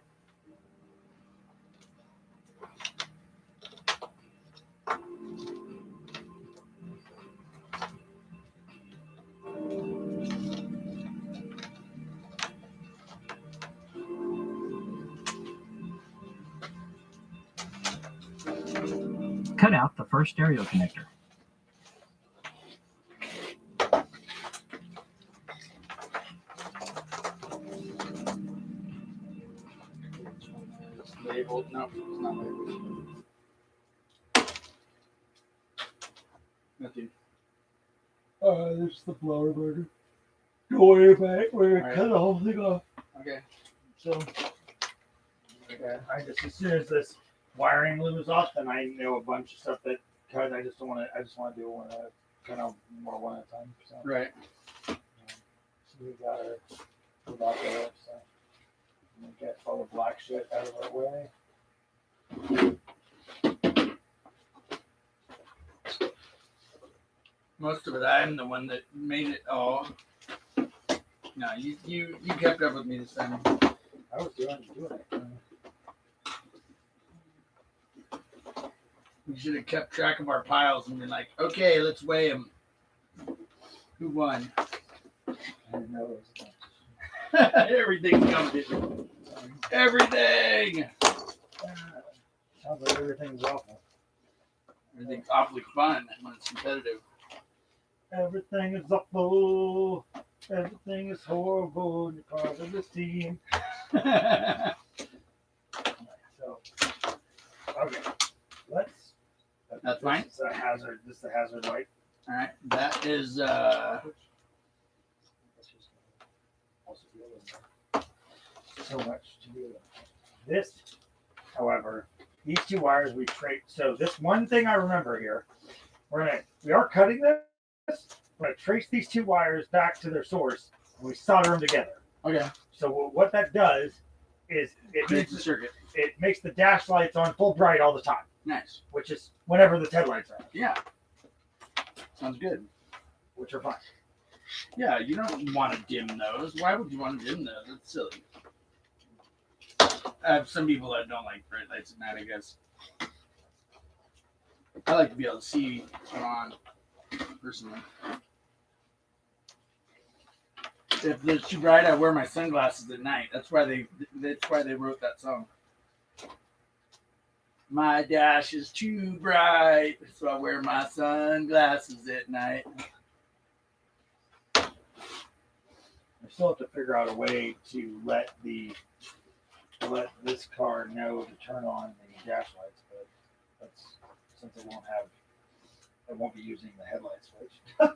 Cut out the first stereo connector. Labeled. No, it's not labeled. Nothing. This is the blower burner. Don't worry about it. We're gonna Right. cut the whole thing off. Okay. So, yeah, I just as soon as this wiring looms off, then I know a bunch of stuff that because I just don't want to. I just want to do one kind of more one at a time. So, Right. so We got our up, so we get all the black shit out of our way. Most of it, I'm the one that made it all. No, you kept up with me this time. I was doing it. We should have kept track of our piles and been like, okay, let's weigh them. Who won? I didn't know it was Everything's coming. Everything. sounds like everything's awful. Everything's awfully fun when it's competitive. Everything is awful. Everything is horrible. You're part of this team. So, okay, let's. That's fine. This is a hazard. This is the hazard light. All right, that is So much to do. This, however, these two wires we trace. So this one thing I remember here, we are cutting this. We're gonna trace these two wires back to their source, and we solder them together. okay. So what that does is It's a circuit. it makes the dash lights on full bright all the time, Nice. which is whenever the headlights are on, Yeah. Sounds good. which are fine. Yeah, you don't want to dim those. Why would you want to dim those? That's silly. I have some people that don't like bright lights at night, I guess. I like to be able to see what's going on personally. If it's too bright, I wear my sunglasses at night. That's why they wrote that song. My dash is too bright, so I wear my sunglasses at night. I still have to figure out a way to let this car know to turn on the dash lights, but that's since it won't be using the headlight switch.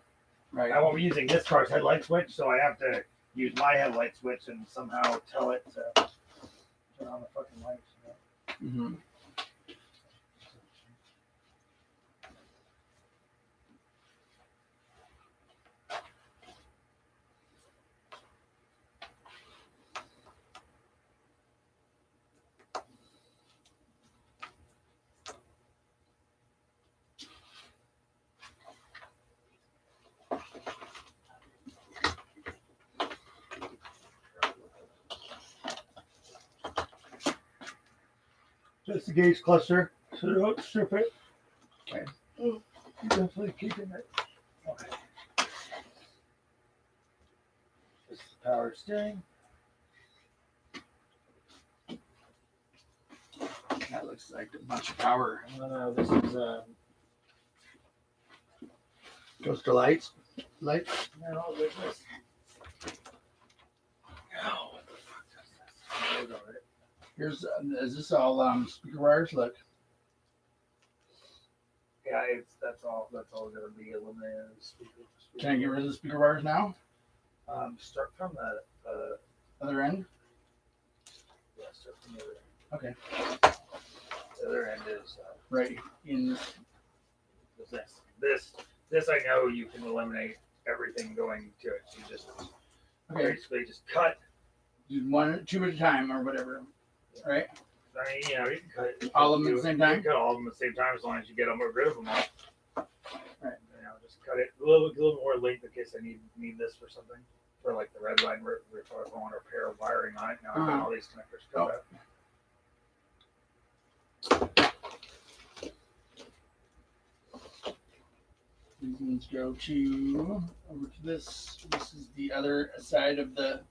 Right. I won't be using this car's headlight switch, so I have to use my headlight switch and somehow tell it to turn on the fucking lights. Mm-hmm. Just the gauge cluster, so don't strip it. Okay. You're definitely keeping it. Okay. This is the power steering. That looks like a bunch of power. No, this is Goes to lights. Lights. no, this is. Oh, what the fuck is this? Here's is this all speaker wires? Look. Yeah, that's all gonna be eliminated. Can I get rid of the speaker wires now? Start from the Other end? yeah, start from the other end. Okay. The other end is Right in this. this I know you can eliminate everything going to it. You just Okay. basically just cut. Do one, two at a time or whatever. Right? I mean, you know, you can cut All of them at the same time? You can cut all of them at the same time as long as you get rid of them all. Right. You know, just cut it a little more length in case I need this for something. For like the red line, if I want to repair wiring on it. Now I've got all these connectors cut out. These ones go to over to this. This is the other side of the.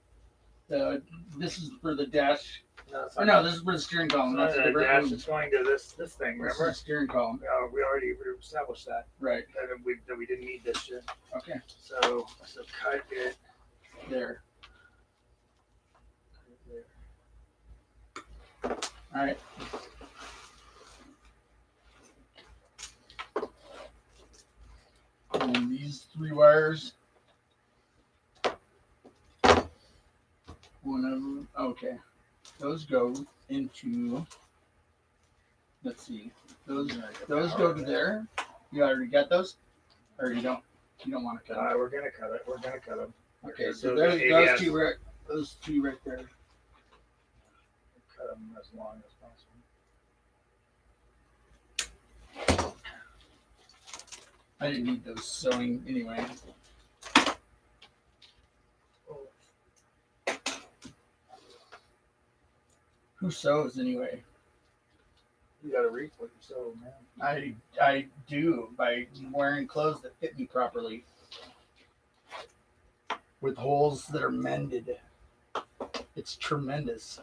This is for the dash. No, No, this is for the steering column. That's a the different dash one. is going to this thing. This is Remember? the steering column. We already established that. Right. That we didn't need this shit. Okay. So cut it There. All right. And these three wires. One of them. Okay. Those go into. Let's see. Those go to there. You already got those, or you don't. You don't want to cut them. We're gonna cut it. We're gonna cut them. Okay, so Those there's ABS. those two right there. Cut them as long as possible. I didn't need those sewing anyway. Who sews anyway? You gotta reap what you sow, man. I do by wearing clothes that fit me properly, with holes that are mended. It's tremendous.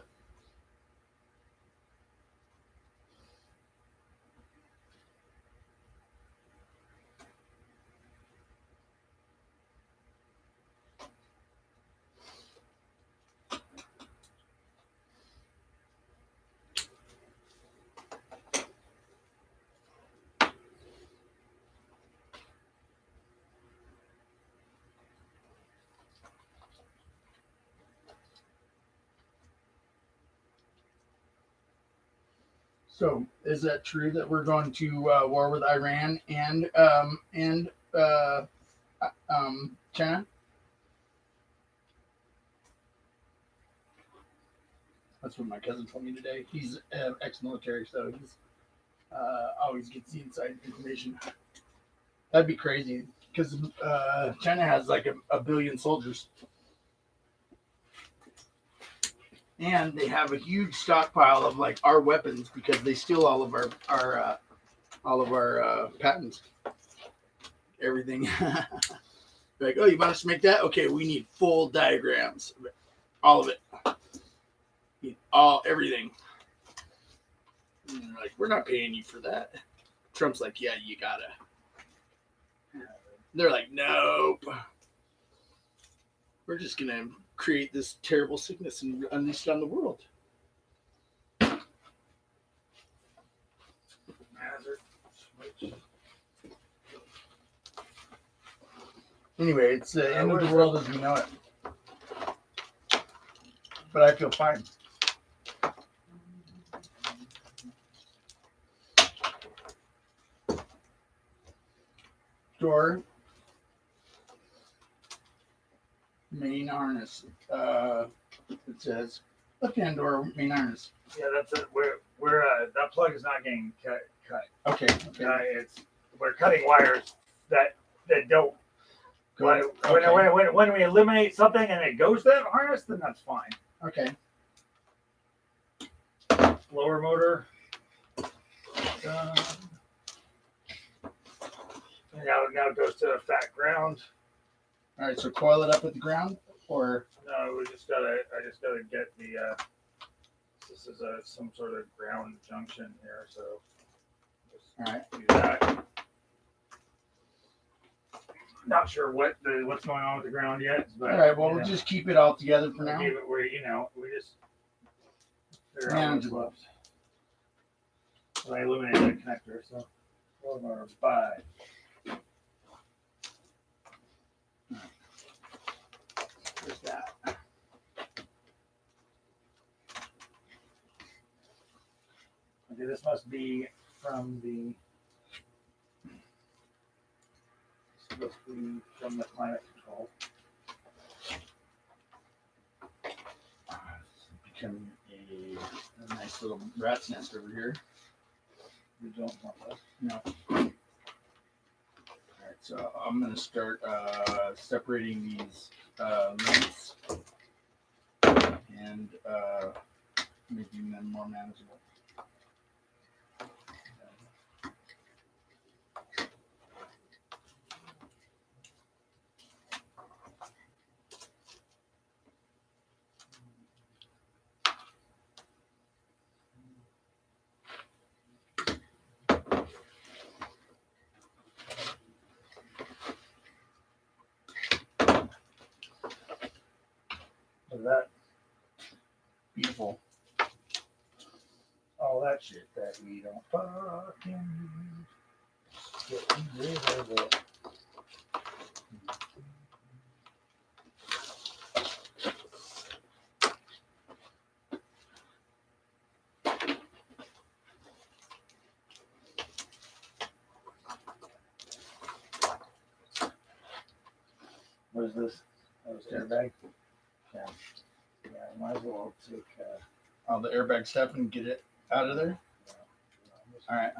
So, is that true that we're going to war with Iran and China? That's what my cousin told me today. He's ex-military, so he's always gets the inside information. That'd be crazy because China has like a billion soldiers, and they have a huge stockpile of like our weapons because they steal all of our patents, everything. Like, oh, you want us to make that? Okay, we need full diagrams, all of it, everything. And they're like, we're not paying you for that. Trump's like, yeah, you gotta. They're like, nope. We're just gonna create this terrible sickness and unleash it on the world. Anyway, it's the end of the world as we know it. But I feel fine. Door. Main harness. It says left-hand door main harness. Yeah, that's it. We're that plug is not getting cut. Okay. We're cutting wires that don't. Okay. When we eliminate something and it goes to that harness, then that's fine. Okay. Lower motor. Now it goes to a fat ground. All right. So coil it up at the ground, or No, I just gotta get the. This is some sort of ground junction here, so. all right. Do that. Not sure what's going on with the ground yet. But, All right. Well, we'll just keep it all together for now. Keep it where we just figure out what's Manageable. left. So I eliminated that connector, so we're by. There's that. Okay, this must be from the. Supposed to be from the climate control. It's becoming a nice little rat's nest over here. We don't want that. No. All right. So I'm going to start separating these links and making them more manageable. Look at that. Beautiful. All that shit that we don't fucking use. Getting rid of it. What is this? Those airbag. Yeah. Yeah, might as well take. All the airbag stuff and get it out of there. All right.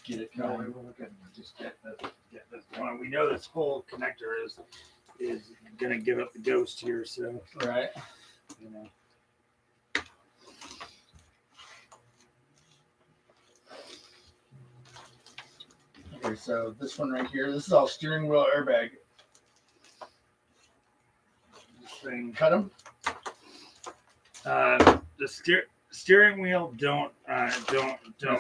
Get it No, going. we'll look at just get this one. We know this whole connector is gonna give up the ghost here, so Right. you know. Okay, so this one right here, this is all steering wheel airbag. This thing. Cut them. The steering wheel don't Mess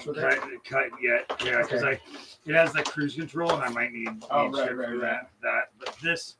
with cut yet. Yeah, because Okay. it has the cruise control and I might need Oh, shit right, for right. that. But this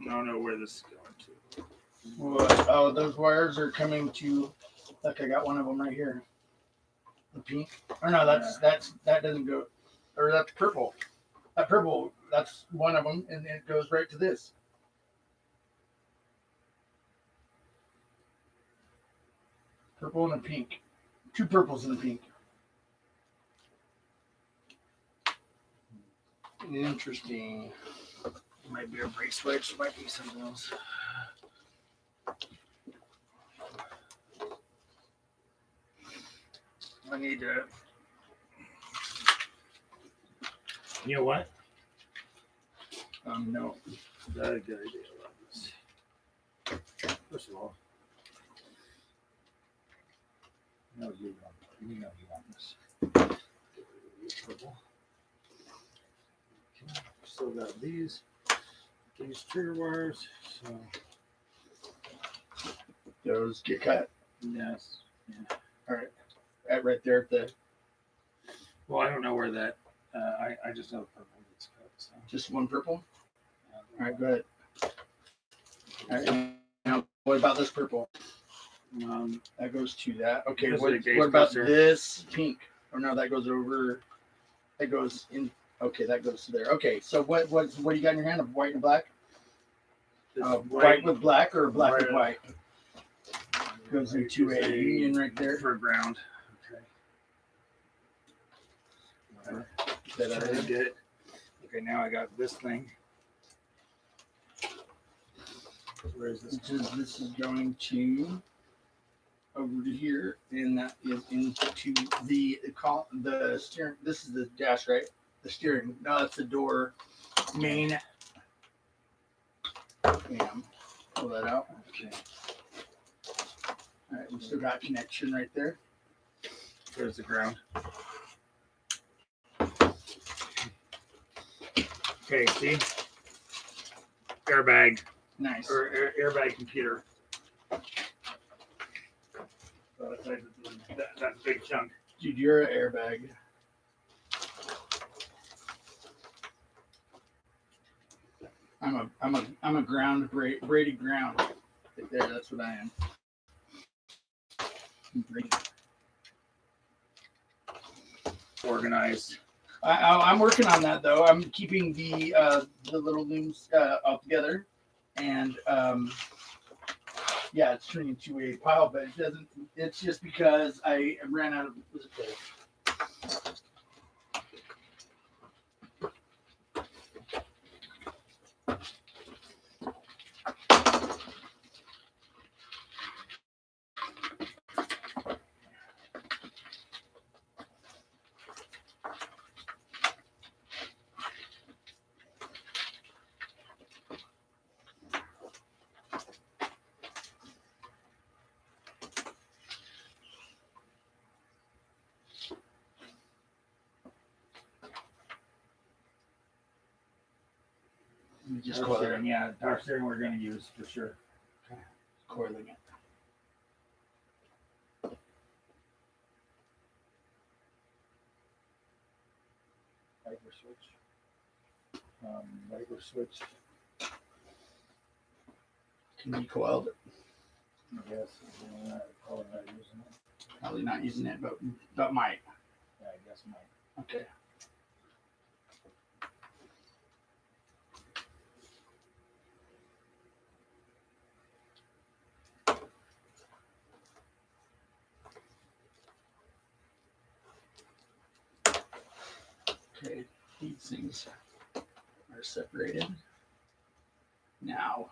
I don't know where this is going to. What? Oh, those wires are coming to. Look, I got one of them right here. The pink. Or no, that doesn't go. Or that's purple. That purple. That's one of them, and it goes right to this. Purple and a pink. Two purples and a pink. Interesting. Might be a brake switch, might be something else. I need to. You know what? No. That's a good idea about this. First of all, you know you want this. Purple. Okay. Still got these trigger wires. So Those get cut. yes. Yeah. All right. Right there at the. Well, I don't know where that. I just know purple gets cut. So. Just one purple. All right, go ahead. All right, now, what about this purple? That goes to that. Okay, Goes to what the gauge about cluster. this pink? Or no, that goes over. That goes in. Okay, that goes to there. Okay, so what do you got in your hand? A white and black? This White with black or black with White. white? Goes into a union right there. for ground. Okay. That out Trying to of get it. Okay, now I got this thing. Where is this? This is going to over to here, and that is into the steering. This is the dash, right? The steering. No, that's the door main. Bam. Pull that out. Okay. All right, we still got connection right there. There's the ground. Okay, see? Airbag Nice. or airbag computer. So that's a big chunk. Dude, you're an airbag. I'm a ground braided ground. Right there, that's what I am. Braided. Organized. I'm working on that though. I'm keeping the little looms all together, and yeah, it's turning into a pile, but it doesn't. It's just because I ran out of. Was it the, just Power coil steering, it, yeah, power steering we're going to use for sure. coiling it. Labor switch. Can you coil it? I guess. Probably not using it. Probably not using it, but might. Yeah, I guess might. Okay. Okay, these things are separated. Now,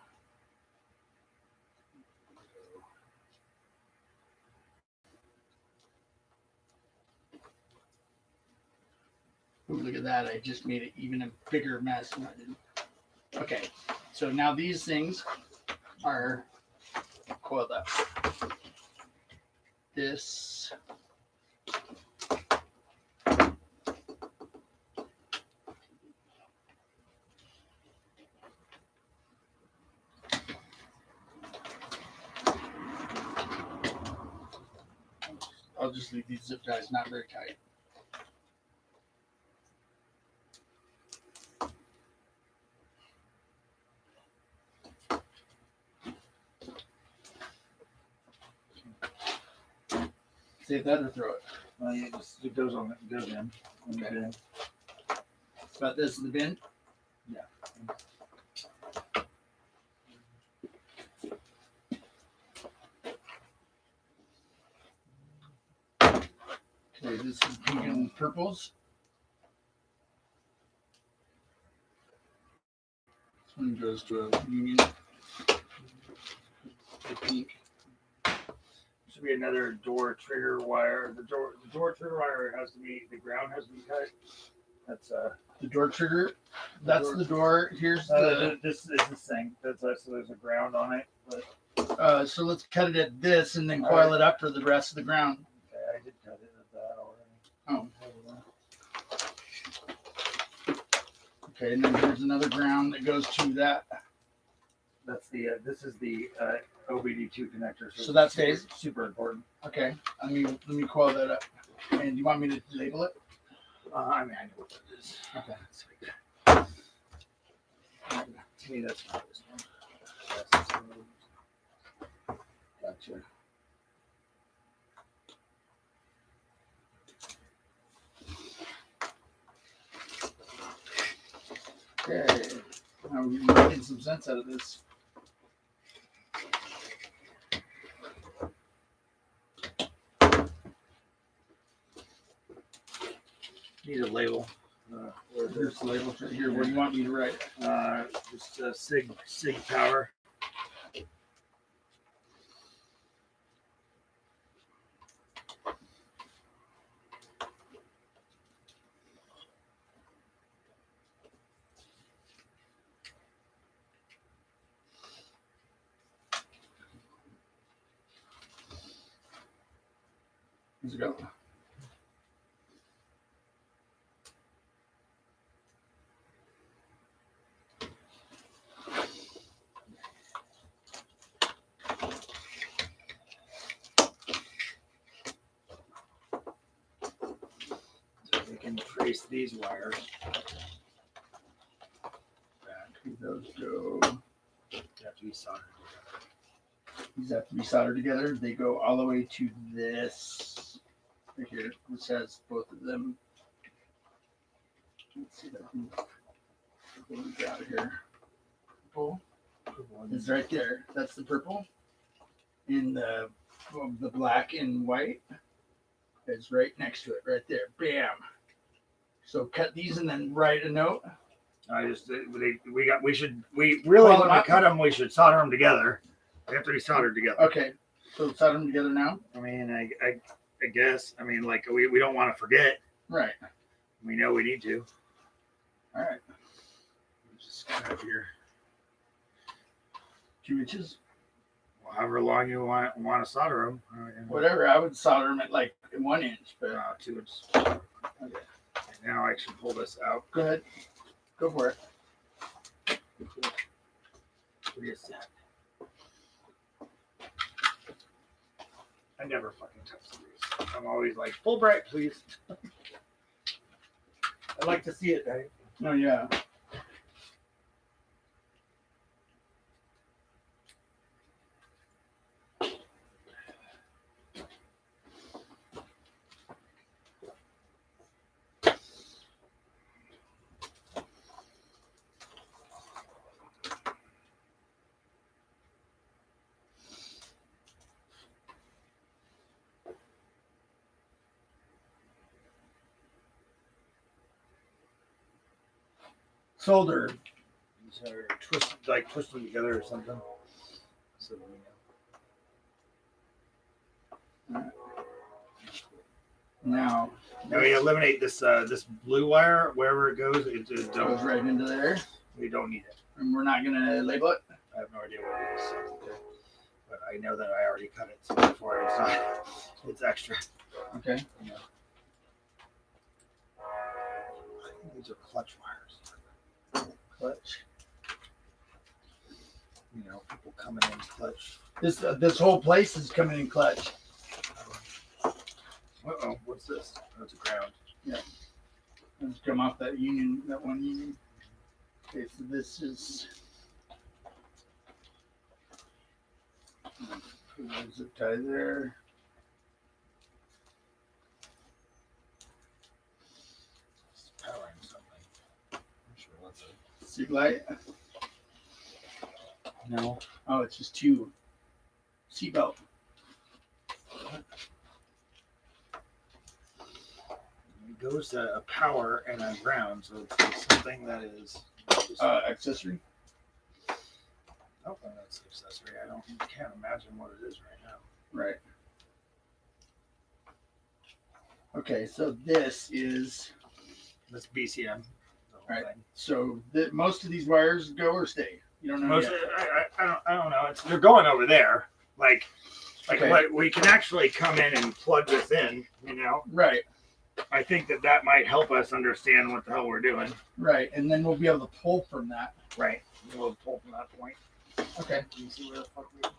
ooh, look at that. I just made it even a bigger mess than I did. Okay, so now these things are coiled up. This I'll just leave these zip ties not very tight. Save that or throw it. Well, yeah, it goes on. It goes in. Okay. About this in the bin? Yeah. Okay, this is pink and purples. This one goes to a union. The pink. Should be another door trigger wire. The door trigger wire has to be, the ground has to be cut. That's The door trigger. That's the door. Here's the. this is this thing. That's so there's a ground on it. But So let's cut it at this and then coil it up for the rest of the ground. okay, I did cut it at that already. Oh. Okay, and then here's another ground that goes to that. That's the this is the OBD2 connector. So that stays? Super important. Okay, let me coil that up. And do you want me to label it? I mean, I know what that is. Okay. To me, that's not this one. That's this one. Gotcha. Okay. Now we're making some sense out of this. Need a label. Here's the label right here. What do you want me to write? Just Sig power. Let's go. So we can trace these wires. Those go. They have to be soldered together. These have to be soldered together. They go all the way to this right here, which has both of them. Let's see that. One's out here. Purple is right there. That's the purple. And the black and white is right next to it, right there. Bam. So cut these and then write a note. I just we really Well, when we cut them, we should solder them together. They have to be soldered together. Okay. So solder them together now. I mean, I guess. I mean, like we don't want to forget. Right. We know we need to. All right. Just cut up here. 2 inches. Well, however long you want to solder them. Whatever. I would solder them at like 1 inch, but 2 inches. Okay. Now I should pull this out. go ahead. Go for it. Give me a sec. I never fucking touch these. I'm always like, full bright, please. I like to see it, Dave. Oh yeah. Solder. These are twist them together or something. So Now we eliminate this this blue wire wherever it goes. It goes right into there, we don't need it. and we're not gonna label it. I have no idea what it is. So, okay. But I know that I already cut it, so therefore it's not. It's extra. Okay. You know. I think these are clutch wires. Clutch. You know, people coming in clutch. This whole place is coming in clutch. Uh-oh, what's this? Oh, it's a ground. Let's come off that union, that one union. Okay, so this is put a zip tie there. It's powering something. I'm sure what's it. Seat light. No. Oh, it's just two. Seatbelt. It goes to a power and a ground, so it's something that is just, Accessory. oh, that's accessory. Can't imagine what it is right now. Right. Okay, so this is That's BCM. the whole Right. thing. so most of these wires go or stay. You don't know Most, yet. I don't know. They're going over there. Like Okay. what we can actually come in and plug this in. You know, Right, I think that might help us understand what the hell we're doing. right, and then we'll be able to pull from that. Right. We'll pull from that point. Okay. Let me see where the fuck we are.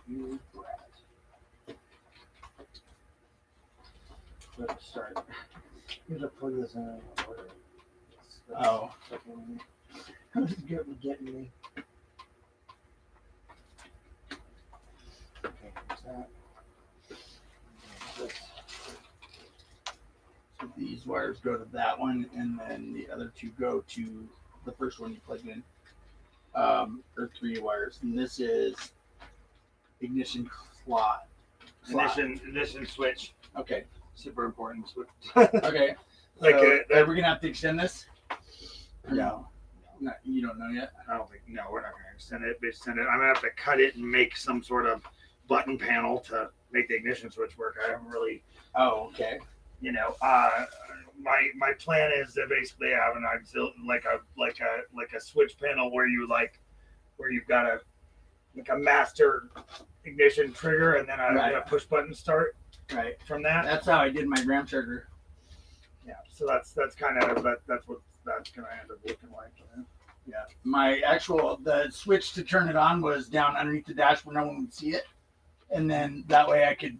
You brat. Let's start. You have to plug this in order. Oh. How's it getting me? Okay, there's that. This. So these wires go to that one, and then the other two go to the first one you plugged in. Or three wires, and this is ignition slot. Ignition switch. Okay. Super important switch. Okay. Like So, a, are we gonna have to extend this? Or No. No, you don't know yet. I don't think. No, we're not going to extend it. I'm going to have to cut it and make some sort of button panel to make the ignition switch work. I haven't really, Oh, okay. you know. My plan is to basically have an like a switch panel where you've got a master ignition trigger and then a push button start Right. from that. That's how I did my gram charger. Yeah. So that's kind of that's what that's going to end up looking like. You know? Yeah. The switch to turn it on was down underneath the dash where no one would see it. And then that way I could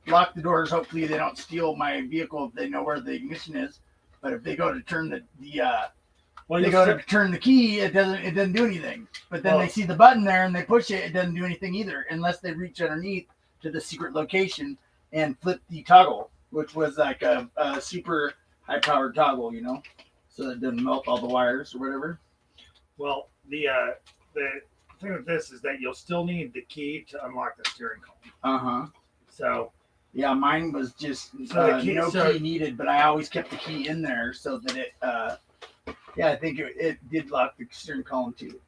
lock the doors. Hopefully they don't steal my vehicle if they know where the ignition is. But if they go to turn turn the key, it doesn't do anything. But then they see the button there and they push it, it doesn't do anything either unless they reach underneath to the secret location and flip the toggle, which was like a super high powered toggle, you know, so that it doesn't melt all the wires or whatever. Well, the thing with this is that you'll still need the key to unlock the steering column. So Yeah, mine was just So the key- no so- key needed, but I always kept the key in there so that it. I think it did lock the steering column too.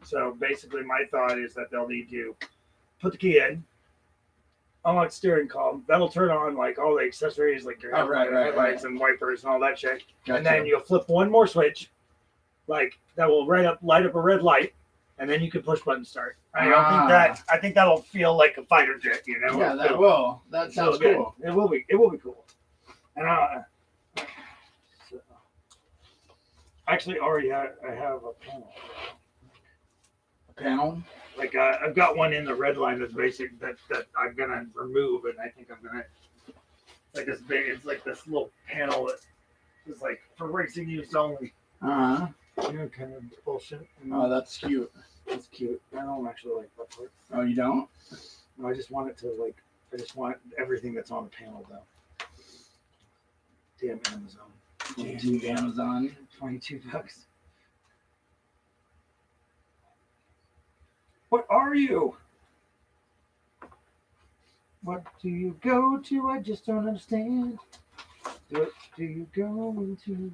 So basically, my thought is that they'll need to put the key in, unlock steering column. That'll turn on like all the accessories, like your headlights and wipers and all that shit. Gotcha. And then you'll flip one more switch, like that will light up a red light, and then you can push button start. I think that'll feel like a fighter jet, you know? Yeah, that will. That sounds good. cool. It will be cool. And Actually, already I have a panel. A panel. Like I've got one in the red line that's basic that I'm gonna remove, and I think I'm gonna. It's like this big. It's like this little panel that is like for racing use only. Uh huh. You know, kind of bullshit. Oh, that's cute. That's cute. I don't actually like that part. Oh, you don't? No, I just want it to like. I just want everything that's on the panel though. Damn Amazon. Damn, Amazon. $22. What are you? What do you go to? I just don't understand. What do you go into?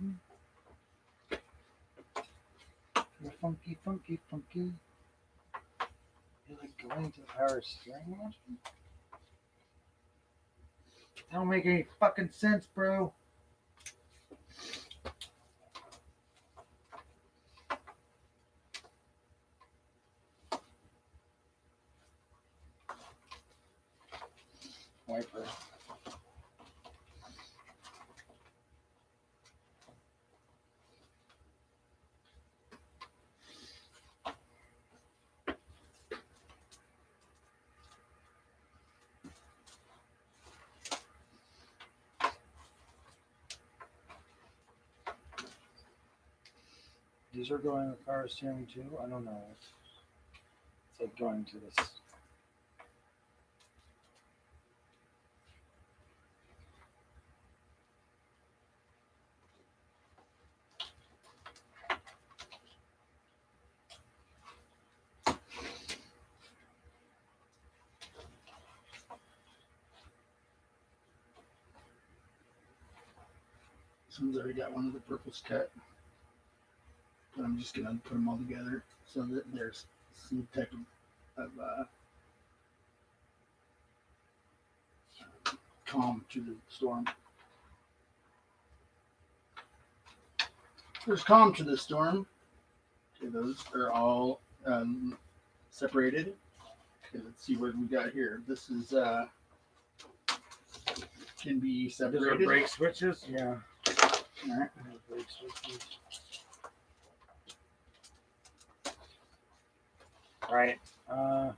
You're funky, funky, funky. You're like going to the power steering wheel? That don't make any fucking sense, bro. Wiper. These are going to the power steering too? I don't know. It's like going to this. Someone's already got one of the purples cut. But I'm just gonna put them all together so that there's some type of calm to the storm. There's calm to the storm. Okay, those are all separated. Okay, let's see what we got here. This is can be These separated. are brake switches? Yeah. All right. Brake switches. Right. And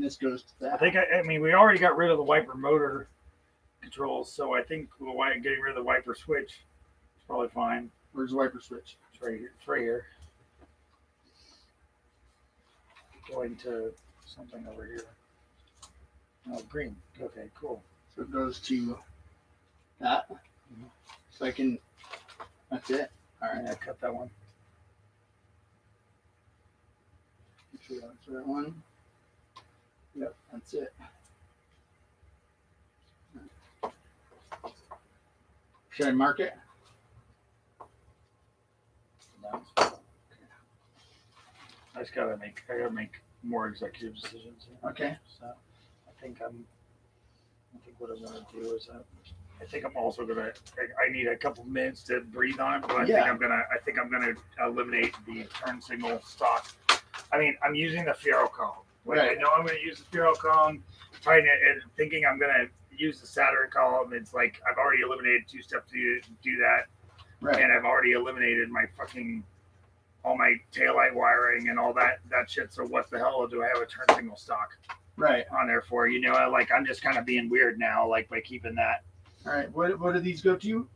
this goes to that. I think, I mean, we already got rid of the wiper motor controls, so I think getting rid of the wiper switch is probably fine. Where's the wiper switch? It's right here. It's right here. Going to something over here. Oh, green. Okay, cool. So it goes to that. So I can, that's it. All right. I cut that one. Make sure that's the right one. Yep, that's it. Should I mark it? No. I gotta make more executive decisions here. Okay. So I think what I'm gonna do is I think I'm also gonna. I need a couple minutes to breathe on it, but I think I'm gonna eliminate the turn signal stock. I mean, I'm using the Fiero cone. Like, Right. I know I'm gonna use the Fiero cone. Trying to and thinking I'm gonna use the Saturn column. It's like I've already eliminated 2 steps to do that, Right. and I've already eliminated my all my taillight wiring and all that shit. So what the hell do I have a turn signal stock Right. on there for? You know, I'm just kind of being weird now, like by keeping that. All right. What do these go to?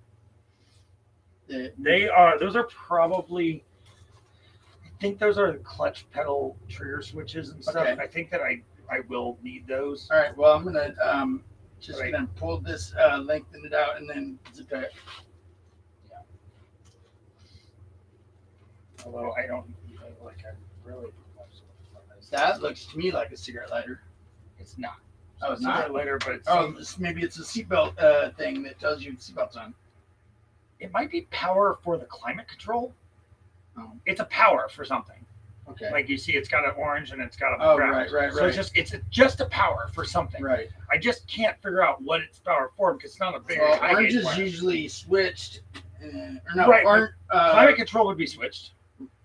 Those are probably, I think those are the clutch pedal trigger switches and stuff. Okay. I think that I will need those. All right. Well, I'm gonna gonna pull this, lengthen it out, and then zip that. Although I don't like, I really. That looks to me like a cigarette lighter. It's not. Oh, it's not. Later, but Maybe it's a seatbelt thing that tells you the seatbelt's on. it might be power for the climate control. Oh. It's a power for something. Okay. Like you see, it's got an orange and it's got a Oh, brown. right. So it's just a power for something. Right. I just can't figure out what it's power for because it's not a big. Well, orange is usually switched. Or no, Right, climate control would be switched.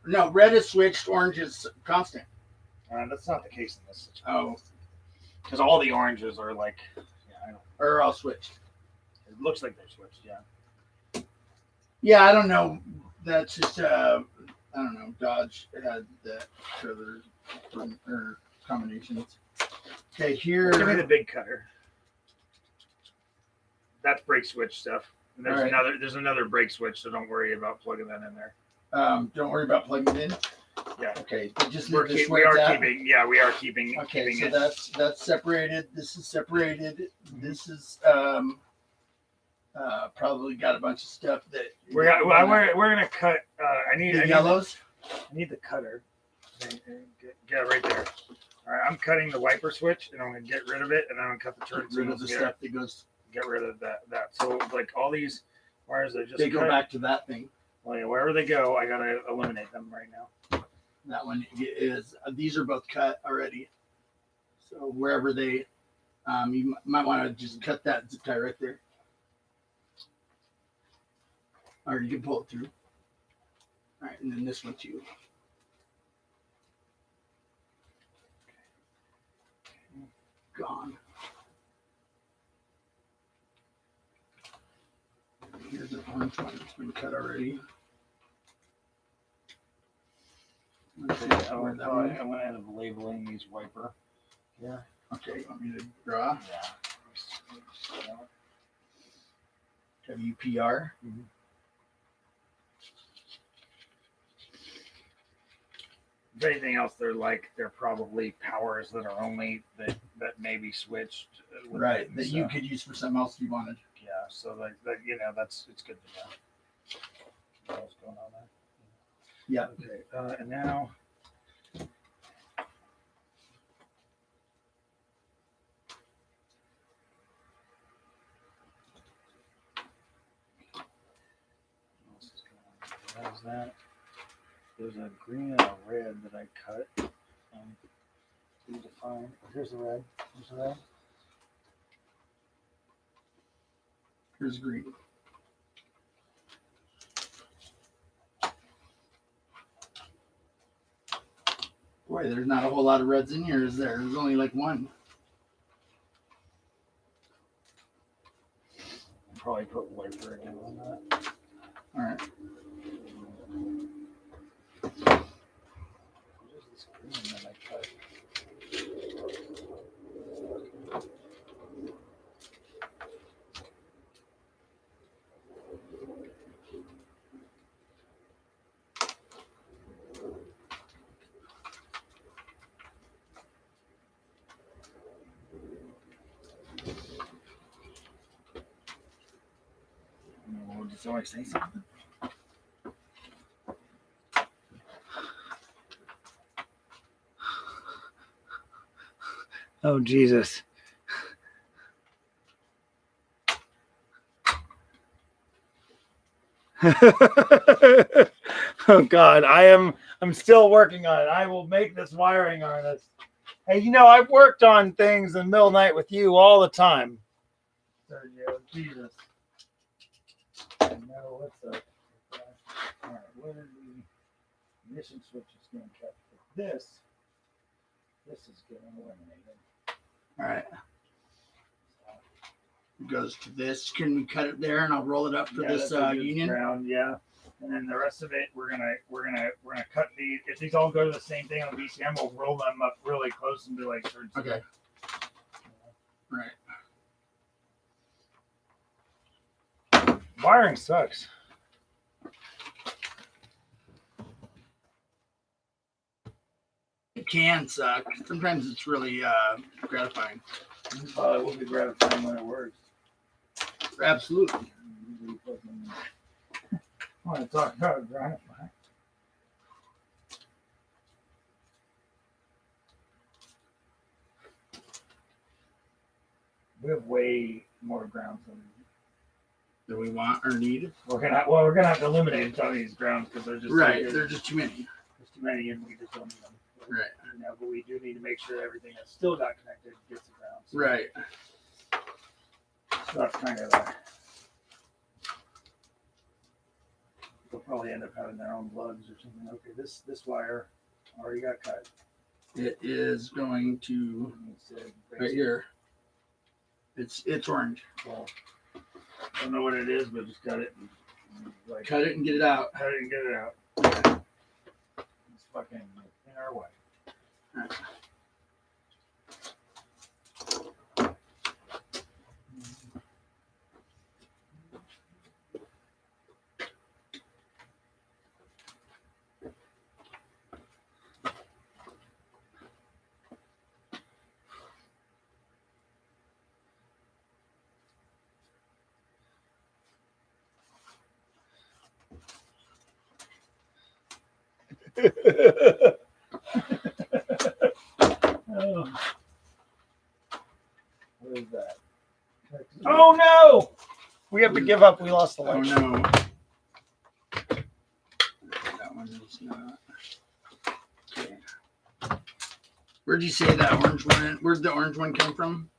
No, red is switched. Orange is constant. That's not the case in this situation. Oh, Because all the oranges are like, I don't. or all switched. It looks like they're switched. Yeah. Yeah, I don't know. That's just I don't know. Dodge had that trailer or combinations. Okay, here. Give me the big cutter. That's brake switch stuff. And there's Alright. another brake switch, so don't worry about plugging that in there. Don't worry about plugging it in. Yeah. Okay, but just We leave this are where it's at. keeping. Yeah, we are keeping. Okay, keeping so it. that's separated. This is separated. This is probably got a bunch of stuff that We're gonna cut. I need the yellows. I need the cutter. Get it right there. All right, I'm cutting the wiper switch, and I'm gonna get rid of it, and I'm gonna cut the turn Get rid of the signals here. stuff that goes. Get rid of that. So like all these wires that just They go cut, back to that thing. well, yeah, wherever they go, I gotta eliminate them right now. That one is. These are both cut already. So wherever they, you might want to just cut that zip tie right there. Or you can pull it through. All right, and then this one too. Gone. Here's the orange one. It's been cut already. Let's see, I went ahead of labeling these wiper. Yeah. Okay, you want me to draw? Yeah. WPR. If anything else, they're probably powers that are only that may be switched. with Right, it, that so, you could use for something else if you wanted. Yeah, so like it's good to know. What's going on there? Yeah. Okay, and now. What else is going on? How's that? There's a green and a red that I cut. Need to find. Here's the red. Here's the red. Here's green. Boy, there's not a whole lot of reds in here, is there? There's only like one. I'll probably put wiper again on that. All right. What is this green that I cut? Oh, did somebody say something? Oh, Jesus. Oh God, I'm still working on it. I will make this wiring harness. Hey, I've worked on things in the middle of the night with you all the time. Sergio, Jesus. I know what's up. All right, what are the ignition switch is going to cut? This is getting eliminated. All right. It goes to this. Can we cut it there and I'll roll it up for this that's a good union? ground, yeah. And then the rest of it, we're gonna cut these. If these all go to the same thing on VCM, we'll roll them up really close and do like thirds. Okay. Right. Wiring sucks. It can suck. Sometimes it's really gratifying. It will be gratifying when it works. Absolutely. I want to talk about gratifying. We have way more grounds than we want or need. we're gonna have to eliminate some of these grounds because they're just Right. They're just too many. There's too many and we just don't need them. Right. But we do need to make sure everything that's still got connected gets the grounds. Right. So that's kind of they'll probably end up having their own lugs or something. Okay, this wire already got cut. It is going to right here. It's orange. Well, I don't know what it is, but just cut it. Like, Cut it and get it out. how did you get it out? It's fucking in our way. Oh. What is that? Oh no! We have to give up. We lost the Oh light. no. That one is not. Okay. Where'd you say that orange one? Where'd the orange one come from?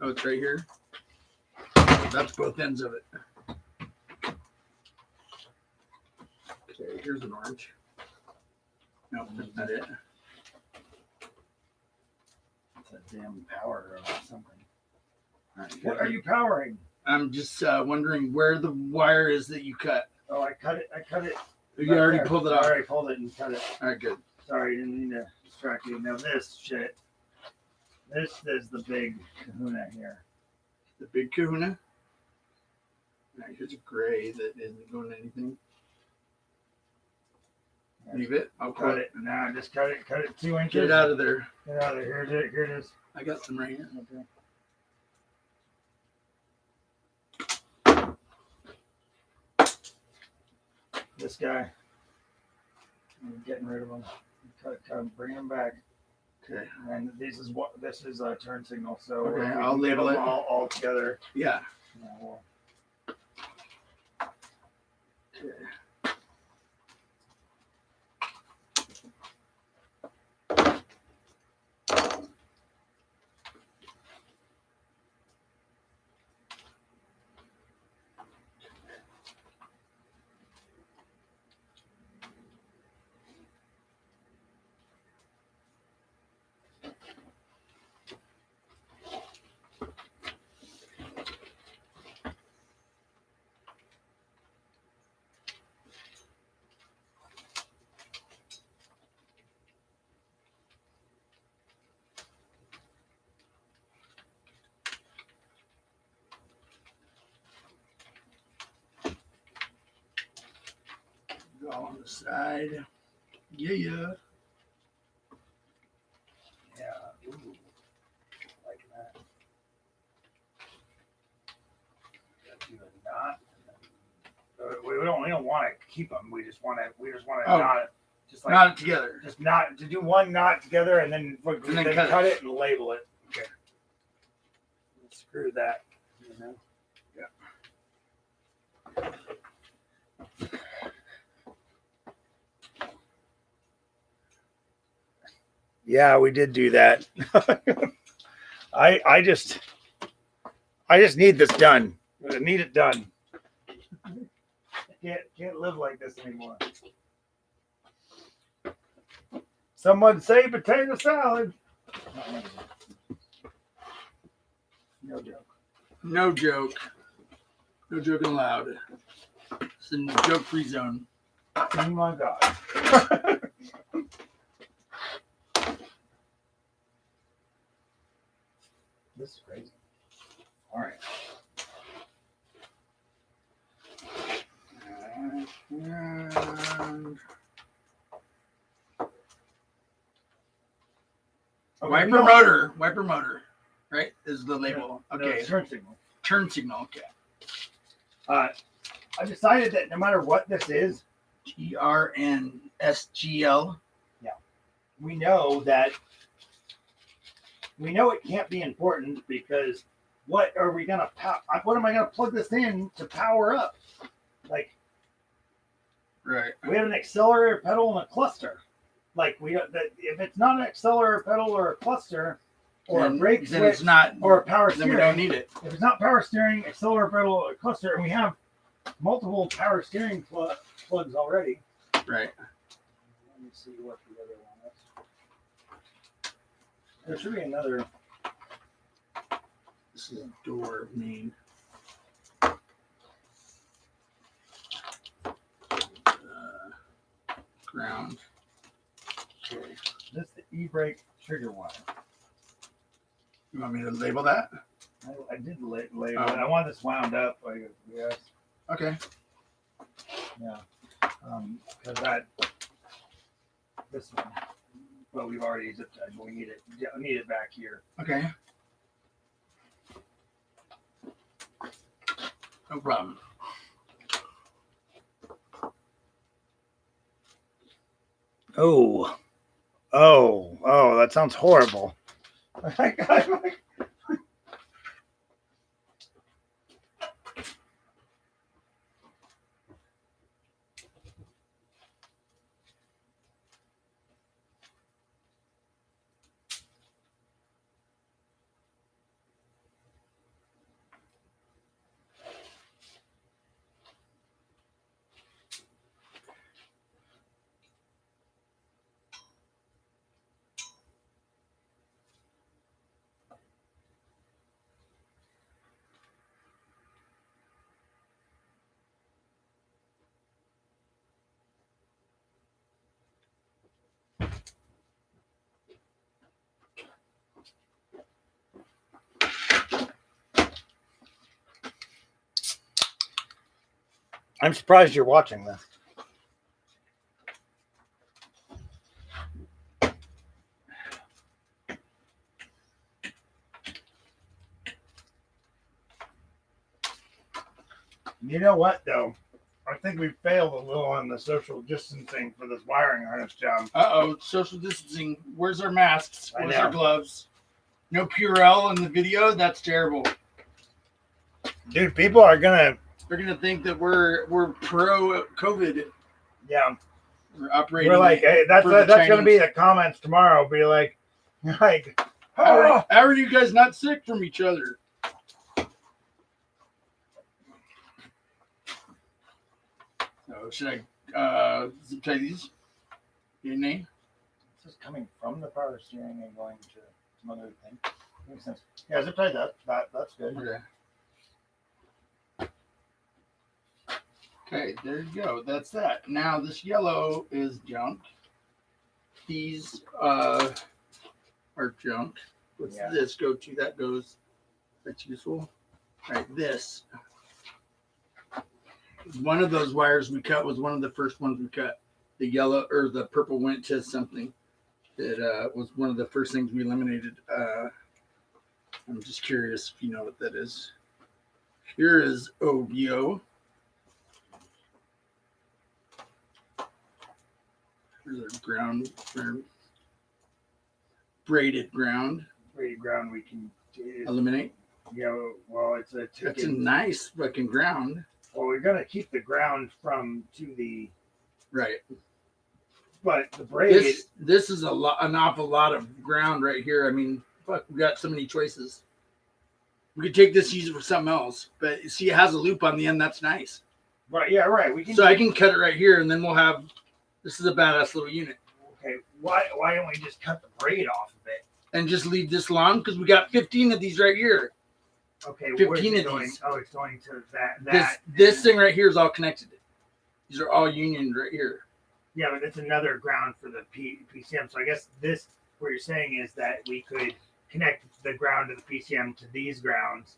Oh, it's right here. That's both ends of it. Okay, here's an orange. No, that's not it. It's a damn power or something. All right, What are you powering? I'm just wondering where the wire is that you cut. Oh, I cut it. You already there. pulled it I off. already pulled it and cut it. All right, good. Sorry, didn't mean to distract you. Now this shit. This is the big kahuna here. The big kahuna. All right, here's a gray that isn't going to anything. Leave it. I'll Cut it. Nah, just cut it. Cut it 2 inches. Get it out of there. Get out of there. Here it is. I got some right here. Okay. This guy. I'm getting rid of him. Cut him, bring him back. Okay. And this is a turn signal. So Okay, we I'll can get label them it. all together. Yeah. Yeah, well, Okay. Go on the side. Yeah. yeah. Ooh, like that. Do a knot. We don't want to keep them. We just want to Oh. knot it. Just like Knot it together. just knot to do one knot together and then then cut it and label it. Okay. Screw that. You know? Yeah, we did do that. I just need this done. I need it done. I can't live like this anymore. Someone say potato salad. No joke. No joke. No joking allowed. It's in the joke-free zone. Oh my god. This is crazy. All right. And Okay, wiper motor, right? Is the label. No, Okay. turn signal. Turn signal. Okay. I decided that no matter what this is, TRNSGL. we know it can't be important because what are we gonna what am I gonna plug this in to power up? Like Right. we have an accelerator pedal and a cluster. Like if it's not an accelerator pedal or a cluster or a brake then switch it's not. or a power Then we steering, don't need it. if it's not power steering, accelerator pedal, or cluster, and we have multiple power steering plugs already. Right. Let me see what the other one is. There should be another. This is a door main. brake trigger wire. You want me to label that? I did label it. Oh. I want this wound up. Like, yes. Okay. Yeah. Because this one, well, we've already zip tied, but we need it. Yeah, we need it back here. Okay. No problem. Oh, that sounds horrible. I'm surprised you're watching this. You know what, though? I think we failed a little on the social distancing for this wiring harness job. Uh-oh, social distancing. Where's our masks? I Where's know. our gloves? No Purell in the video? That's terrible. Dude, people are gonna, They're gonna think that we're pro COVID. yeah. We're operating. We're like, hey, that's for the gonna be Chinese. the comments tomorrow. Be like, How oh, are you guys not sick from each other? So should I zip tie these? Your name? this is coming from the power steering and going to some other thing. Makes sense. Yeah, zip tie that. That's good. Okay. Okay, there you go. That's that. Now this yellow is junk. These are junk. What's Yeah. this go to? That goes. That's useful. All right, this. One of those wires we cut was one of the first ones we cut. The yellow or the purple went to something that was one of the first things we eliminated. I'm just curious if you know what that is. Here is OVO. Here's our ground, or braided ground. Braided ground we can Eliminate. Yeah, well, it's a That's a nice fucking ground. Well, we're gonna keep the ground from to the, Right. but the braid. This is an awful lot of ground right here. I mean, fuck, we got so many choices. We could take this, use it for something else, but you see, it has a loop on the end. That's nice. Right. Yeah. Right. We can. So I can cut it right here, and then we'll have. This is a badass little unit, Okay. Why don't we just cut the braid off of it? and just leave this long because we got 15 of these right here. Okay. 15 where's it of going? these. Oh, it's going to that. This thing right here is all connected. These are all unioned right here. Yeah, but it's another ground for the PCM. So I guess this, what you're saying is that we could connect the ground to the PCM to these grounds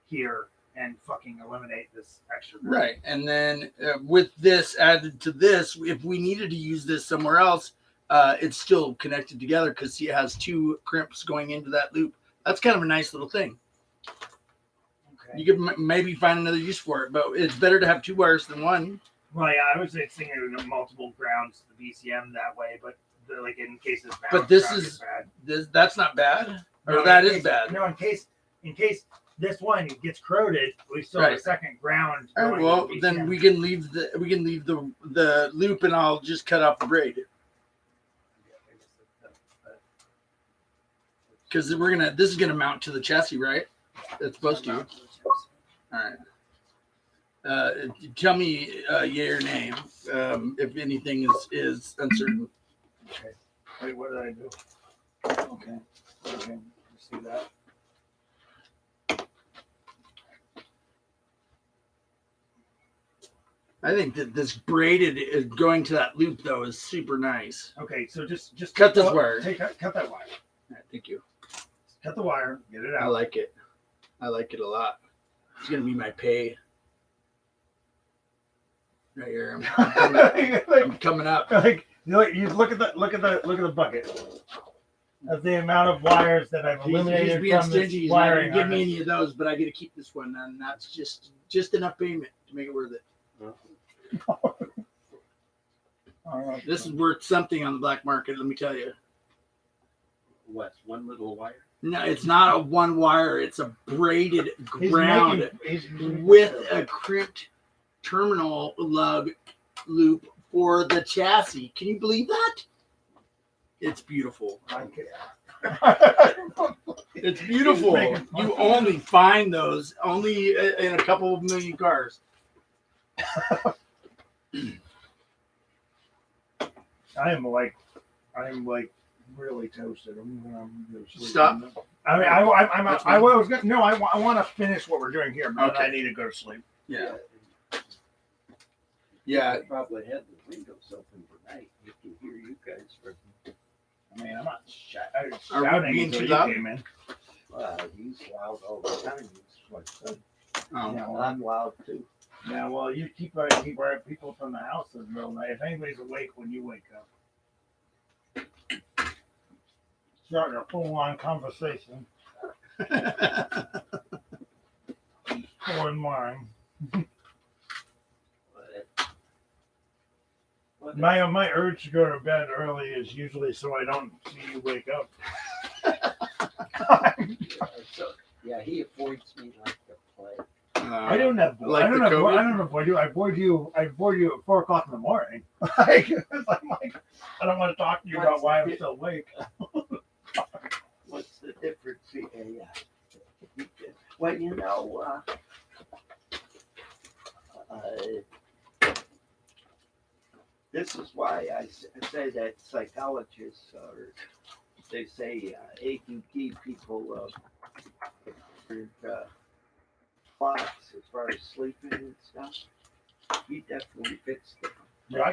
here and fucking eliminate this extra ground. Right. And then with this added to this, if we needed to use this somewhere else, it's still connected together because see, it has two crimps going into that loop. That's kind of a nice little thing. Okay. You could maybe find another use for it, but it's better to have two wires than one. Well, yeah, I was thinking of multiple grounds to the BCM that way, but like in case this But this ground is- gets bad. That's not bad, or No, that in is case- bad. No, in case this one gets corroded, we still have a Right. second ground. All right, going to well, the then BCM. we can leave the loop, and I'll just cut off the braid because this is gonna mount to the chassis, right? It's supposed to. All right. Tell me yay or nay if anything is uncertain. Okay. Wait, what did I do? Okay. Okay. You see that? I think that this braided is going to that loop though is super nice. Okay, so just Cut this wire. Cut that wire. All right, thank you. Cut the wire. Get it I out. like it. I like it a lot. It's gonna be my pay. Right here. I'm coming up. Like you look at the bucket. Of the amount of wires that I've eliminated He's being from stingy. this He's not wiring. gonna give me any of those, but I get to keep this one, and that's just enough payment to make it worth it. This is worth something on the black market, let me tell you. What's one little wire? No, it's not a one wire. It's a braided He's ground making- with a crimped terminal lug loop for the chassis. Can you believe that? It's beautiful. It's beautiful. You only find those only in a couple of million cars. I am like really toasted. I'm gonna sleep. Stop. I mean, I was gonna, no, I want to finish what we're doing here, but Okay. I need to go to sleep. Yeah. Yeah. I probably had the windows open tonight. You can hear you guys from. I mean, I'm not Are we shouting being until too you loud? came in. He's loud all the time. He's my son. Oh. Yeah, well, I'm loud too. yeah, well, you keep people from the house in the middle of the night. If anybody's awake when you wake up, starting a full-on conversation. Pouring wine. My urge to go to bed early is usually so I don't see you wake up. Yeah, he avoids me like the plague. I don't Like the COVID? I don't avoid you. I avoid you at 4:00 in the morning. Like, I'm like, I don't want to talk to you about why I'm still awake. What's the difference? Yeah. Well, you know, this is why I say that psychologists are, they say ADD people clocks as far as sleeping and stuff. He definitely fixed it. Yeah, I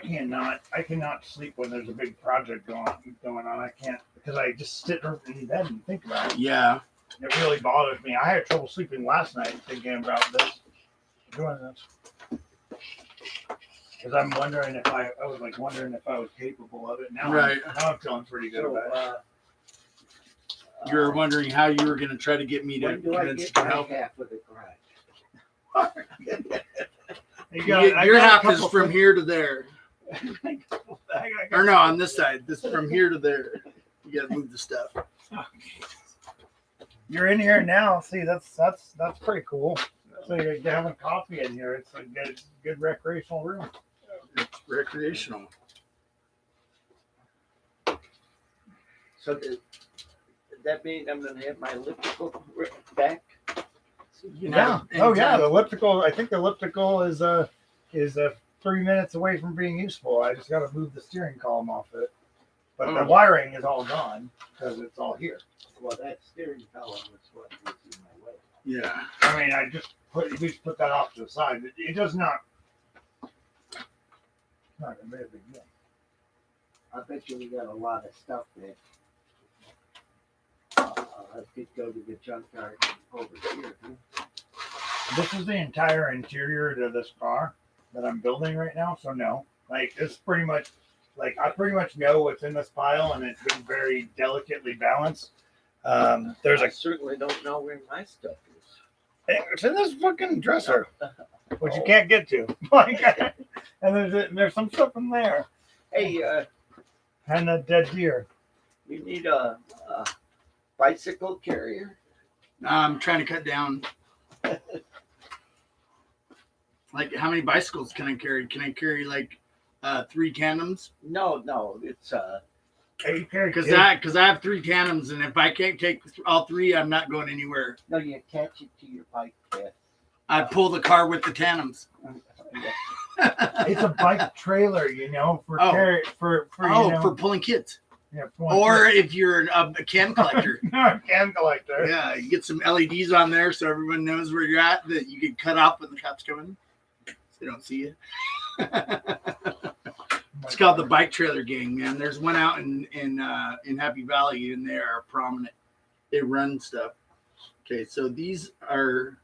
cannot sleep when there's a big project going on. I can't because I just sit in bed and think about it. Yeah. It really bothers me. I had trouble sleeping last night thinking about doing this. Because I'm wondering if I was wondering if I was capable of it. Now, Right. Now I'm feeling pretty good So, about it. You're wondering how you were going to try to get me to when do I convince get you to my help. half of the garage? Your half is from here to there. Or no, on this side. This from here to there. You got to move the stuff. You're in here now. See, that's pretty cool. So you're having coffee in here. It's a good recreational room. It's recreational. So does that mean I'm going to have my elliptical back? You can Yeah. have it Oh yeah. anytime. The elliptical. I think the elliptical is 3 minutes away from being useful. I just got to move the steering column off it. But the Oh. wiring is all gone because it's all here. Well, that steering column is what was in my way. Yeah. I mean, we just put that off to the side. It does not. It's not gonna be a big deal. I bet you we got a lot of stuff there. I could go to the junkyard over here. Huh? This is the entire interior to this car that I'm building right now. So no, like it's pretty much like I pretty much know what's in this pile, and it's been very delicately balanced. There's I certainly don't know where my stuff is. it's in this fucking dresser, which you can't get to. Like, and there's some stuff in there, Hey, and a dead deer. you need a bicycle carrier? I'm trying to cut down. Like, how many bicycles can I carry? Can I carry like 3 tandems? No, it's Hey, you carry Because kids. I have 3 tandems, and if I can't take all 3, I'm not going anywhere. no. You attach it to your bike. Pat. I pull the car with the tandems. It's a bike trailer, you know, for Oh. carry for you know, for pulling kids. yeah, Or if you're a can collector. can collector. Yeah, you get some LEDs on there so everyone knows where you're at that you can cut off when the cops come in. They don't see you. It's called the Bike Trailer Gang, man. There's one out in Happy Valley, and they are prominent. They run stuff. Okay, so these are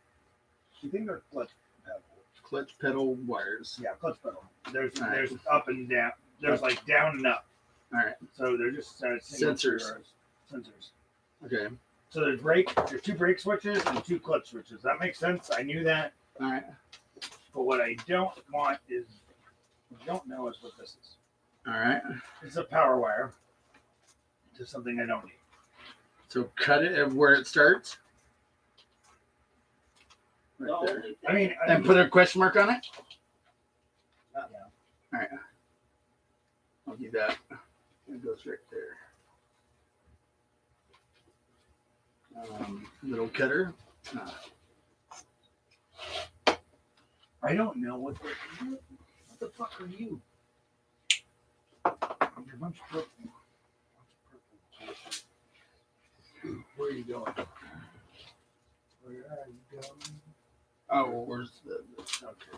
You think they're clutch pedal wires. Yeah, clutch pedal. There's All right. up and down. There's like down and up. All right. So they're just Sensors. Sensors. Okay. So there's two brake switches and two clutch switches. That makes sense. I knew that. All right. But what I don't want is, don't know is what this is. All right. It's a power wire to something I don't need. So cut it at where it starts. Right The there. only thing- I mean, And put a question mark on it. yeah. All right. I'll do that. It goes right there. Little cutter. I don't know what the fuck are you? You're a bunch of purple. Where are you going? Where are you going? Oh, where's the? Okay.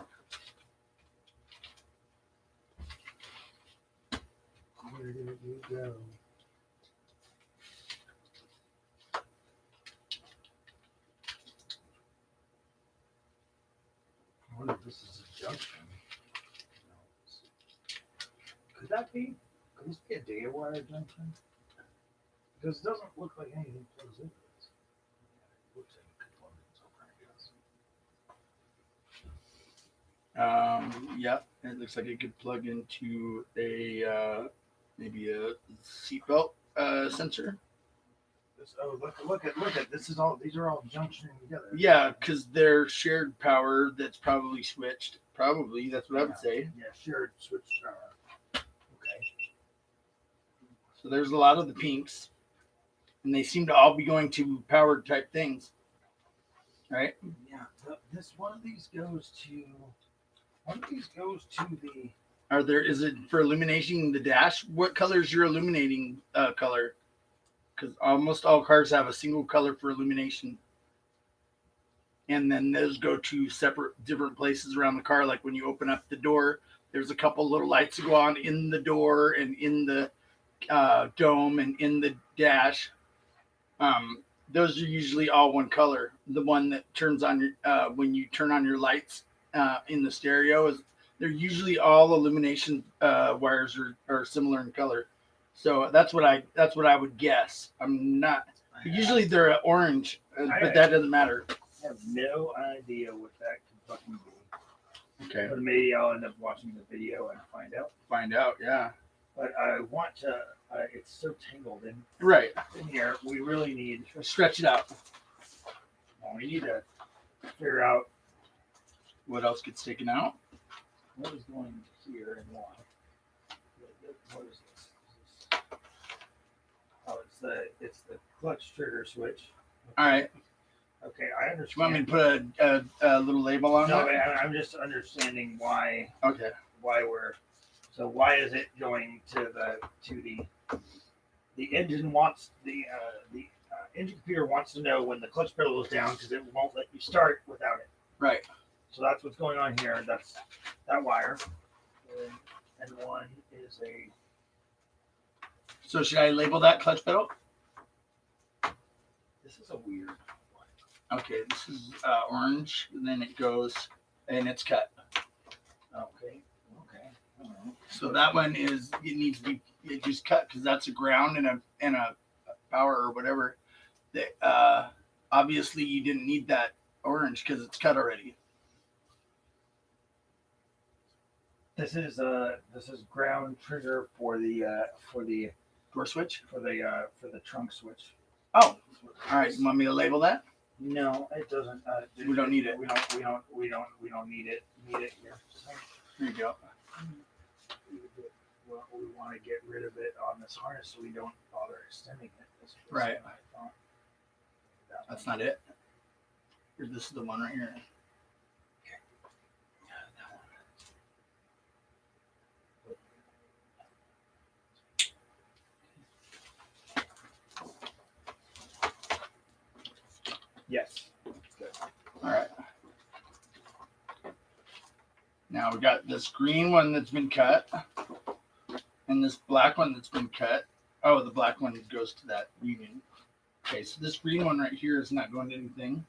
Where did you go? I wonder if this is a junction. Could that be? Could this be a data wire junction? Because it doesn't look like anything plugs into this. It looks like it could plug in somewhere, I guess. Yep. It looks like it could plug into a maybe a seatbelt sensor. Look at this is all. These are all junctioning together. Yeah, because they're shared power. That's probably switched. Probably that's what I would say. Yeah, shared switch power. Okay. So there's a lot of the pinks, and they seem to all be going to powered type things, right? Yeah. This one of these goes to. One of these goes to the. Is it for illuminating the dash? What color is your illuminating color? Because almost all cars have a single color for illumination. And then those go to different places around the car. Like when you open up the door, there's a couple little lights that go on in the door and in the dome and in the dash. Those are usually all one color. The one that turns on when you turn on your lights in the stereo they're usually all illumination wires are similar in color. So that's what I would guess. I'm not. Usually they're orange, but that doesn't matter. I have no idea what that could fucking be. Okay. But maybe I'll end up watching the video and find out. Find out. Yeah. But I want to. It's so tangled in Right. here. We really need. Stretch it out. We need to figure out What else gets taken out? what is going here and why. What is this? Oh, it's the clutch trigger switch. All right. Okay, I understand. You want me to put a little label on No, it? I'm just understanding why Okay. why is it going to the engine wants the engine computer wants to know when the clutch pedal is down because it won't let you start without it. Right. So that's what's going on here. That's that wire, and one is a. So should I label that clutch pedal? This is a weird one. Okay. This is orange. And then it goes and it's cut. Okay. So that one it needs to be just cut because that's a ground and a power or whatever. That obviously you didn't need that orange because it's cut already. This is ground trigger for the Door switch. for the trunk switch. Oh, all right. You want me to label that? No, it doesn't. We don't need it. We don't need it. Need it here. So, There you go. well, we want to get rid of it on this harness so we don't bother extending it. That's Right. what I thought. That's not it. Or this is the one right here. Yes. All right. Now we got this green one that's been cut, and this black one that's been cut. Oh, the black one goes to that union. Okay, so this green one right here is not going to anything.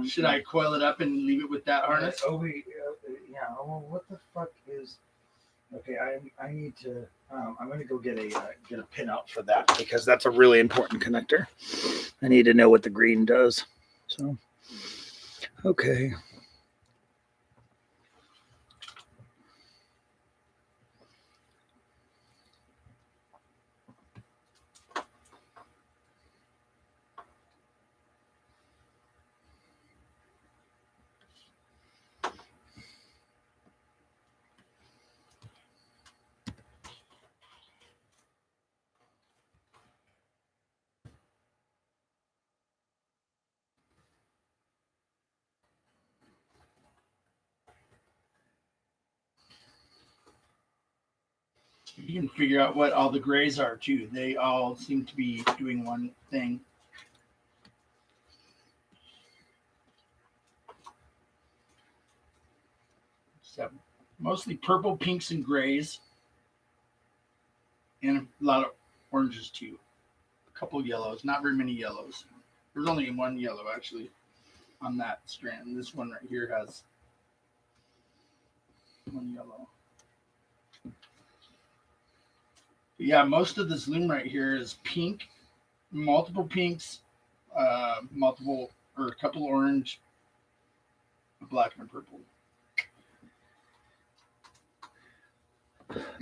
Should I coil it up and leave it with that harness? Yeah. Well, what the fuck is? Okay, I need to. I'm gonna go get a pin out for that because that's a really important connector. I need to know what the green does. So, okay. You can figure out what all the grays are too. They all seem to be doing one thing. So mostly purple, pinks, and grays, and a lot of oranges too. A couple yellows, not very many yellows. There's only one yellow actually on that strand. This one right here has one yellow. Yeah, most of this loom right here is pink, multiple pinks, multiple or a couple orange, a black, and a purple.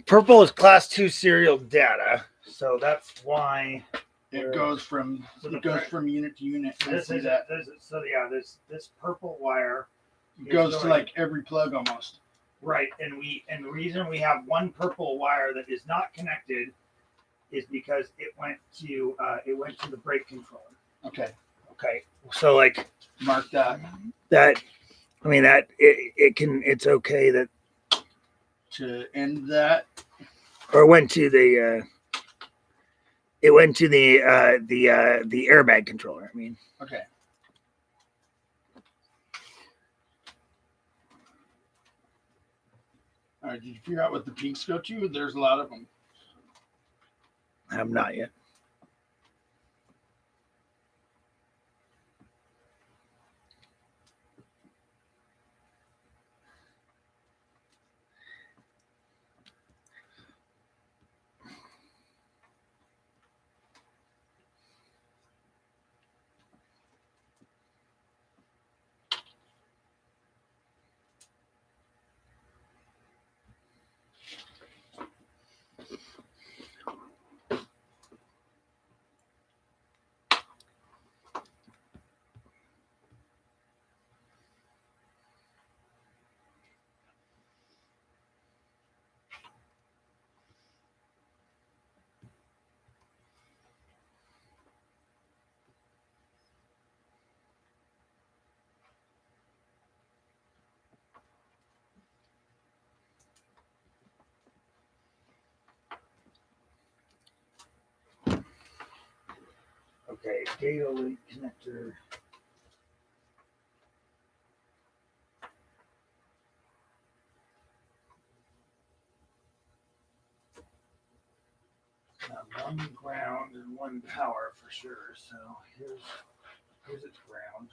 Purple is class 2 serial data, so that's why it goes from unit to unit. This purple wire goes to like every plug almost. Right, and the reason we have one purple wire that is not connected is because it went to the brake controller. Okay. Okay, so like mark that. I mean that it's okay that to end that, or it went to the airbag controller. I mean, okay. All right, did you figure out what the pinks go to? There's a lot of them. I have not yet. Okay, data link connector. One ground and one power for sure. So here's its ground.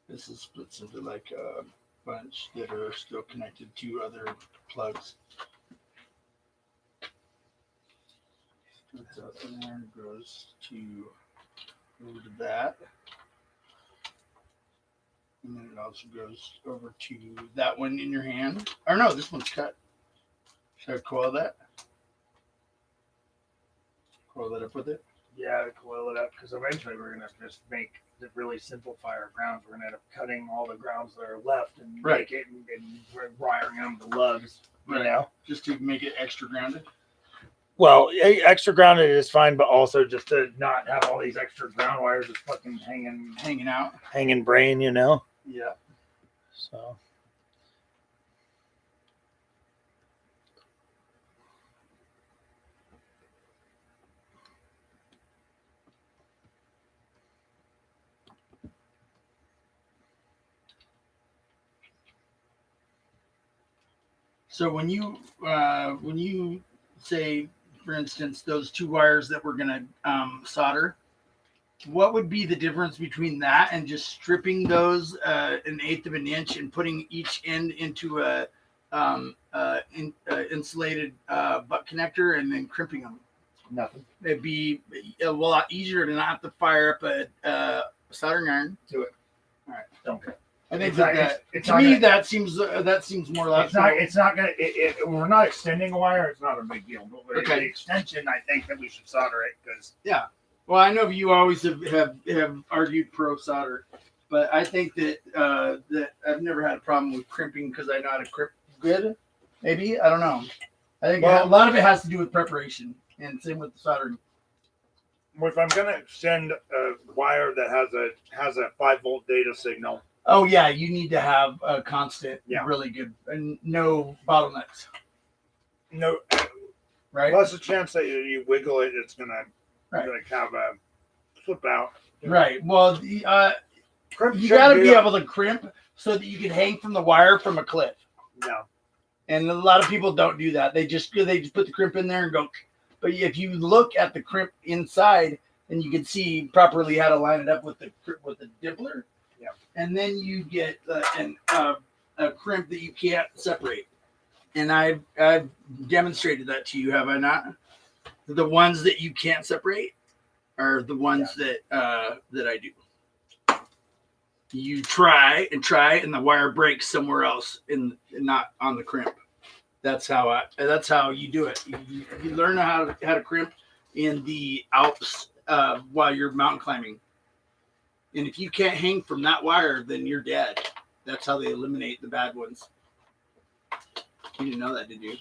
This is splits into like a bunch that are still connected to other plugs. Splits out there and goes over to that. And then it also goes over to that one in your hand. Or no, this one's cut. Should I coil that? Coil that up with it? Yeah, coil it up because eventually we're gonna just make the really simplify our grounds. We're gonna end up cutting all the grounds that are left and make it and we're wiring them to lugs. You know, just to make it extra grounded. Well, extra grounded is fine, but also just to not have all these extra ground wires just fucking hanging out, hanging brain. You know. Yeah. So. So when you say, for instance, those two wires that we're gonna solder, what would be the difference between that and just stripping those an eighth of an inch and putting each end into a insulated butt connector and then crimping them? Nothing. It'd be a lot easier to not have to fire up a soldering iron. Do it. All right. Don't care. I think It's not- that it's to not me gonna- that seems more logical. It's not gonna. We're not extending a wire. It's not a big deal. But Okay. the extension, I think that we should solder it because Well, I know you always have argued pro solder, but I think that that I've never had a problem with crimping because I know how to crimp good. Maybe I don't know. I think a lot of it has to do with preparation, and same with the soldering. if I'm gonna extend a wire that has a 5-volt data signal, Oh yeah, you need to have a constant, Yeah. really good, and no bottlenecks, no, right? less a chance that you wiggle it, it's gonna Right. like have a flip out. Right. Well, Crimp you should got to be able to crimp so that you can hang from the wire from a cliff. No. And a lot of people don't do that. They just put the crimp in there and go. But if you look at the crimp inside, then you can see properly how to line it up with the dimpler. Yeah. And then you get a crimp that you can't separate. And I've demonstrated that to you, have I not? The ones that you can't separate are the ones that I do. You try, and the wire breaks somewhere else, and not on the crimp. That's how you do it. You learn how to crimp in the Alps while you're mountain climbing. And if you can't hang from that wire, then you're dead. That's how they eliminate the bad ones. You didn't know that, did you?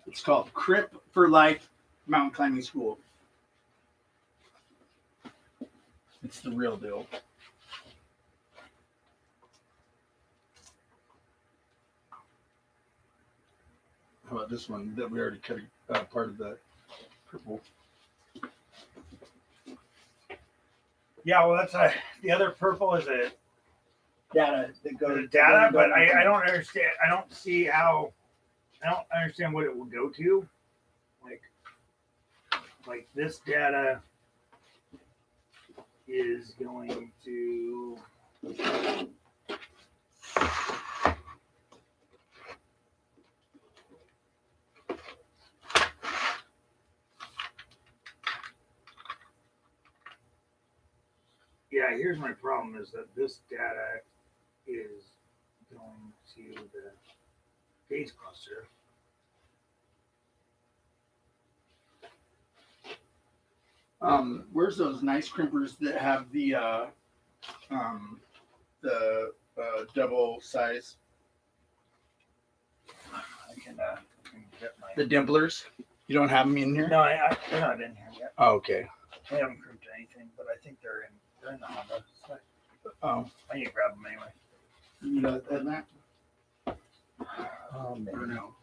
It's called Crimp for Life Mountain Climbing School. It's the real deal. How about this one that we already cut part of the purple? Yeah, well, that's the other purple is a Data that goes data, but I don't understand. I don't see how. I don't understand what it will go to. Like this data is going to. Yeah, here's my problem is that this data is going to the phase cluster. Where's those nice crimpers that have the double size? I can get my. The dimplers. You don't have them in here? No, they're not in here yet. Oh, okay. I haven't crimped anything, but I think they're in the Honda. So Oh, I need to grab them anyway. you know that? Oh Or no?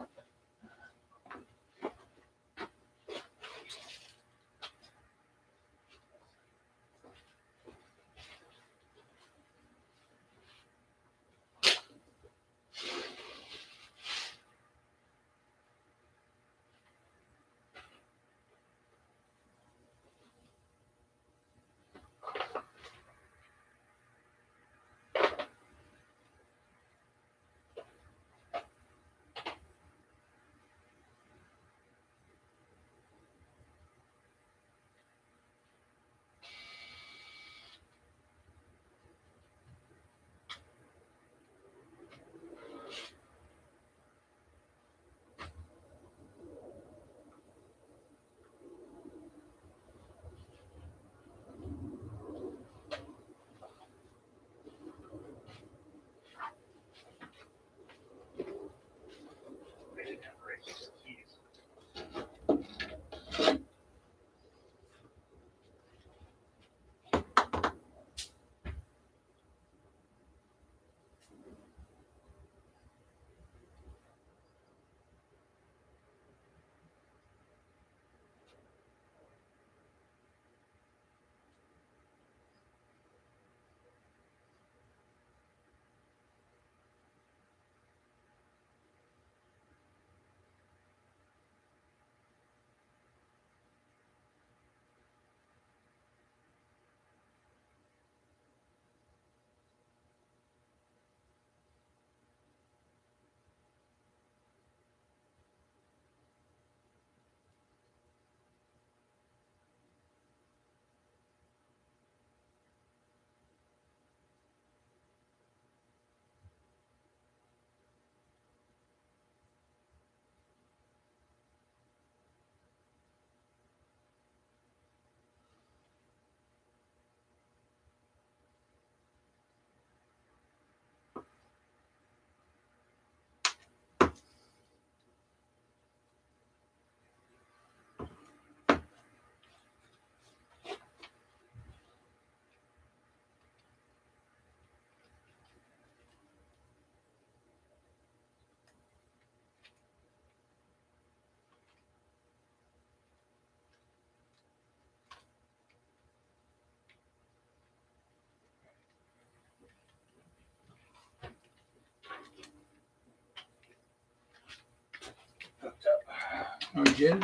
Oh, you did?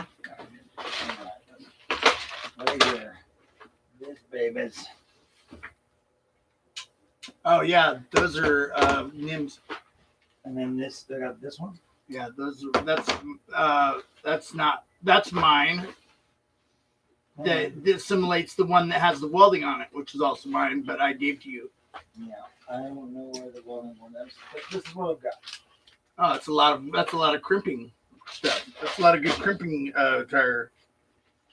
Right here. This baby's. Oh yeah, those are NIMS. And then this, they got this one. Yeah, those are that's mine. That simulates the one that has the welding on it, which is also mine, but I gave to you. Yeah, I don't know where the welding one is, but this is what I've got. Oh, that's a lot of crimping stuff. That's a lot of good crimping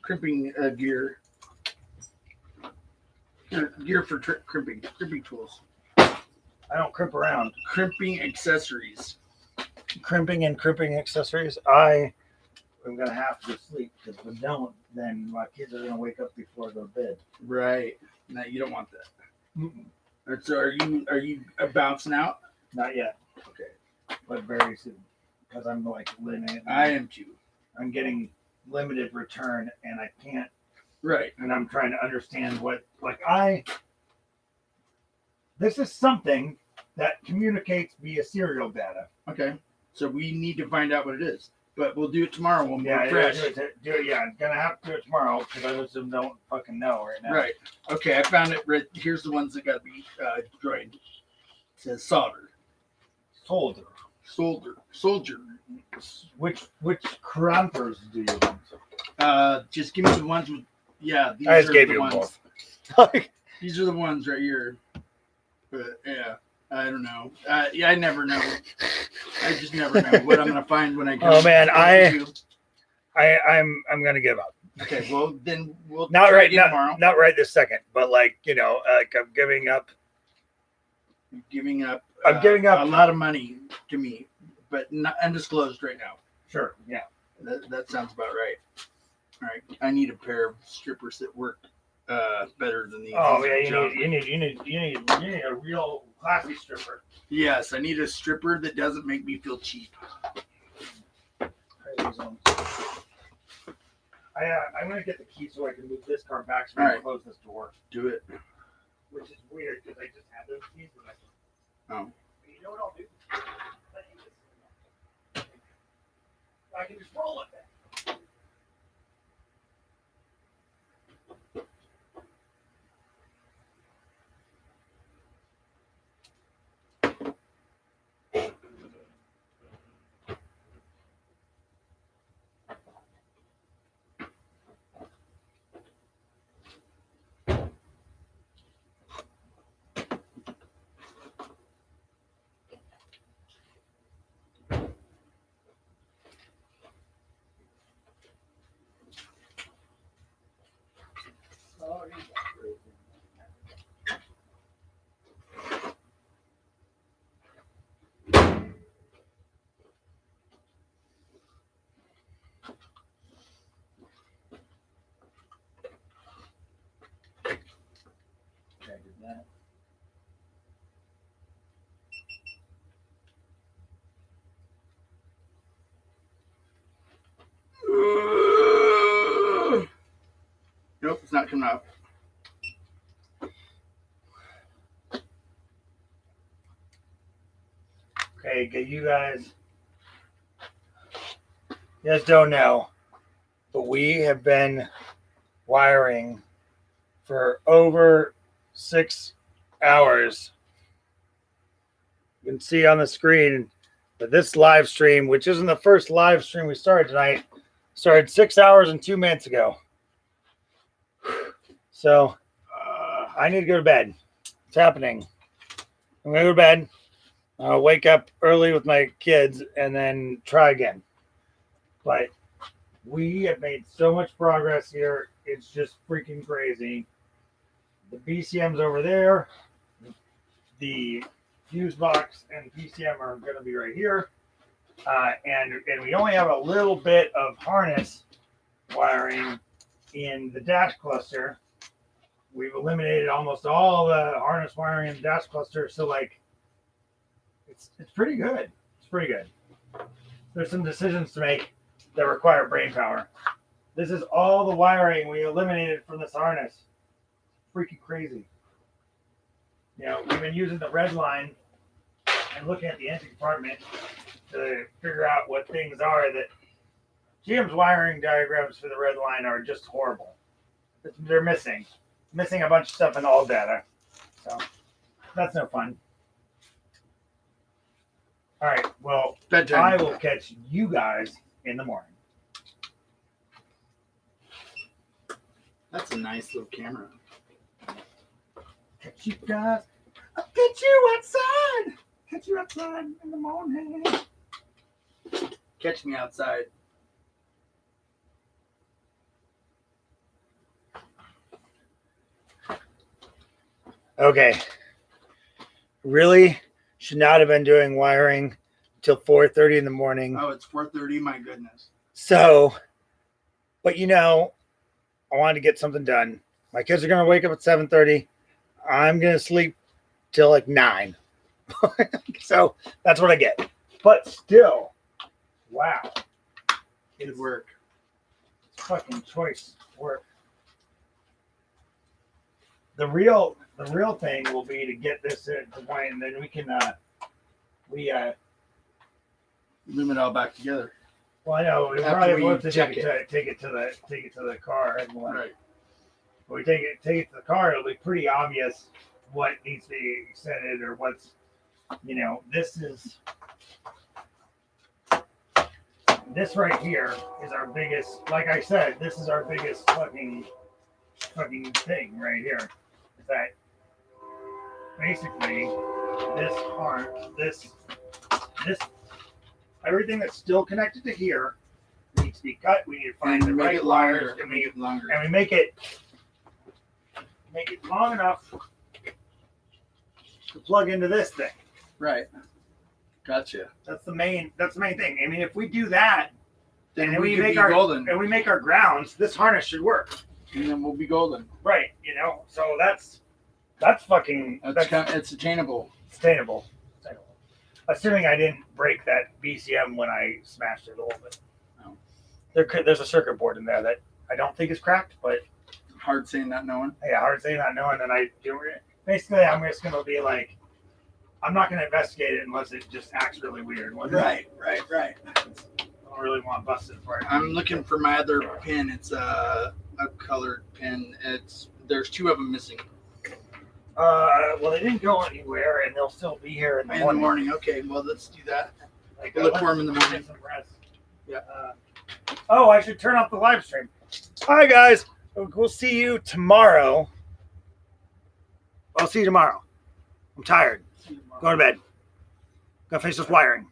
crimping gear. Gear for crimping tools. I don't crimp around. Crimping accessories. Crimping and crimping accessories. I'm gonna have to sleep because if I don't, then my kids are gonna wake up before I go to bed. Right. No, you don't want that. Mm-mm. So are you bouncing out? Not yet, Okay. but very soon because I'm like limited. I am too. I'm getting limited return, and I can't. Right. And I'm trying to understand what, this is something that communicates via serial data. Okay. So we need to find out what it is. But we'll do it tomorrow when Yeah, we're fresh. do it. Yeah, I'm gonna have to do it tomorrow because I just don't fucking know right now. Right. Okay, I found it. Right. Here's the ones that got to be joined. It says solder. Soldier. Which crampers do you want? Just give me the ones with. Yeah, these I just are gave the you ones. both. These are the ones right here. But yeah, I don't know. Yeah, I never know. I just never know what I'm gonna find when I go. Oh man, to I'm gonna give up. Okay, well then we'll Not try right again now. tomorrow. Not right this second, but I'm giving up. Giving up. I'm giving up a lot of money to me, but not undisclosed right now. Sure. Yeah. That sounds about right. All right, I need a pair of strippers that work better than these. Oh These are yeah, junk. you need a real classy stripper. Yes, I need a stripper that doesn't make me feel cheap. I'm gonna get the key so I can move this car back so All I right. can close this door. Do it. Which is weird because I just had those keys. Oh. You know what I'll do? I can just roll it then. That. Nope, it's not coming out. Okay, you guys don't know, but we have been wiring for over 6 hours. You can see on the screen that this live stream, which isn't the first live stream we started tonight, started 6 hours and 2 minutes ago. So I need to go to bed. It's happening. I'm going to go to bed. I'll wake up early with my kids and then try again. But we have made so much progress here. It's just freaking crazy. The BCM's over there. The fuse box and PCM are going to be right here. And we only have a little bit of harness wiring in the dash cluster. We've eliminated almost all the harness wiring in the dash cluster. So it's pretty good. It's pretty good. There's some decisions to make that require brain power. This is all the wiring we eliminated from this harness. Freaking crazy. We've been using the red line and looking at the engine compartment to figure out what things are that GM's wiring diagrams for the red line are just horrible. They're missing a bunch of stuff in all data. So that's no fun. All right. Well, Bedtime. I will catch you guys in the morning. That's a nice little camera. Catch you guys. I'll catch you outside. Catch you outside in the morning. Catch me outside. Okay. Really should not have been doing wiring till 4:30 in the morning. Oh, it's 4:30. My goodness. So, but I wanted to get something done. My kids are going to wake up at 7:30. I'm going to sleep till like 9. So that's what I get. But still, wow. Good work. Fucking choice work. The real thing will be to get this to the point, and then we can Loom it all back together. well, I know we After probably we have to check take it to the car, and when Right. we take it to the car, it'll be pretty obvious what needs to be extended or what's this right here is our biggest, like I said, this is our biggest fucking thing right here. Is that basically this everything that's still connected to here needs to be cut. We need to find the And make right it wires longer. and Make it longer. we make it long enough to plug into this thing. Right. Gotcha. That's the main thing. I mean, if we do that, Then and we we could make be our golden. and we make our grounds, this harness should work. And then we'll be golden. Right, So that's fucking It's attainable. sustainable. Assuming I didn't break that BCM when I smashed it a little bit. No. There's a circuit board in there that I don't think is cracked, but Hard saying not knowing. yeah, hard to say not knowing. And I do basically I'm just gonna be like, I'm not gonna investigate it unless it just acts really weird. Right. I don't really want busted for it. I'm looking for my other pin. It's a colored pin. There's 2 of them missing. Well, they didn't go anywhere, and they'll still be here in the In the morning. morning. Okay, well, let's do that. Like, We'll look let's for 'em in the get morning. some rest. Yeah. Oh, I should turn off the live stream. Hi, guys. We'll see you tomorrow. I'll see you tomorrow. I'm tired. Go to bed. Gotta finish this wiring.